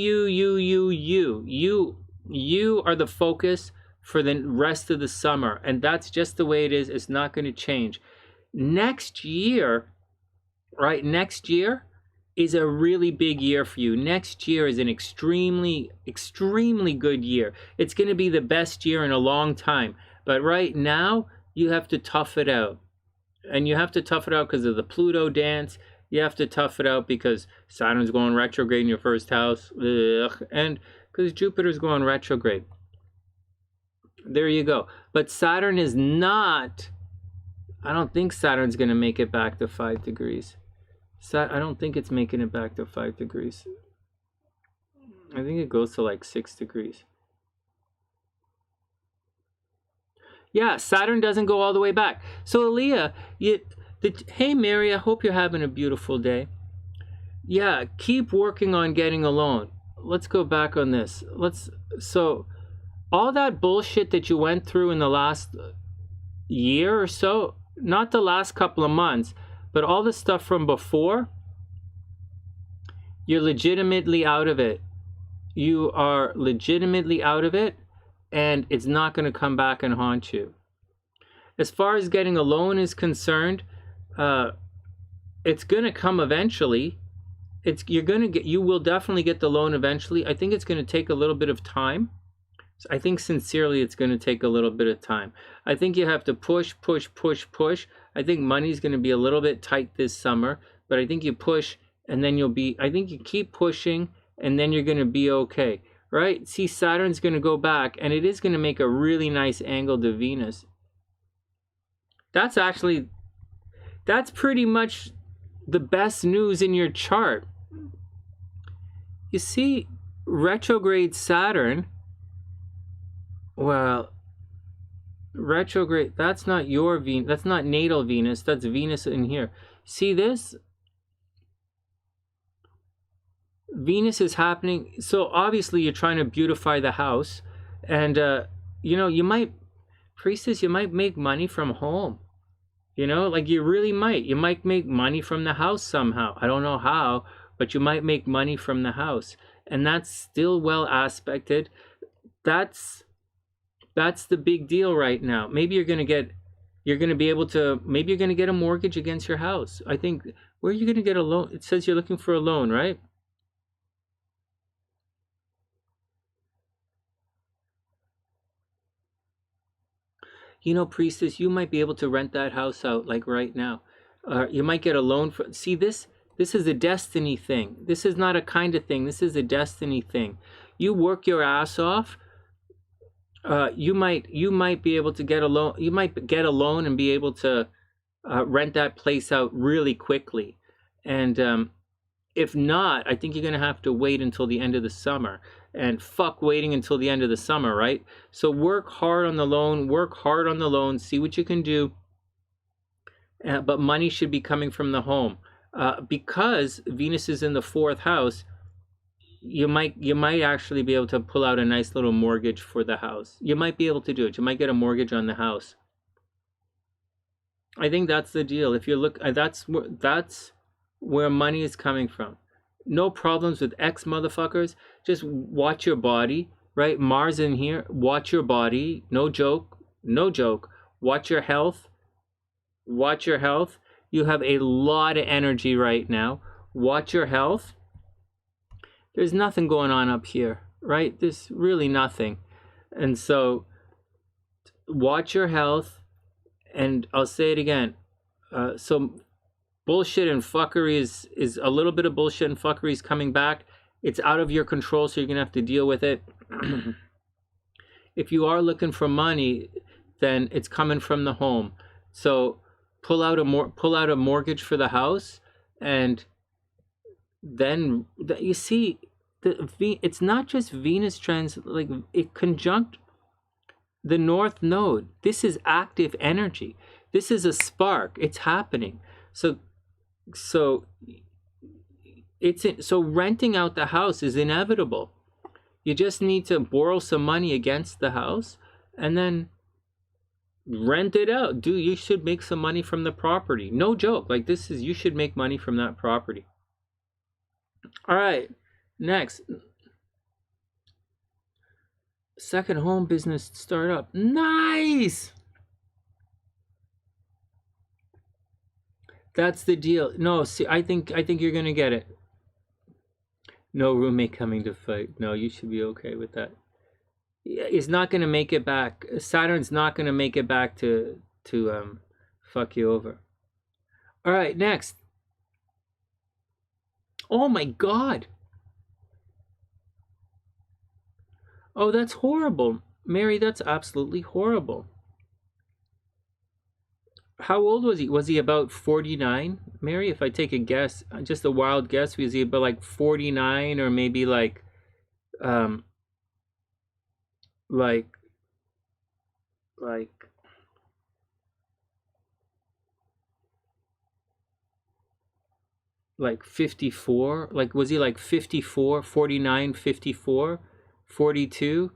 You are the focus for the rest of the summer, and that's just the way it is. It's not going to change. Next year, right? Next year is a really big year for you. Next year is an extremely, extremely good year. It's going to be the best year in a long time. But right now, you have to tough it out. And you have to tough it out because of the Pluto dance. You have to tough it out because Saturn's going retrograde in your first house. Ugh. And because Jupiter's going retrograde. There you go. But Saturn is not... I don't think Saturn's going to make it back to 5 degrees. I don't think it's making it back to 5 degrees. I think it goes to like 6 degrees. Yeah, Saturn doesn't go all the way back. So Aaliyah, hey Mary, I hope you're having a beautiful day. Yeah, keep working on getting a loan. Let's go back on this. So all that bullshit that you went through in the last year or so, not the last couple of months, but all the stuff from before, you're legitimately out of it. You are legitimately out of it, and it's not going to come back and haunt you. As far as getting a loan is concerned, it's going to come eventually. You will definitely get the loan eventually. I think it's going to take a little bit of time. I think sincerely it's going to take a little bit of time. I think you have to push. I think money's going to be a little bit tight this summer, but I think you push and then I think you keep pushing and then you're going to be okay, right? See, Saturn's going to go back and it is going to make a really nice angle to Venus. That's pretty much the best news in your chart. You see, retrograde Saturn, well, retrograde, that's not your Venus, that's not natal Venus, that's Venus in here. See this? Venus is happening. So obviously you're trying to beautify the house. And, you know, you might, Priestess, you might make money from home. You know, like you really might. You might make money from the house somehow. I don't know how, but you might make money from the house. And that's still well aspected. That's the big deal right now. Maybe you're going to be able to, maybe you're going to get a mortgage against your house. I think, where are you going to get a loan? It says you're looking for a loan, right? You know, Priestess, you might be able to rent that house out like right now. You might get a loan for, see, this is a destiny thing. This is not a kind of thing. This is a destiny thing. You work your ass off. You might be able to get a loan. You might get a loan and be able to rent that place out really quickly. And if not, I think you're going to have to wait until the end of the summer. And fuck waiting until the end of the summer, right? So work hard on the loan, see what you can do. But money should be coming from the home. Because Venus is in the 4th house, you might actually be able to pull out a nice little mortgage for the house. You might be able to do it. You might get a mortgage on the house. I think that's the deal. If you look, that's where money is coming from. No problems with ex motherfuckers. Just watch your body, right? Mars in here. Watch your body. No joke. No joke. Watch your health. Watch your health. You have a lot of energy right now. Watch your health. There's nothing going on up here, right? There's really nothing. And so watch your health. And I'll say it again. So bullshit and fuckery is a little bit of bullshit and fuckery is coming back. It's out of your control, so you're gonna have to deal with it. If you are looking for money, then it's coming from the home. So pull out a mortgage for the house, and then you see it's not just Venus like it conjunct the North Node. This is active energy. This is a spark. It's happening. So renting out the house is inevitable. You just need to borrow some money against the house and then rent it out. You should make some money from the property. No joke. Like you should make money from that property. All right. Next. Second home business startup. Nice. That's the deal. No, see, I think you're gonna get it. No roommate coming to fight. No, you should be okay with that. It's not gonna make it back. Saturn's not gonna make it back to fuck you over. All right, next. Oh my God. Oh, that's horrible, Mary. That's absolutely horrible. How old was he? Was he about 49, Mary? If I take a guess, just a wild guess, was he about like 49 or maybe like 54? Like, was he like 54, 49, 54, 42?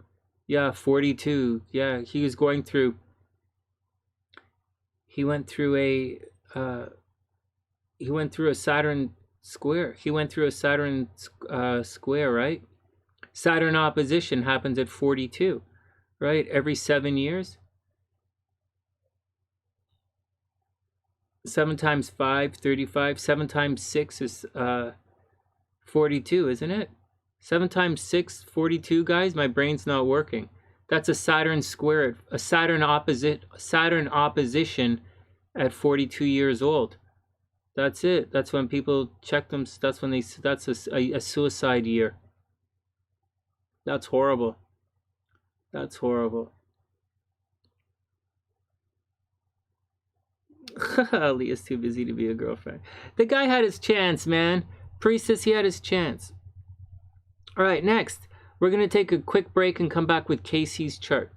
Yeah, 42. Yeah, he was going through. He went through a Saturn square. He went through a Saturn square, right? Saturn opposition happens at 42, right? Every 7 years. 7 times 5, 35. 7 times 6 is 42, isn't it? 7 times 6, 42, guys. My brain's not working. That's a Saturn square, a Saturn opposition at 42 years old. That's it. That's when people check them. That's when that's a suicide year. That's horrible. That's horrible. Leah's too busy to be a girlfriend. The guy had his chance, man. Priestess, he had his chance. All right, next. We're going to take a quick break and come back with Casey's chart.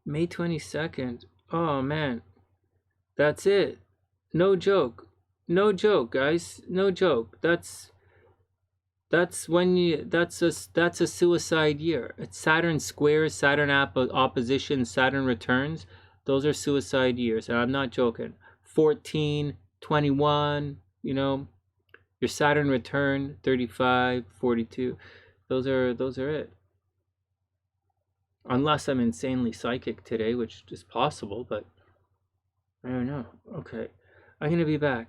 May 22nd. Oh, man. That's it. No joke. No joke, guys. No joke. That's when you that's a suicide year. It's Saturn squares, Saturn opposition, Saturn returns. Those are suicide years, and I'm not joking. 14, 21, you know, your Saturn return, 35, 42. Those are it. Unless I'm insanely psychic today, which is possible, but I don't know. Okay. I'm gonna be back.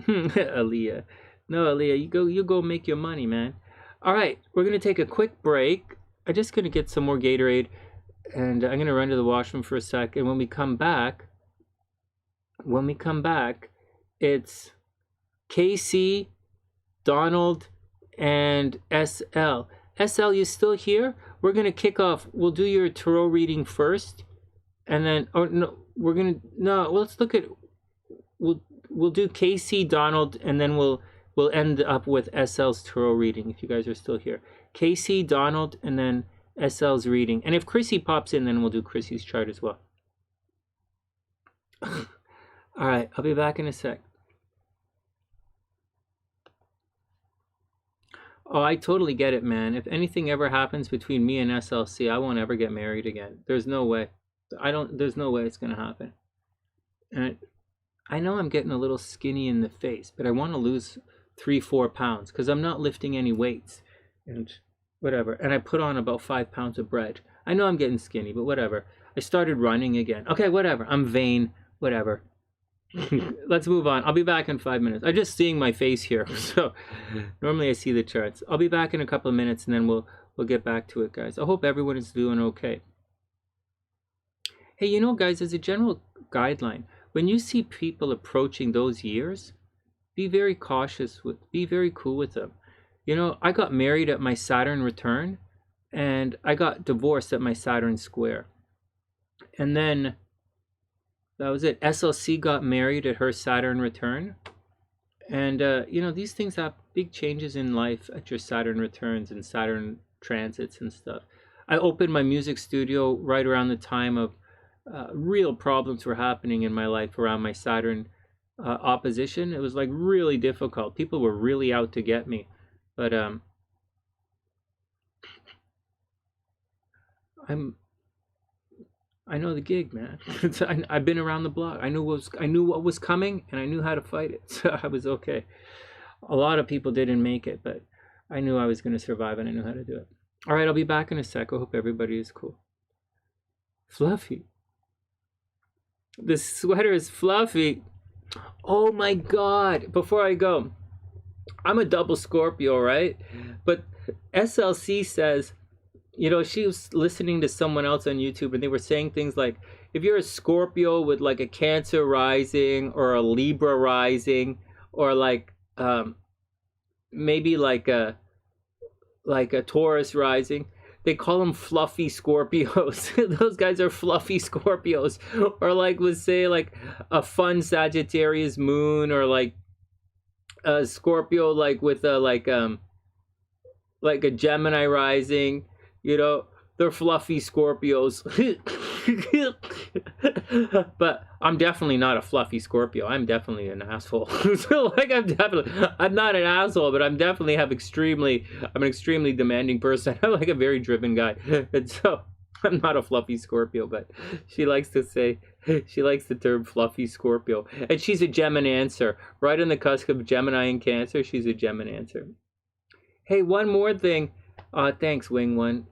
Aaliyah. No, Aaliyah, you go make your money, man. All right, we're gonna take a quick break. I'm just gonna get some more Gatorade, and I'm gonna run to the washroom for a sec. And when we come back, it's KC, Donald, and SL. SL, you still here? We're gonna kick off. We'll do your tarot reading first, and then no, let's look at we'll do KC, Donald, and then we'll end up with SL's tarot reading if you guys are still here. KC, Donald, and then SL's reading. And if Krissy pops in, then we'll do Krissy's chart as well. All right, I'll be back in a sec. Oh, I totally get it, man. If anything ever happens between me and SLC, I won't ever get married again. There's no way. There's no way it's going to happen. And I know I'm getting a little skinny in the face, but I want to lose 3-4 pounds because I'm not lifting any weights and whatever. And I put on about 5 pounds of bread. I know I'm getting skinny, but whatever. I started running again. Okay, whatever. I'm vain. Whatever. Let's move on. I'll be back in 5 minutes. I'm just seeing my face here, so normally I see the charts. I'll be back in a couple of minutes, and then we'll get back to it, guys. I hope everyone is doing okay. Hey, you know, guys, as a general guideline, when you see people approaching those years, be very cautious be very cool with them. You know, I got married at my Saturn return, and I got divorced at my Saturn square. And then that was it. SLC got married at her Saturn return. And, you know, these things have big changes in life at your Saturn returns and Saturn transits and stuff. I opened my music studio right around the time of real problems were happening in my life around my Saturn opposition. It was like really difficult. People were really out to get me. But I know the gig, man. I've been around the block. I knew what was coming, and I knew how to fight it. So I was okay. A lot of people didn't make it, but I knew I was going to survive, and I knew how to do it. All right, I'll be back in a sec. I hope everybody is cool. Fluffy. The sweater is fluffy. Oh my God. Before I go, I'm a double Scorpio, right? But SLC says, you know, she was listening to someone else on YouTube, and they were saying things like, if you're a Scorpio with like a Cancer rising or a Libra rising, or like maybe like a Taurus rising, they call them fluffy Scorpios. Those guys are fluffy Scorpios. Or like would say like a fun Sagittarius moon, or like a Scorpio like with a like a Gemini rising. You know, they're fluffy Scorpios. But I'm definitely not a fluffy Scorpio. I'm definitely an asshole. So like I'm not an asshole, but I'm an extremely demanding person. I'm like a very driven guy. And so I'm not a fluffy Scorpio, but she likes the term fluffy Scorpio. And she's a Geminancer. Right on the cusp of Gemini and Cancer, she's a Geminancer. Hey, one more thing. Thanks, Wing One.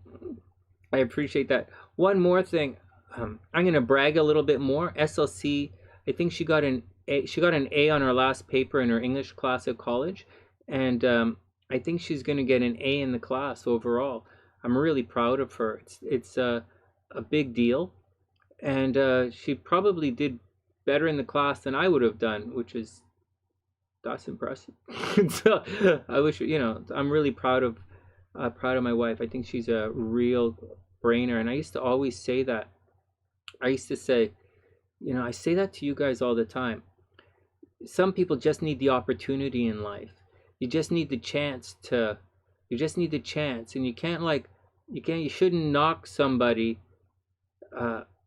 I appreciate that. One more thing. I'm gonna brag a little bit more. SLC, I think she got an A. She got an A on her last paper in her English class at college, and I think she's gonna get an A in the class overall. I'm really proud of her. It's a big deal, and she probably did better in the class than I would have done, that's impressive. So I wish, you know, I'm really proud of my wife. I think she's a real brainer, and I used to always say that. I used to say, you know, I say that to you guys all the time. Some people just need the opportunity in life. You just need the chance, and you shouldn't knock somebody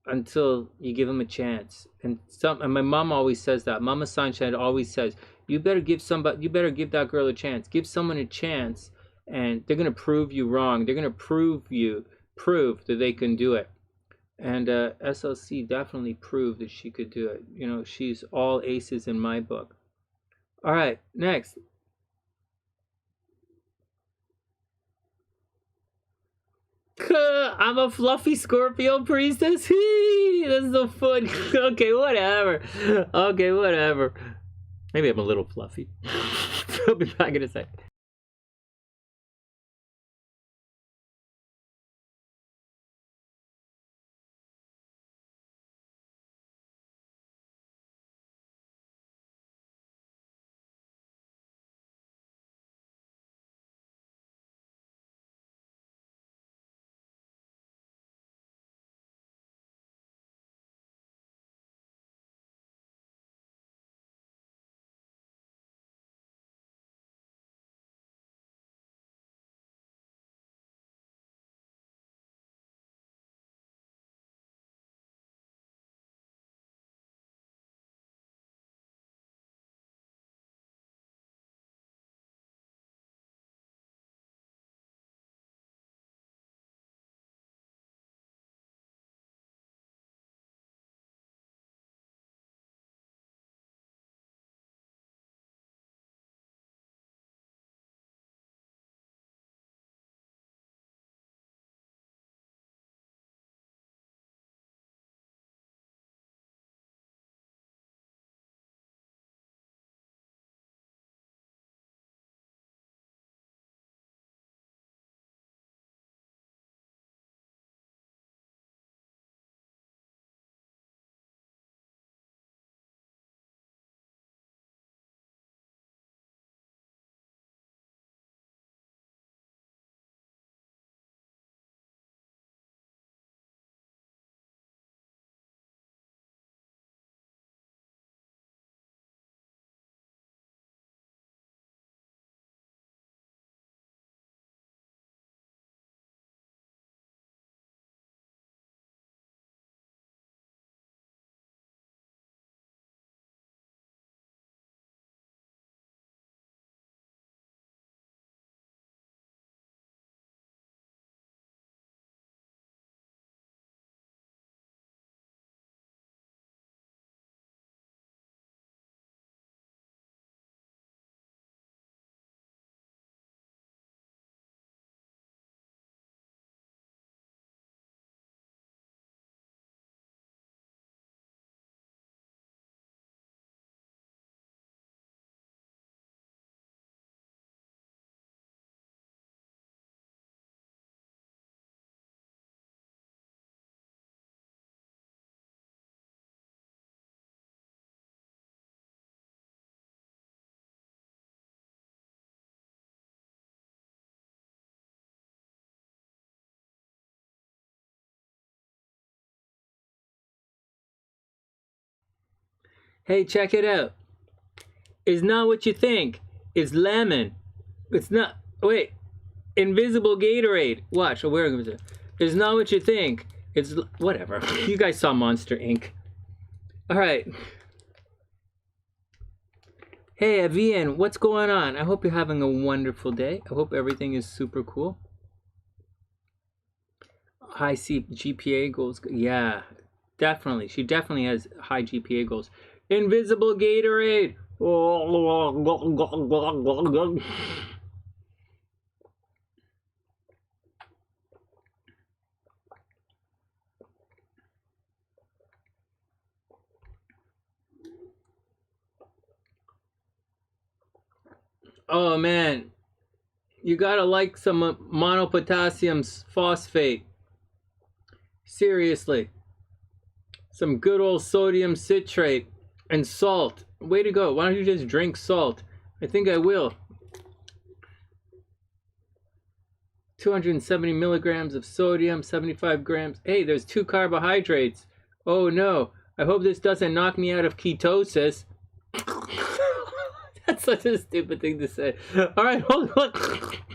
until you give them a chance. And my mom always says that. Mama Sunshine always says, you better give that girl a chance. Give someone a chance, and they're gonna prove you wrong. They're gonna prove that they can do it. And SLC definitely proved that she could do it. You know, she's all aces in my book. All right, next. I'm a fluffy Scorpio priestess. That's so fun. Okay, whatever. Okay, whatever. Maybe I'm a little fluffy. I'll be back in a sec. Hey, check it out. It's not what you think. It's lemon. It's not. Wait. Invisible Gatorade. Watch. Where is it? It's not what you think. It's whatever. You guys saw Monster Inc. All right. Hey, Avian, what's going on? I hope you're having a wonderful day. I hope everything is super cool. High GPA goals. Yeah, definitely. She definitely has high GPA goals. Invisible Gatorade. Oh man, you gotta like some monopotassium phosphate. Seriously. Some good old sodium citrate and salt. Way to go. Why don't you just drink salt? I think I will. 270 milligrams of sodium, 75 grams. Hey, there's 2 carbohydrates. Oh no. I hope this doesn't knock me out of ketosis. That's such a stupid thing to say. All right, hold on.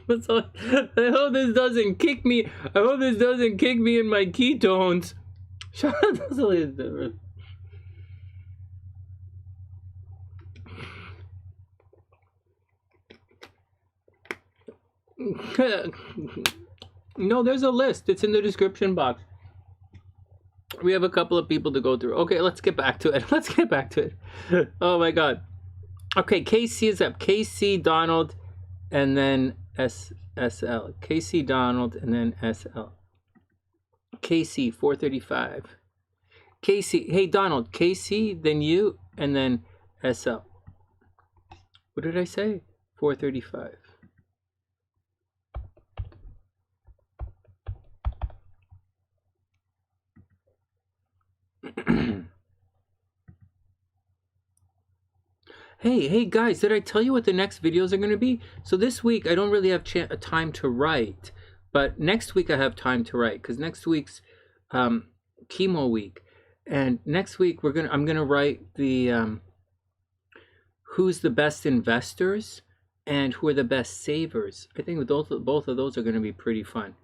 I hope this doesn't kick me. I hope this doesn't kick me in my ketones. No, there's a list. It's in the description box. We have a couple of people to go through. Okay, let's get back to it. Let's get back to it. Oh my god. Okay, KC is up. KC, Donald, and then SL. KC, Donald, and then SL. KC, 435. KC, hey Donald, KC, then you, and then SL. What did I say? 435. Hey guys, did I tell you what the next videos are going to be? So this week I don't really have time to write, but next week I have time to write because next week's chemo week, and next week I'm going to write the who's the best investors and who are the best savers. I think both of those are going to be pretty fun,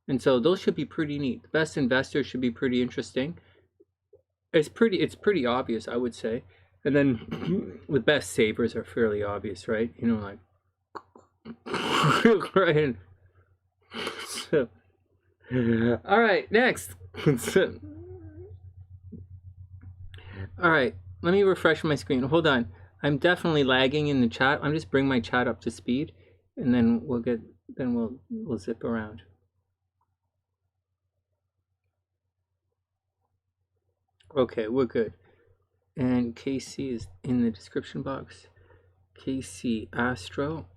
and so those should be pretty neat. The best investors should be pretty interesting. It's pretty obvious, I would say. And then the best savers are fairly obvious, right? You know, like right. So, all right, next. All right, let me refresh my screen. Hold on, I'm definitely lagging in the chat. I'm just bring my chat up to speed, and then we'll zip around. Okay, we're good. And KC is in the description box. KC Astro.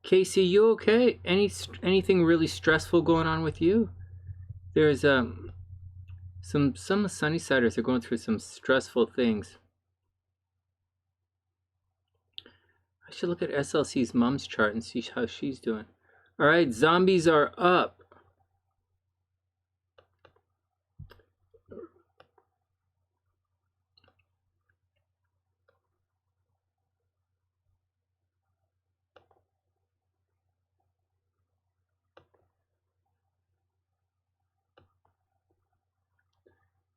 KC, you okay? Anything really stressful going on with you? There's some Sunnysiders are going through some stressful things. I should look at SLC's mom's chart and see how she's doing. All right, zombies are up.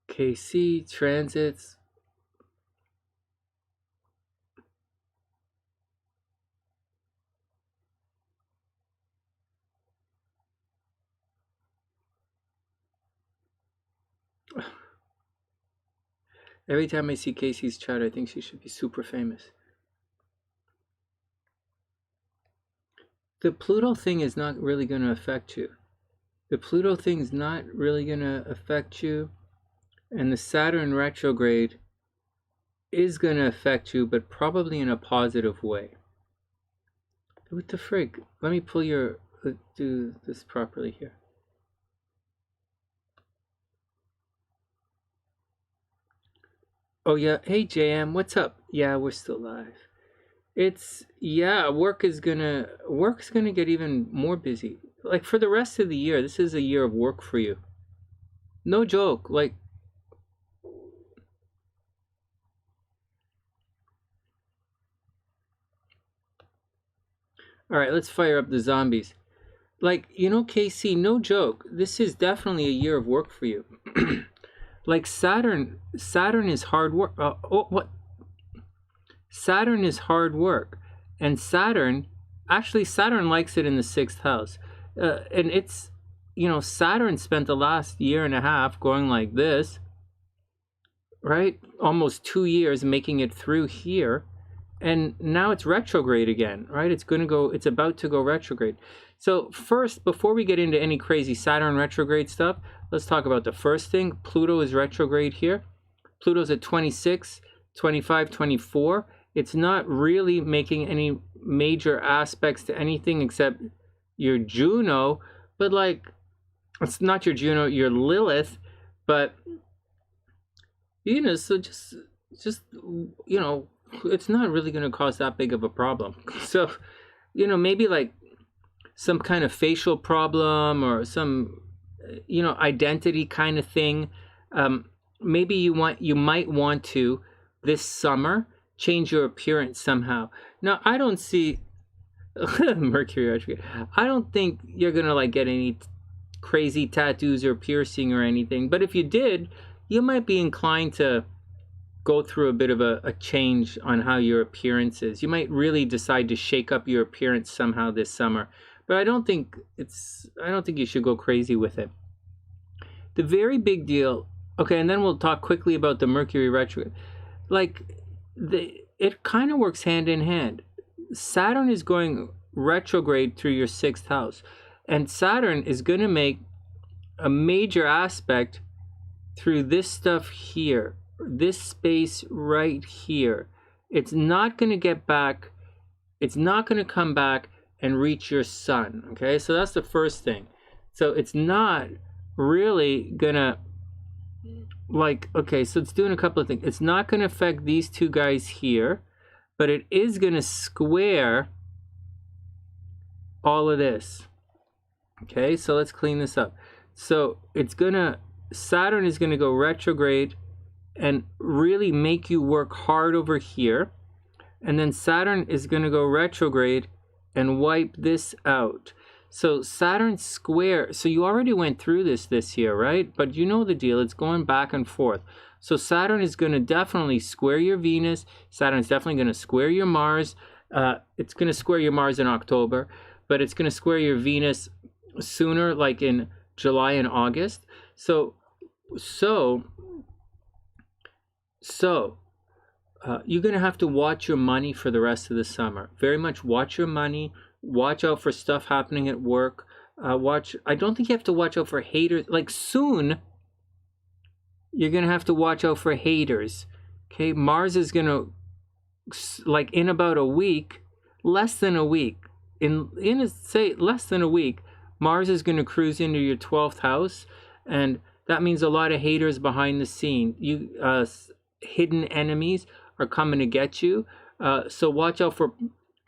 KC transits. Every time I see Casey's chart, I think she should be super famous. The Pluto thing is not really going to affect you. The Pluto thing is not really going to affect you. And the Saturn retrograde is going to affect you, but probably in a positive way. What the frig? Let me pull your... Let's do this properly here. Oh yeah, hey JM, what's up? Yeah, we're still live. It's, yeah, work's gonna get even more busy. Like for the rest of the year, this is a year of work for you. No joke, like all right, let's fire up the zombies. Like, you know, KC, no joke. This is definitely a year of work for you. Like Saturn is hard work. What? Saturn is hard work, and Saturn likes it in the 6th house, and it's, you know, Saturn spent the last year and a half going like this, right? Almost 2 years making it through here, and now it's retrograde again, right? It's about to go retrograde. So first, before we get into any crazy Saturn retrograde stuff, let's talk about the first thing. Pluto is retrograde here. Pluto's at 26, 25, 24. It's not really making any major aspects to anything except your Juno, but like, it's not your Juno, your Lilith, but, you know, so just, you know, it's not really going to cause that big of a problem. So, you know, maybe like some kind of facial problem or some, you know, identity kind of thing. Maybe you might want to this summer change your appearance somehow. Now, I don't see Mercury retrograde. I don't think you're gonna like get any crazy tattoos or piercing or anything. But if you did, you might be inclined to go through a bit of a change on how your appearance is. You might really decide to shake up your appearance somehow this summer. But I don't think you should go crazy with it. The very big deal, okay, and then we'll talk quickly about the Mercury retrograde. Like, it kind of works hand in hand. Saturn is going retrograde through your 6th house, and Saturn is going to make a major aspect through this stuff here, this space right here. It's not going to get back, it's not going to come back and reach your sun, okay? So that's the first thing. So it's not really gonna, like, okay, so it's doing a couple of things. It's not gonna affect these two guys here, but it is gonna square all of this. Okay, so let's clean this up. So it's gonna, Saturn is gonna go retrograde and really make you work hard over here. And then Saturn is gonna go retrograde and wipe this out. So Saturn square, so you already went through this year, right? But you know the deal, it's going back and forth. So Saturn is going to definitely square your Venus. Saturn's definitely going to square your Mars. It's going to square your Mars in October, but it's going to square your Venus sooner, like in July and August. So you're going to have to watch your money for the rest of the summer. Very much watch your money. Watch out for stuff happening at work. I don't think you have to watch out for haters. Like, soon, you're going to have to watch out for haters. Okay, Mars is going to, like, in about a week, less than a week, less than a week, Mars is going to cruise into your 12th house, and that means a lot of haters behind the scene. Hidden enemies are coming to get you. So watch out for.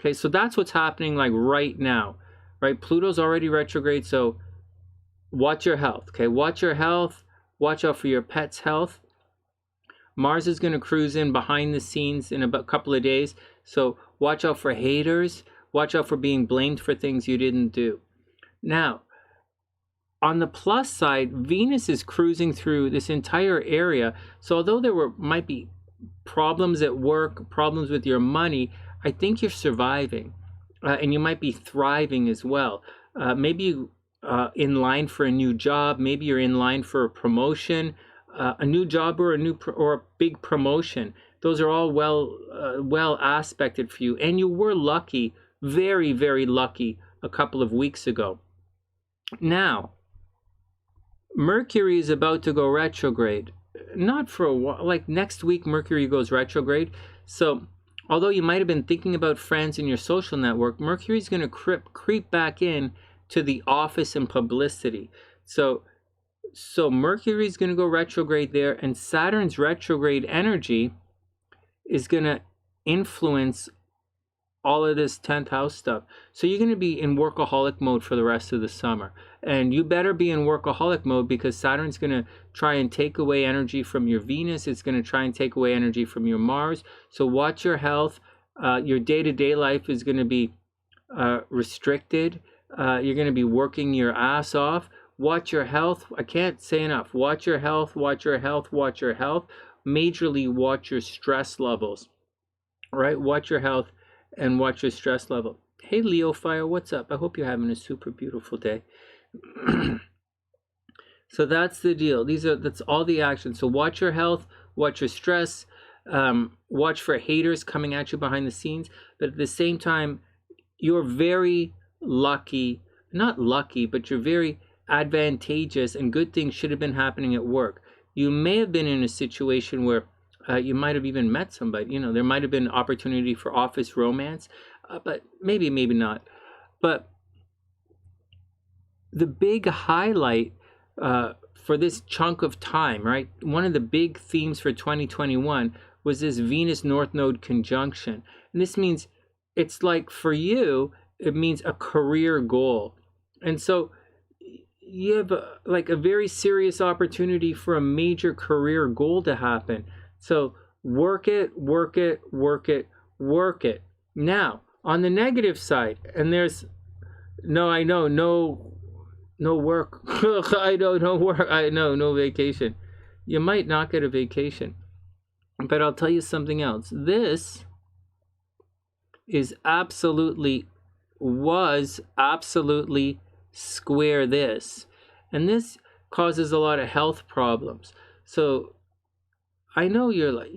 Okay, so that's what's happening, like, right now, right? Pluto's already retrograde, so watch your health, okay? Watch your health. Watch out for your pet's health. Mars is going to cruise in behind the scenes in a couple of days, so watch out for haters. Watch out for being blamed for things you didn't do. Now, on the plus side, Venus is cruising through this entire area, so although there might be problems at work, problems with your money, I think you're surviving, and you might be thriving as well. Maybe you're in line for a new job. Maybe you're in line for a promotion, a new job, or a big promotion. Those are all well aspected for you, and you were lucky, very, very lucky, a couple of weeks ago. Now, Mercury is about to go retrograde. Not for a while. Like, next week, Mercury goes retrograde. So, although you might have been thinking about friends in your social network, Mercury's going to creep back in to the office and publicity. So Mercury's going to go retrograde there, and Saturn's retrograde energy is going to influence all of this 10th house stuff. So you're going to be in workaholic mode for the rest of the summer. And you better be in workaholic mode, because Saturn's going to try and take away energy from your Venus. It's going to try and take away energy from your Mars. So watch your health. Your day-to-day life is going to be restricted. You're going to be working your ass off. Watch your health. I can't say enough. Watch your health. Watch your health. Watch your health. Majorly watch your stress levels. All right? Watch your health and watch your stress level. Hey, Leo Fire, what's up? I hope you're having a super beautiful day. So that's the deal. That's all the action. So watch your health, watch your stress, watch for haters coming at you behind the scenes. But at the same time, you're very lucky, not lucky, but you're very advantageous, and good things should have been happening at work. You may have been in a situation where you might have even met somebody. You know, there might have been opportunity for office romance, but maybe not. But the big highlight for this chunk of time, right? One of the big themes for 2021 was this Venus North Node conjunction. And this means, it's like, for you, it means a career goal. And so you have a very serious opportunity for a major career goal to happen. So work it. Now, on the negative side, and there's no No work. I know, no work. I know, no vacation. You might not get a vacation. But I'll tell you something else. This is was absolutely square this. And this causes a lot of health problems. So I know you're like,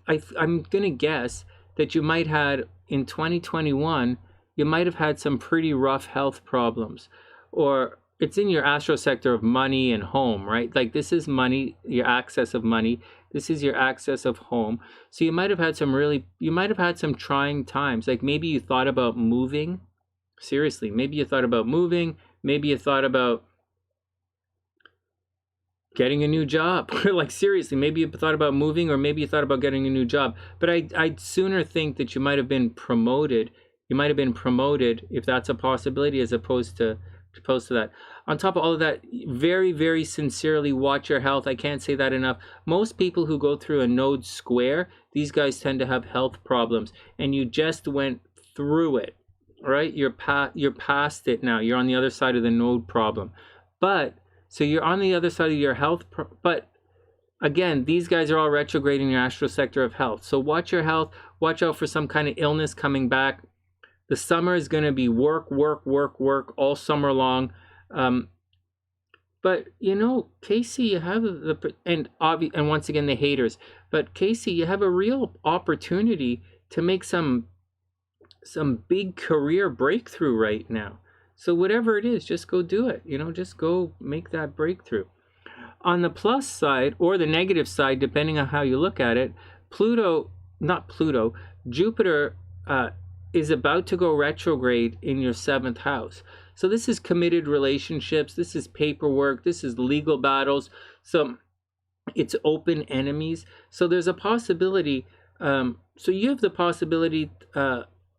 I'm going to guess that you might had in 2021, you might have had some pretty rough health problems, or it's in your astro sector of money and home, right? Like this is money, your access of money. This is your access of home. So you might have had some trying times. Like maybe you thought about moving. Seriously, maybe you thought about moving. Maybe you thought about getting a new job. Like seriously, maybe you thought about moving, or maybe you thought about getting a new job. But I'd sooner think that you might have been promoted. You might have been promoted, if that's a possibility, as opposed to that. On top of all of that, very, very sincerely watch your health. I can't say that enough. Most people who go through a node square, these guys tend to have health problems, and you just went through it, right? You're past it now. You're on the other side of the node problem. But so you're on the other side of your health, but again, these guys are all retrograding your astro sector of health. So watch your health. Watch out for some kind of illness coming back. The summer is going to be work all summer long. But Casey, you have and once again the haters. But Casey, you have a real opportunity to make some big career breakthrough right now. So whatever it is, just go do it. Just go make that breakthrough. On the plus side, or the negative side, depending on how you look at it, Jupiter is about to go retrograde in your 7th house. So this is committed relationships. This is paperwork. This is legal battles. So it's open enemies. So there's a possibility. So you have the possibility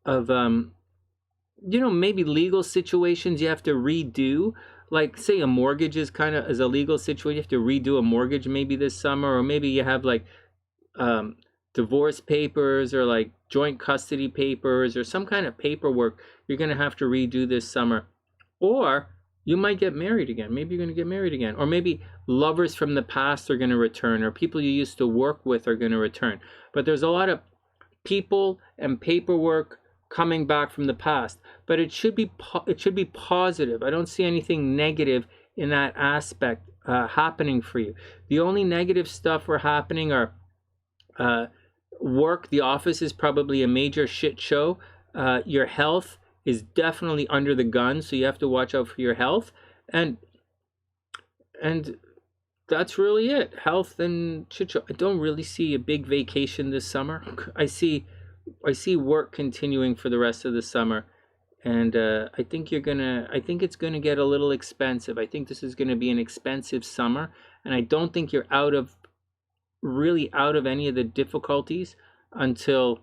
of maybe legal situations you have to redo. Like say a mortgage is a legal situation. You have to redo a mortgage maybe this summer, or maybe you have like divorce papers, or like joint custody papers, or some kind of paperwork you're going to have to redo this summer. Or you might get married again. Maybe you're going to get married again. Or maybe lovers from the past are going to return, or people you used to work with are going to return. But there's a lot of people and paperwork coming back from the past, but it should be positive. I don't see anything negative in that aspect happening for you. The only negative stuff we're happening are work. The office is probably a major shit show. Your health is definitely under the gun, so you have to watch out for your health, and that's really it. Health and shit show. I don't really see a big vacation this summer. I see work continuing for the rest of the summer, and I think it's gonna get a little expensive. I think this is gonna be an expensive summer, and I don't think you're out of any of the difficulties until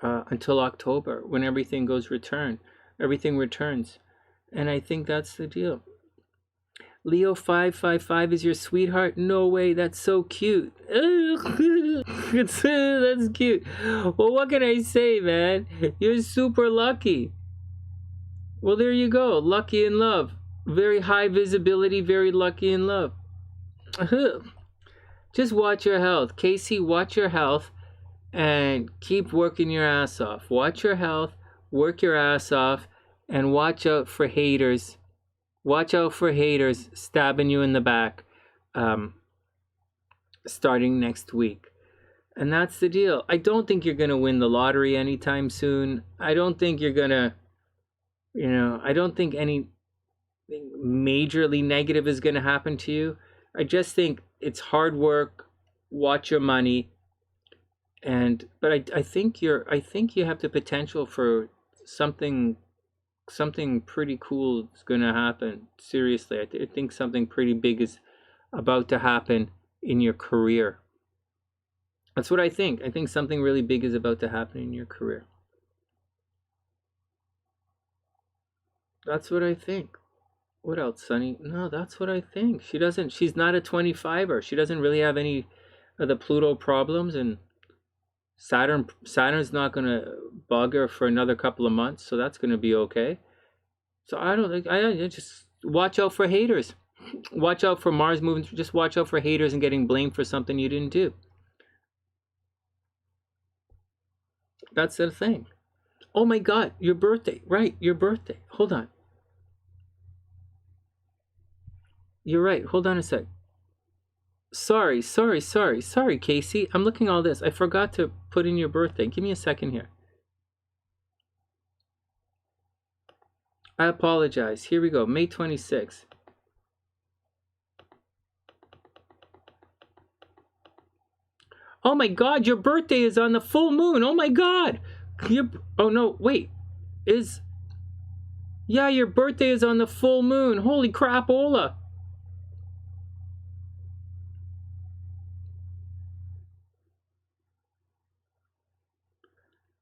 October, when everything returns, and I think that's the deal. Leo 555 is your sweetheart? No way, that's so cute. That's cute. Well, what can I say, man? You're super lucky. Well, there you go. Lucky in love. Very high visibility, very lucky in love. Just watch your health. Casey, watch your health and keep working your ass off. Watch your health, work your ass off, and watch out for haters. Watch out for haters stabbing you in the back starting next week. And that's the deal. I don't think you're going to win the lottery anytime soon. I don't think you're going to, I don't think anything majorly negative is going to happen to you. I just think it's hard work, watch your money, but I think you have the potential for something pretty cool is going to happen. Seriously, I think something pretty big is about to happen in your career. That's what I think. I think something really big is about to happen in your career. That's what I think. What else, Sonny? No, that's what I think. She's not a 25er. She doesn't really have any of the Pluto problems, and Saturn's not going to bug her for another couple of months, so that's going to be okay. So I don't think, I just watch out for haters. Watch out for Mars moving. Just watch out for haters and getting blamed for something you didn't do. That's the thing. Oh my God, your birthday. Right, your birthday. Hold on. You're right. Hold on a sec. Sorry, Casey. I'm looking all this. I forgot to put in your birthday. Give me a second here. I apologize. Here we go. May 26th. Oh my God, your birthday is on the full moon. Oh my God. Oh no, wait. Yeah, your birthday is on the full moon. Holy crapola.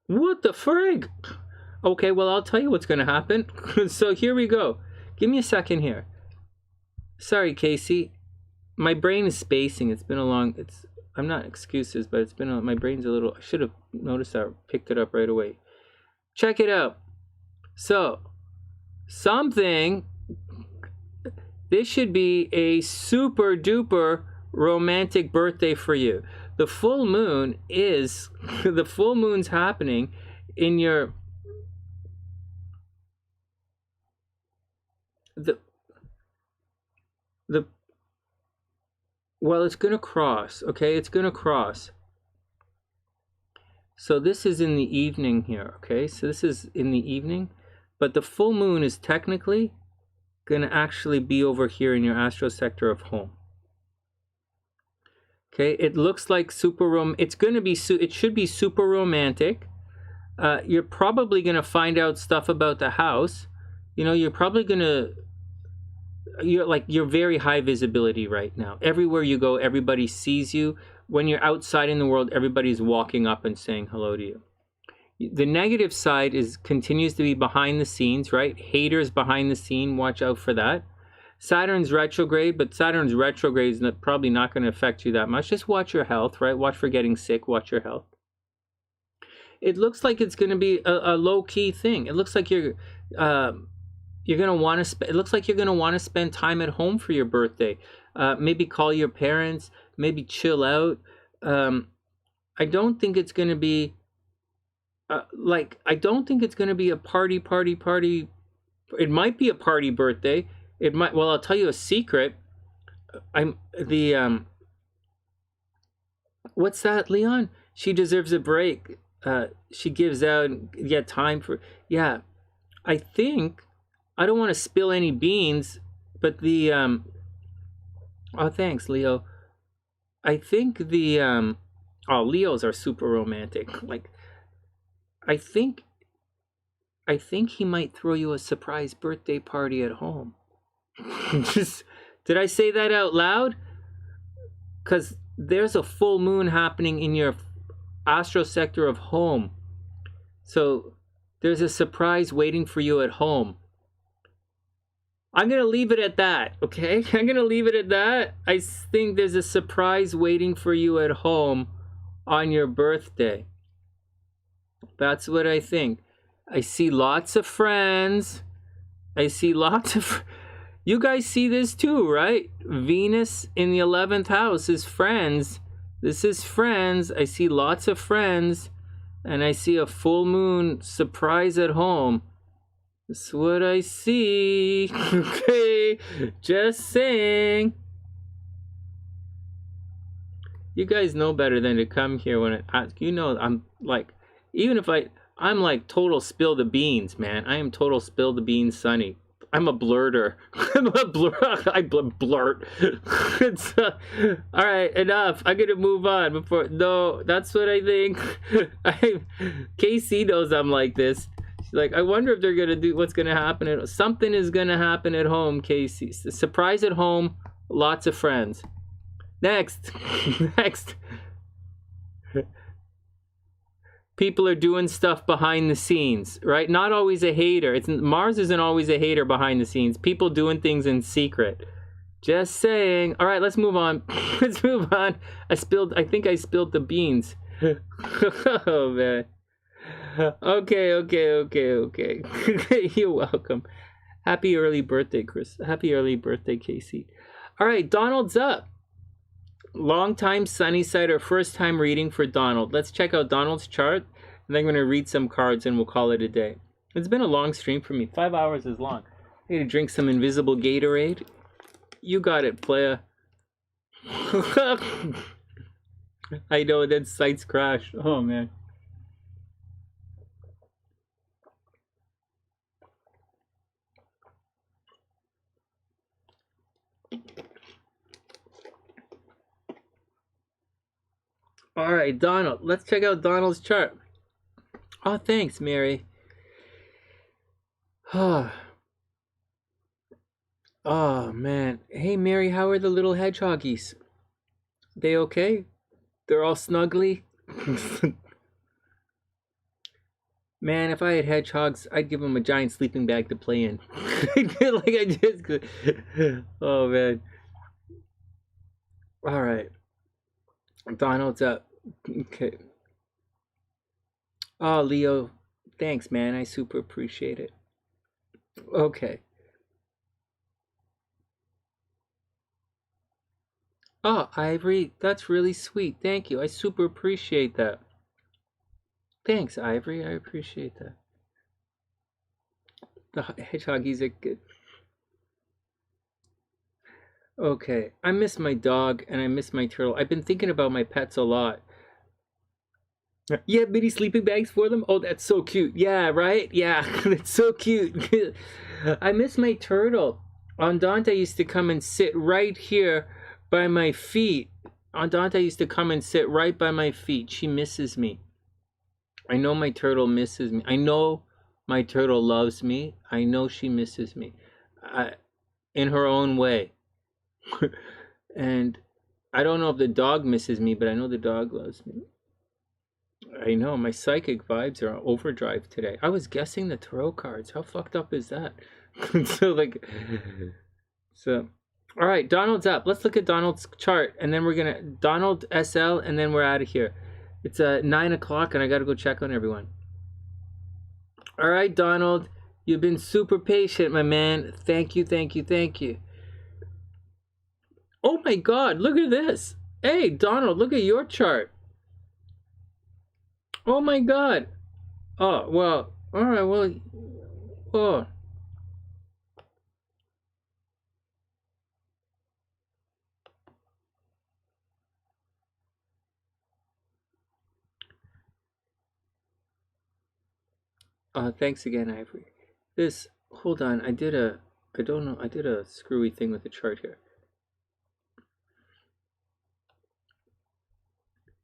What the frig? Okay, well, I'll tell you what's going to happen. So here we go. Give me a second here. Sorry, Casey. My brain is spacing. It's been a long... I'm not excuses, but it's been... my brain's a little... I should have noticed that. Picked it up right away. Check it out. So, something... This should be a super duper romantic birthday for you. The full moon is... The full moon's happening in your... Well, it's going to cross, okay? It's going to cross. So this is in the evening here, okay? So this is in the evening, but the full moon is technically going to actually be over here in your astro sector of home. Okay, it looks like it's going to be, it should be super romantic. You're probably going to find out stuff about the house. You know, you're probably going to, you're very high visibility right now. Everywhere you go, everybody sees you. When you're outside in the world, everybody's walking up and saying hello to you. The negative side continues to be behind the scenes, right? Haters behind the scene, watch out for that. Saturn's retrograde, but Saturn's retrograde is probably not going to affect you that much. Just watch your health, right? Watch for getting sick, watch your health. It looks like it's going to be a low-key thing. It looks like you're going to want to it looks like you're going to want to spend time at home for your birthday. Maybe call your parents, maybe chill out. I don't think it's going to be I don't think it's going to be a party. It might be a party birthday. It might, well, I'll tell you a secret. What's that, Leon? She deserves a break. She gives out, time for, I think, I don't want to spill any beans, but oh, thanks, Leo. I think Leos are super romantic. Like, I think he might throw you a surprise birthday party at home. Did I say that out loud? Because there's a full moon happening in your astro sector of home. So there's a surprise waiting for you at home. I'm going to leave it at that, okay? I'm going to leave it at that. I think there's a surprise waiting for you at home on your birthday. That's what I think. I see lots of friends. You guys see this too, right? Venus in the 11th house is friends. This is friends. I see lots of friends. And I see a full moon surprise at home. That's what I see. Okay, just saying. You guys know better than to come here when I'm like, even if I'm like total spill the beans, man. I am total spill the beans Sonny. I'm a blurter. I blurt. All right, enough. I'm gonna move on before. No, that's what I think. KC knows I'm like this. She's like, I wonder if they're gonna do what's gonna happen. Something is gonna happen at home, KC. Surprise at home. Lots of friends. Next. People are doing stuff behind the scenes, right? Not always a hater. Mars isn't always a hater behind the scenes. People doing things in secret. Just saying. All right, let's move on. Let's move on. I think I spilled the beans. Oh, man. Okay. You're welcome. Happy early birthday, Chris. Happy early birthday, Casey. All right, Donald's up. Long time SunnySide or first time reading for Donald. Let's check out Donald's chart, and then I'm going to read some cards and we'll call it a day. It's been a long stream for me. 5 hours is long. I need to drink some invisible Gatorade. You got it, playa. I know, then sites crashed. Oh, man. All right, Donald. Let's check out Donald's chart. Oh, thanks, Mary. Oh, man. Hey, Mary, how are the little hedgehoggies? They okay? They're all snuggly? Man, if I had hedgehogs, I'd give them a giant sleeping bag to play in. Like I just could. Oh, man. All right. Donald's up. Okay. Oh, Leo. Thanks, man. I super appreciate it. Okay. Oh, Ivory, that's really sweet. Thank you. I super appreciate that. Thanks, Ivory. I appreciate that. The hedgehoggies are good. Okay. I miss my dog and I miss my turtle. I've been thinking about my pets a lot. You have mini sleeping bags for them? Oh, that's so cute. Yeah, right? Yeah, that's so cute. I miss my turtle. Andante used to come and sit right here by my feet. Andante used to come and sit right by my feet. She misses me. I know my turtle misses me. I know my turtle loves me. I know she misses me. In her own way. And I don't know if the dog misses me, but I know the dog loves me. I know, my psychic vibes are on overdrive today. I was guessing the tarot cards. How fucked up is that? All right, Donald's up. Let's look at Donald's chart, and then we're gonna Donald SL, and then we're out of here. It's 9 o'clock, and I gotta go check on everyone. All right, Donald, you've been super patient, my man. Thank you, thank you, thank you. Oh my God, look at this. Hey, Donald, look at your chart. Oh my God. Oh, well, all right, well, oh. Thanks again, Ivory. Hold on, I did a screwy thing with the chart here.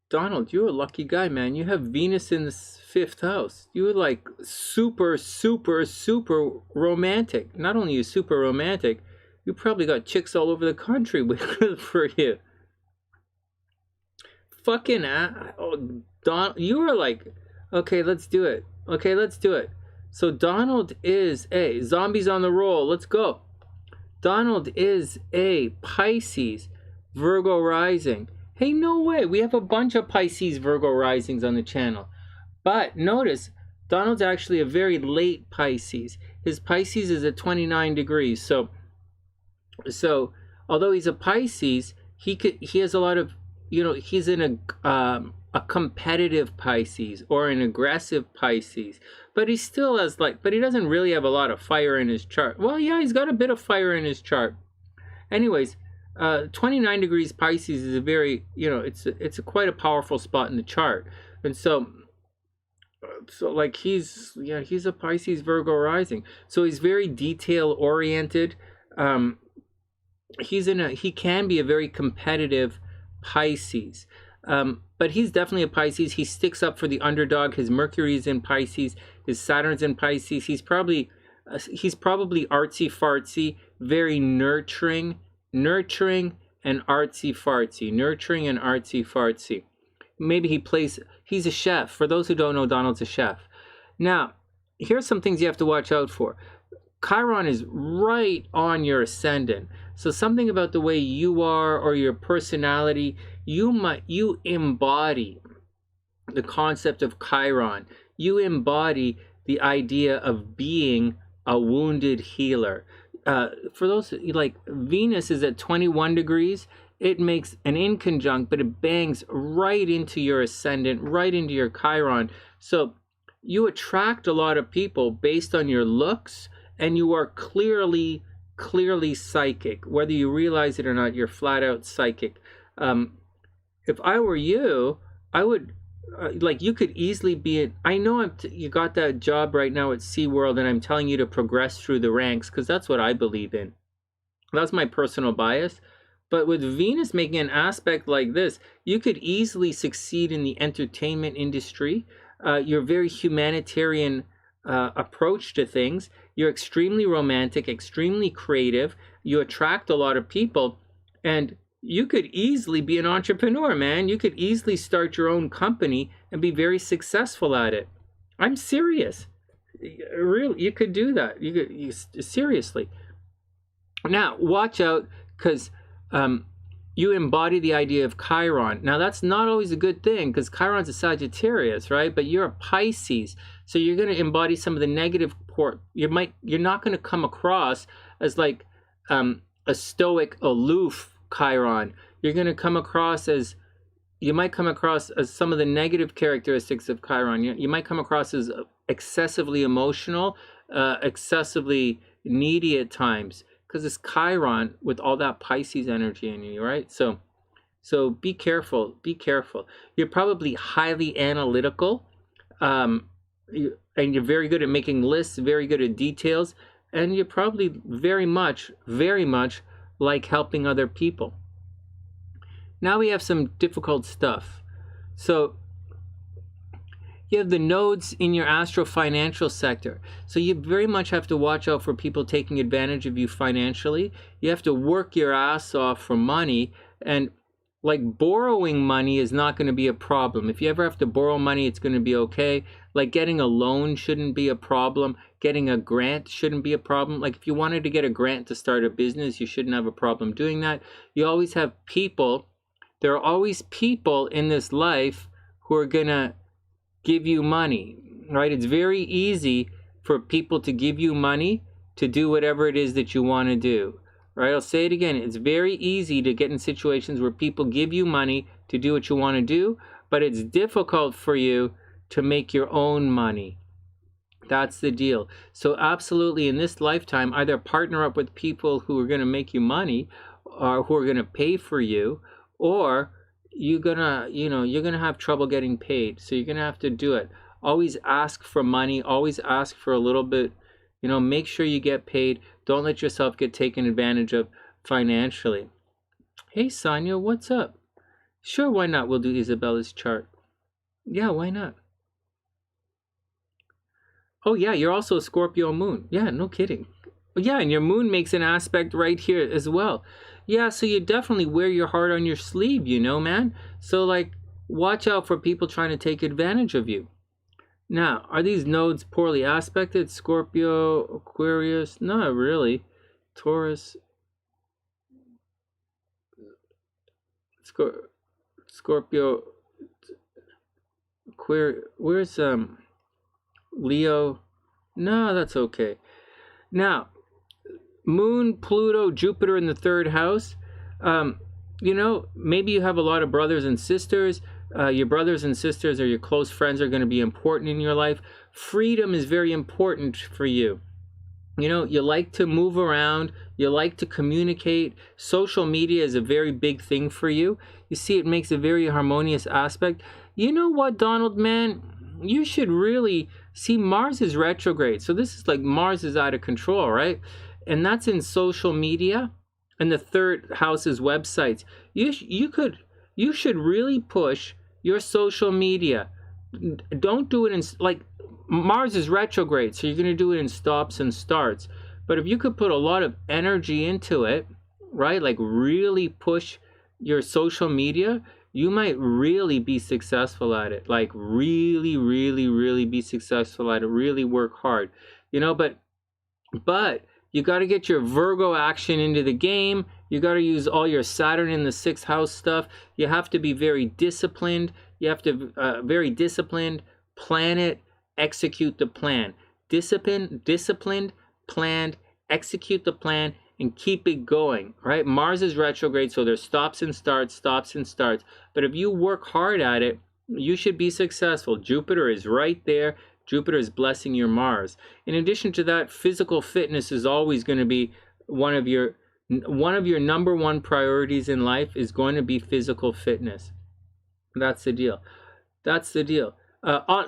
Donald, you're a lucky guy, man. You have Venus in the 5th house. You're like super, super, super romantic. Not only are you super romantic, you probably got chicks all over the country waiting for you. Fucking, Donald, you are like, okay, let's do it. Okay, let's do it. So Donald is a zombies on the roll. Let's go. Donald is a Pisces, Virgo rising. Hey, no way. We have a bunch of Pisces Virgo risings on the channel. But notice, Donald's actually a very late Pisces. His Pisces is at 29 degrees. So although he's a Pisces, he has a lot of, he's in a competitive Pisces or an aggressive Pisces. But he still has but he doesn't really have a lot of fire in his chart. Well, yeah, he's got a bit of fire in his chart. Anyways, 29 degrees Pisces is a very, it's quite a powerful spot in the chart. And so like he's a Pisces Virgo rising. So he's very detail oriented. He can be a very competitive Pisces. But he's definitely a Pisces. He sticks up for the underdog. His Mercury's in Pisces. His Saturn's in Pisces. He's probably artsy fartsy, very nurturing and artsy fartsy. Maybe he's a chef. For those who don't know, Donald's a chef. Now, here's some things you have to watch out for. Chiron is right on your ascendant. So something about the way you are or your personality, you embody the concept of Chiron. You embody the idea of being a wounded healer. For those, like, Venus is at 21 degrees. It makes an inconjunct, but it bangs right into your ascendant, right into your Chiron. So you attract a lot of people based on your looks, and you are clearly psychic. Whether you realize it or not, you're flat out psychic. If I were you, I would, like, you could easily be I know you got that job right now at SeaWorld, and I'm telling you to progress through the ranks because that's what I believe in. That's my personal bias. But with Venus making an aspect like this, you could easily succeed in the entertainment industry. You're very humanitarian approach to things. You're extremely romantic, extremely creative. You attract a lot of people, and you could easily be an entrepreneur, man. You could easily start your own company and be very successful at it. I'm serious. Really, you could do that. Seriously. Now, watch out, because you embody the idea of Chiron. Now, that's not always a good thing, because Chiron's a Sagittarius, right? But you're a Pisces, so you're going to embody some of the negative you're not going to come across as like a stoic, aloof Chiron. You're going to come across as, you might come across as some of the negative characteristics of Chiron. You might come across as excessively emotional, excessively needy at times, because it's Chiron with all that Pisces energy in you, right? So be careful. Be careful. You're probably highly analytical, and you're very good at making lists, very good at details, and you're probably very much like helping other people. Now we have some difficult stuff. So you have the nodes in your astro-financial sector. So you very much have to watch out for people taking advantage of you financially. You have to work your ass off for money, and like borrowing money is not going to be a problem. If you ever have to borrow money, it's going to be okay. Like getting a loan shouldn't be a problem. Getting a grant shouldn't be a problem. Like if you wanted to get a grant to start a business, you shouldn't have a problem doing that. You always have people. There are always people in this life who are going to give you money, right? It's very easy for people to give you money to do whatever it is that you want to do, right? I'll say it again. It's very easy to get in situations where people give you money to do what you want to do, but it's difficult for you to make your own money. That's the deal. So absolutely, in this lifetime, either partner up with people who are going to make you money or who are going to pay for you, or you're gonna have trouble getting paid. So you're gonna have to do it. Always ask for money. Always ask for a little bit. Make sure you get paid. Don't let yourself get taken advantage of financially. Hey, Sonia, what's up? Sure, why not? We'll do Isabella's chart. Yeah, why not? Oh, yeah, you're also a Scorpio moon. Yeah, no kidding. Yeah, and your moon makes an aspect right here as well. Yeah, so you definitely wear your heart on your sleeve, man. So, like, watch out for people trying to take advantage of you. Now, are these nodes poorly aspected? Scorpio, Aquarius? Not really. Taurus. Scorpio. Aquarius. Where's Leo? No, that's okay. Now, Moon, Pluto, Jupiter in the third house. Maybe you have a lot of brothers and sisters. Your brothers and sisters or your close friends are going to be important in your life. Freedom is very important for you. You like to move around. You like to communicate. Social media is a very big thing for you. You see, it makes a very harmonious aspect. You know what, Donald, man? You should really see Mars is retrograde. So this is like Mars is out of control, right? And that's in social media, and the third house is websites. You should really push your social media. Don't do it in, like, Mars is retrograde, so you're going to do it in stops and starts. But if you could put a lot of energy into it, right, like really push your social media, you might really be successful at it. Like really, really, really be successful at it. Really work hard, but you got to get your Virgo action into the game. You got to use all your Saturn in the 6th house stuff. You have to be very disciplined. You have to very disciplined, plan it, execute the plan. Disciplined, planned, execute the plan, and keep it going, right? Mars is retrograde, so there's stops and starts. But if you work hard at it, you should be successful. Jupiter is right there. Jupiter is blessing your Mars. In addition to that, physical fitness is always going to be one of your number one priorities in life is going to be physical fitness. That's the deal.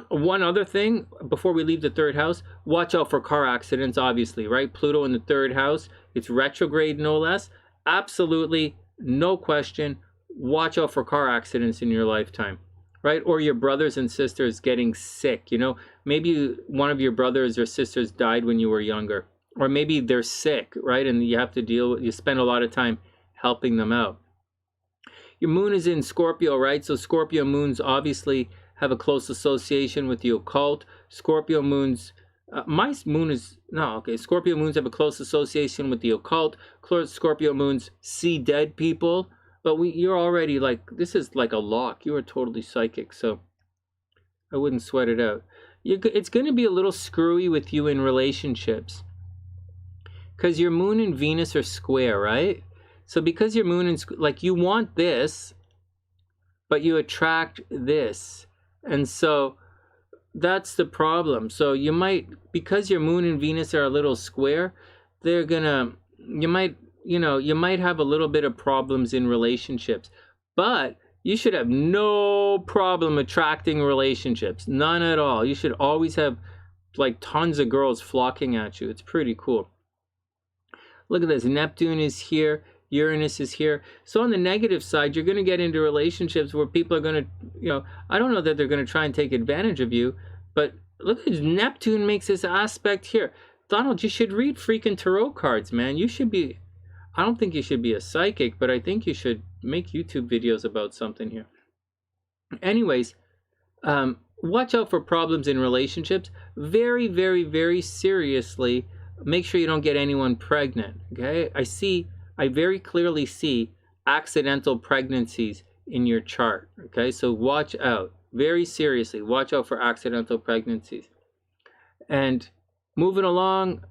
One other thing, before we leave the third house, watch out for car accidents, obviously, right? Pluto in the third house, it's retrograde no less. Absolutely, no question, watch out for car accidents in your lifetime, right? Or your brothers and sisters getting sick, Maybe one of your brothers or sisters died when you were younger. Or maybe they're sick, right? And you have to you spend a lot of time helping them out. Your moon is in Scorpio, right? So Scorpio moons obviously have a close association with the occult. Scorpio moons, Scorpio moons have a close association with the occult. Scorpio moons see dead people. But you're already this is like a lock. You are totally psychic, so I wouldn't sweat it out. It's going to be a little screwy with you in relationships. Because your moon and Venus are square, right? So because your moon and you want this, but you attract this. And so that's the problem. So you might, because your moon and Venus are a little square, you might have a little bit of problems in relationships. But you should have no problem attracting relationships. None at all. You should always have tons of girls flocking at you. It's pretty cool. Look at this. Neptune is here. Uranus is here. So on the negative side, you're going to get into relationships where people are going to, I don't know that they're going to try and take advantage of you, but look at Neptune makes this aspect here. Donald, you should read freaking tarot cards, man. I don't think you should be a psychic, but I think you should make YouTube videos about something here. Anyways, watch out for problems in relationships. Very, very, very seriously. Make sure you don't get anyone pregnant, okay? I very clearly see accidental pregnancies in your chart, okay? So watch out. Very seriously, watch out for accidental pregnancies. And moving along,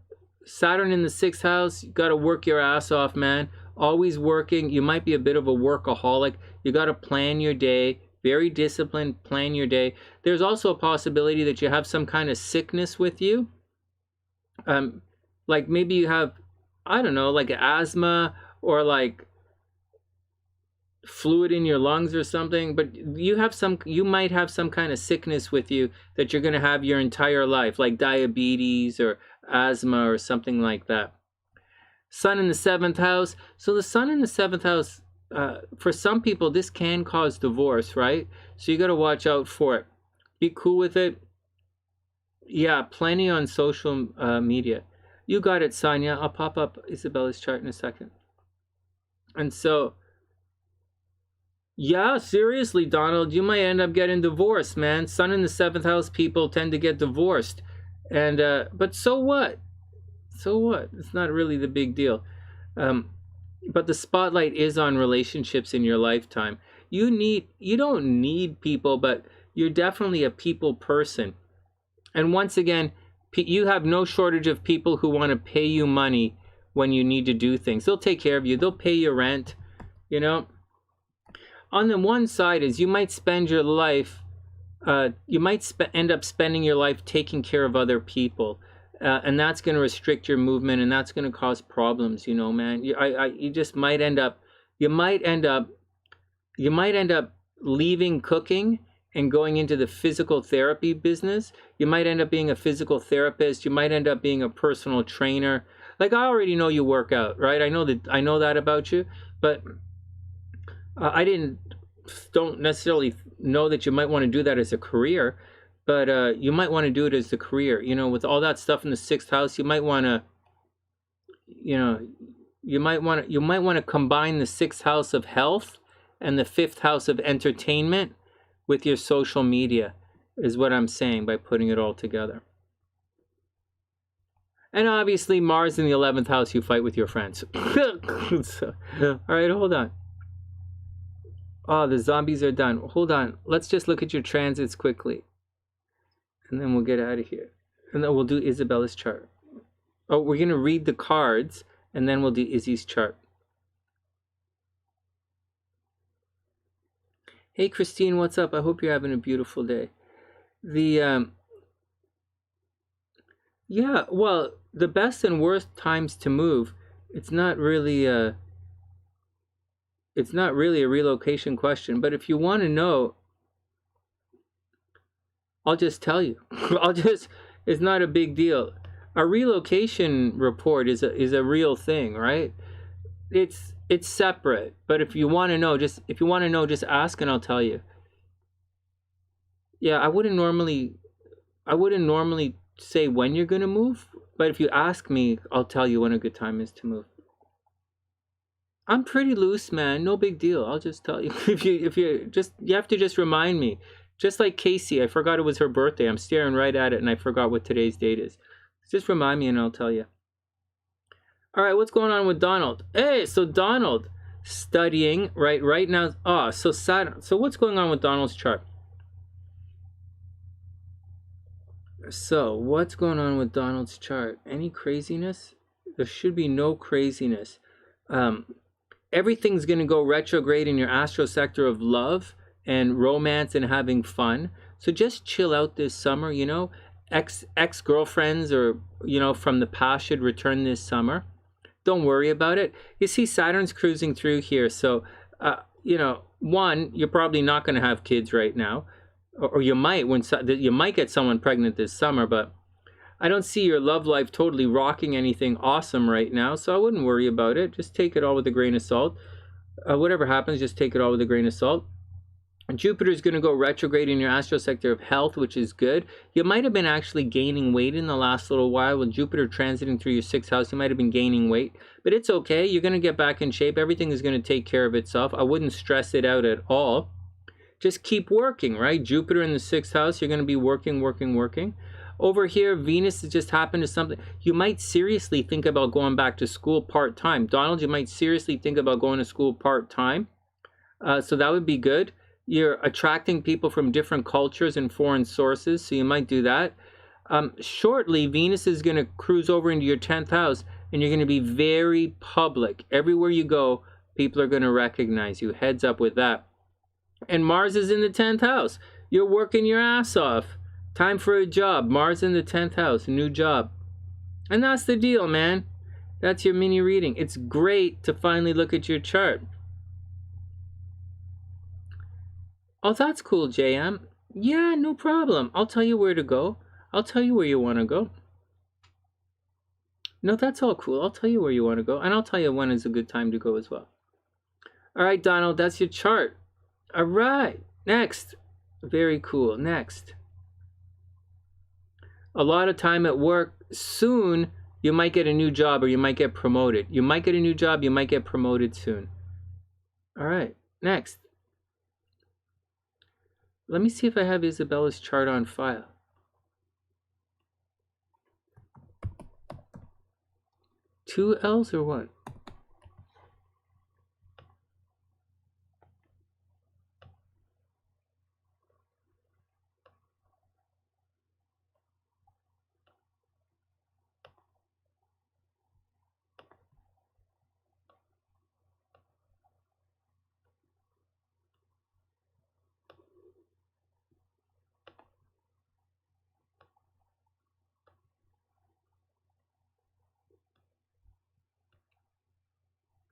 Saturn in the 6th house, you got to work your ass off, man. Always working. You might be a bit of a workaholic. You got to plan your day. Very disciplined, plan your day. There's also a possibility that you have some kind of sickness with you. Maybe you have, I don't know, asthma or fluid in your lungs or something, but you might have some kind of sickness with you that you're going to have your entire life, like diabetes or asthma or something like that. Sun in the 7th house. So the sun in the 7th house, for some people, this can cause divorce, right? So you got to watch out for it. Be cool with it. Yeah, plenty on social media. You got it, Sonia. I'll pop up Isabella's chart in a second. And so, yeah, seriously, Donald, you might end up getting divorced, man. Sun in the 7th house people tend to get divorced. And, but so what? So what? It's not really the big deal. But the spotlight is on relationships in your lifetime. You don't need people, but you're definitely a people person. And once again, you have no shortage of people who want to pay you money when you need to do things. They'll take care of you. They'll pay your rent, On the one side is you might spend your life, end up spending your life taking care of other people. And that's going to restrict your movement, and that's going to cause problems, man. You just might end up, you might end up leaving cooking and going into the physical therapy business. You might end up being a physical therapist. You might end up being a personal trainer. I already know you work out, right? I know that about you, but I don't necessarily know that you might want to do that as a career, but you might want to do it as a career. With all that stuff in the 6th house, you might want to, you might want to combine the 6th house of health and the 5th house of entertainment with your social media, is what I'm saying by putting it all together. And obviously, Mars in the 11th house, you fight with your friends. So, all right, hold on. Oh, the zombies are done. Hold on. Let's just look at your transits quickly. And then we'll get out of here. And then we'll do Isabella's chart. Oh, we're going to read the cards, and then we'll do Izzy's chart. Hey, Christine, what's up? I hope you're having a beautiful day. Yeah, well, the best and worst times to move, it's not really a relocation question, but if you want to know, I'll just tell you. It's not a big deal. A relocation report is a real thing, right? It's separate, but if you want to know, just ask and I'll tell you. Yeah, I wouldn't normally say when you're going to move, but if you ask me, I'll tell you when a good time is to move. I'm pretty loose, man. No big deal. I'll just tell you. You have to just remind me. Just like Casey, I forgot it was her birthday. I'm staring right at it and I forgot what today's date is. Just remind me and I'll tell you. All right, what's going on with Donald? Hey, so Donald studying right now. Oh, so Saturn. So what's going on with Donald's chart? So what's going on with Donald's chart? Any craziness? There should be no craziness. Everything's going to go retrograde in your astro sector of love and romance and having fun. So just chill out this summer, you know. Ex-girlfriends or, you know, from the past should return this summer. Don't worry about it. You see Saturn's cruising through here. So, you know, one, you're probably not going to have kids right now. Or you might get someone pregnant this summer, but I don't see your love life totally rocking anything awesome right now, so I wouldn't worry about it. Just take it all with a grain of salt. Whatever happens, just take it all with a grain of salt. Jupiter's going to go retrograde in your astro sector of health, which is good. You might have been actually gaining weight in the last little while. With Jupiter transiting through your 6th house, you might have been gaining weight. But it's okay. You're going to get back in shape. Everything is going to take care of itself. I wouldn't stress it out at all. Just keep working, right? Jupiter in the 6th house, you're going to be working. Over here, Venus has just happened to something. You might seriously think about going back to school part-time. Donald, you might seriously think about going to school part-time. So that would be good. You're attracting people from different cultures and foreign sources, so you might do that. Shortly, Venus is going to cruise over into your 10th house, and you're going to be very public. Everywhere you go, people are going to recognize you. Heads up with that. And Mars is in the 10th house. You're working your ass off. Time for a job. Mars in the 10th house. A new job. And that's the deal, man. That's your mini reading. It's great to finally look at your chart. Oh, that's cool, JM. Yeah, no problem. I'll tell you where to go. I'll tell you where you want to go. No, that's all cool. I'll tell you where you want to go. And I'll tell you when is a good time to go as well. All right, Donald, that's your chart. All right, next. Very cool. Next. A lot of time at work. Soon, you might get a new job or you might get promoted. You might get a new job, you might get promoted soon. All right, next. Let me see if I have Isabella's chart on file. Two L's or what?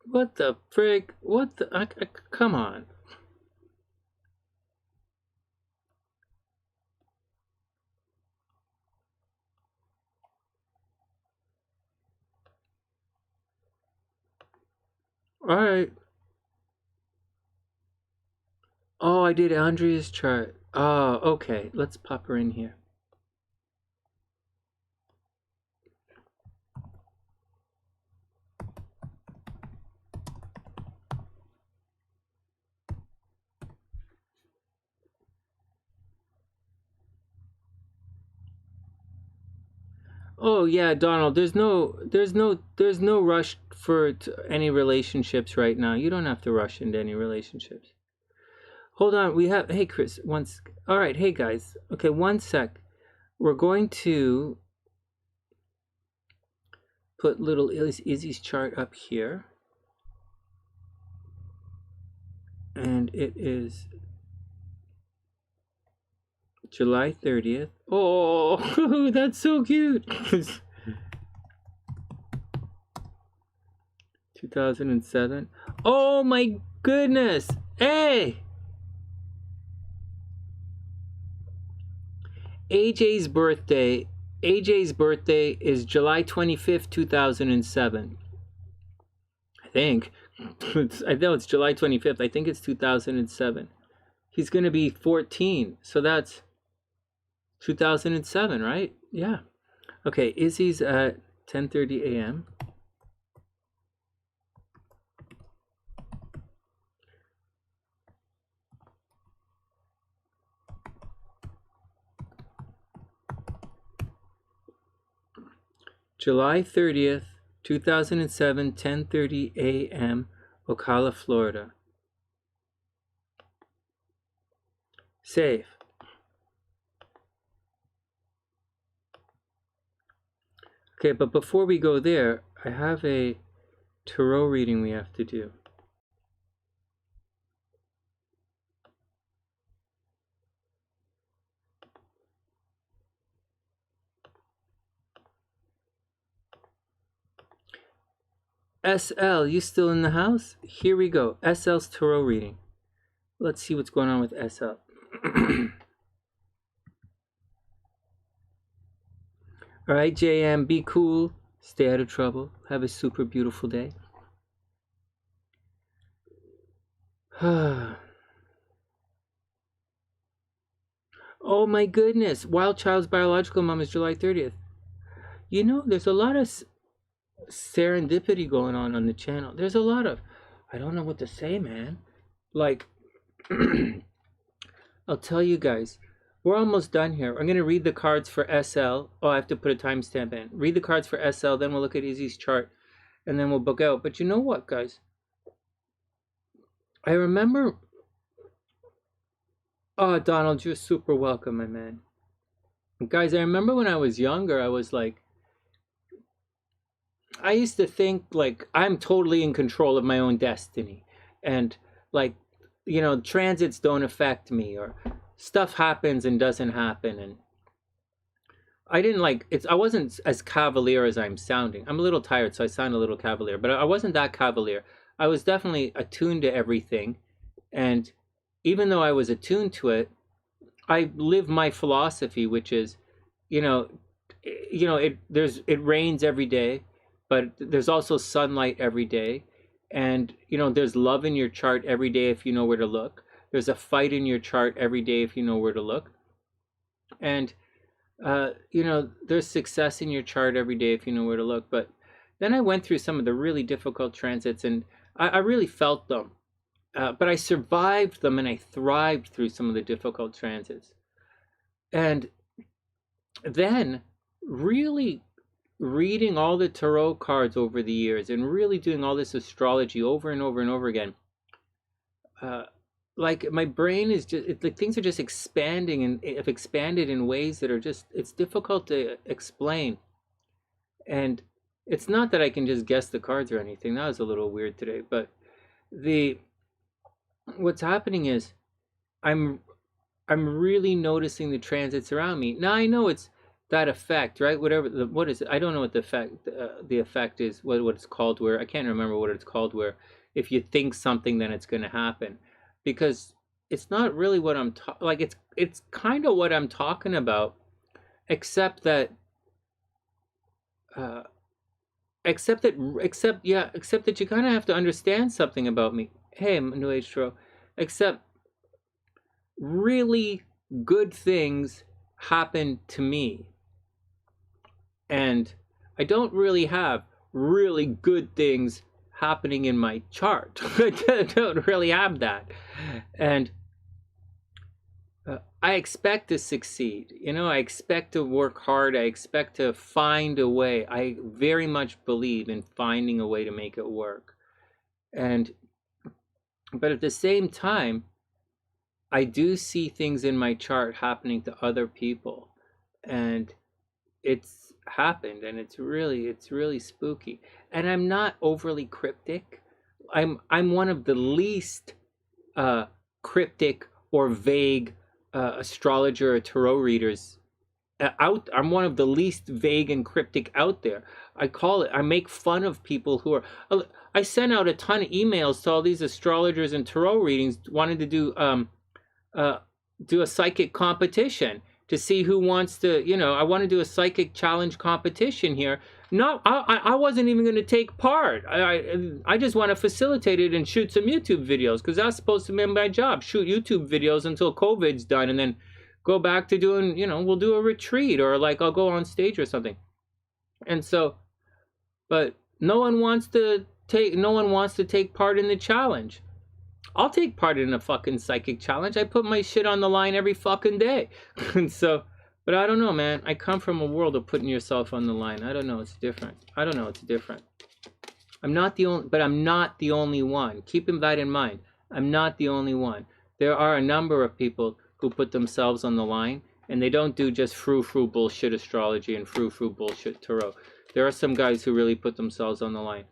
What the frig? What the... come on. All right. Oh, I did Andrea's chart. Oh, okay. Let's pop her in here. Oh yeah, Donald. There's no rush for any relationships right now. You don't have to rush into any relationships. Hold on. We have. Hey, Chris. Once. All right. Hey, guys. Okay, one sec. We're going to put little Izzy's chart up here. And it is July 30th. Oh, that's so cute. 2007. Oh my goodness. Hey. AJ's birthday. AJ's birthday is July 25th, 2007. I think. I know it's July 25th. I think it's 2007. He's going to be 14. So that's 2007, right? Yeah. Okay, Izzy's at 10:30 a.m. July 30th, 2007, 10:30 a.m., Ocala, Florida. Save. Okay, but before we go there, I have a tarot reading we have to do. SL, you still in the house? Here we go. SL's tarot reading. Let's see what's going on with SL. All right, JM, be cool. Stay out of trouble. Have a super beautiful day. Oh my goodness. Wild Child's biological mom is July 30th. You know, there's a lot of serendipity going on the channel. There's a lot of, I don't know what to say, man. Like, I'll tell you guys, we're almost done here. I'm going to read the cards for SL. Oh, I have to put a timestamp in. Read the cards for SL, then we'll look at Izzy's chart, and then we'll book out. But you know what, guys? I remember... Oh, Donald, you're super welcome, my man. Guys, I remember when I was younger, I was like... I used to think, like, I'm totally in control of my own destiny. And, like, you know, transits don't affect me, or stuff happens and doesn't happen. And I didn't like it's. I wasn't as cavalier as I'm sounding. I'm a little tired, so I sound a little cavalier. But I wasn't that cavalier. I was definitely attuned to everything, and even though I was attuned to it, I live my philosophy, which is, you know, it rains every day, but there's also sunlight every day. And, you know, there's love in your chart every day if you know where to look. There's a fight in your chart every day if you know where to look. And, you know, there's success in your chart every day if you know where to look. But then I went through some of the really difficult transits, and I really felt them. But I survived them, and I thrived through some of the difficult transits. And then really reading all the tarot cards over the years and really doing all this astrology over and over and over again, like my brain is just, like things are just expanding and have expanded in ways that are just, it's difficult to explain. And it's not that I can just guess the cards or anything. That was a little weird today, but what's happening is I'm really noticing the transits around me. Now I know it's that effect, right? Whatever what is it? I don't know what the effect is. What it's called? Where I can't remember what it's called. Where if you think something, then it's going to happen, because it's not really what I'm like. It's kind of what I'm talking about, except that you kind of have to understand something about me. Hey, MiniAstro, except really good things happen to me. And I don't really have really good things happening in my chart. I don't really have that. And I expect to succeed. You know, I expect to work hard. I expect to find a way. I very much believe in finding a way to make it work. But at the same time, I do see things in my chart happening to other people. And happened, and it's really spooky. And I'm not overly cryptic. I'm one of the least cryptic or vague astrologer or tarot readers out. I'm one of the least vague and cryptic out there. I make fun of people who are. I sent out a ton of emails to all these astrologers and tarot readings, wanting to do a psychic competition to see who wants to. I want to do a psychic challenge competition here. No, I wasn't even going to take part. I just want to facilitate it and shoot some YouTube videos, because that's supposed to be my job. Shoot YouTube videos until COVID's done, and then go back to doing, we'll do a retreat, or like I'll go on stage or something. And so, but no one wants to take part in the challenge. I'll take part in a fucking psychic challenge. I put my shit on the line every fucking day. And so, but I don't know, man. I come from a world of putting yourself on the line. I don't know. It's different. I'm not the only one. Keep that in mind. I'm not the only one. There are a number of people who put themselves on the line, and they don't do just frou-frou bullshit astrology and frou-frou bullshit tarot. There are some guys who really put themselves on the line,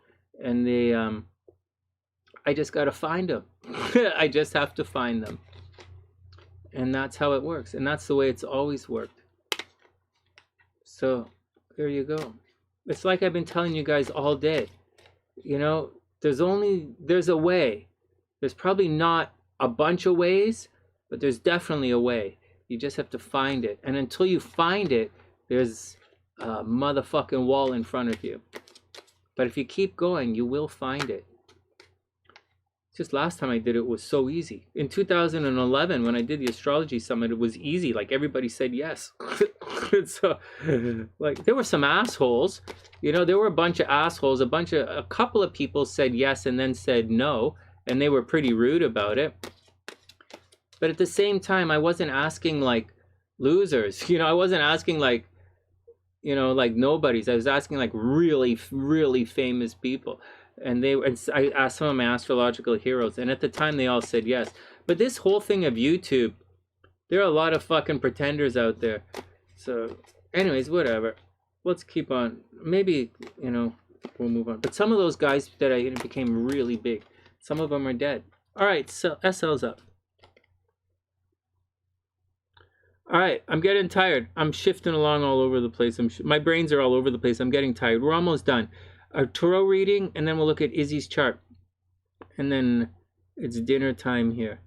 and they, I just gotta find them. I just have to find them. And that's how it works, and that's the way it's always worked. So, there you go. It's like I've been telling you guys all day. There's a way. There's probably not a bunch of ways, but there's definitely a way. You just have to find it. And until you find it, there's a motherfucking wall in front of you. But if you keep going, you will find it. Just last time I did it was so easy. In 2011, when I did the astrology summit, it was easy. Like, everybody said yes. So, like, there were some assholes. There were a bunch of assholes. A couple of people said yes and then said no. And they were pretty rude about it. But at the same time, I wasn't asking like losers. I wasn't asking like, like nobodies. I was asking like really, really famous people. And I asked some of my astrological heroes. And at the time, they all said yes. But this whole thing of YouTube, there are a lot of fucking pretenders out there. So anyways, whatever. Let's keep on. Maybe, we'll move on. But some of those guys that I became really big, some of them are dead. All right, so SL's up. All right, I'm getting tired. I'm shifting along all over the place. My brains are all over the place. I'm getting tired. We're almost done. A tarot reading, and then we'll look at Izzy's chart. And then it's dinner time here.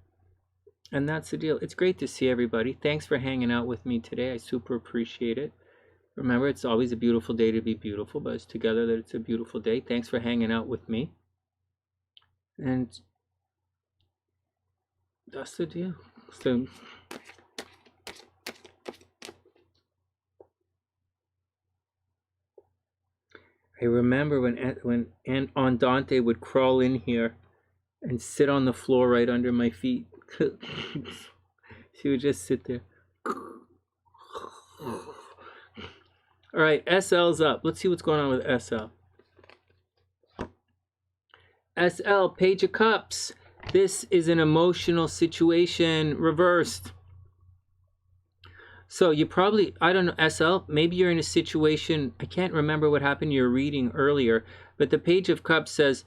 And that's the deal. It's great to see everybody. Thanks for hanging out with me today. I super appreciate it. Remember, it's always a beautiful day to be beautiful, but it's together that it's a beautiful day. Thanks for hanging out with me. And that's the deal. So, I remember when Aunt Andante would crawl in here and sit on the floor right under my feet. She would just sit there. All right, SL's up. Let's see what's going on with SL. SL, Page of Cups. This is an emotional situation reversed. So you probably, I don't know, SL, maybe you're in a situation, I can't remember what happened in your reading earlier, but the Page of Cups says,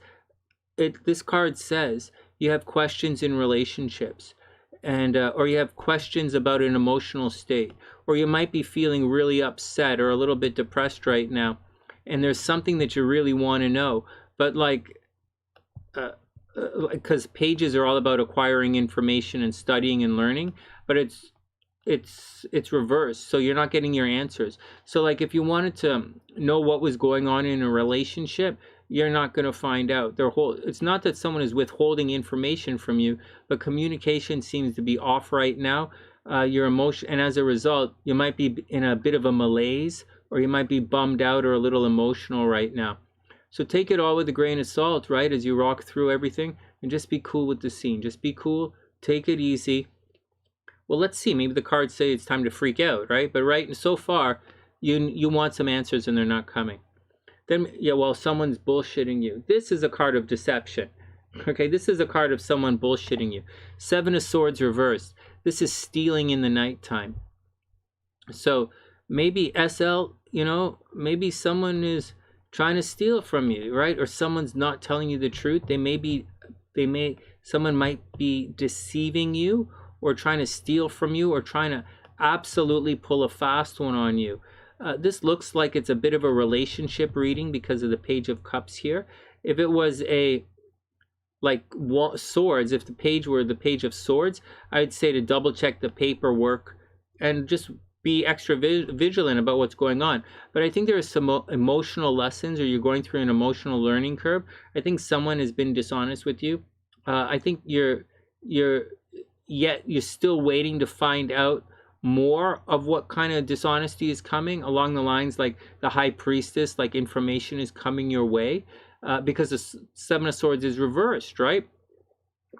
this card says, you have questions in relationships, and or you have questions about an emotional state, or you might be feeling really upset or a little bit depressed right now, and there's something that you really want to know, but like, because pages are all about acquiring information and studying and learning, but it's reversed, so you're not getting your answers. So like if you wanted to know what was going on in a relationship, you're not going to find out. It's not that someone is withholding information from you, but communication seems to be off right now. Your emotion, and as a result, you might be in a bit of a malaise, or you might be bummed out or a little emotional right now. So take it all with a grain of salt, right, as you rock through everything, and just be cool with the scene. Just be cool, take it easy. Well, let's see. Maybe the cards say it's time to freak out, right? But right so far, you want some answers and they're not coming. Then, yeah, well, someone's bullshitting you. This is a card of deception. Okay, this is a card of someone bullshitting you. Seven of Swords reversed. This is stealing in the nighttime. So maybe SL, you know, maybe someone is trying to steal from you, right? Or someone's not telling you the truth. Someone might be deceiving you or trying to steal from you or trying to absolutely pull a fast one on you. This looks like it's a bit of a relationship reading because of the Page of Cups here. If it was a swords, if the page were the Page of Swords, I'd say to double check the paperwork and just be extra vigilant about what's going on. But I think there are some emotional lessons, or you're going through an emotional learning curve. I think someone has been dishonest with you. I think you're still waiting to find out more of what kind of dishonesty is coming, along the lines like the High Priestess, like information is coming your way, because the Seven of Swords is reversed, right?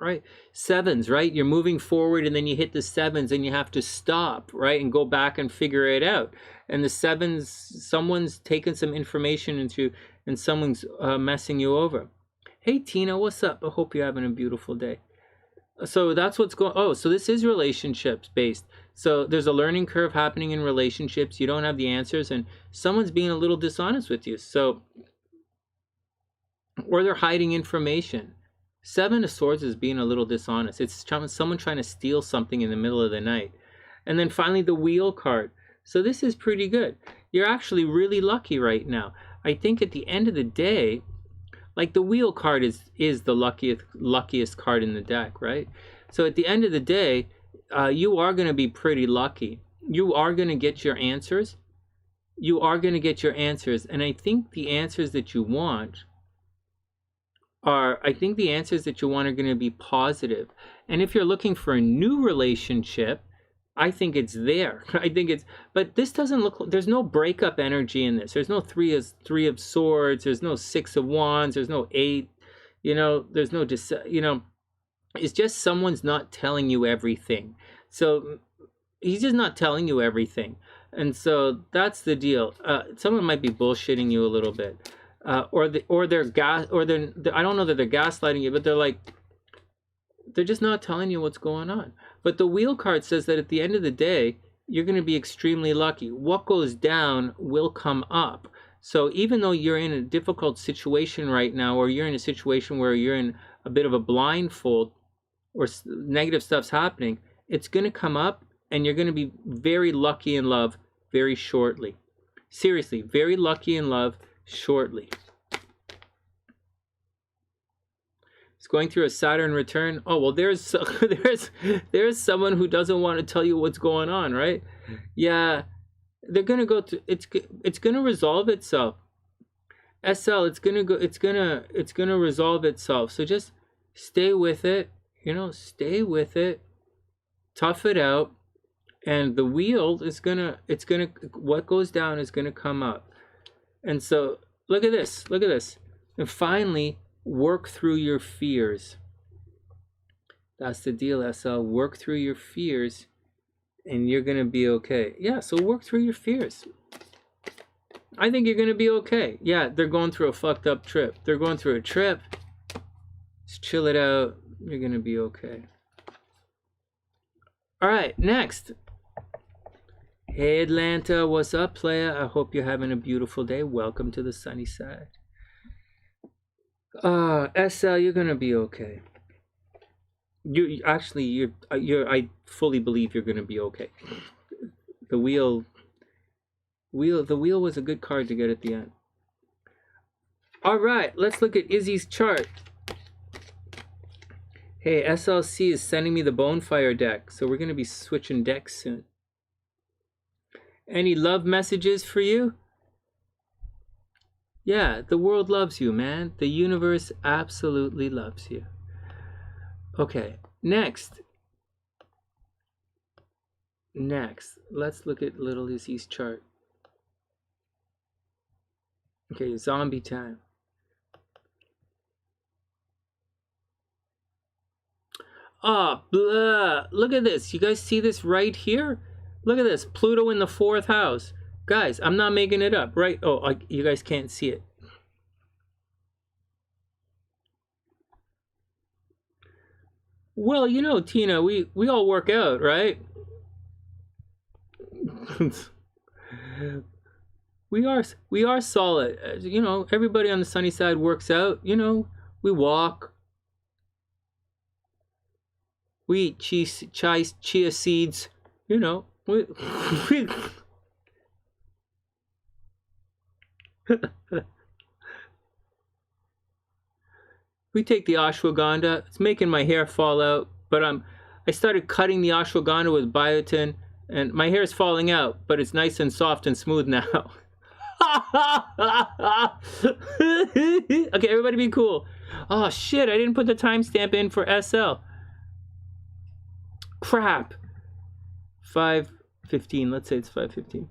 Right, sevens, right? You're moving forward and then you hit the sevens and you have to stop, right, and go back and figure it out. And the sevens, someone's taken some information into, and someone's messing you over. Hey Tina, what's up? I hope you're having a beautiful day. So that's what's going. Oh, so this is relationships based. So there's a learning curve happening in relationships. You don't have the answers, and someone's being a little dishonest with you. So, or they're hiding information. Seven of Swords is being a little dishonest. It's someone trying to steal something in the middle of the night. And then finally the Wheel card. So this is pretty good. You're actually really lucky right now. I think at the end of the day, like the Wheel card is the luckiest card in the deck, right? So at the end of the day, you are going to be pretty lucky. You are going to get your answers. You are going to get your answers. And I think the answers that you want are going to be positive. And if you're looking for a new relationship, I think it's there. But this doesn't look, there's no breakup energy in this. There's no three of swords. There's no 6 of wands. There's no 8. You know, there's no, it's just someone's not telling you everything. So he's just not telling you everything. And so that's the deal. Someone might be bullshitting you a little bit. I don't know that they're gaslighting you, but they're just not telling you what's going on. But the Wheel card says that at the end of the day, you're going to be extremely lucky. What goes down will come up. So even though you're in a difficult situation right now, or you're in a situation where you're in a bit of a blindfold, or negative stuff's happening, it's going to come up, and you're going to be very lucky in love very shortly. Seriously, very lucky in love shortly. It's going through a Saturn return. Oh, well, there's someone who doesn't want to tell you what's going on, right? Yeah, they're gonna go through. It's gonna resolve itself. SL, it's gonna resolve itself. So just stay with it. You know, stay with it. Tough it out, and the wheel is what goes down is gonna come up. And so look at this. And finally, work through your fears. That's the deal, SL. Work through your fears, and you're gonna be okay. Yeah, so work through your fears. I think you're gonna be okay. Yeah, they're going through a fucked up trip. They're going through a trip. Just chill it out. You're gonna be okay. All right, next. Hey Atlanta, what's up, playa? I hope you're having a beautiful day. Welcome to the sunny side. SL, you're gonna be okay. I fully believe you're gonna be okay. The wheel was a good card to get at the end. All right, let's look at Izzy's chart. Hey, SLC is sending me the Bonefire deck, so we're gonna be switching decks soon. Any love messages for you? Yeah, the world loves you, man. The universe absolutely loves you. Okay, next, let's look at little Izzy's chart. Okay, zombie time. Oh, blah. Look at this. You guys see this right here? Look at this. Pluto in the 4th house. Guys, I'm not making it up, right? Oh, you guys can't see it. Well, you know, Tina, we all work out, right? we are solid. You know, everybody on the sunny side works out. You know, we walk. We eat chia seeds. You know, we we take the ashwagandha. It's making my hair fall out, but I started cutting the ashwagandha with biotin, and my hair is falling out, but it's nice and soft and smooth now. Okay, everybody be cool. Oh shit, I didn't put the timestamp in for SL. Crap. 5:15. Let's say it's 5:15.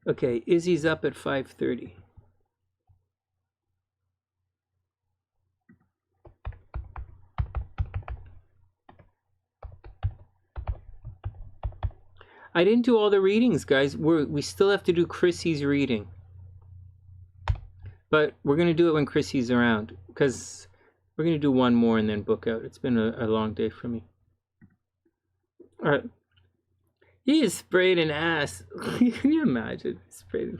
Okay, Izzy's up at 5:30. I didn't do all the readings, guys. We still have to do Krissy's reading. But we're going to do it when Krissy's around, because we're going to do one more and then book out. It's been a long day for me. All right. He is sprayed an ass. Can you imagine? Sprayed.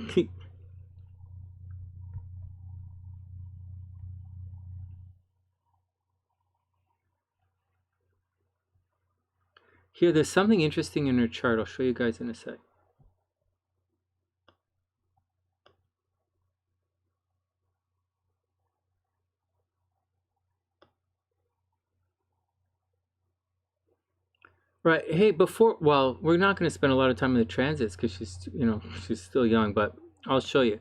Here, there's something interesting in her chart. I'll show you guys in a sec. Right. Hey, well, we're not going to spend a lot of time in the transits because she's still young, but I'll show you.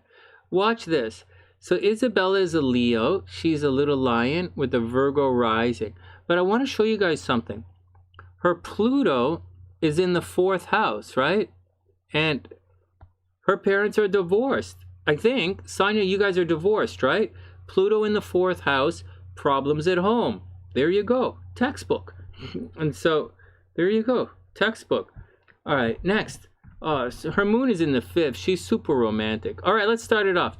Watch this. So Isabella is a Leo. She's a little lion with a Virgo rising. But I want to show you guys something. Her Pluto is in the 4th house, right? And her parents are divorced. I think, Sonia, you guys are divorced, right? Pluto in the 4th house, problems at home. There you go. Textbook. And so... there you go. Textbook. All right, next. So her moon is in the 5th. She's super romantic. All right, let's start it off.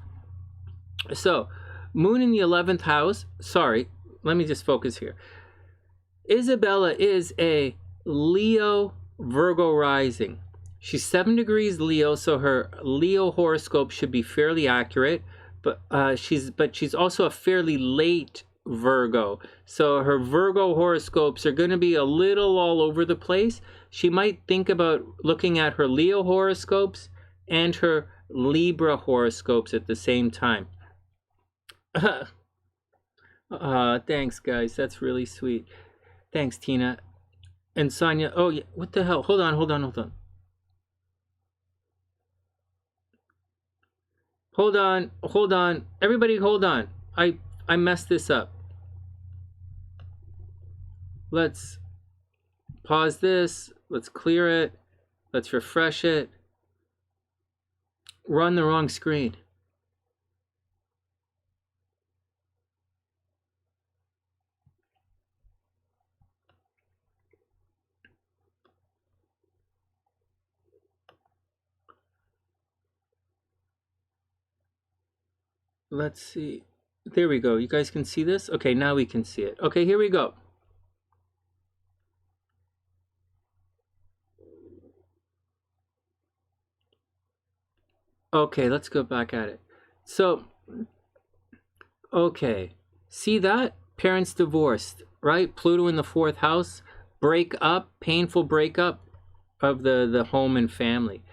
So, moon in the 11th house. Sorry, let me just focus here. Isabella is a Leo Virgo rising. She's 7 degrees Leo, so her Leo horoscope should be fairly accurate. But she's also a fairly late Virgo, so her Virgo horoscopes are going to be a little all over the place. She might think about looking at her Leo horoscopes and her Libra horoscopes at the same time. Thanks, guys. That's really sweet. Thanks, Tina. And Sonia. Oh, yeah. What the hell? Hold on. Hold on. Everybody, hold on. I messed this up. Let's pause this. Let's clear it. Let's refresh it. We're on the wrong screen. Let's see. There we go. You guys can see this? Okay, now we can see it. Okay, here we go. Okay, let's go back at it. So, okay. See that? Parents divorced, right? Pluto in the 4th house. Break up, painful breakup of the home and family.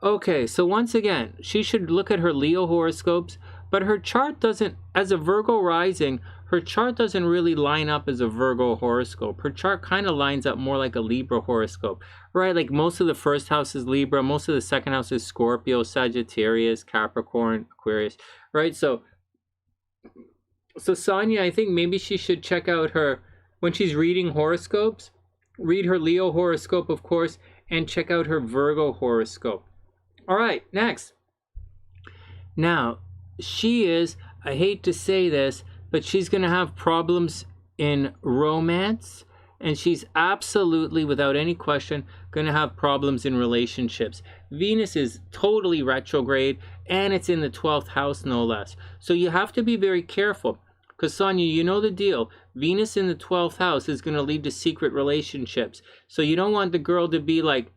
Okay, so once again, she should look at her Leo horoscopes, but her chart doesn't, as a Virgo rising, her chart doesn't really line up as a Virgo horoscope. Her chart kind of lines up more like a Libra horoscope, right? Like most of the 1st house is Libra, most of the 2nd house is Scorpio, Sagittarius, Capricorn, Aquarius, right? So Sonia, I think maybe she should check out her, when she's reading horoscopes, read her Leo horoscope, of course, and check out her Virgo horoscope. All right, next. Now, she is, I hate to say this, but she's going to have problems in romance, and she's absolutely, without any question, going to have problems in relationships. Venus is totally retrograde, and it's in the 12th house, no less. So you have to be very careful, Because Sonia, you know the deal. Venus in the 12th house is going to lead to secret relationships. So you don't want the girl to be like,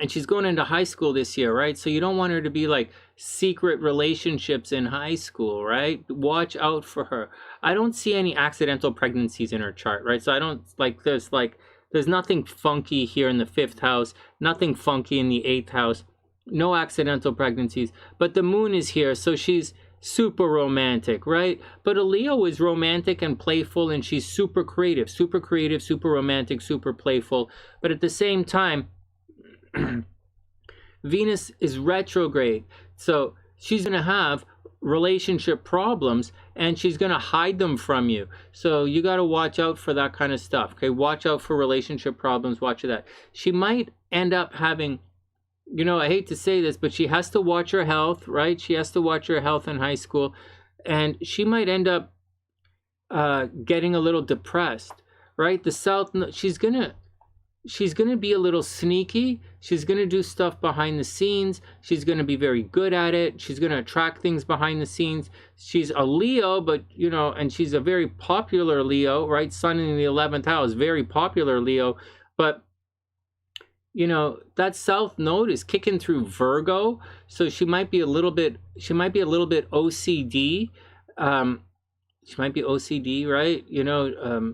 and she's going into high school this year, right? So you don't want her to be like secret relationships in high school, right? Watch out for her. I don't see any accidental pregnancies in her chart, right? So I don't there's nothing funky here in the 5th house, nothing funky in the 8th house, no accidental pregnancies. But the moon is here, so she's super romantic, right? But a Leo is romantic and playful, and she's super creative, super romantic, super playful. But at the same time, Venus is retrograde, so she's going to have relationship problems, and she's going to hide them from you. So you got to watch out for that kind of stuff, okay? Watch out for relationship problems, watch that. She might end up having, you know, I hate to say this, but she has to watch her health, right? She has to watch her health in high school, and she might end up getting a little depressed, right? The South, she's gonna be a little sneaky. She's gonna do stuff behind the scenes. She's gonna be very good at it. She's gonna attract things behind the scenes. She's a Leo, but you know, and she's a very popular Leo, right? Sun in the 11th house, very popular Leo. But you know, that South node is kicking through Virgo, so she might be a little bit OCD. She might be OCD, right? You know,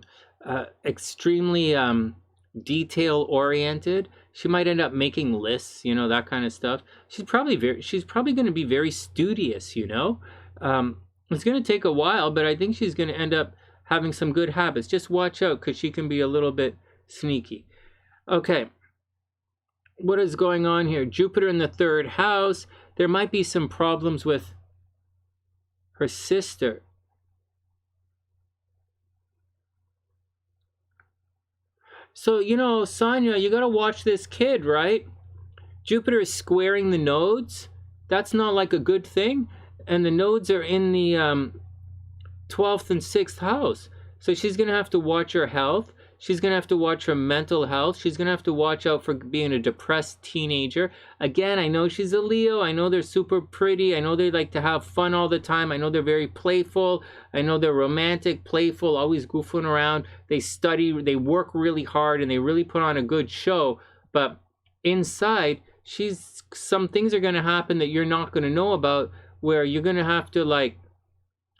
extremely detail oriented. She might end up making lists, you know, that kind of stuff. She's probably going to be very studious, you know. It's going to take a while, but I think she's going to end up having some good habits. Just watch out, because she can be a little bit sneaky. Okay, what is going on here? Jupiter in the 3rd house. There might be some problems with her sister. So, you know, Sonia, you got to watch this kid, right? Jupiter is squaring the nodes. That's not like a good thing. And the nodes are in the 12th and 6th house. So she's going to have to watch her health. She's going to have to watch her mental health. She's going to have to watch out for being a depressed teenager. Again, I know she's a Leo. I know they're super pretty. I know they like to have fun all the time. I know they're very playful. I know they're romantic, playful, always goofing around. They study, they work really hard, and they really put on a good show. But inside, some things are going to happen that you're not going to know about, where you're going to have to like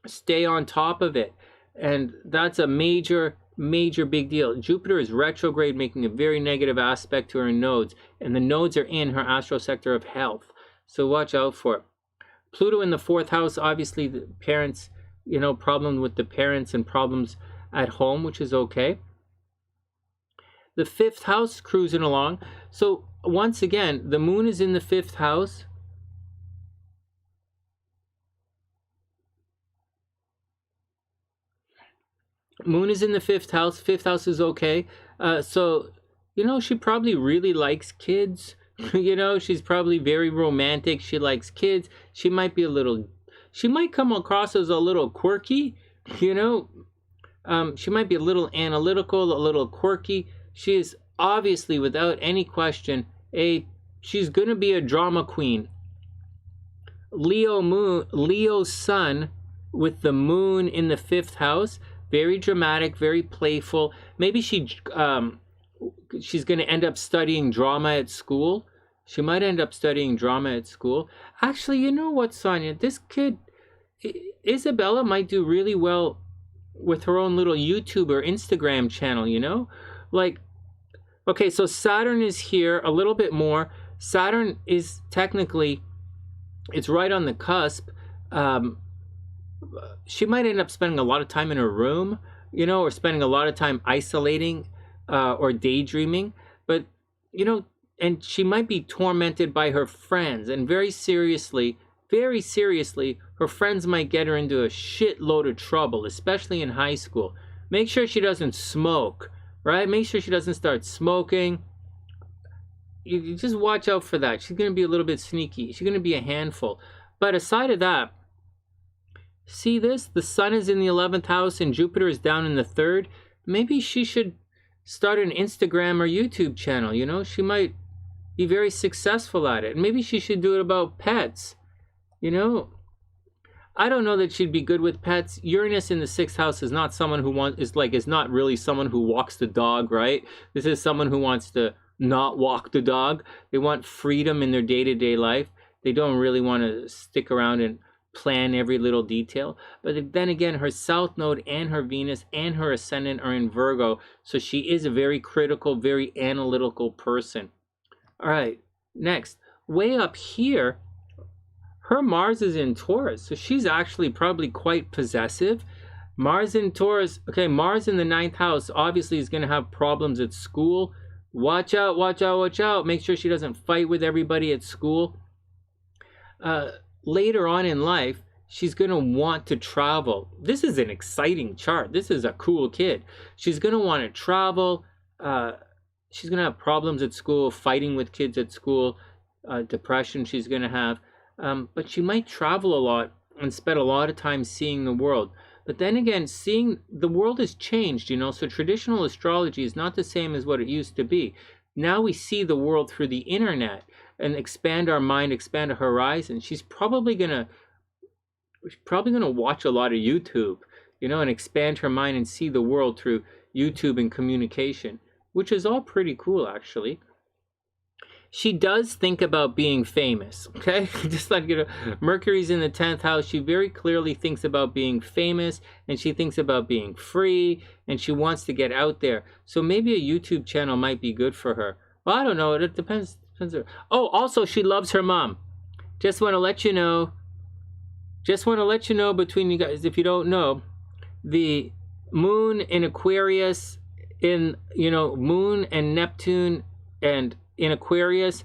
stay on top of it. And that's a major big deal. Jupiter is retrograde, making a very negative aspect to her nodes, and the nodes are in her astro sector of health, so watch out for it. Pluto in the 4th house, obviously the parents, you know, problems with the parents and problems at home, which is okay. The 5th house cruising along. So once again, the moon is in the 5th house. Moon is in the 5th house. 5th house is okay. So, you know, she probably really likes kids. You know, she's probably very romantic. She likes kids. She might come across as a little quirky, you know. She might be a little analytical, a little quirky. She is obviously, without any question, she's going to be a drama queen. Leo sun with the moon in the 5th house. Very dramatic, very playful. Maybe she's going to end up studying drama at school. She might end up studying drama at school. Actually, you know what, Sonia? This kid, Isabella, might do really well with her own little YouTube or Instagram channel, you know? Like, okay, so Saturn is here a little bit more. Saturn is technically, it's right on the cusp. She might end up spending a lot of time in her room, you know, or spending a lot of time isolating or daydreaming. But, you know, and she might be tormented by her friends. And very seriously, her friends might get her into a shitload of trouble, especially in high school. Make sure she doesn't smoke, right? Make sure she doesn't start smoking. You just watch out for that. She's going to be a little bit sneaky. She's going to be a handful. But aside of that, see this? The sun is in the 11th house and Jupiter is down in the 3rd. Maybe she should start an Instagram or YouTube channel, you know? She might be very successful at it. Maybe she should do it about pets, you know? I don't know that she'd be good with pets. Uranus in the 6th house is not someone who is not really someone who walks the dog, right? This is someone who wants to not walk the dog. They want freedom in their day-to-day life. They don't really want to stick around and plan every little detail. But then again, her South Node and her Venus and her Ascendant are in Virgo, so she is a very critical, very analytical person. All right, next, way up here, her Mars is in Taurus, so she's actually probably quite possessive. Mars in Taurus, okay, Mars in the 9th house obviously is going to have problems at school. Watch out, watch out, watch out. Make sure she doesn't fight with everybody at school. Later on in life, she's going to want to travel. This is an exciting chart. This is a cool kid. She's going to want to travel. She's going to have problems at school, fighting with kids at school, depression she's going to have. But she might travel a lot and spend a lot of time seeing the world. But then again, seeing the world has changed, you know, so traditional astrology is not the same as what it used to be. Now we see the world through the internet and expand our mind, expand our horizon. She's probably gonna watch a lot of YouTube, you know, and expand her mind and see the world through YouTube and communication, which is all pretty cool, actually. She does think about being famous, okay? Just like, you know, Mercury's in the 10th house. She very clearly thinks about being famous, and she thinks about being free, and she wants to get out there. So maybe a YouTube channel might be good for her. Well, I don't know. It depends. Oh, also, she loves her mom. Just want to let you know. Just want to let you know, between you guys, if you don't know, the moon in Aquarius, Moon and Neptune and in Aquarius,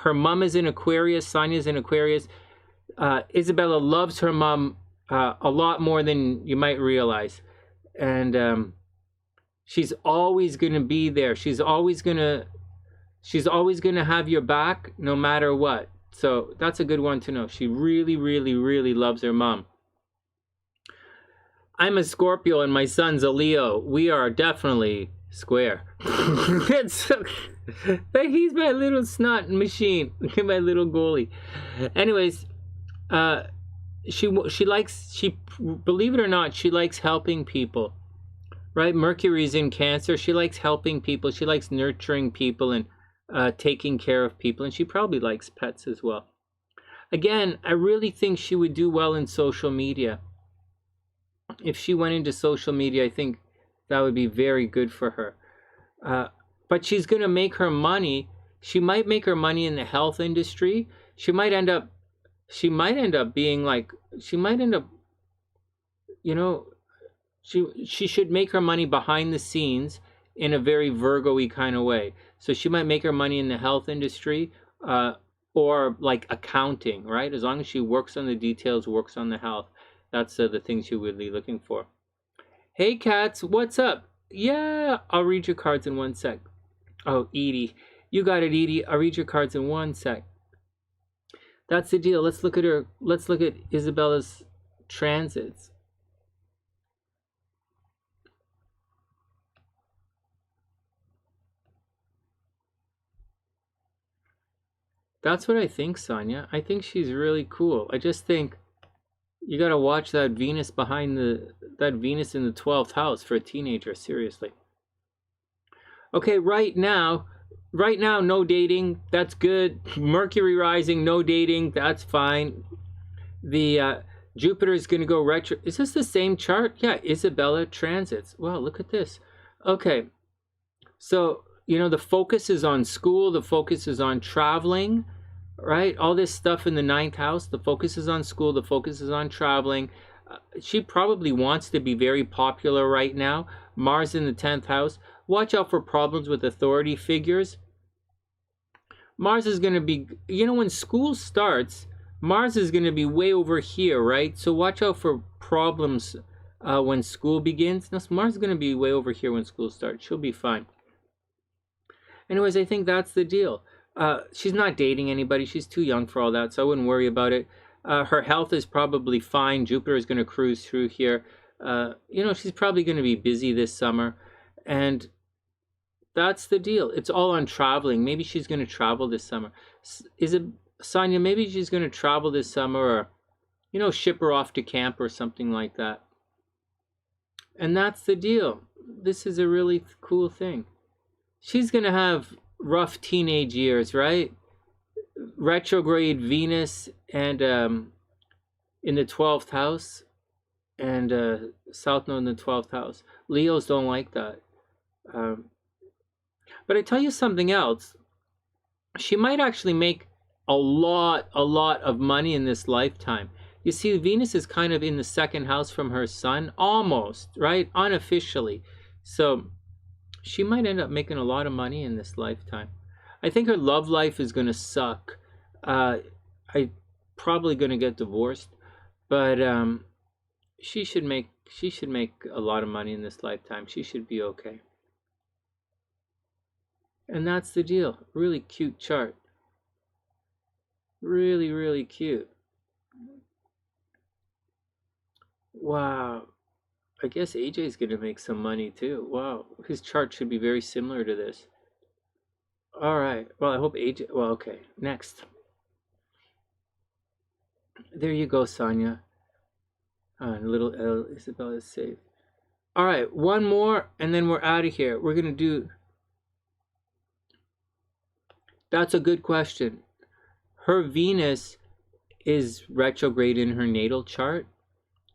her mom is in Aquarius, Sonya's in Aquarius. Isabella loves her mom a lot more than you might realize, and she's always going to be there. She's always going to have your back no matter what. So that's a good one to know. She really, really, really loves her mom. I'm a Scorpio and my son's a Leo. We are definitely square. He's my little snot machine, my little goalie. Anyways, she believe it or not, she likes helping people, right? Mercury's in Cancer. She likes helping people. She likes nurturing people and taking care of people, and she probably likes pets as well. Again, I really think she would do well in social media. If she went into social media, I think that would be very good for her. But she's going to make her money. She might make her money in the health industry. She might end up being like, you know, she should make her money behind the scenes in a very Virgo-y kind of way. So she might make her money in the health industry, or like accounting, right? As long as she works on the details, works on the health. That's the things you would be looking for. Hey, cats, what's up? Yeah, I'll read your cards in 1 sec. Oh, Edie. You got it, Edie. I'll read your cards in 1 sec. That's the deal. Let's look at her. Let's look at Isabella's transits. That's what I think, Sonia. I think she's really cool. I just think you gotta watch that Venus that Venus in the 12th house for a teenager, seriously. Okay, right now, no dating. That's good. Mercury rising, no dating. That's fine. The Jupiter is gonna go retro. Is this the same chart? Yeah, Isabella transits. Wow, look at this. Okay, so you know the focus is on school. The focus is on traveling. Right, all this stuff in the 9th house, the focus is on school, the focus is on traveling. She probably wants to be very popular right now. Mars in the 10th house. Watch out for problems with authority figures. Mars is going to be, you know, when school starts, Mars is going to be way over here, right? So watch out for problems when school begins. No, Mars is going to be way over here when school starts. She'll be fine. Anyways, I think that's the deal. She's not dating anybody. She's too young for all that, so I wouldn't worry about it. Her health is probably fine. Jupiter is going to cruise through here. You know, she's probably going to be busy this summer. And that's the deal. It's all on traveling. Maybe she's going to travel this summer. Is it, Sonia, maybe she's going to travel this summer, or, you know, ship her off to camp or something like that. And that's the deal. This is a really cool thing. She's going to have rough teenage years, right? Retrograde Venus and in the 12th house, and South Node in the 12th house. Leos don't like that. But I tell you something else. She might actually make a lot of money in this lifetime. You see, Venus is kind of in the second house from her sun, almost, right? Unofficially. So she might end up making a lot of money in this lifetime. I think her love life is going to suck. I probably going to get divorced, but she should make a lot of money in this lifetime. She should be okay. And that's the deal. Really cute chart. Really, really cute. Wow. I guess AJ's going to make some money too. Wow. His chart should be very similar to this. All right. Well, I hope AJ... Well, okay. Next. There you go, Sonia. Little L, Isabella is safe. All right. One more, and then we're out of here. We're going to do... That's a good question. Her Venus is retrograde in her natal chart.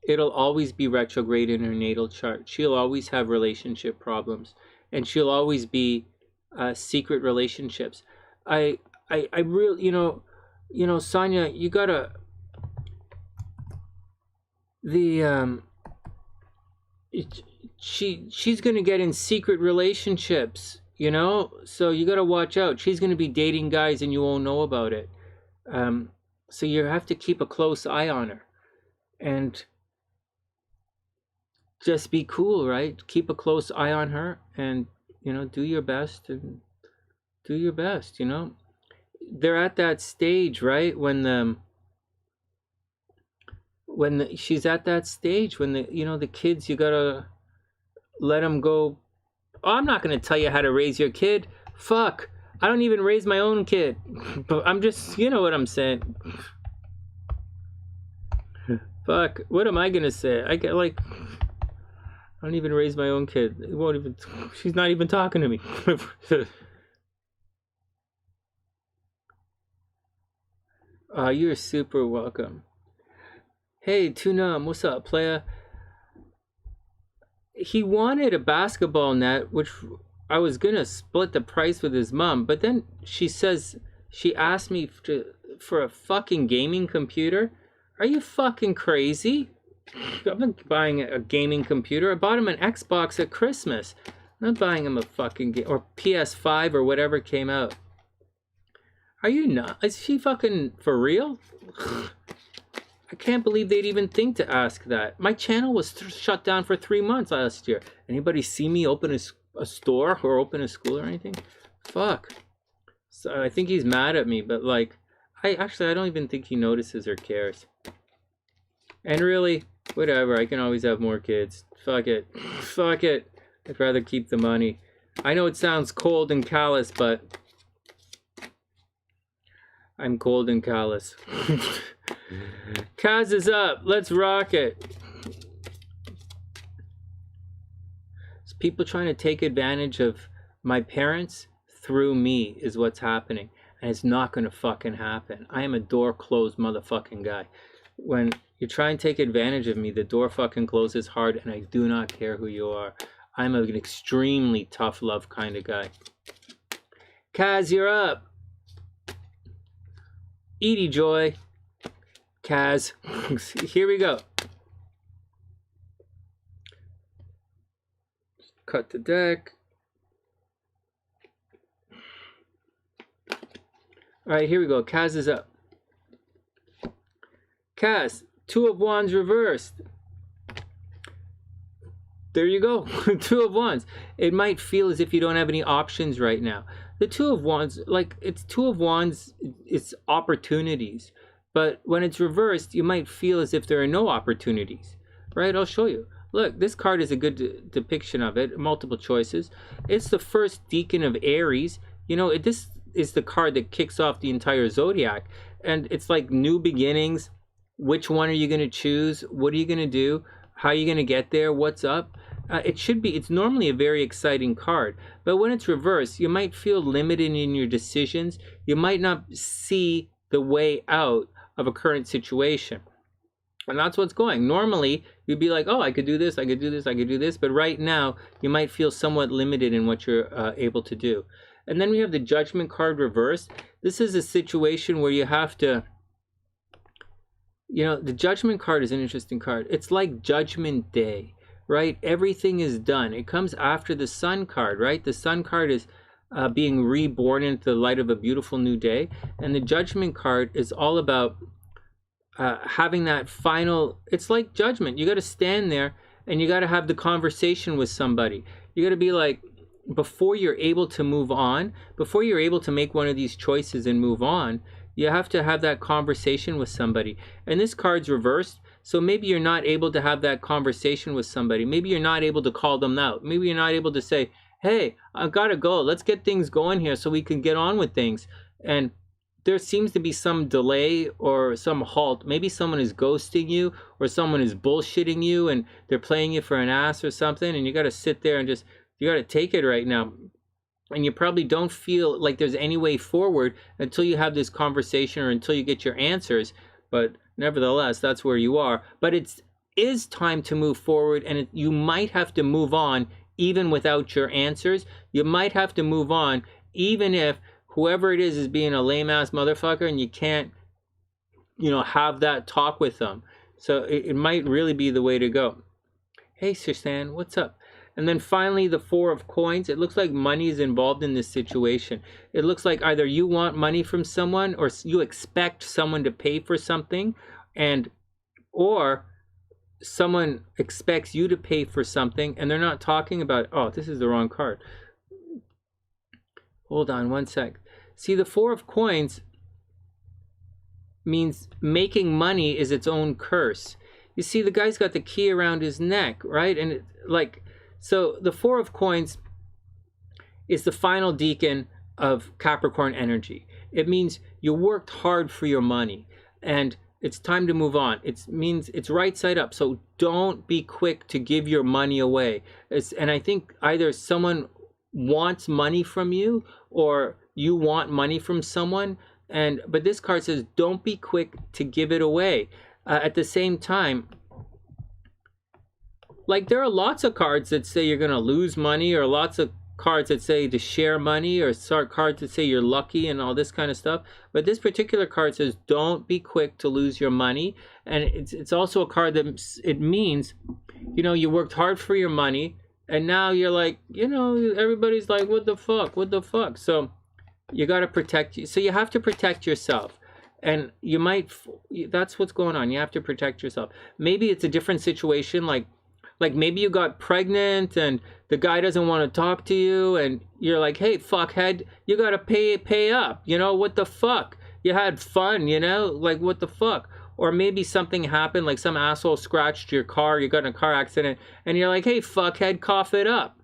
It'll always be retrograde in her natal chart. She'll always have relationship problems, and she'll always be secret relationships. I really, you know, Sonia, you gotta she's gonna get in secret relationships, you know, so you gotta watch out. She's gonna be dating guys and you won't know about it. So you have to keep a close eye on her, and just be cool, right? Keep a close eye on her, and you know, do your best, and do your best. You know, they're at that stage, right? She's at that stage when the kids, you gotta let them go. Oh, I'm not gonna tell you how to raise your kid. Fuck, I don't even raise my own kid. But I'm just, you know what I'm saying. Fuck, what am I gonna say? I don't even raise my own kid. It won't even. She's not even talking to me. You're super welcome. Hey, Tunam, what's up, playa? He wanted a basketball net, which I was gonna split the price with his mom, but then she asked me for a fucking gaming computer. Are you fucking crazy? I'm not buying a gaming computer. I bought him an Xbox at Christmas. I'm not buying him a fucking or PS5 or whatever came out. Are you not? Is she fucking for real? I can't believe they'd even think to ask that. My channel was shut down for 3 months last year. Anybody see me open a store or open a school or anything? Fuck. So I think he's mad at me, but like, I don't even think he notices or cares. And really, whatever, I can always have more kids. Fuck it. Fuck it. I'd rather keep the money. I know it sounds cold and callous, but I'm cold and callous. Kazz is up. Let's rock it. It's people trying to take advantage of my parents through me is what's happening. And it's not going to fucking happen. I am a door closed motherfucking guy. When you try and take advantage of me, the door fucking closes hard, and I do not care who you are. I'm an extremely tough love kind of guy. Kazz, you're up. Edie Joy. Kazz. Here we go. Cut the deck. Alright, here we go. Kazz is up. Kazz, 2 of Wands reversed. There you go. 2 of Wands. It might feel as if you don't have any options right now. The 2 of Wands, like, it's 2 of Wands, it's opportunities. But when it's reversed, you might feel as if there are no opportunities. Right? I'll show you. Look, this card is a good depiction of it. Multiple choices. It's the first decan of Aries. You know, this is the card that kicks off the entire zodiac. And it's like new beginnings. Which one are you going to choose? What are you going to do? How are you going to get there? What's up? It's normally a very exciting card, but when it's reversed, you might feel limited in your decisions. You might not see the way out of a current situation. And that's what's going. Normally, you'd be like, oh, I could do this, I could do this, I could do this. But right now, you might feel somewhat limited in what you're able to do. And then we have the Judgment card reversed. This is a situation where you have to, the Judgment card is an interesting card. It's like Judgment Day, right? Everything is done. It comes after the Sun card, right? The Sun card is being reborn into the light of a beautiful new day. And the Judgment card is all about having that final, it's like judgment. You got to stand there and you got to have the conversation with somebody. You got to be like, before you're able to move on, before you're able to make one of these choices and move on, you have to have that conversation with somebody. And this card's reversed, so maybe you're not able to have that conversation with somebody. Maybe you're not able to call them out. Maybe you're not able to say, hey, I gotta go. Let's get things going here so we can get on with things. And there seems to be some delay or some halt. Maybe someone is ghosting you or someone is bullshitting you and they're playing you for an ass or something, and you got to sit there and just, you got to take it right now. And you probably don't feel like there's any way forward until you have this conversation or until you get your answers. But nevertheless, that's where you are. But it is time to move forward, and you might have to move on even without your answers. You might have to move on even if whoever it is being a lame ass motherfucker and you can't, have that talk with them. So it might really be the way to go. Hey, Susan, what's up? And then finally, the Four of Coins. It looks like money is involved in this situation. It looks like either you want money from someone or you expect someone to pay for something, or someone expects you to pay for something, and they're not talking about, oh, this is the wrong card. Hold on one sec. See, the Four of Coins means making money is its own curse. You see, the guy's got the key around his neck, right? And so the Four of Coins is the final deacon of Capricorn energy. It means you worked hard for your money and it's time to move on. It means it's right side up. So don't be quick to give your money away. And I think either someone wants money from you or you want money from someone, but this card says don't be quick to give it away. At the same time, like, there are lots of cards that say you're going to lose money, or lots of cards that say to share money, or cards that say you're lucky and all this kind of stuff. But this particular card says don't be quick to lose your money. And it's also a card that it means, you worked hard for your money, and now you're like, everybody's like, what the fuck? So you got to protect you. So you have to protect yourself. And that's what's going on. You have to protect yourself. Maybe it's a different situation. Like maybe you got pregnant and the guy doesn't want to talk to you, and you're like, hey, fuckhead, you got to pay up. What the fuck? You had fun, like, what the fuck? Or maybe something happened, like some asshole scratched your car, you got in a car accident, and you're like, hey, fuckhead, cough it up.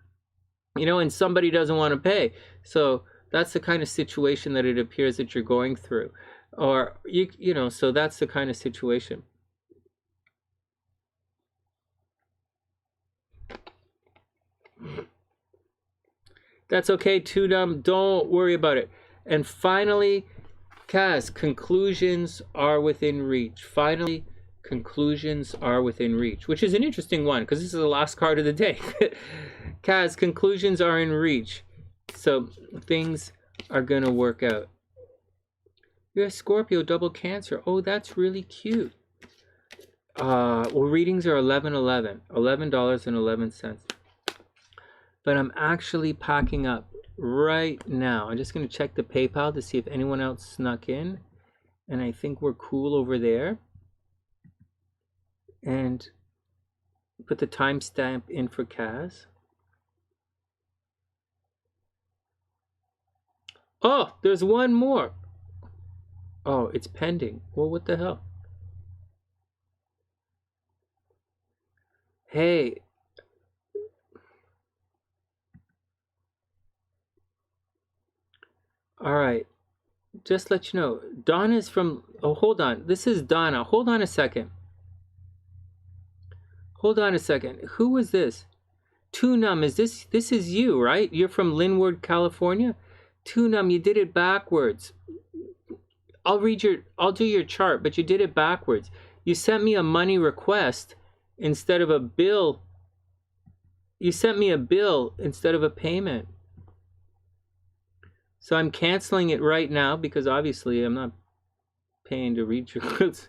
And somebody doesn't want to pay. So that's the kind of situation that it appears that you're going through. Or, so that's the kind of situation. That's okay, Too Dumb. Don't worry about it. And finally, Kazz, conclusions are within reach. Finally, conclusions are within reach, which is an interesting one because this is the last card of the day. Kazz, conclusions are in reach. So things are going to work out. You're a Scorpio, double Cancer. Oh, that's really cute. Well, readings are $11.11. $11.11. But I'm actually packing up right now. I'm just going to check the PayPal to see if anyone else snuck in. And I think we're cool over there. And put the timestamp in for Kazz. Oh, there's one more. Oh, it's pending. Well, what the hell? Hey. All right. just let you know, Donna's from, oh, hold on. This is Donna. Hold on a second. Hold on a second. Who was this? Tunum, this is you, right? You're from Linwood, California? Tunum, you did it backwards. I'll do your chart, but you did it backwards. You sent me a money request instead of a bill. You sent me a bill instead of a payment. So I'm canceling it right now because obviously I'm not paying to read your quotes.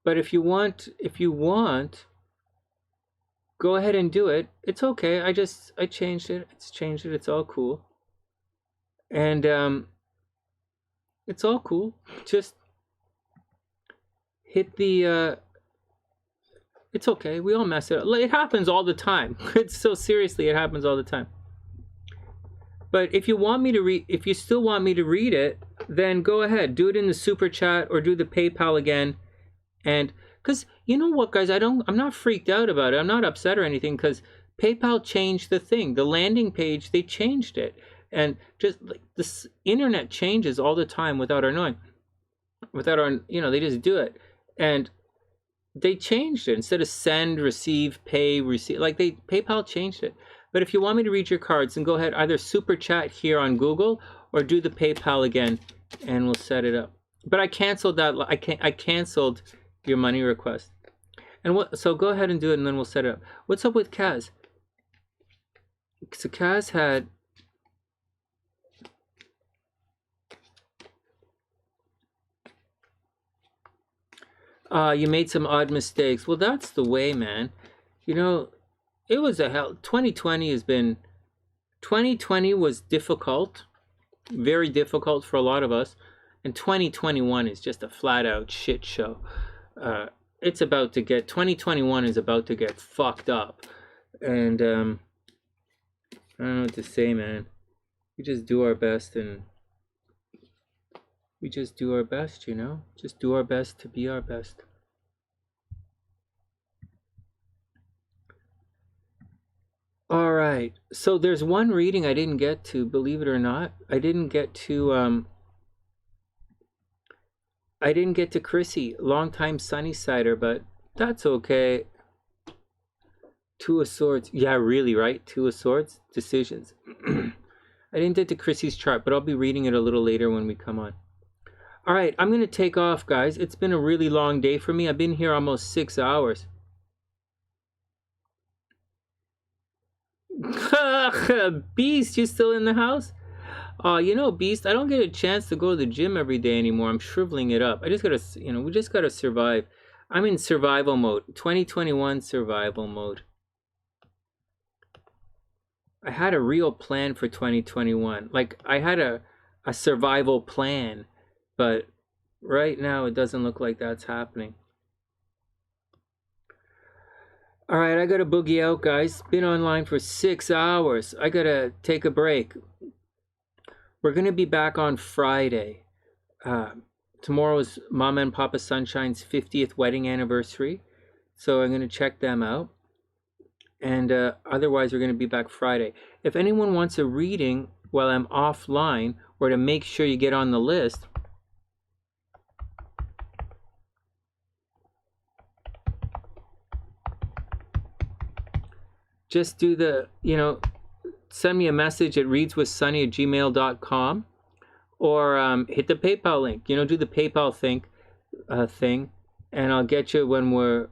But if you want, go ahead and do it. It's okay. I changed it. It's all cool. And it's all cool. Just hit the it's okay. We all mess it up. It happens all the time. It's so seriously, it happens all the time. But if you want me to read, if you still want me to read it, then go ahead. Do it in the super chat or do the PayPal again. And because you know what, guys, I'm not freaked out about it. I'm not upset or anything because PayPal changed the thing. The landing page, they changed it. And just like this internet changes all the time without our knowing. Without our, they just do it. And they changed it. Instead of send, receive, pay, receive, like PayPal changed it. But if you want me to read your cards, then go ahead, either super chat here on Google or do the PayPal again and we'll set it up. But I canceled that. I canceled your money request. And so go ahead and do it and then we'll set it up. What's up with Kazz? So Kazz had you made some odd mistakes. Well, that's the way, man. It was a hell. 2020 was difficult, very difficult for a lot of us. And 2021 is just a flat out shit show. 2021 is about to get fucked up. And, I don't know what to say, man. We just do our best and we just do our best, just do our best to be our best. All right. So there's one reading I didn't get to, believe it or not. I didn't get to Krissy, longtime Sunnysider, but that's okay. Two of Swords. Yeah, really, right? Two of Swords. Decisions. I didn't get to Krissy's chart, but I'll be reading it a little later when we come on. All right, I'm going to take off, guys. It's been a really long day for me. I've been here almost 6 hours. Beast, you still in the house? Beast, I don't get a chance to go to the gym every day anymore. I'm shriveling it up. I just got to, we just got to survive. I'm in survival mode. 2021 survival mode. I had a real plan for 2021. Like, I had a survival plan. But right now, it doesn't look like that's happening. All right, I got to boogie out, guys. Been online for 6 hours. I got to take a break. We're going to be back on Friday. Tomorrow is Mama and Papa Sunshine's 50th wedding anniversary. So I'm going to check them out. And otherwise, we're going to be back Friday. If anyone wants a reading while I'm offline or to make sure you get on the list, just do the, send me a message at readswithsunny@gmail.com or hit the PayPal link. Do the PayPal thing, and I'll get you when we're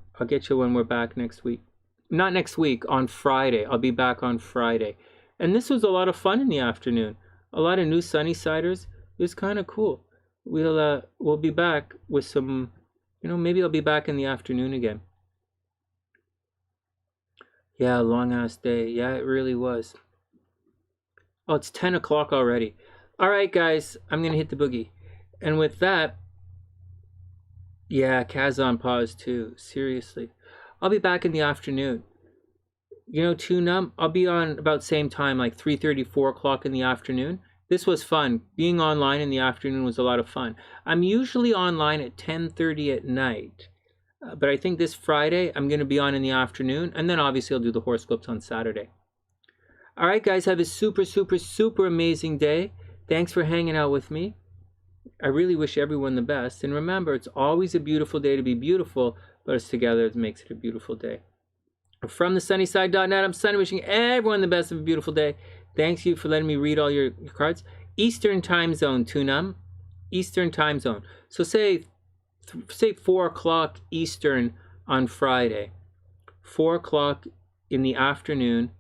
back next week. Not next week, on Friday. I'll be back on Friday. And this was a lot of fun in the afternoon. A lot of new Sunnysiders. It was kind of cool. We'll be back with some, maybe I'll be back in the afternoon again. Yeah, long ass day. Yeah, it really was. Oh, it's 10 o'clock already. All right, guys, I'm going to hit the boogie. And with that, yeah, Kazz on pause too. Seriously. I'll be back in the afternoon. Tunum, I'll be on about same time, like 3:30, 4 o'clock in the afternoon. This was fun. Being online in the afternoon was a lot of fun. I'm usually online at 10:30 at night. But I think this Friday, I'm going to be on in the afternoon. And then obviously I'll do the horoscopes on Saturday. All right, guys, have a super, super, super amazing day. Thanks for hanging out with me. I really wish everyone the best. And remember, it's always a beautiful day to be beautiful, but it's together that makes it a beautiful day. From TheSunnySide.net, I'm Sonny, wishing everyone the best of a beautiful day. Thanks you for letting me read all your cards. Eastern time zone, Tunam. Eastern time zone. So say 4 o'clock Eastern on Friday. 4 o'clock in the afternoon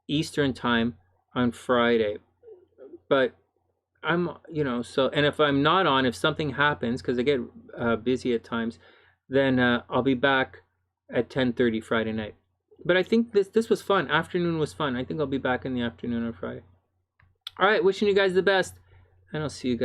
Eastern time on Friday. But I'm, so, and if I'm not on, if something happens, because I get busy at times, then I'll be back at 10:30 Friday night. But I think this was fun. Afternoon was fun. I think I'll be back in the afternoon on Friday. All right, wishing you guys the best, and I'll see you guys.